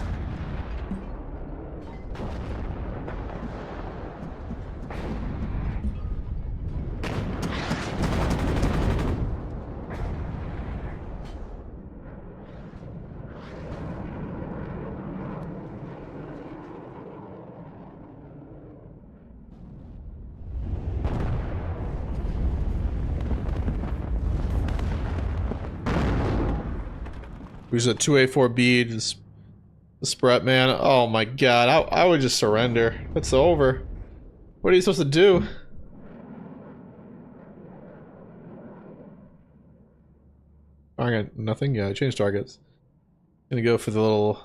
Who's a 2A4 bead? The Sprat man. Oh my god, I would just surrender. It's over. What are you supposed to do? Target, nothing? Yeah, I changed targets. Gonna go for the little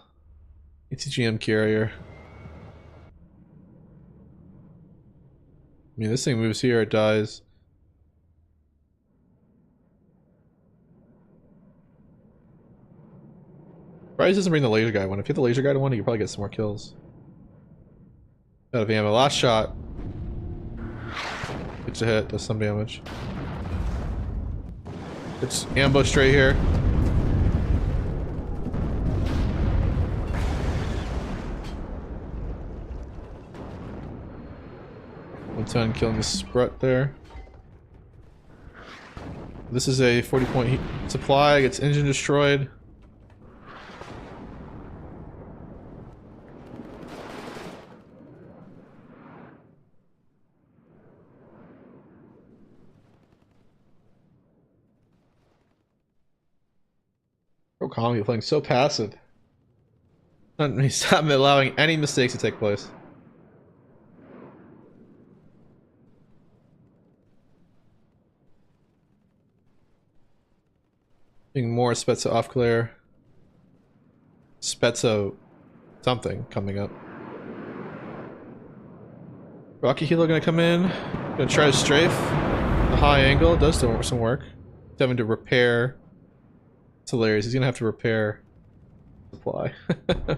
ATGM carrier. I mean, this thing moves here, it dies. Surprised doesn't bring the laser guy one. If you hit the laser guy one, you can probably get some more kills. Out of ammo. Last shot. Gets a hit, does some damage. It's ambushed right here. One killing the Sprut there. This is a 40-point heat supply. Gets engine destroyed. Calm, you're playing so passive. He's not allowing any mistakes to take place. Being more Spezza off clear. Spezza something coming up. Rocky Hilo gonna come in. Gonna try to strafe. The high angle does some work. He's having to repair. It's hilarious. He's gonna have to repair supply. And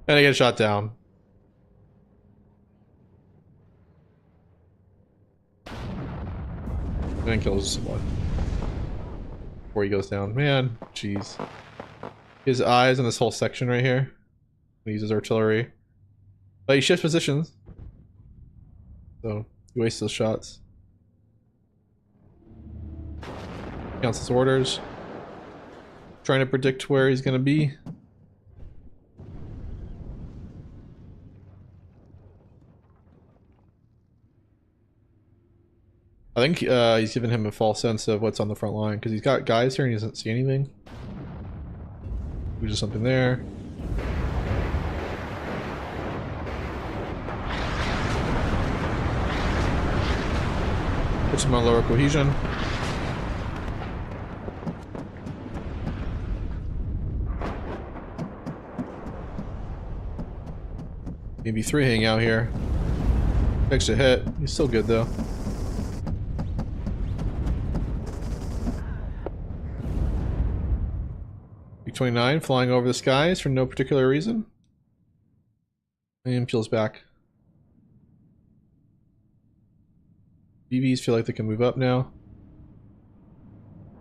I get shot down. And then kills the supply. Before he goes down. Man, jeez. His eyes on this whole section right here. He uses artillery. But he shifts positions. So he wastes those shots. Counts his orders. Trying to predict where he's gonna be. I think he's given him a false sense of what's on the front line because he's got guys here and he doesn't see anything. There's just something there. Puts him on lower cohesion. Maybe 3 hanging out here. Extra hit. He's still good though. B-29 flying over the skies for no particular reason. And peels back. BVs feel like they can move up now.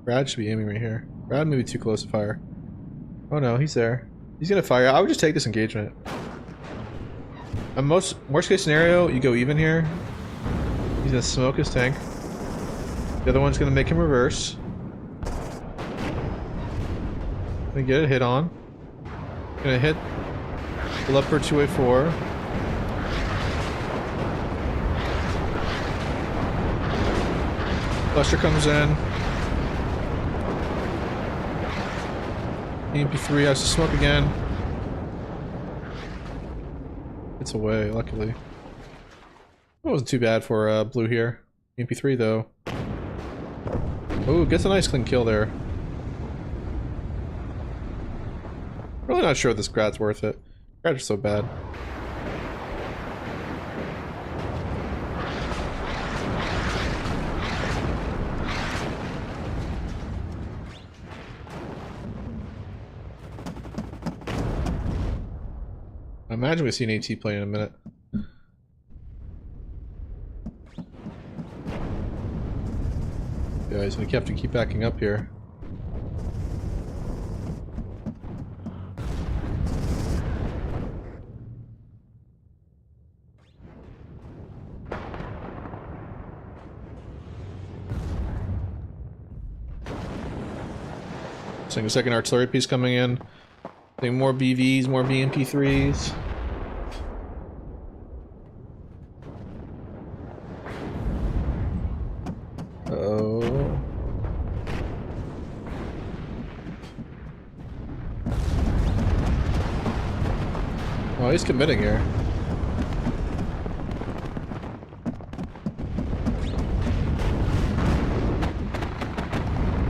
Brad should be aiming right here. Brad may be too close to fire. Oh no, he's there. He's gonna fire. I would just take this engagement. Worst case scenario, you go even here. He's gonna smoke his tank. The other one's gonna make him reverse. Gonna get it hit on. Gonna hit the Leopard 2A4. Cluster comes in. EMP3 has to smoke again. It's away, luckily. It wasn't too bad for blue here. EMP3 though. Ooh, gets a nice clean kill there. Really not sure if this grad's worth it. Grads are so bad. I imagine we see an AT plane in a minute. Yeah, he's gonna have to keep backing up here. Seeing a second artillery piece coming in. Seeing more BVs, more BMP3s. Oh. Oh, he's committing here.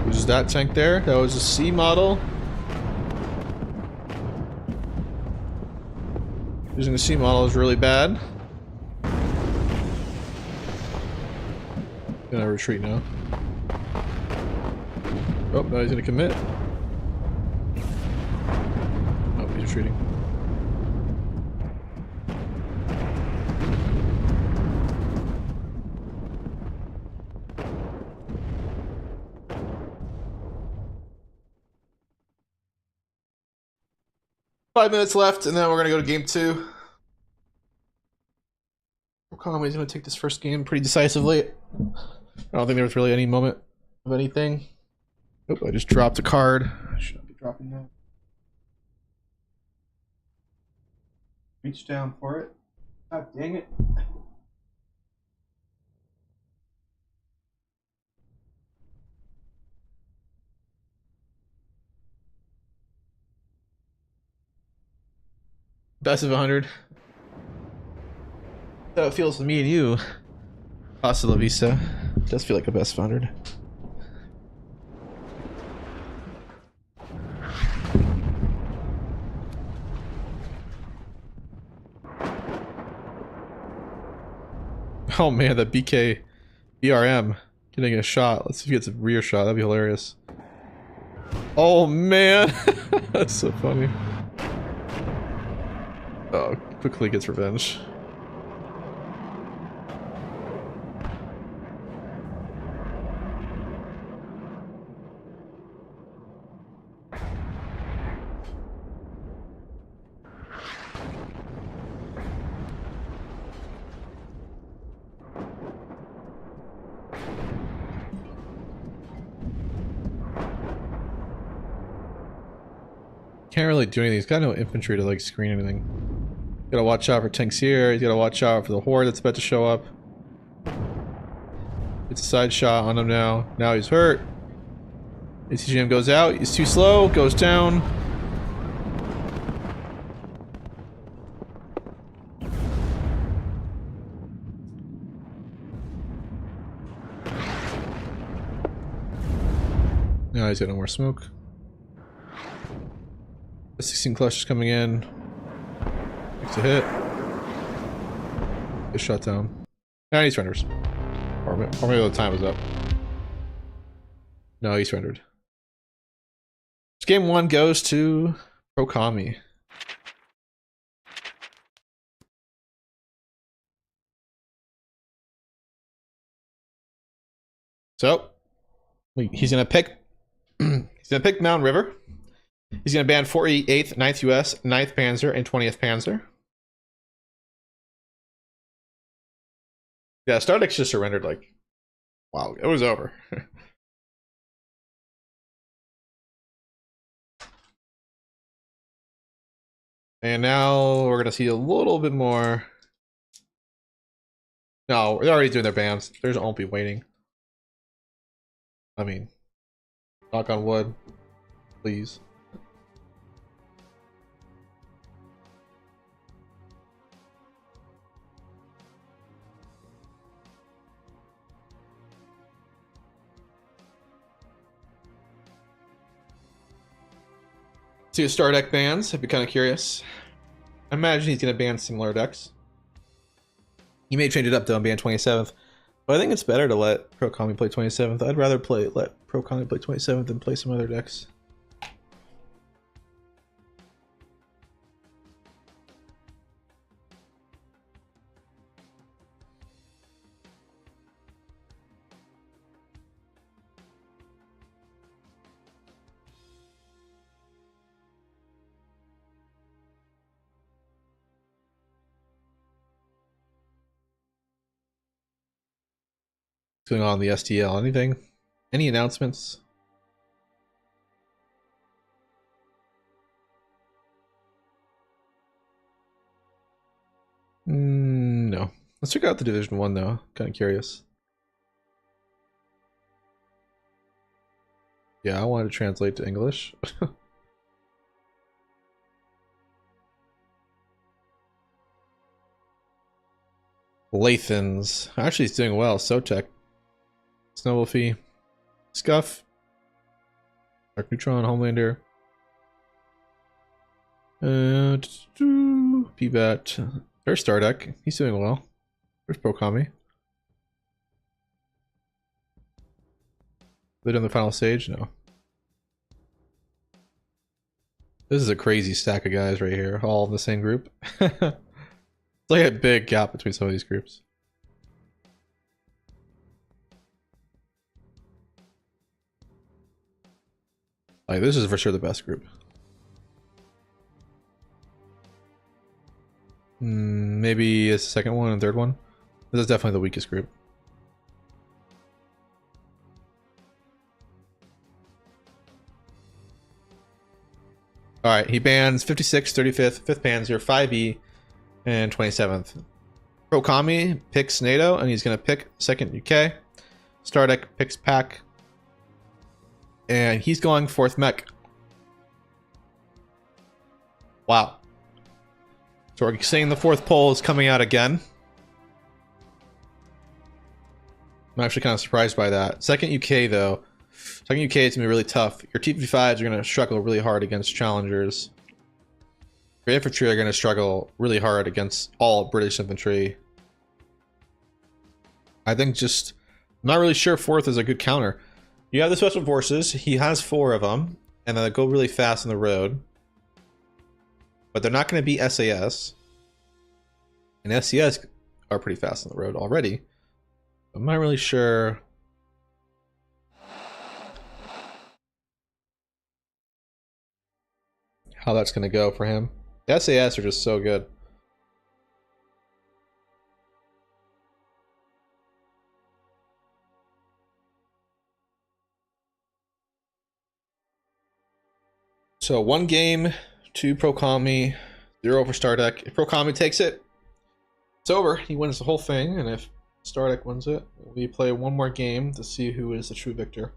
Who's that tank there? That was a C model. Using the C model is really bad. Gonna retreat now. Oh, no, he's gonna commit. Oh, he's retreating. Five minutes left, and then we're gonna go to game two. Conway's gonna take this first game pretty decisively. I don't think there was really any moment of anything. Oh, I just dropped a card. I should not be dropping that. Reach down for it. God dang it. Best of 100. That's how it feels to me and you. Hasta la vista. It does feel like a best of 100. Oh man, that BRM getting a shot. Let's see if he gets a rear shot. That'd be hilarious. Oh man, that's so funny. Oh, quickly gets revenge. Can't really do anything. He's got no infantry to like screen anything. Gotta watch out for tanks here. He's gotta watch out for the horde that's about to show up. It's a side shot on him now. Now he's hurt. ATGM goes out. He's too slow. Goes down. Now he's got no more smoke. 16 clusters coming in. Makes a hit. Gets shot down. And he surrenders. Or maybe the time is up. No, he surrendered. Game 1 goes to Prokami. So, he's gonna pick Mountain River. He's going to ban 48th, 9th US, 9th Panzer, and 20th Panzer. Yeah, Stardex just surrendered like... Wow, it was over. And now we're gonna see a little bit more. No, they're already doing their bans. There's won't be waiting. I mean, knock on wood, please. See a star deck bans. I'd be kind of curious. I imagine he's gonna ban similar decks. He may change it up though and ban 27th. But I think it's better to let Pro Kami play 27th. I'd rather let Pro Kami play 27th than play some other decks. What's going on in the STL? Anything? Any announcements? No. Let's check out the Division 1 though. Kind of curious. Yeah, I wanted to translate to English. Lathans. Actually, he's doing well. Sotek. Snowwolfie. Scuff. Dark Neutron. Homelander. PBAT. There's Star Deck. He's doing well. There's Pro Kami. They're in the final stage? No. This is a crazy stack of guys right here. All in the same group. It's like a big gap between some of these groups. Like, this is for sure the best group. Maybe a second one and third one. This is definitely the weakest group. Alright, he bans 56th, 35th, 5th Panzer, 5E, and 27th. Pro Kami picks NATO, and he's going to pick 2nd UK. Stardeck picks Pack. And he's going 4th Mech. Wow. So we're saying the 4th poll is coming out again. I'm actually kind of surprised by that. 2nd UK, though. 2nd UK is going to be really tough. Your T-55s are going to struggle really hard against challengers. Your infantry are going to struggle really hard against all British infantry. I think just... I'm not really sure 4th is a good counter. You have the Special Forces. He has 4 of them. And they go really fast on the road. But they're not going to be SAS. And SCS are pretty fast on the road already. I'm not really sure... how that's going to go for him. The SAS are just so good. So 1 game, 2 Pro Kami, 0 for Stardeck. If Pro Kami takes it, it's over. He wins the whole thing. And if Stardeck wins it, we play 1 more game to see who is the true victor.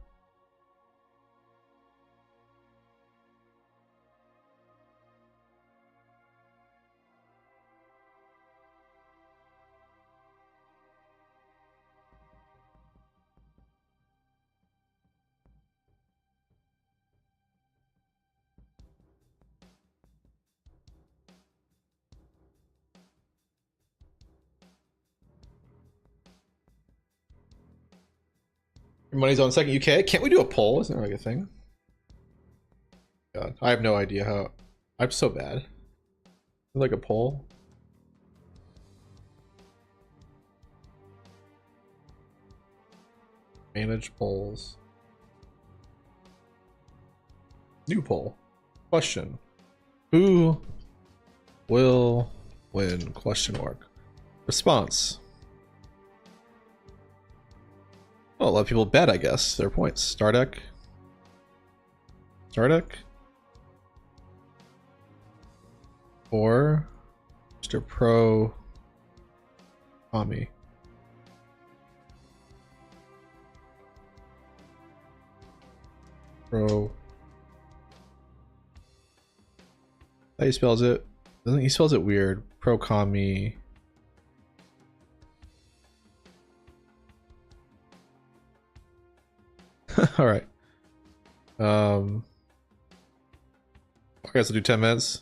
Money's on 2nd UK. Can't we do a poll? Isn't that like a thing? God, I have no idea how. I'm so bad. Like a poll. Manage polls. New poll. Question. Who will win? Question mark. Response. Well, a lot of people bet, I guess, their points. Stardeck. Stardeck. Or Mr. Pro Tommy. Pro. How he spells it? Doesn't he spells it weird? Pro Commie. All right. I guess I'll do 10 minutes.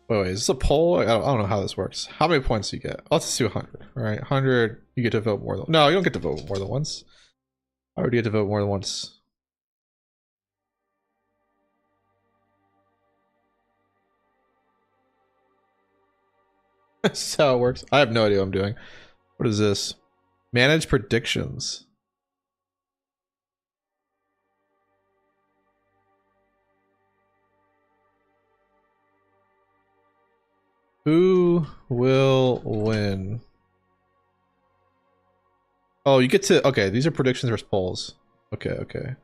Wait, is this a poll? I don't know how this works. How many points do you get? Let's do 100. All right, 100. You get to vote more than. No, you don't get to vote more than once. I already get to vote more than once. That's how it works. I have no idea what I'm doing. What is this? Manage predictions. Who will win? Oh, you get to... Okay, these are predictions versus polls. Okay, okay.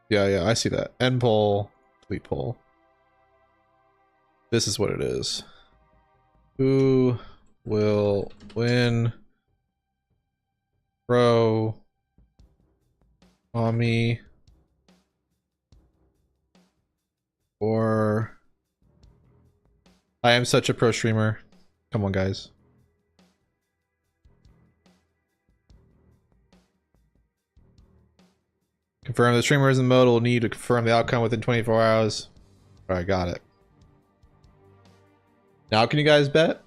Yeah, I see that. End poll, delete poll. This is what it is. Who will win? Pro Tommy or I am such a pro streamer. Come on, guys. Confirm the streamer is in mode. Will need to confirm the outcome within 24 hours. Alright, got it. Now can you guys bet?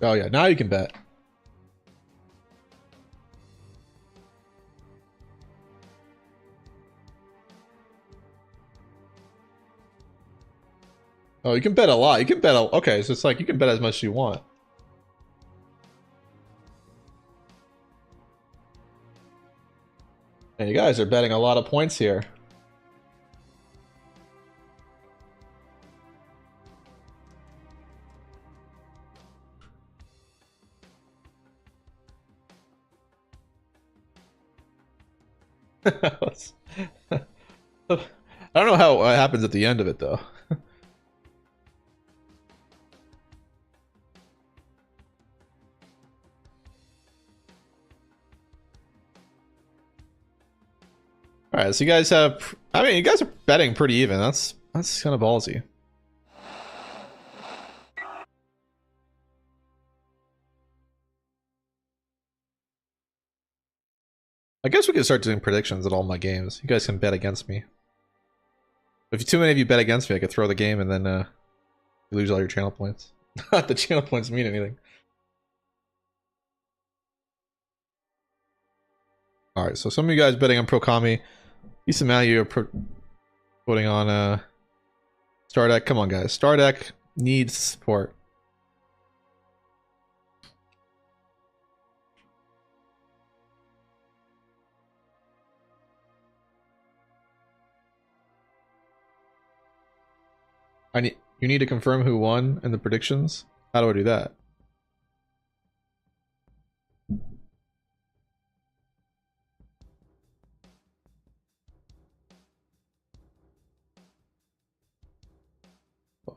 Oh yeah, now you can bet. Oh, you can bet a lot. You can bet okay, so it's like you can bet as much as you want. And you guys are betting a lot of points here. I don't know how it happens at the end of it though. All right, so you guys have, I mean, you guys are betting pretty even. That's kind of ballsy. I guess we could start doing predictions at all my games. You guys can bet against me. If too many of you bet against me, I could throw the game and then you lose all your channel points. Not the channel points mean anything. All right, so some of you guys betting on Pro Commie. Decent amount of you are voting on Star Deck. Come on, guys. Star Deck needs support. You need to confirm who won in the predictions. How do I do that?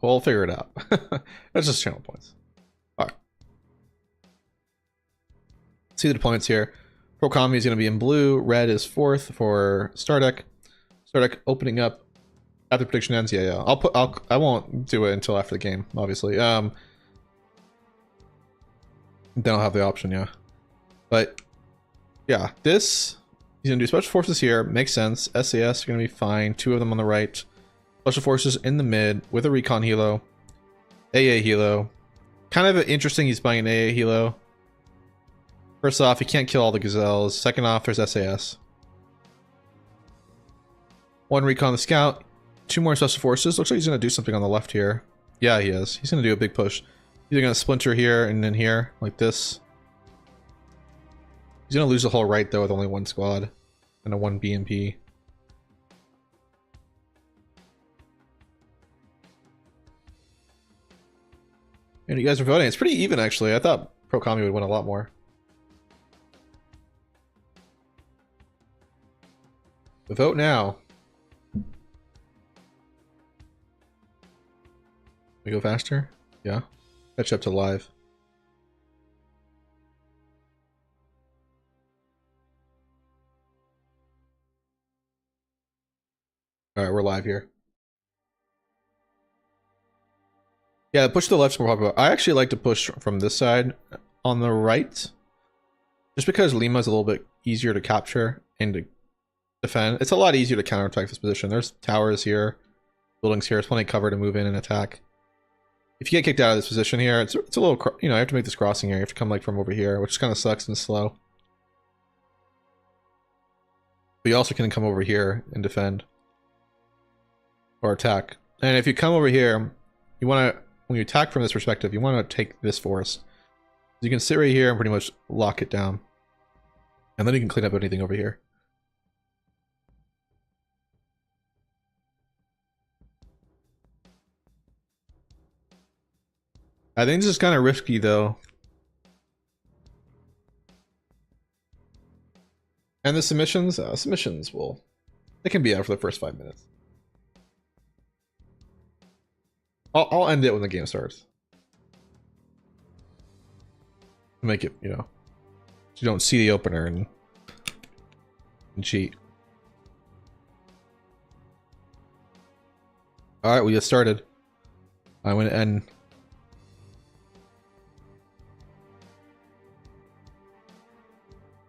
We'll figure it out. That's just channel points. All right. See the points here. Pro Commie is going to be in blue. Red is 4th for Star Deck. Star Deck opening up after prediction ends. Yeah. I won't do it until after the game, obviously. Then I'll have the option, yeah. But yeah, this he's gonna do special forces here. Makes sense. SAS are gonna be fine. 2 of them on the right. Special forces in the mid with a recon helo. AA helo. Kind of interesting. He's buying an AA helo. First off, he can't kill all the gazelles. Second off, there's SAS. 1 recon the scout. 2 more special forces. Looks like he's gonna do something on the left here. Yeah, he is. He's gonna do a big push. He's gonna splinter here and then here, like this. He's gonna lose the whole right though with only 1 squad and a 1 BMP. And you guys are voting. It's pretty even, actually. I thought Pro Commie would win a lot more. Vote now. We go faster? Yeah. Catch up to live. Alright, we're live here. Yeah, push to the left's more popular. I actually like to push from this side on the right. Just because Lima's a little bit easier to capture and to defend. It's a lot easier to counterattack this position. There's towers here, buildings here. There's plenty of cover to move in and attack. If you get kicked out of this position here, it's a little, you know, you have to make this crossing here. You have to come like from over here, which kind of sucks and slow. But you also can come over here and defend. Or attack. And if you come over here, you want to, when you attack from this perspective, you want to take this forest. You can sit right here and pretty much lock it down. And then you can clean up anything over here. I think this is kind of risky though. And the submissions? Submissions will... They can be out for the first 5 minutes. I'll end it when the game starts. Make it, you know, so you don't see the opener and cheat. Alright, we just started. I'm going to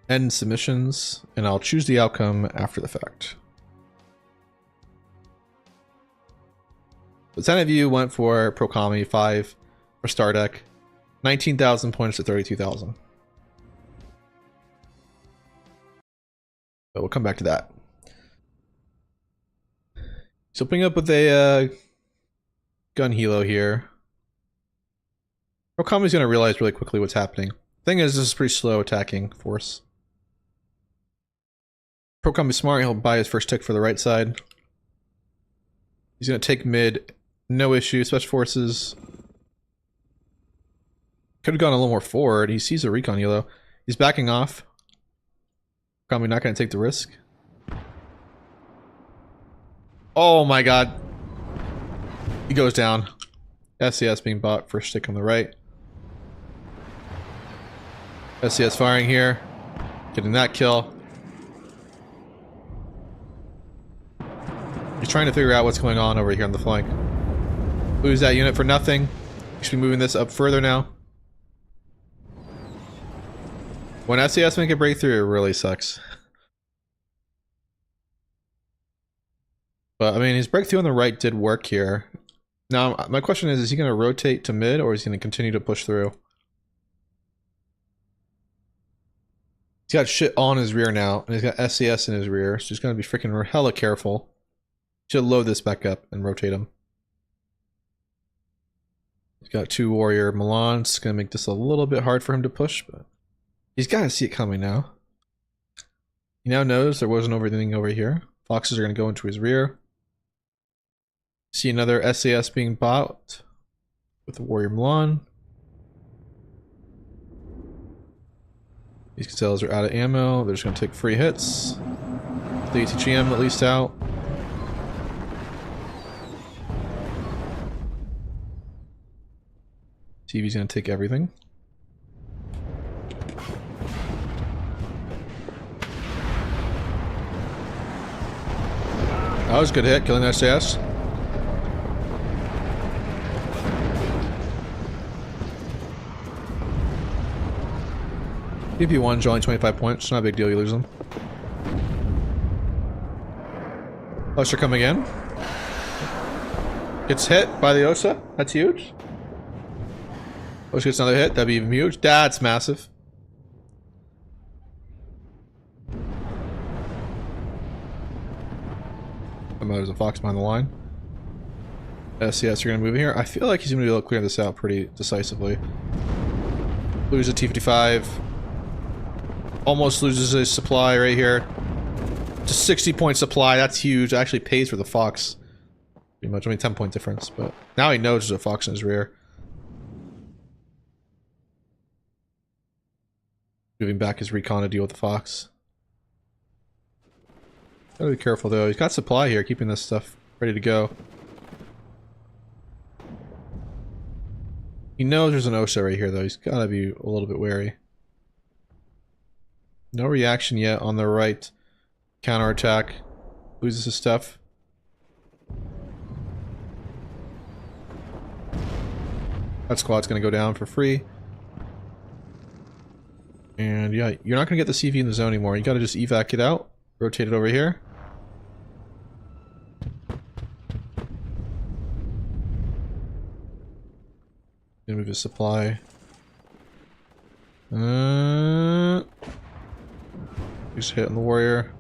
end submissions, and I'll choose the outcome after the fact. So 10 of you went for Pro Commie, 5 for Star Deck. 19,000 points to 32,000. But we'll come back to that. So opening up with a gun helo here. Pro Commie's going to realize really quickly what's happening. Thing is, this is pretty slow attacking force. Pro Commie's smart, he'll buy his first tick for the right side. He's going to take mid. No issue. Special forces. Could have gone a little more forward. He sees a recon yellow. He's backing off. Probably not going to take the risk. Oh my god. He goes down. SCS being bought. First stick on the right. SCS firing here. Getting that kill. He's trying to figure out what's going on over here on the flank. Lose that unit for nothing. We should be moving this up further now. When SCS make a breakthrough, it really sucks. But, I mean, his breakthrough on the right did work here. Now, my question is he going to rotate to mid, or is he going to continue to push through? He's got shit on his rear now, and he's got SCS in his rear, so he's going to be freaking hella careful. Should load this back up and rotate him. He's got 2 warrior Milans. It's going to make this a little bit hard for him to push, but he's got to see it coming now. He now knows there wasn't anything over here. Foxes are going to go into his rear. See another SAS being bought with the warrior Milan. These Gazelles are out of ammo. They're just going to take free hits. The ATGM at least out. TV's gonna take everything. That was a good hit, killing that SAS. PP1's only 25 points, it's not a big deal, you lose them. Cluster coming in. Gets hit by the OSA, that's huge. Osa gets another hit, that'd be even huge. That's massive. There's a Fox behind the line. SCS are gonna move in here. I feel like he's gonna be able to clear this out pretty decisively. Lose a T-55. Almost loses his supply right here. Just 60-point supply, that's huge. Actually pays for the Fox. Pretty much, I mean 10-point difference, but now he knows there's a Fox in his rear. Moving back his recon to deal with the Fox. Gotta be careful though. He's got supply here, keeping this stuff ready to go. He knows there's an OSHA right here though. He's gotta be a little bit wary. No reaction yet on the right. Counterattack. Loses his stuff. That squad's gonna go down for free. And yeah, you're not gonna get the CV in the zone anymore. You gotta just evac it out. Rotate it over here. Then move his supply. Just hitting the warrior.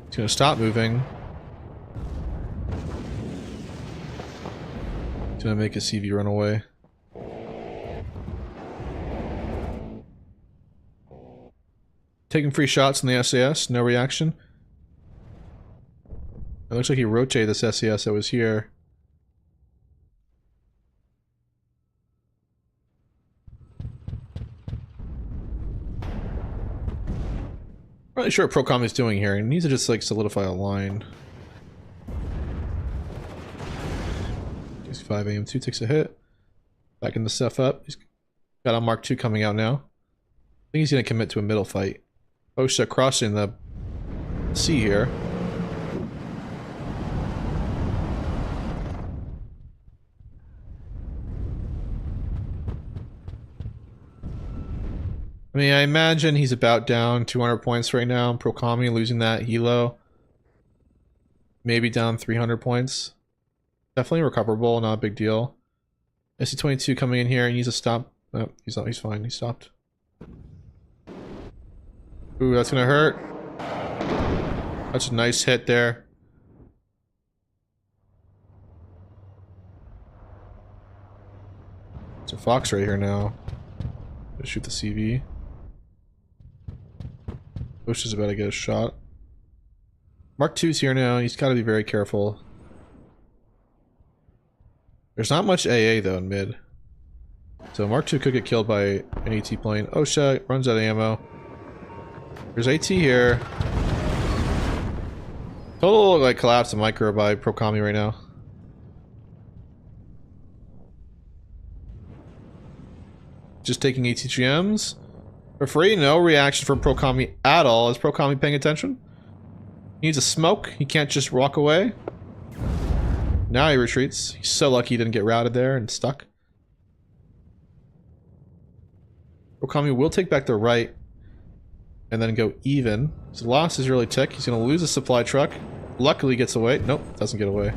He's gonna stop moving. He's gonna make his CV run away. Taking free shots in the SAS, no reaction. It looks like he rotated this SAS that was here. Not really sure what Procom is doing here. He needs to just like solidify a line. 5 AM2 takes a hit. Backing the stuff up. He's got a Mark II coming out now. I think he's gonna commit to a middle fight. OSHA crossing the sea here. I mean, I imagine he's about down 200 points right now. Procami losing that helo. Maybe down 300 points. Definitely recoverable, not a big deal. SC-22 coming in here. He needs to stop. Oh, he's not. He's fine. He stopped. Ooh, that's gonna hurt. That's a nice hit there. It's a Fox right here now. Gonna shoot the CV. Bush is about to get a shot. Mark II's here now. He's got to be very careful. There's not much AA though in mid. So Mark II could get killed by an AT plane. Oh shit, runs out of ammo. There's AT here. Total like collapse of micro by Procami right now. Just taking ATGMs. For free, no reaction from Procami at all. Is Procami paying attention? He needs a smoke. He can't just walk away. Now he retreats. He's so lucky he didn't get routed there and stuck. Procami will take back the right and then go even. His loss is really tick. He's going to lose a supply truck. Luckily gets away. Nope, doesn't get away.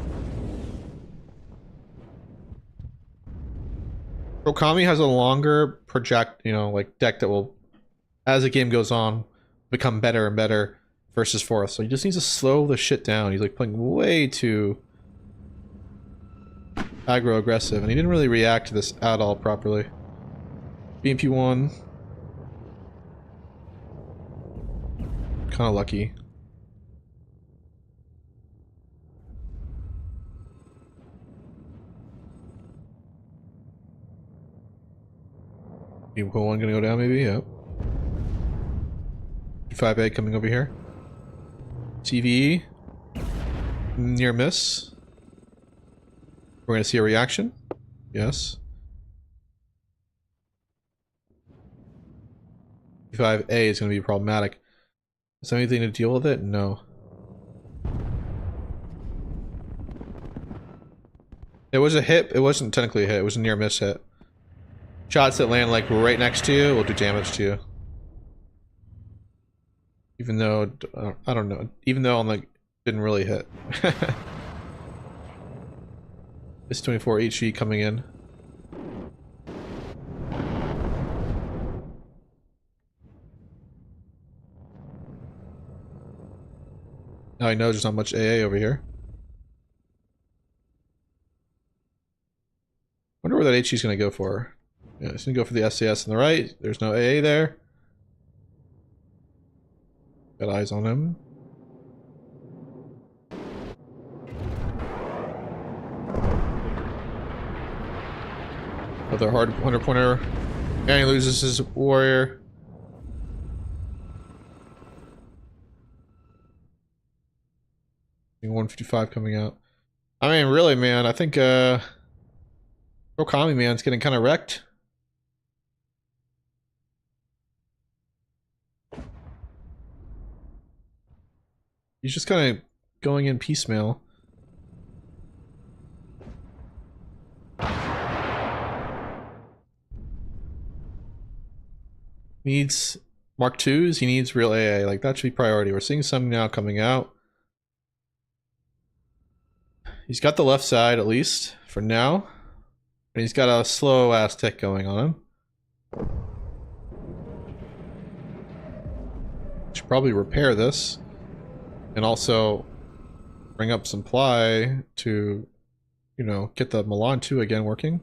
Procami has a longer project, you know, like deck that will, as the game goes on, become better and better versus fourth. So he just needs to slow the shit down. He's like playing way too aggro aggressive, and he didn't really react to this at all properly. BMP1. Kind of lucky. BMP1 gonna go down maybe? Yep. 5A coming over here. TVE. Near miss. We're gonna see a reaction. Yes. 5A is gonna be problematic. Is there anything to deal with it? No. It was a hit. It wasn't technically a hit. It was a near miss hit. Shots that land like right next to you will do damage to you. Even though, I don't know. Even though I'm like, didn't really hit. This 24 HE coming in. Now I know there's not much AA over here. Wonder where that HE is going to go for. Yeah, he's going to go for the SAS on the right. There's no AA there. Got eyes on him. Another hard 100-pointer. And he loses his warrior. 155 coming out. I mean, really, man, I think Okami man's getting kind of wrecked. He's just kind of going in piecemeal. Needs Mark IIs, he needs real AA. Like, that should be priority. We're seeing some now coming out. He's got the left side, at least, for now. And he's got a slow-ass tick going on him. Should probably repair this. And also bring up supply to, you know, get the Milan 2 again working.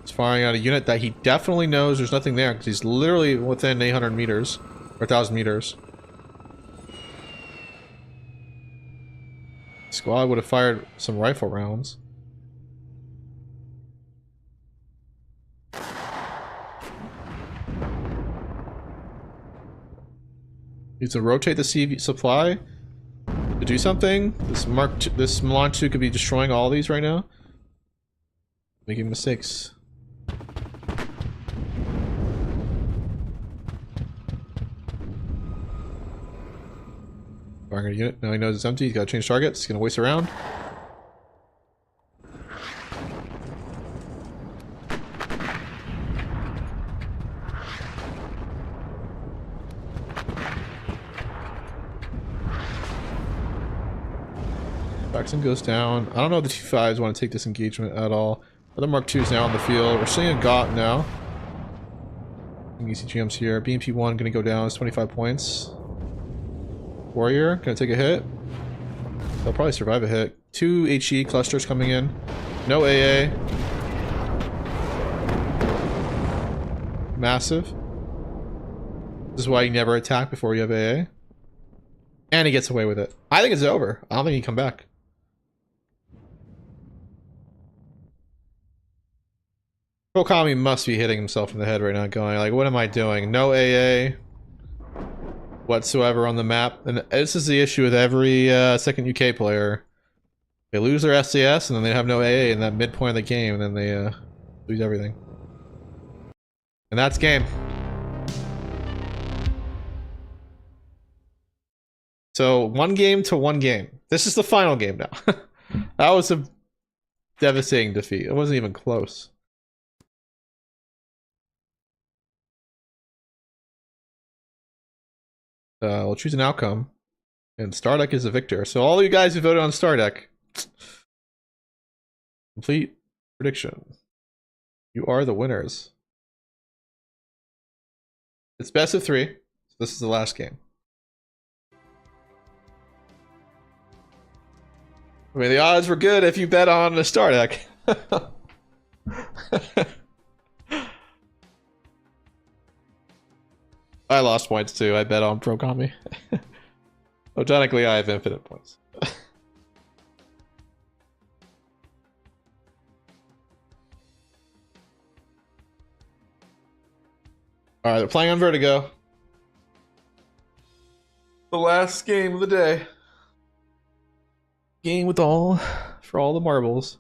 He's firing at a unit that he definitely knows there's nothing there, because he's literally within 800 meters, or 1,000 meters. Squad would have fired some rifle rounds. Needs to rotate the CV supply to do something. This Milan 2 could be destroying all these right now. Making mistakes. Firing a unit. Now he knows it's empty. He's got to change targets. He's going to waste around. Jackson goes down. I don't know if the T5s want to take this engagement at all. Other Mark IIs now on the field. We're seeing a GOT now. ECGM's here. BMP-1 going to go down. It's 25 points. Warrior going to take a hit. They'll probably survive a hit. 2 HE clusters coming in. No AA. Massive. This is why you never attack before you have AA. And he gets away with it. I think it's over. I don't think he can come back. Okami must be hitting himself in the head right now, going like, what am I doing? No AA whatsoever on the map. And this is the issue with every second UK player. They lose their SCS and then they have no AA in that midpoint of the game, and then they lose everything. And that's game. So 1 game to 1 game. This is the final game now. That was a devastating defeat. It wasn't even close. We'll choose an outcome. And Stardeck is the victor. So all you guys who voted on Stardeck, complete prediction. You are the winners. It's best of 3. So this is the last game. I mean, the odds were good if you bet on the Stardeck. I lost points too. I bet on Prokami. Oh, technically I have infinite points. Alright, they're playing on Vertigo. The last game of the day. Game with all for all the marbles.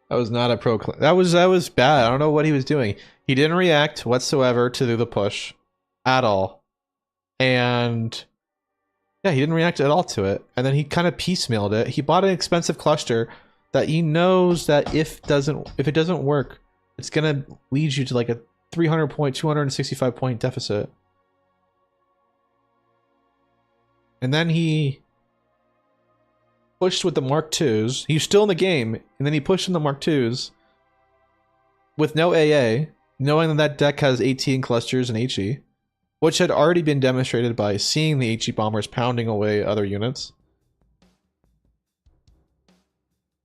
That was not a pro. That was bad. I don't know what he was doing. He didn't react whatsoever to the push at all. And yeah, he didn't react at all to it. And then he kind of piecemealed it. He bought an expensive cluster that he knows that if it doesn't work, it's gonna lead you to like a 300 point, 265 point deficit. And then he pushed with the Mark IIs. He's still in the game, and then he pushed in the Mark IIs with no AA, knowing that that deck has 18 clusters and HE, which had already been demonstrated by seeing the HE bombers pounding away other units.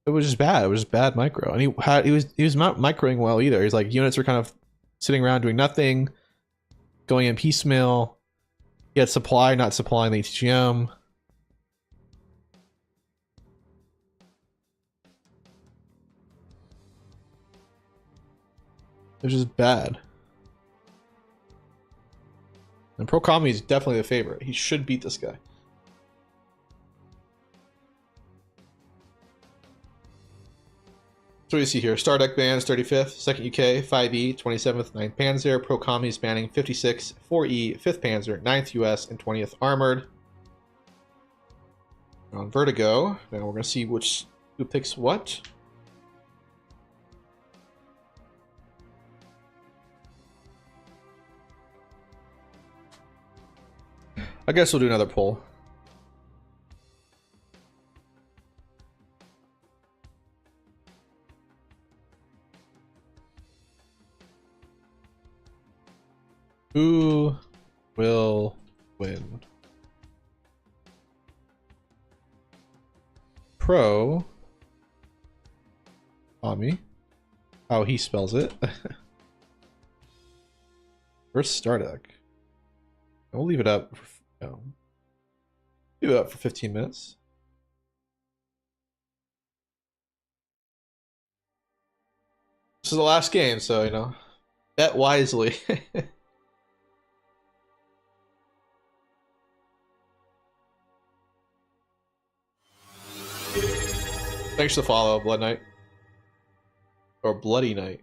It was just bad. It was just bad micro, and he was not microing well either. He's like, units were kind of sitting around doing nothing, going in piecemeal. He had supply, not supplying the ATGM. Which is bad. And Pro Kami is definitely the favorite. He should beat this guy. So what do you see here? Star Deck bans 35th, 2nd UK, 5E, 27th, 9th Panzer. Pro Kami is banning 56, 4E, 5th Panzer, 9th US, and 20th Armored. On Vertigo, now we're going to see who picks what. I guess we'll do another poll. Who will win? Pro Kami. How he spells it. First Stardeck. We'll leave it up. Leave it up for 15 minutes. This is the last game, so you know, bet wisely. Thanks for the follow, Blood Knight. Or Bloody Knight.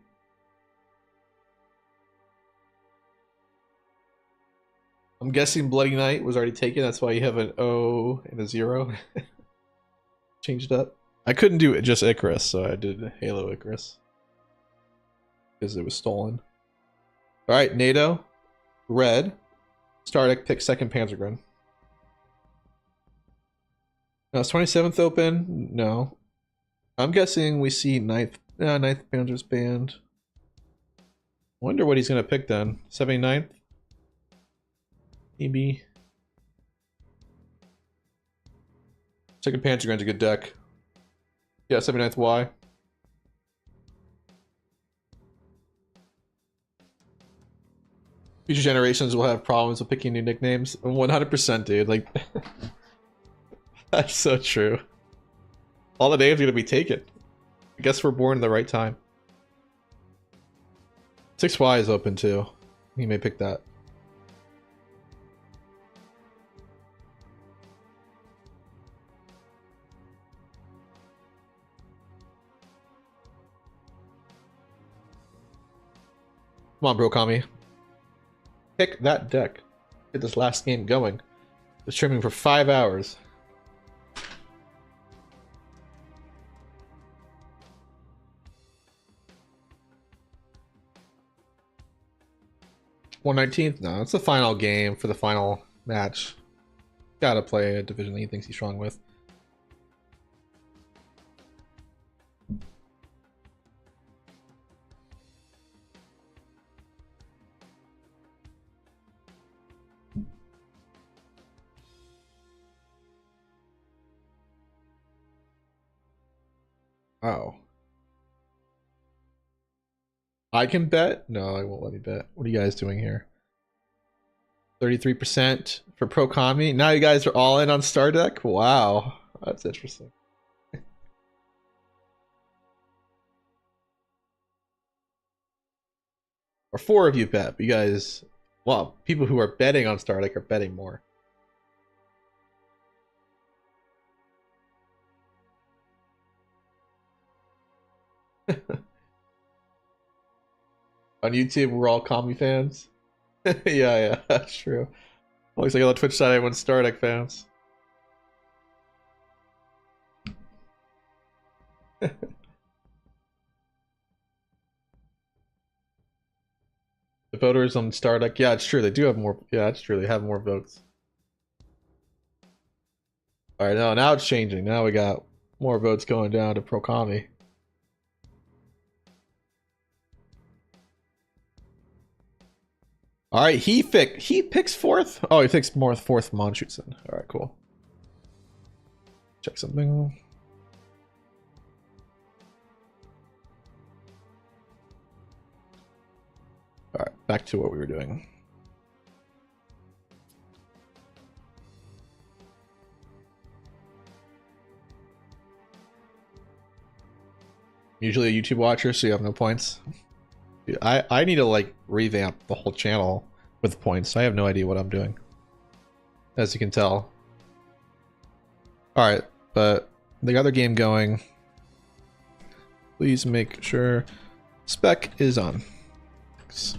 I'm guessing Bloody Knight was already taken, that's why you have an O and a 0. Changed up. I couldn't do it just Icarus, so I did Halo Icarus. Because it was stolen. Alright, NATO. Red. Stardeck pick 2nd Panzergren. Now is 27th open? No. I'm guessing we see 9th Panzer's banned. Wonder what he's gonna pick then. 79th? Maybe. 2nd Panzergren's a good deck. Yeah, 79th Y. Future generations will have problems with picking new nicknames. 100%, dude. Like, that's so true. All the names are gonna be taken. I guess we're born in the right time. 6Y is open too. He may pick that. Come on, bro, Kami. Pick that deck. Get this last game going. It's streaming for 5 hours. $119th? No, it's the final game for the final match. Gotta play a division that he thinks he's strong with. Oh. I can bet? No, I won't let me bet. What are you guys doing here? 33% for Pro Kami. Now you guys are all in on Star Deck? Wow. That's interesting. Or 4 of you bet. But you guys, well, people who are betting on Star Deck are betting more. On YouTube, we're all Kami fans. Yeah, that's true. Looks like on the Twitch side, everyone's Star Deck fans. The voters on Star Deck, yeah, it's true. They do have more. Yeah, it's true. They have more votes. All right, now it's changing. Now we got more votes going down to Pro Kami. All right, he picks 4th. Oh, he picks 4th Monschützen. All right, cool. Check something. All right, back to what we were doing. Usually a YouTube watcher, so you have no points. Dude, I need to like revamp the whole channel with points. I have no idea what I'm doing, as you can tell. All right, but they got their game going. Please make sure spec is on. Thanks.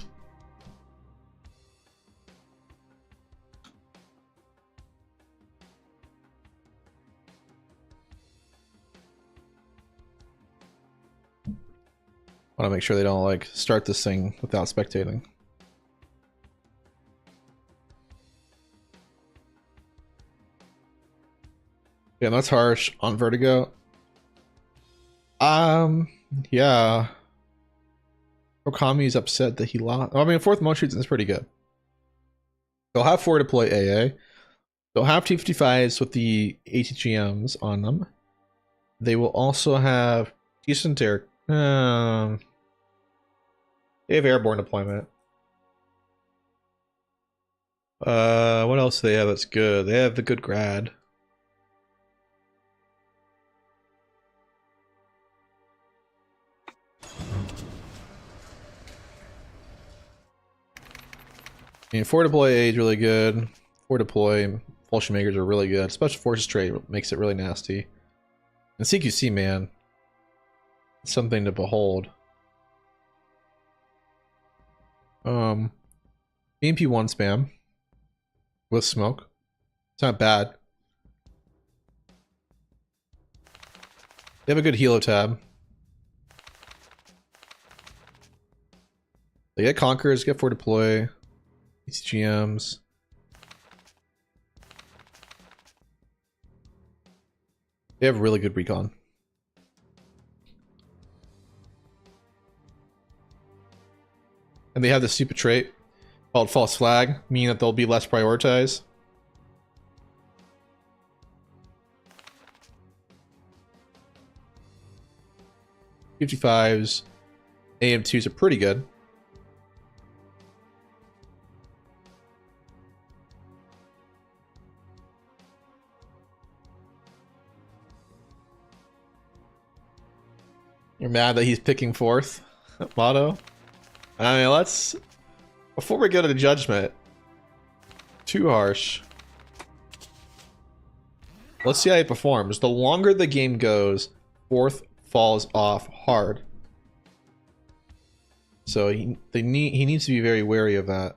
Want to make sure they don't like start this thing without spectating. Yeah, that's harsh on Vertigo. Yeah. Okami's upset that he lost. I mean, fourth motion is pretty good. They'll have 4 deploy AA. They'll have T-55s with the ATGMs on them. They will also have decent air. They have airborne deployment. What else do they have that's good? They have the good grad. I mean, 4 deploy A is really good. 4 deploy Fulsion Makers are really good. Special Forces trait makes it really nasty. And CQC, man, it's something to behold. BMP1 spam with smoke. It's not bad. They have a good helo tab. They get Conquerors, get 4 deploy, ECGMs. They have really good recon. And they have this stupid trait called false flag, meaning that they'll be less prioritized. $55s, AM2s are pretty good. You're mad that he's picking 4th motto? I mean, let's... Before we go to the judgment, too harsh. Let's see how he performs. The longer the game goes, 4th falls off hard. So he needs to be very wary of that.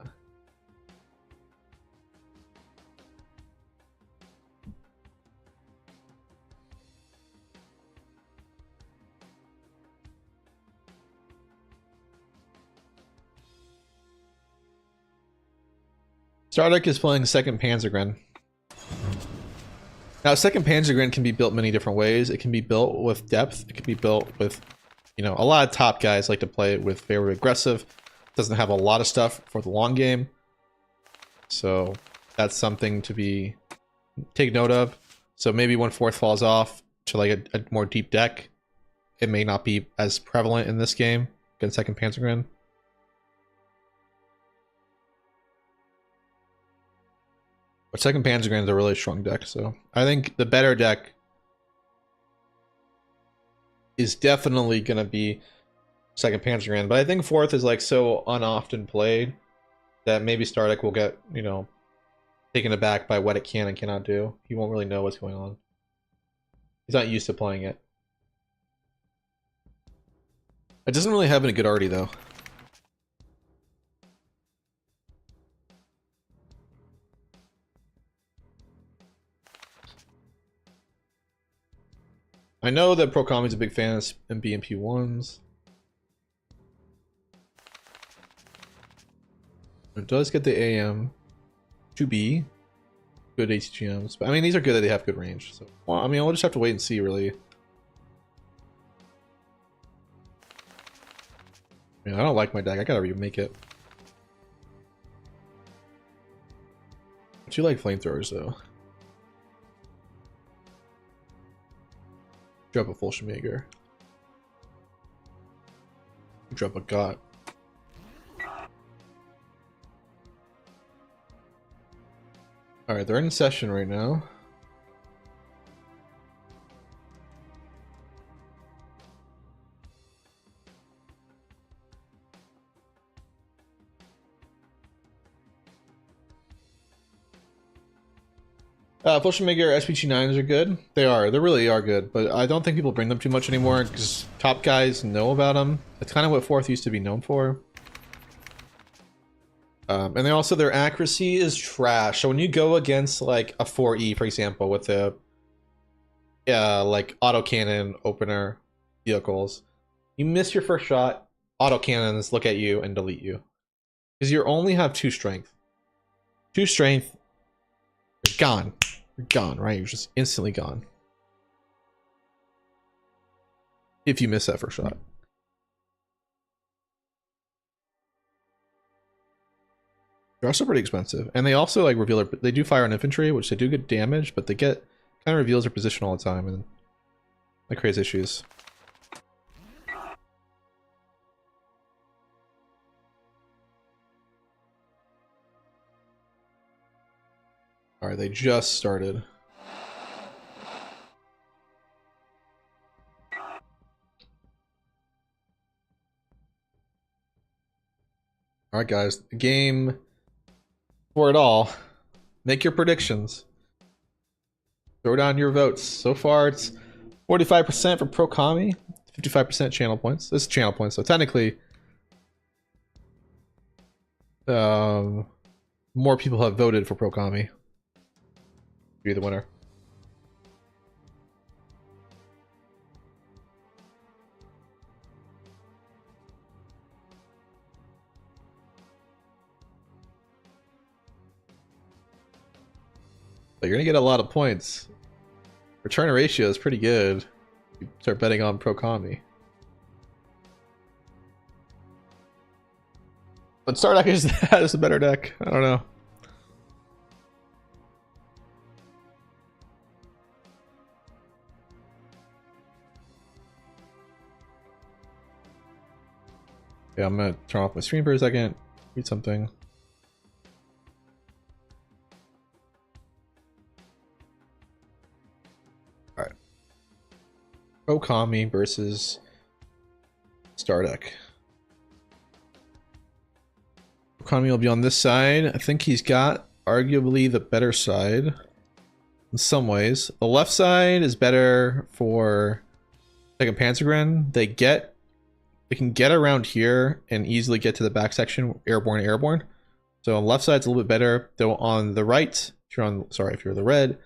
Starduck is playing 2nd Panzergren. Now, 2nd Panzergren can be built many different ways. It can be built with depth. It can be built with, you know, a lot of top guys like to play it with very aggressive. Doesn't have a lot of stuff for the long game. So that's something to be take note of. So maybe when 4th falls off to like a more deep deck, it may not be as prevalent in this game against 2nd Panzergren. But 2nd Panzergren is a really strong deck, so I think the better deck is definitely going to be 2nd Panzergren. But I think 4th is like so unoften played that maybe Stardeck will get, you know, taken aback by what it can and cannot do. He won't really know what's going on. He's not used to playing it. It doesn't really have any good arty though. I know that Procami's a big fan of BMP1s. It does get the AM 2B. Good HGMs. But I mean, these are good that they have good range. So, well, I mean, we'll just have to wait and see, really. I mean, I don't like my deck. I gotta remake it. But you like flamethrowers, though. Drop a Fulschmager. Drop a Got. Alright, they're in session right now. Potion Maker SPG9s are good. They are. They really are good. But I don't think people bring them too much anymore because top guys know about them. That's kind of what 4th used to be known for. And they also, their accuracy is trash. So when you go against like a 4E, for example, with the like autocannon opener vehicles, you miss your first shot, autocannons look at you and delete you. Because you only have 2 strength. 2 strength, you're gone. You're gone, right? You're just instantly gone. If you miss that first shot. They're also pretty expensive. And they also like reveal their, they do fire on infantry, which they do good damage, but they get kind of reveals their position all the time and that creates issues. Alright, they just started. Alright guys, the game for it all. Make your predictions. Throw down your votes. So far it's 45% for Pro Kami, 55% channel points. This is channel points, so technically more people have voted for Pro Kami. Be the winner. But you're gonna get a lot of points. Return ratio is pretty good. You start betting on Pro Kami. But Star deck is a better deck. I don't know. Yeah, I'm gonna turn off my stream for a second. Read something. Alright. Pro Kami versus Star deck. Pro Kami will be on this side. I think he's got arguably the better side in some ways. The left side is better for like a Panzergren. They can get around here and easily get to the back section, airborne. So on the left side's a little bit better, though on the right, if you're the red,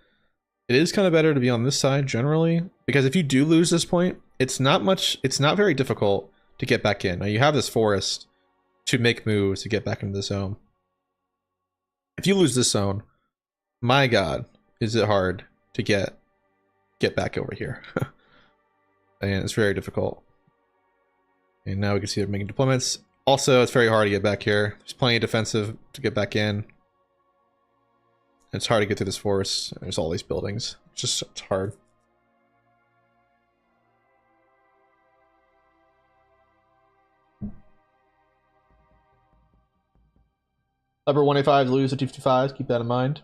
it is kind of better to be on this side generally, because if you do lose this point, it's not very difficult to get back in. Now you have this forest to make moves to get back into the zone. If you lose this zone, my god, is it hard to get back over here. And it's very difficult. And now we can see they're making deployments. Also, it's very hard to get back here. There's plenty of defensive to get back in. It's hard to get through this forest. There's all these buildings. It's hard. Leopard 185s lose to 255s. Keep that in mind.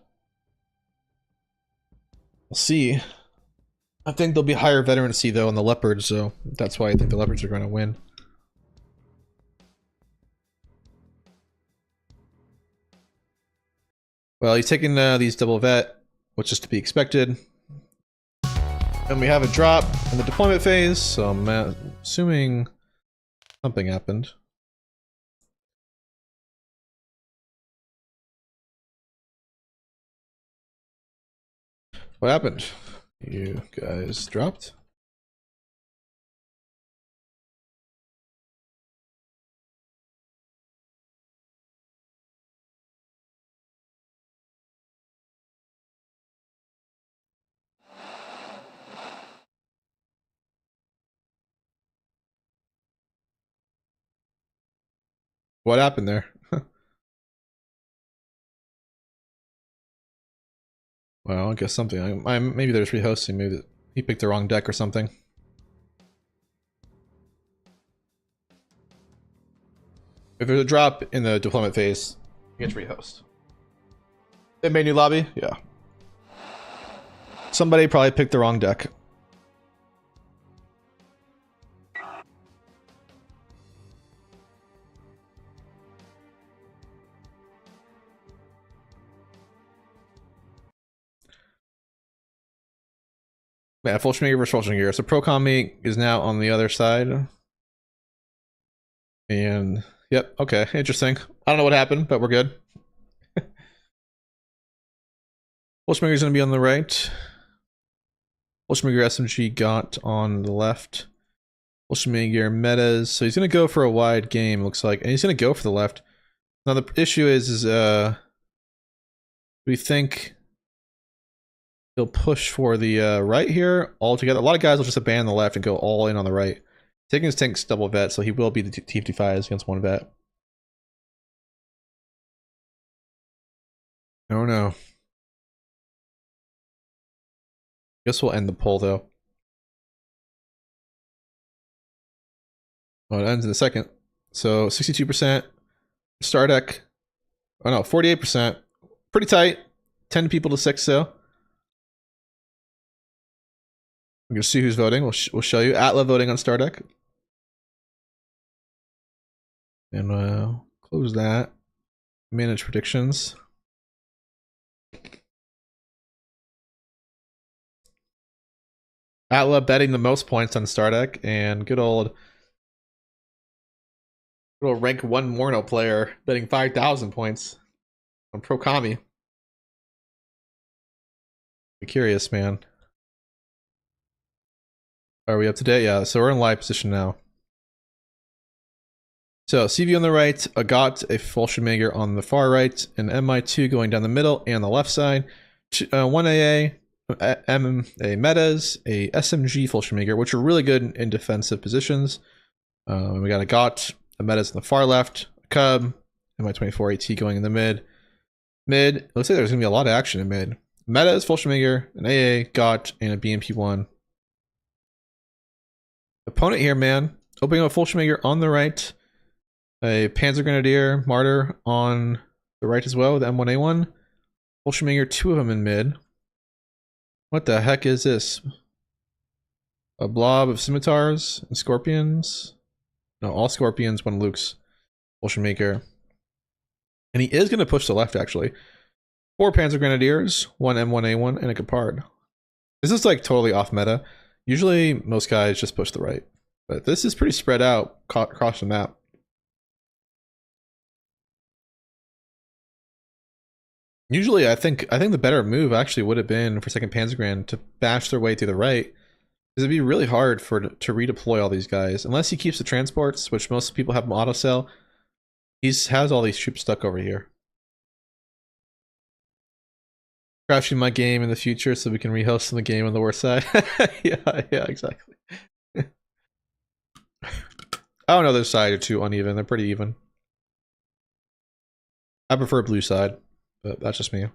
We'll see. I think there'll be higher veterancy though on the Leopards, so that's why I think the Leopards are going to win. Well, he's taking these double vet, which is to be expected. And we have a drop in the deployment phase, so I'm assuming something happened. What happened? You guys dropped? What happened there? Well, I guess something. Maybe they're just rehosting. Maybe he picked the wrong deck or something. If there's a drop in the deployment phase, it gets rehost. They made new lobby? Yeah. Somebody probably picked the wrong deck. Yeah, Fulschminger versus Fulschminger. So Pro Kami is now on the other side. And yep, okay, interesting. I don't know what happened, but we're good. Fulschminger's gonna be on the right. Fulschminger SMG got on the left. Fulschminger metas. So he's gonna go for a wide game, looks like. And he's gonna go for the left. Now the issue is we think he'll push for the right here altogether. A lot of guys will just abandon the left and go all in on the right. Taking his tank's double vet, so he will be the T55s against one vet. Oh no. Guess we'll end the poll though. Oh, it ends in a second. So 62% star deck. Oh no, 48%. Pretty tight. 10 people to 6 though. We're gonna see who's voting. We'll show you. Atla voting on star deck. And close that. Manage predictions. Atla betting the most points on star deck, and good old rank 1 WARNO player betting 5,000 points on Pro Kami. Be curious, man. Are we up to date? Yeah, so we're in live position now. So CV on the right, Agat, a Fulschminger on the far right, and MI2 going down the middle and the left side. 1 AA, a metas, a SMG Fulschminger, which are really good in defensive positions. We got Agat, a metas on the far left, a Cub, MI24 AT going in the mid. Mid, looks like there's gonna be a lot of action in mid. Metas, Fulschminger, an AA, Got, and a BMP1. Opponent here, man. Opening up Fulschminger on the right. A Panzer Grenadier, Martyr on the right as well with M1A1. Fulschminger, 2 of them in mid. What the heck is this? A blob of scimitars and scorpions? No, all scorpions, 1 Luke's Fulschminger. And he is going to push to the left, actually. 4 Panzer Grenadiers, 1 M1A1, and a Gepard. This is like totally off meta. Usually most guys just push the right. But this is pretty spread out across the map. Usually I think the better move actually would have been for 2nd Panzergren to bash their way through the right. Because it'd be really hard to redeploy all these guys. Unless he keeps the transports, which most people have him auto sell. He has all these troops stuck over here. Crashing my game in the future so we can rehost the game on the worst side. yeah, exactly. I don't know, their side are too uneven. They're pretty even. I prefer blue side, but that's just me.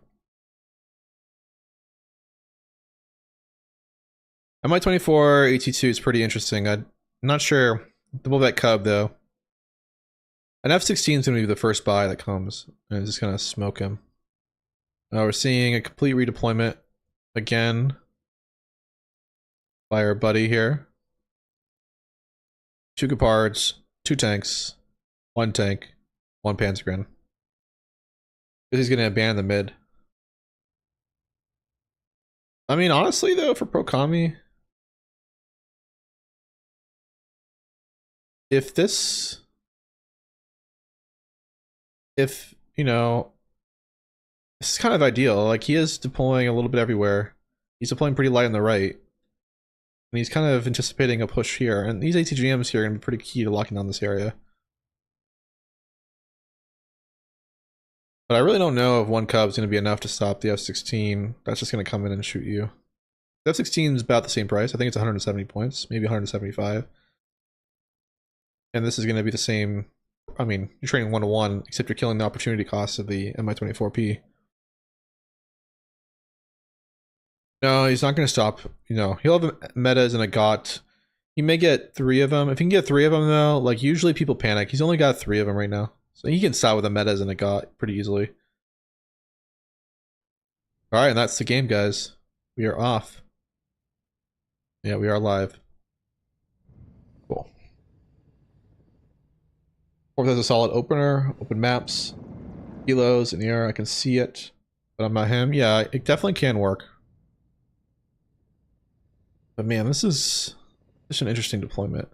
MI24 AT2 is pretty interesting. I'm not sure. Double vet Cub though. An F-16 is going to be the first buy that comes, and it's just going to smoke him. We're seeing a complete redeployment again by our buddy here. 2 Gepards, 2 tanks, 1 tank, 1 Panzergren. Because he's going to abandon the mid. I mean, honestly though, for Pro Kami, if you know, this is kind of ideal. Like, he is deploying a little bit everywhere. He's deploying pretty light on the right. And he's kind of anticipating a push here. And these ATGMs here are going to be pretty key to locking down this area. But I really don't know if 1 Cub is going to be enough to stop the F-16. That's just going to come in and shoot you. The F-16 is about the same price. I think it's 170 points, maybe 175. And this is going to be the same. I mean, you're trading 1-to-1, except you're killing the opportunity cost of the Mi-24P. No, he's not going to stop. You know, he'll have metas and a Got. He may get 3 of them. If he can get 3 of them, though, like, usually people panic. He's only got 3 of them right now. So he can stop with the metas and a Got pretty easily. Alright, and that's the game, guys. We are off. Yeah, we are live. Cool. Fourth has a solid opener, open maps, kilos in the air. I can see it, but I'm not him. Yeah, it definitely can work. But man, this is just an interesting deployment.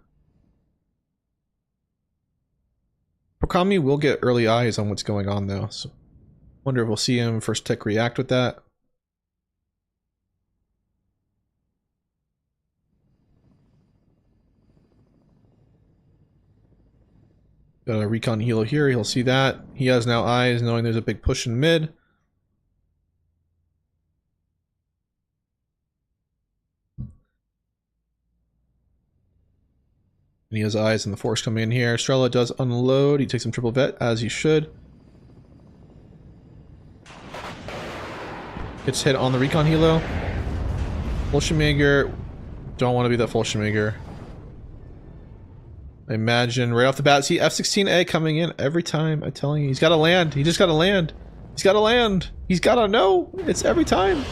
Prokami will get early eyes on what's going on though, so wonder if we'll see him first tech react with that. Got a recon helo here, he'll see that. He has now eyes knowing there's a big push in mid. And he has eyes on the force coming in here. Strela does unload, he takes some triple vet as he should. Gets hit on the recon helo. Fallschirmjäger, don't want to be that Fallschirmjäger. I imagine right off the bat, see F-16A coming in every time. I'm telling you, he's got to land. He just got to land. He's got to land. He's got to know. It's every time.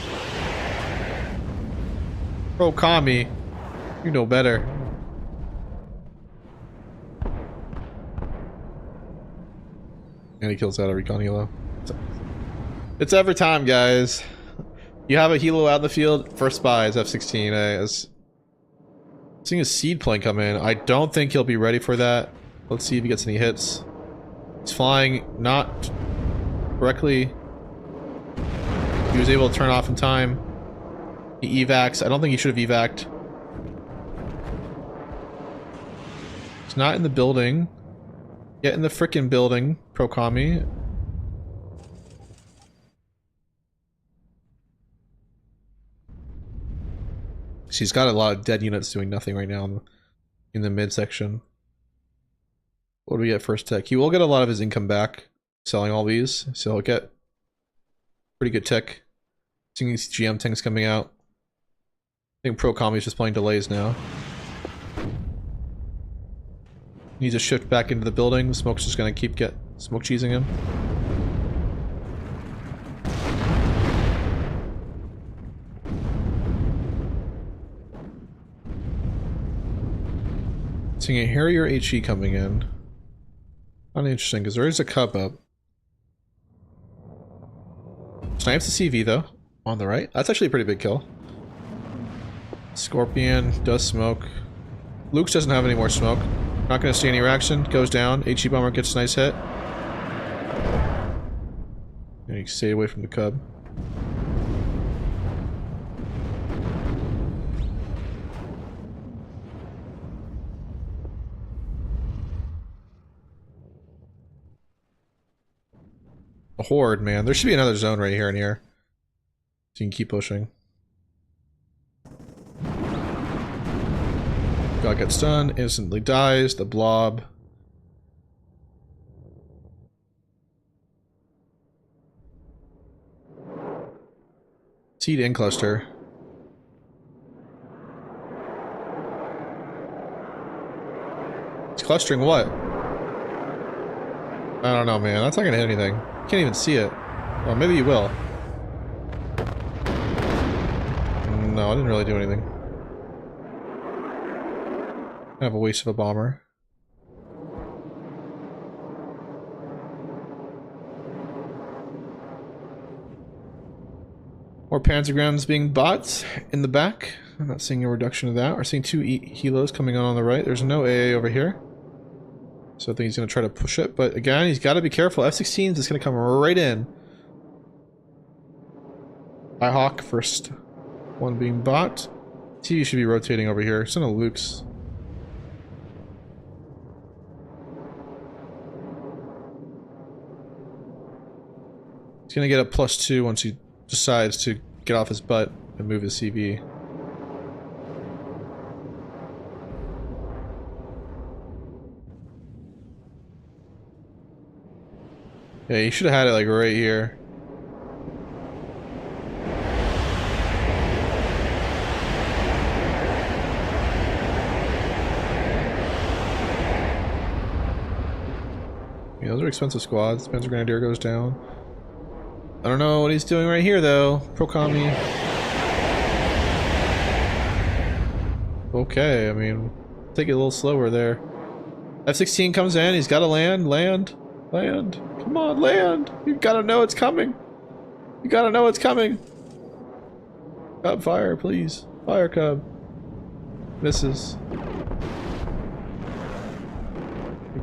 Bro, Kami, you know better. And he kills out a recon helo. It's every time, guys. You have a helo out in the field, first buy is F-16A. As seeing a seed plane come in, I don't think he'll be ready for that. Let's see if he gets any hits. He's flying not correctly. He was able to turn off in time. He evacs. I don't think he should have evac'd. He's not in the building. Get in the frickin' building, Prokami. She's got a lot of dead units doing nothing right now in the midsection. What do we get first tech? He will get a lot of his income back selling all these, so he'll get pretty good tech. Seeing these GM tanks coming out. I think Prokami is just playing delays now. Needs to shift back into the building. The smoke's just gonna keep smoke cheesing him. Seeing a Harrier HE coming in. Not interesting, because there is a cub up. Snipes the CV though, on the right. That's actually a pretty big kill. Scorpion does smoke. Luke's doesn't have any more smoke. Not going to see any reaction. Goes down. HE bomber gets a nice hit. And you stay away from the cub. A horde, man. There should be another zone right here and here. So you can keep pushing. God gets stunned, instantly dies, the blob. Seed in cluster. It's clustering what? I don't know, man. That's not gonna hit anything. You can't even see it. Well, maybe you will. No, I didn't really do anything. Kind of a waste of a bomber. More Panzergrams being bought in the back. I'm not seeing a reduction of that. We're seeing two helos coming on the right. There's no AA over here. So I think he's going to try to push it. But again, he's got to be careful. F-16 is just going to come right in. Hawk first one being bought. TV should be rotating over here. It's in a Luke's. He's gonna get a +2 once he decides to get off his butt and move his CV. Yeah, he should have had it like right here. Yeah, those are expensive squads. Panzer Grenadier goes down. I don't know what he's doing right here, though. Prokami. Okay, I mean, take it a little slower there. F-16 comes in. He's got to land. Land. Land. Come on, land. You've got to know it's coming. You got to know it's coming. Cub, fire, please. Fire, Cub. Misses.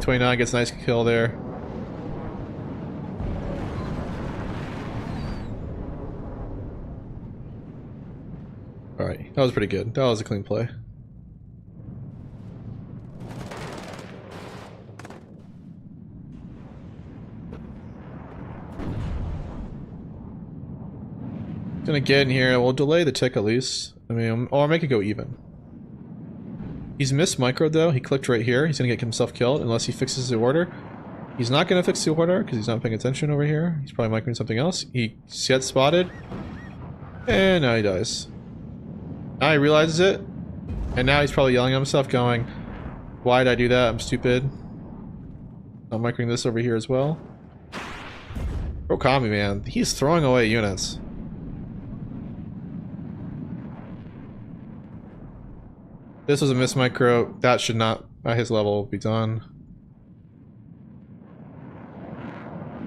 29 gets a nice kill there. Alright, that was pretty good. That was a clean play. Gonna get in here. We'll delay the tick at least. I mean, or make it go even. He's missed micro though. He clicked right here. He's gonna get himself killed unless he fixes the order. He's not gonna fix the order because he's not paying attention over here. He's probably microing something else. He gets spotted, and now he dies. Now he realizes it, and now he's probably yelling at himself, going, "Why did I do that? I'm stupid." I'm microing this over here as well. Bro, Kami, man, he's throwing away units. This was a miss micro. That should not, at his level, be done.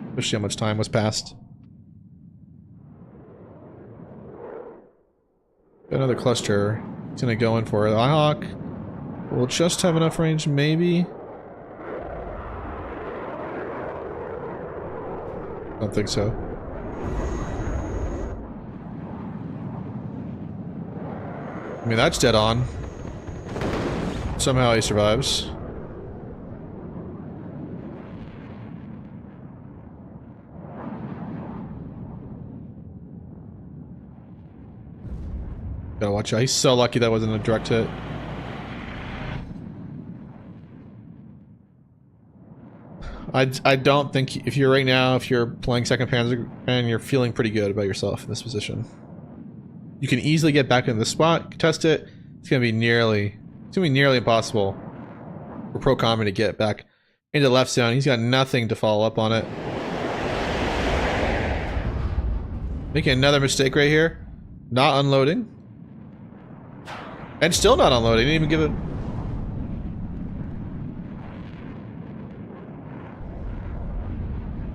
Especially how much time was passed. Another cluster. He's gonna go in for it. Hawk. We'll just have enough range, maybe. Don't think so. I mean, that's dead on. Somehow he survives. Gotta watch out. He's so lucky that wasn't a direct hit. I don't think if you're right now, if you're playing second Panzer and you're feeling pretty good about yourself in this position. You can easily get back in the spot, contest it. It's gonna be nearly impossible for Pro Kami to get back into the left zone. He's got nothing to follow up on it. Making another mistake right here. Not unloading. And still not unloading. Didn't even give it.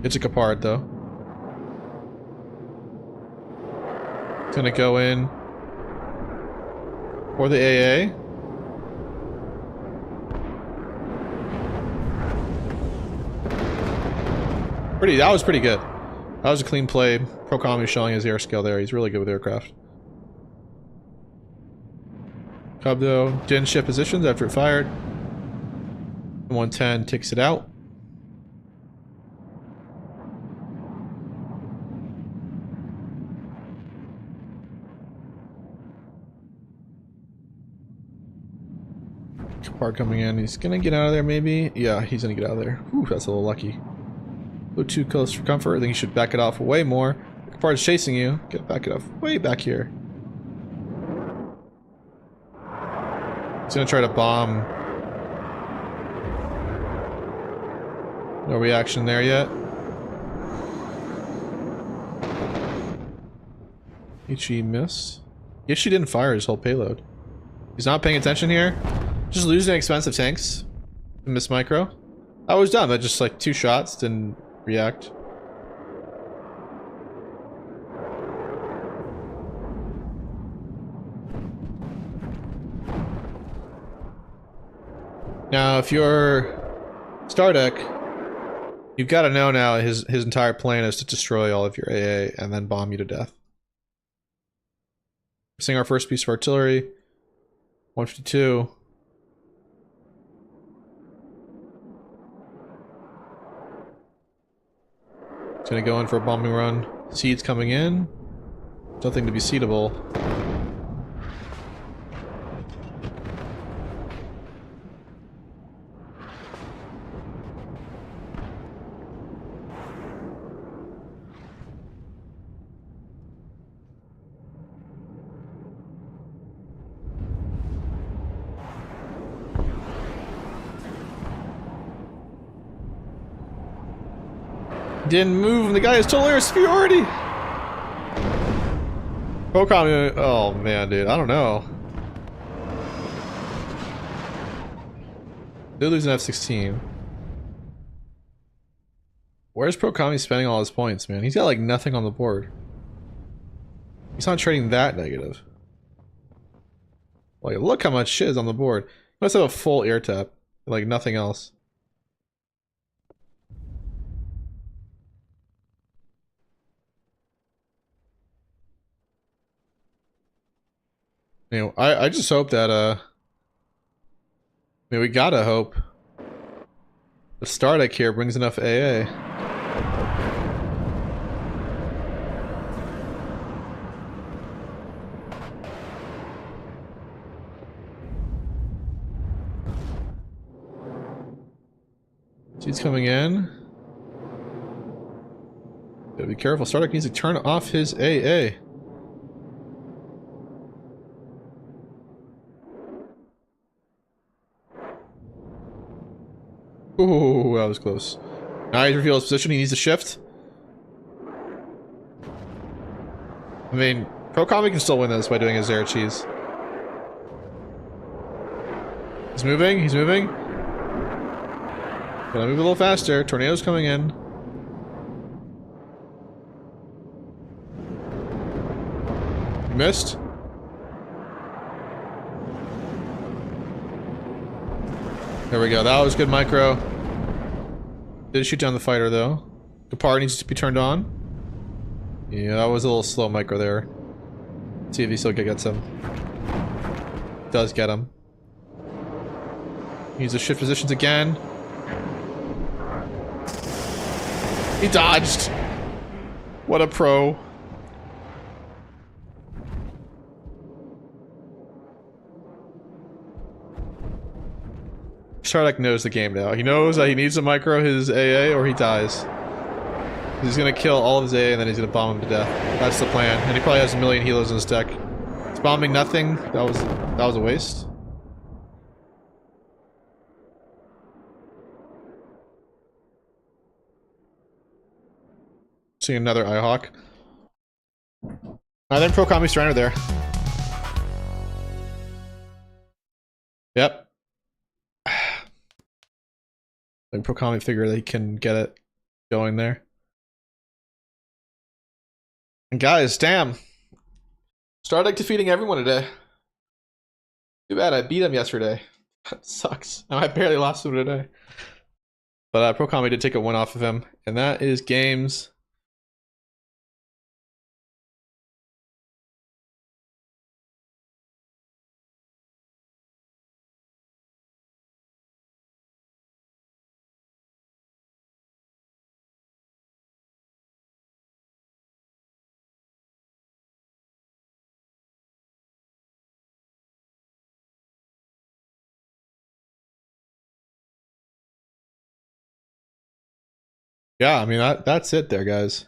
It took apart though. It's gonna go in for the AA. That was pretty good. That was a clean play. Pro Kami showing his air skill there. He's really good with aircraft. Cub though didn't shift positions after it fired. 110 takes it out. Part coming in. He's gonna get out of there maybe. Yeah, he's gonna get out of there. Whew, that's a little lucky. Go too close for comfort. I think you should back it off way more. The part is chasing you. Get back it off way back here. He's gonna try to bomb. No reaction there yet. HE miss. He actually didn't fire his whole payload. He's not paying attention here. Just losing expensive tanks. Miss micro. I was done. That just like 2 shots didn't react. Now, if you're Star Deck, you've got to know now his entire plan is to destroy all of your AA and then bomb you to death. Seeing our first piece of artillery. 152. It's gonna go in for a bombing run. Seeds coming in. Nothing to be seedable. Didn't move, and the guy has total air superiority. Pro Kami, oh man, dude, I don't know. They're losing F-16. Where's Pro Kami spending all his points, man? He's got like nothing on the board. He's not trading that negative. Like, look how much shit is on the board. You must have a full air tap. Like, nothing else. You know, I just hope that, I mean, we gotta hope the star deck here brings enough AA. He's coming in. Gotta be careful. Stardeck needs to turn off his AA. Ooh, that was close. Now he's revealed his position. He needs to shift. I mean, Pro-Kami can still win this by doing his air cheese. He's moving. He's moving. Gotta move a little faster. Tornado's coming in. Missed. There we go. That was good micro. Did shoot down the fighter though. Kapar needs to be turned on. Yeah, that was a little slow micro there. See if he still gets him. Does get him. Needs to shift positions again. He dodged. What a pro. Stardeck knows the game now. He knows that he needs to micro his AA or he dies. He's gonna kill all of his AA and then he's gonna bomb him to death. That's the plan. And he probably has a million healers in his deck. It's bombing nothing. That was a waste. Seeing another Ihawk. I think Pro-Kami Strainer there. Yep. Like Pro-Kami figure that he can get it going there. And guys, damn. Stardeck defeating everyone today. Too bad I beat him yesterday. That sucks. I barely lost him today. But Pro-Kami did take a win off of him. And that is games. Yeah, I mean, that's it there, guys.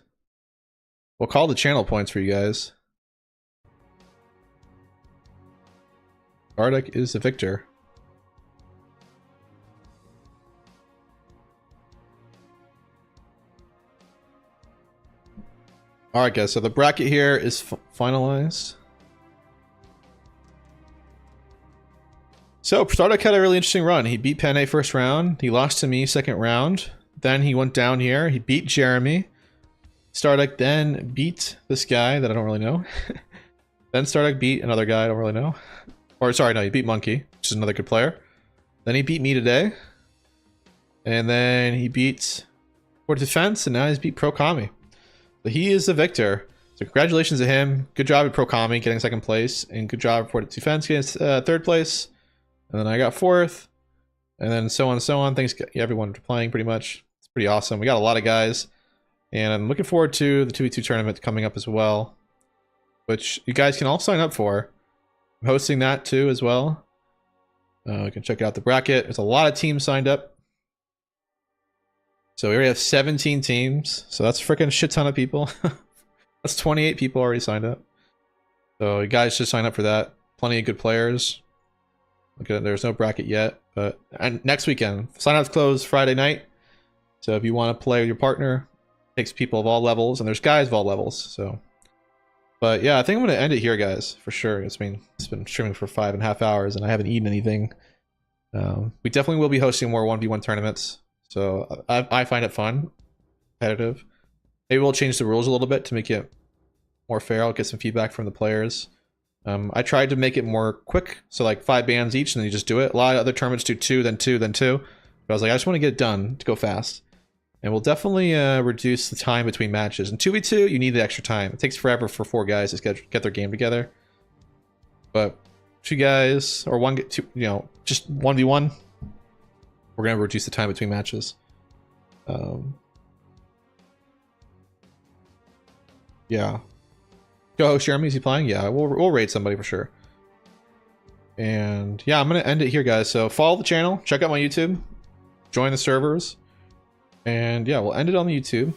We'll call the channel points for you guys. Stardeck is the victor. Alright, guys, so the bracket here is finalized. So, Stardeck had a really interesting run. He beat Penne first round. He lost to me second round. Then he went down here. He beat Jeremy. Stardeck then beat this guy that I don't really know. Then Stardeck beat another guy I don't really know. Or sorry, no, he beat Monkey, which is another good player. Then he beat me today. And then he beat Fort Defense, and now he's beat Pro-Kami. So he is the victor. So congratulations to him. Good job at Pro-Kami getting second place, and good job for Defense getting third place. And then I got fourth. And then so on and so on. Thanks everyone for playing pretty much. It's pretty awesome. We got a lot of guys. And I'm looking forward to the 2v2 tournament coming up as well, which you guys can all sign up for. I'm hosting that too as well. You can check out the bracket. There's a lot of teams signed up. So we already have 17 teams. So that's a freaking shit ton of people. That's 28 people already signed up. So you guys should sign up for that. Plenty of good players. Okay, there's no bracket yet, but and next weekend, sign-ups close Friday night. So if you want to play with your partner, takes people of all levels, and there's guys of all levels. So, but yeah, I think I'm gonna end it here, guys, for sure. It's been streaming for 5.5 hours, and I haven't eaten anything. We definitely will be hosting more 1v1 tournaments, so I find it fun, competitive. Maybe we'll change the rules a little bit to make it more fair. I'll get some feedback from the players. I tried to make it more quick, so like 5 bans each, and then you just do it. A lot of other tournaments do 2, then 2, then 2. But I was like, I just want to get it done to go fast. And we'll definitely reduce the time between matches. In 2v2, you need the extra time. It takes forever for 4 guys to get their game together. But 2 guys, or 2, just 1v1, we're going to reduce the time between matches. Yeah. Go, Jeremy, is he playing? Yeah, we'll raid somebody for sure. And yeah, I'm going to end it here, guys. So follow the channel, check out my YouTube, join the servers. And yeah, we'll end it on the YouTube.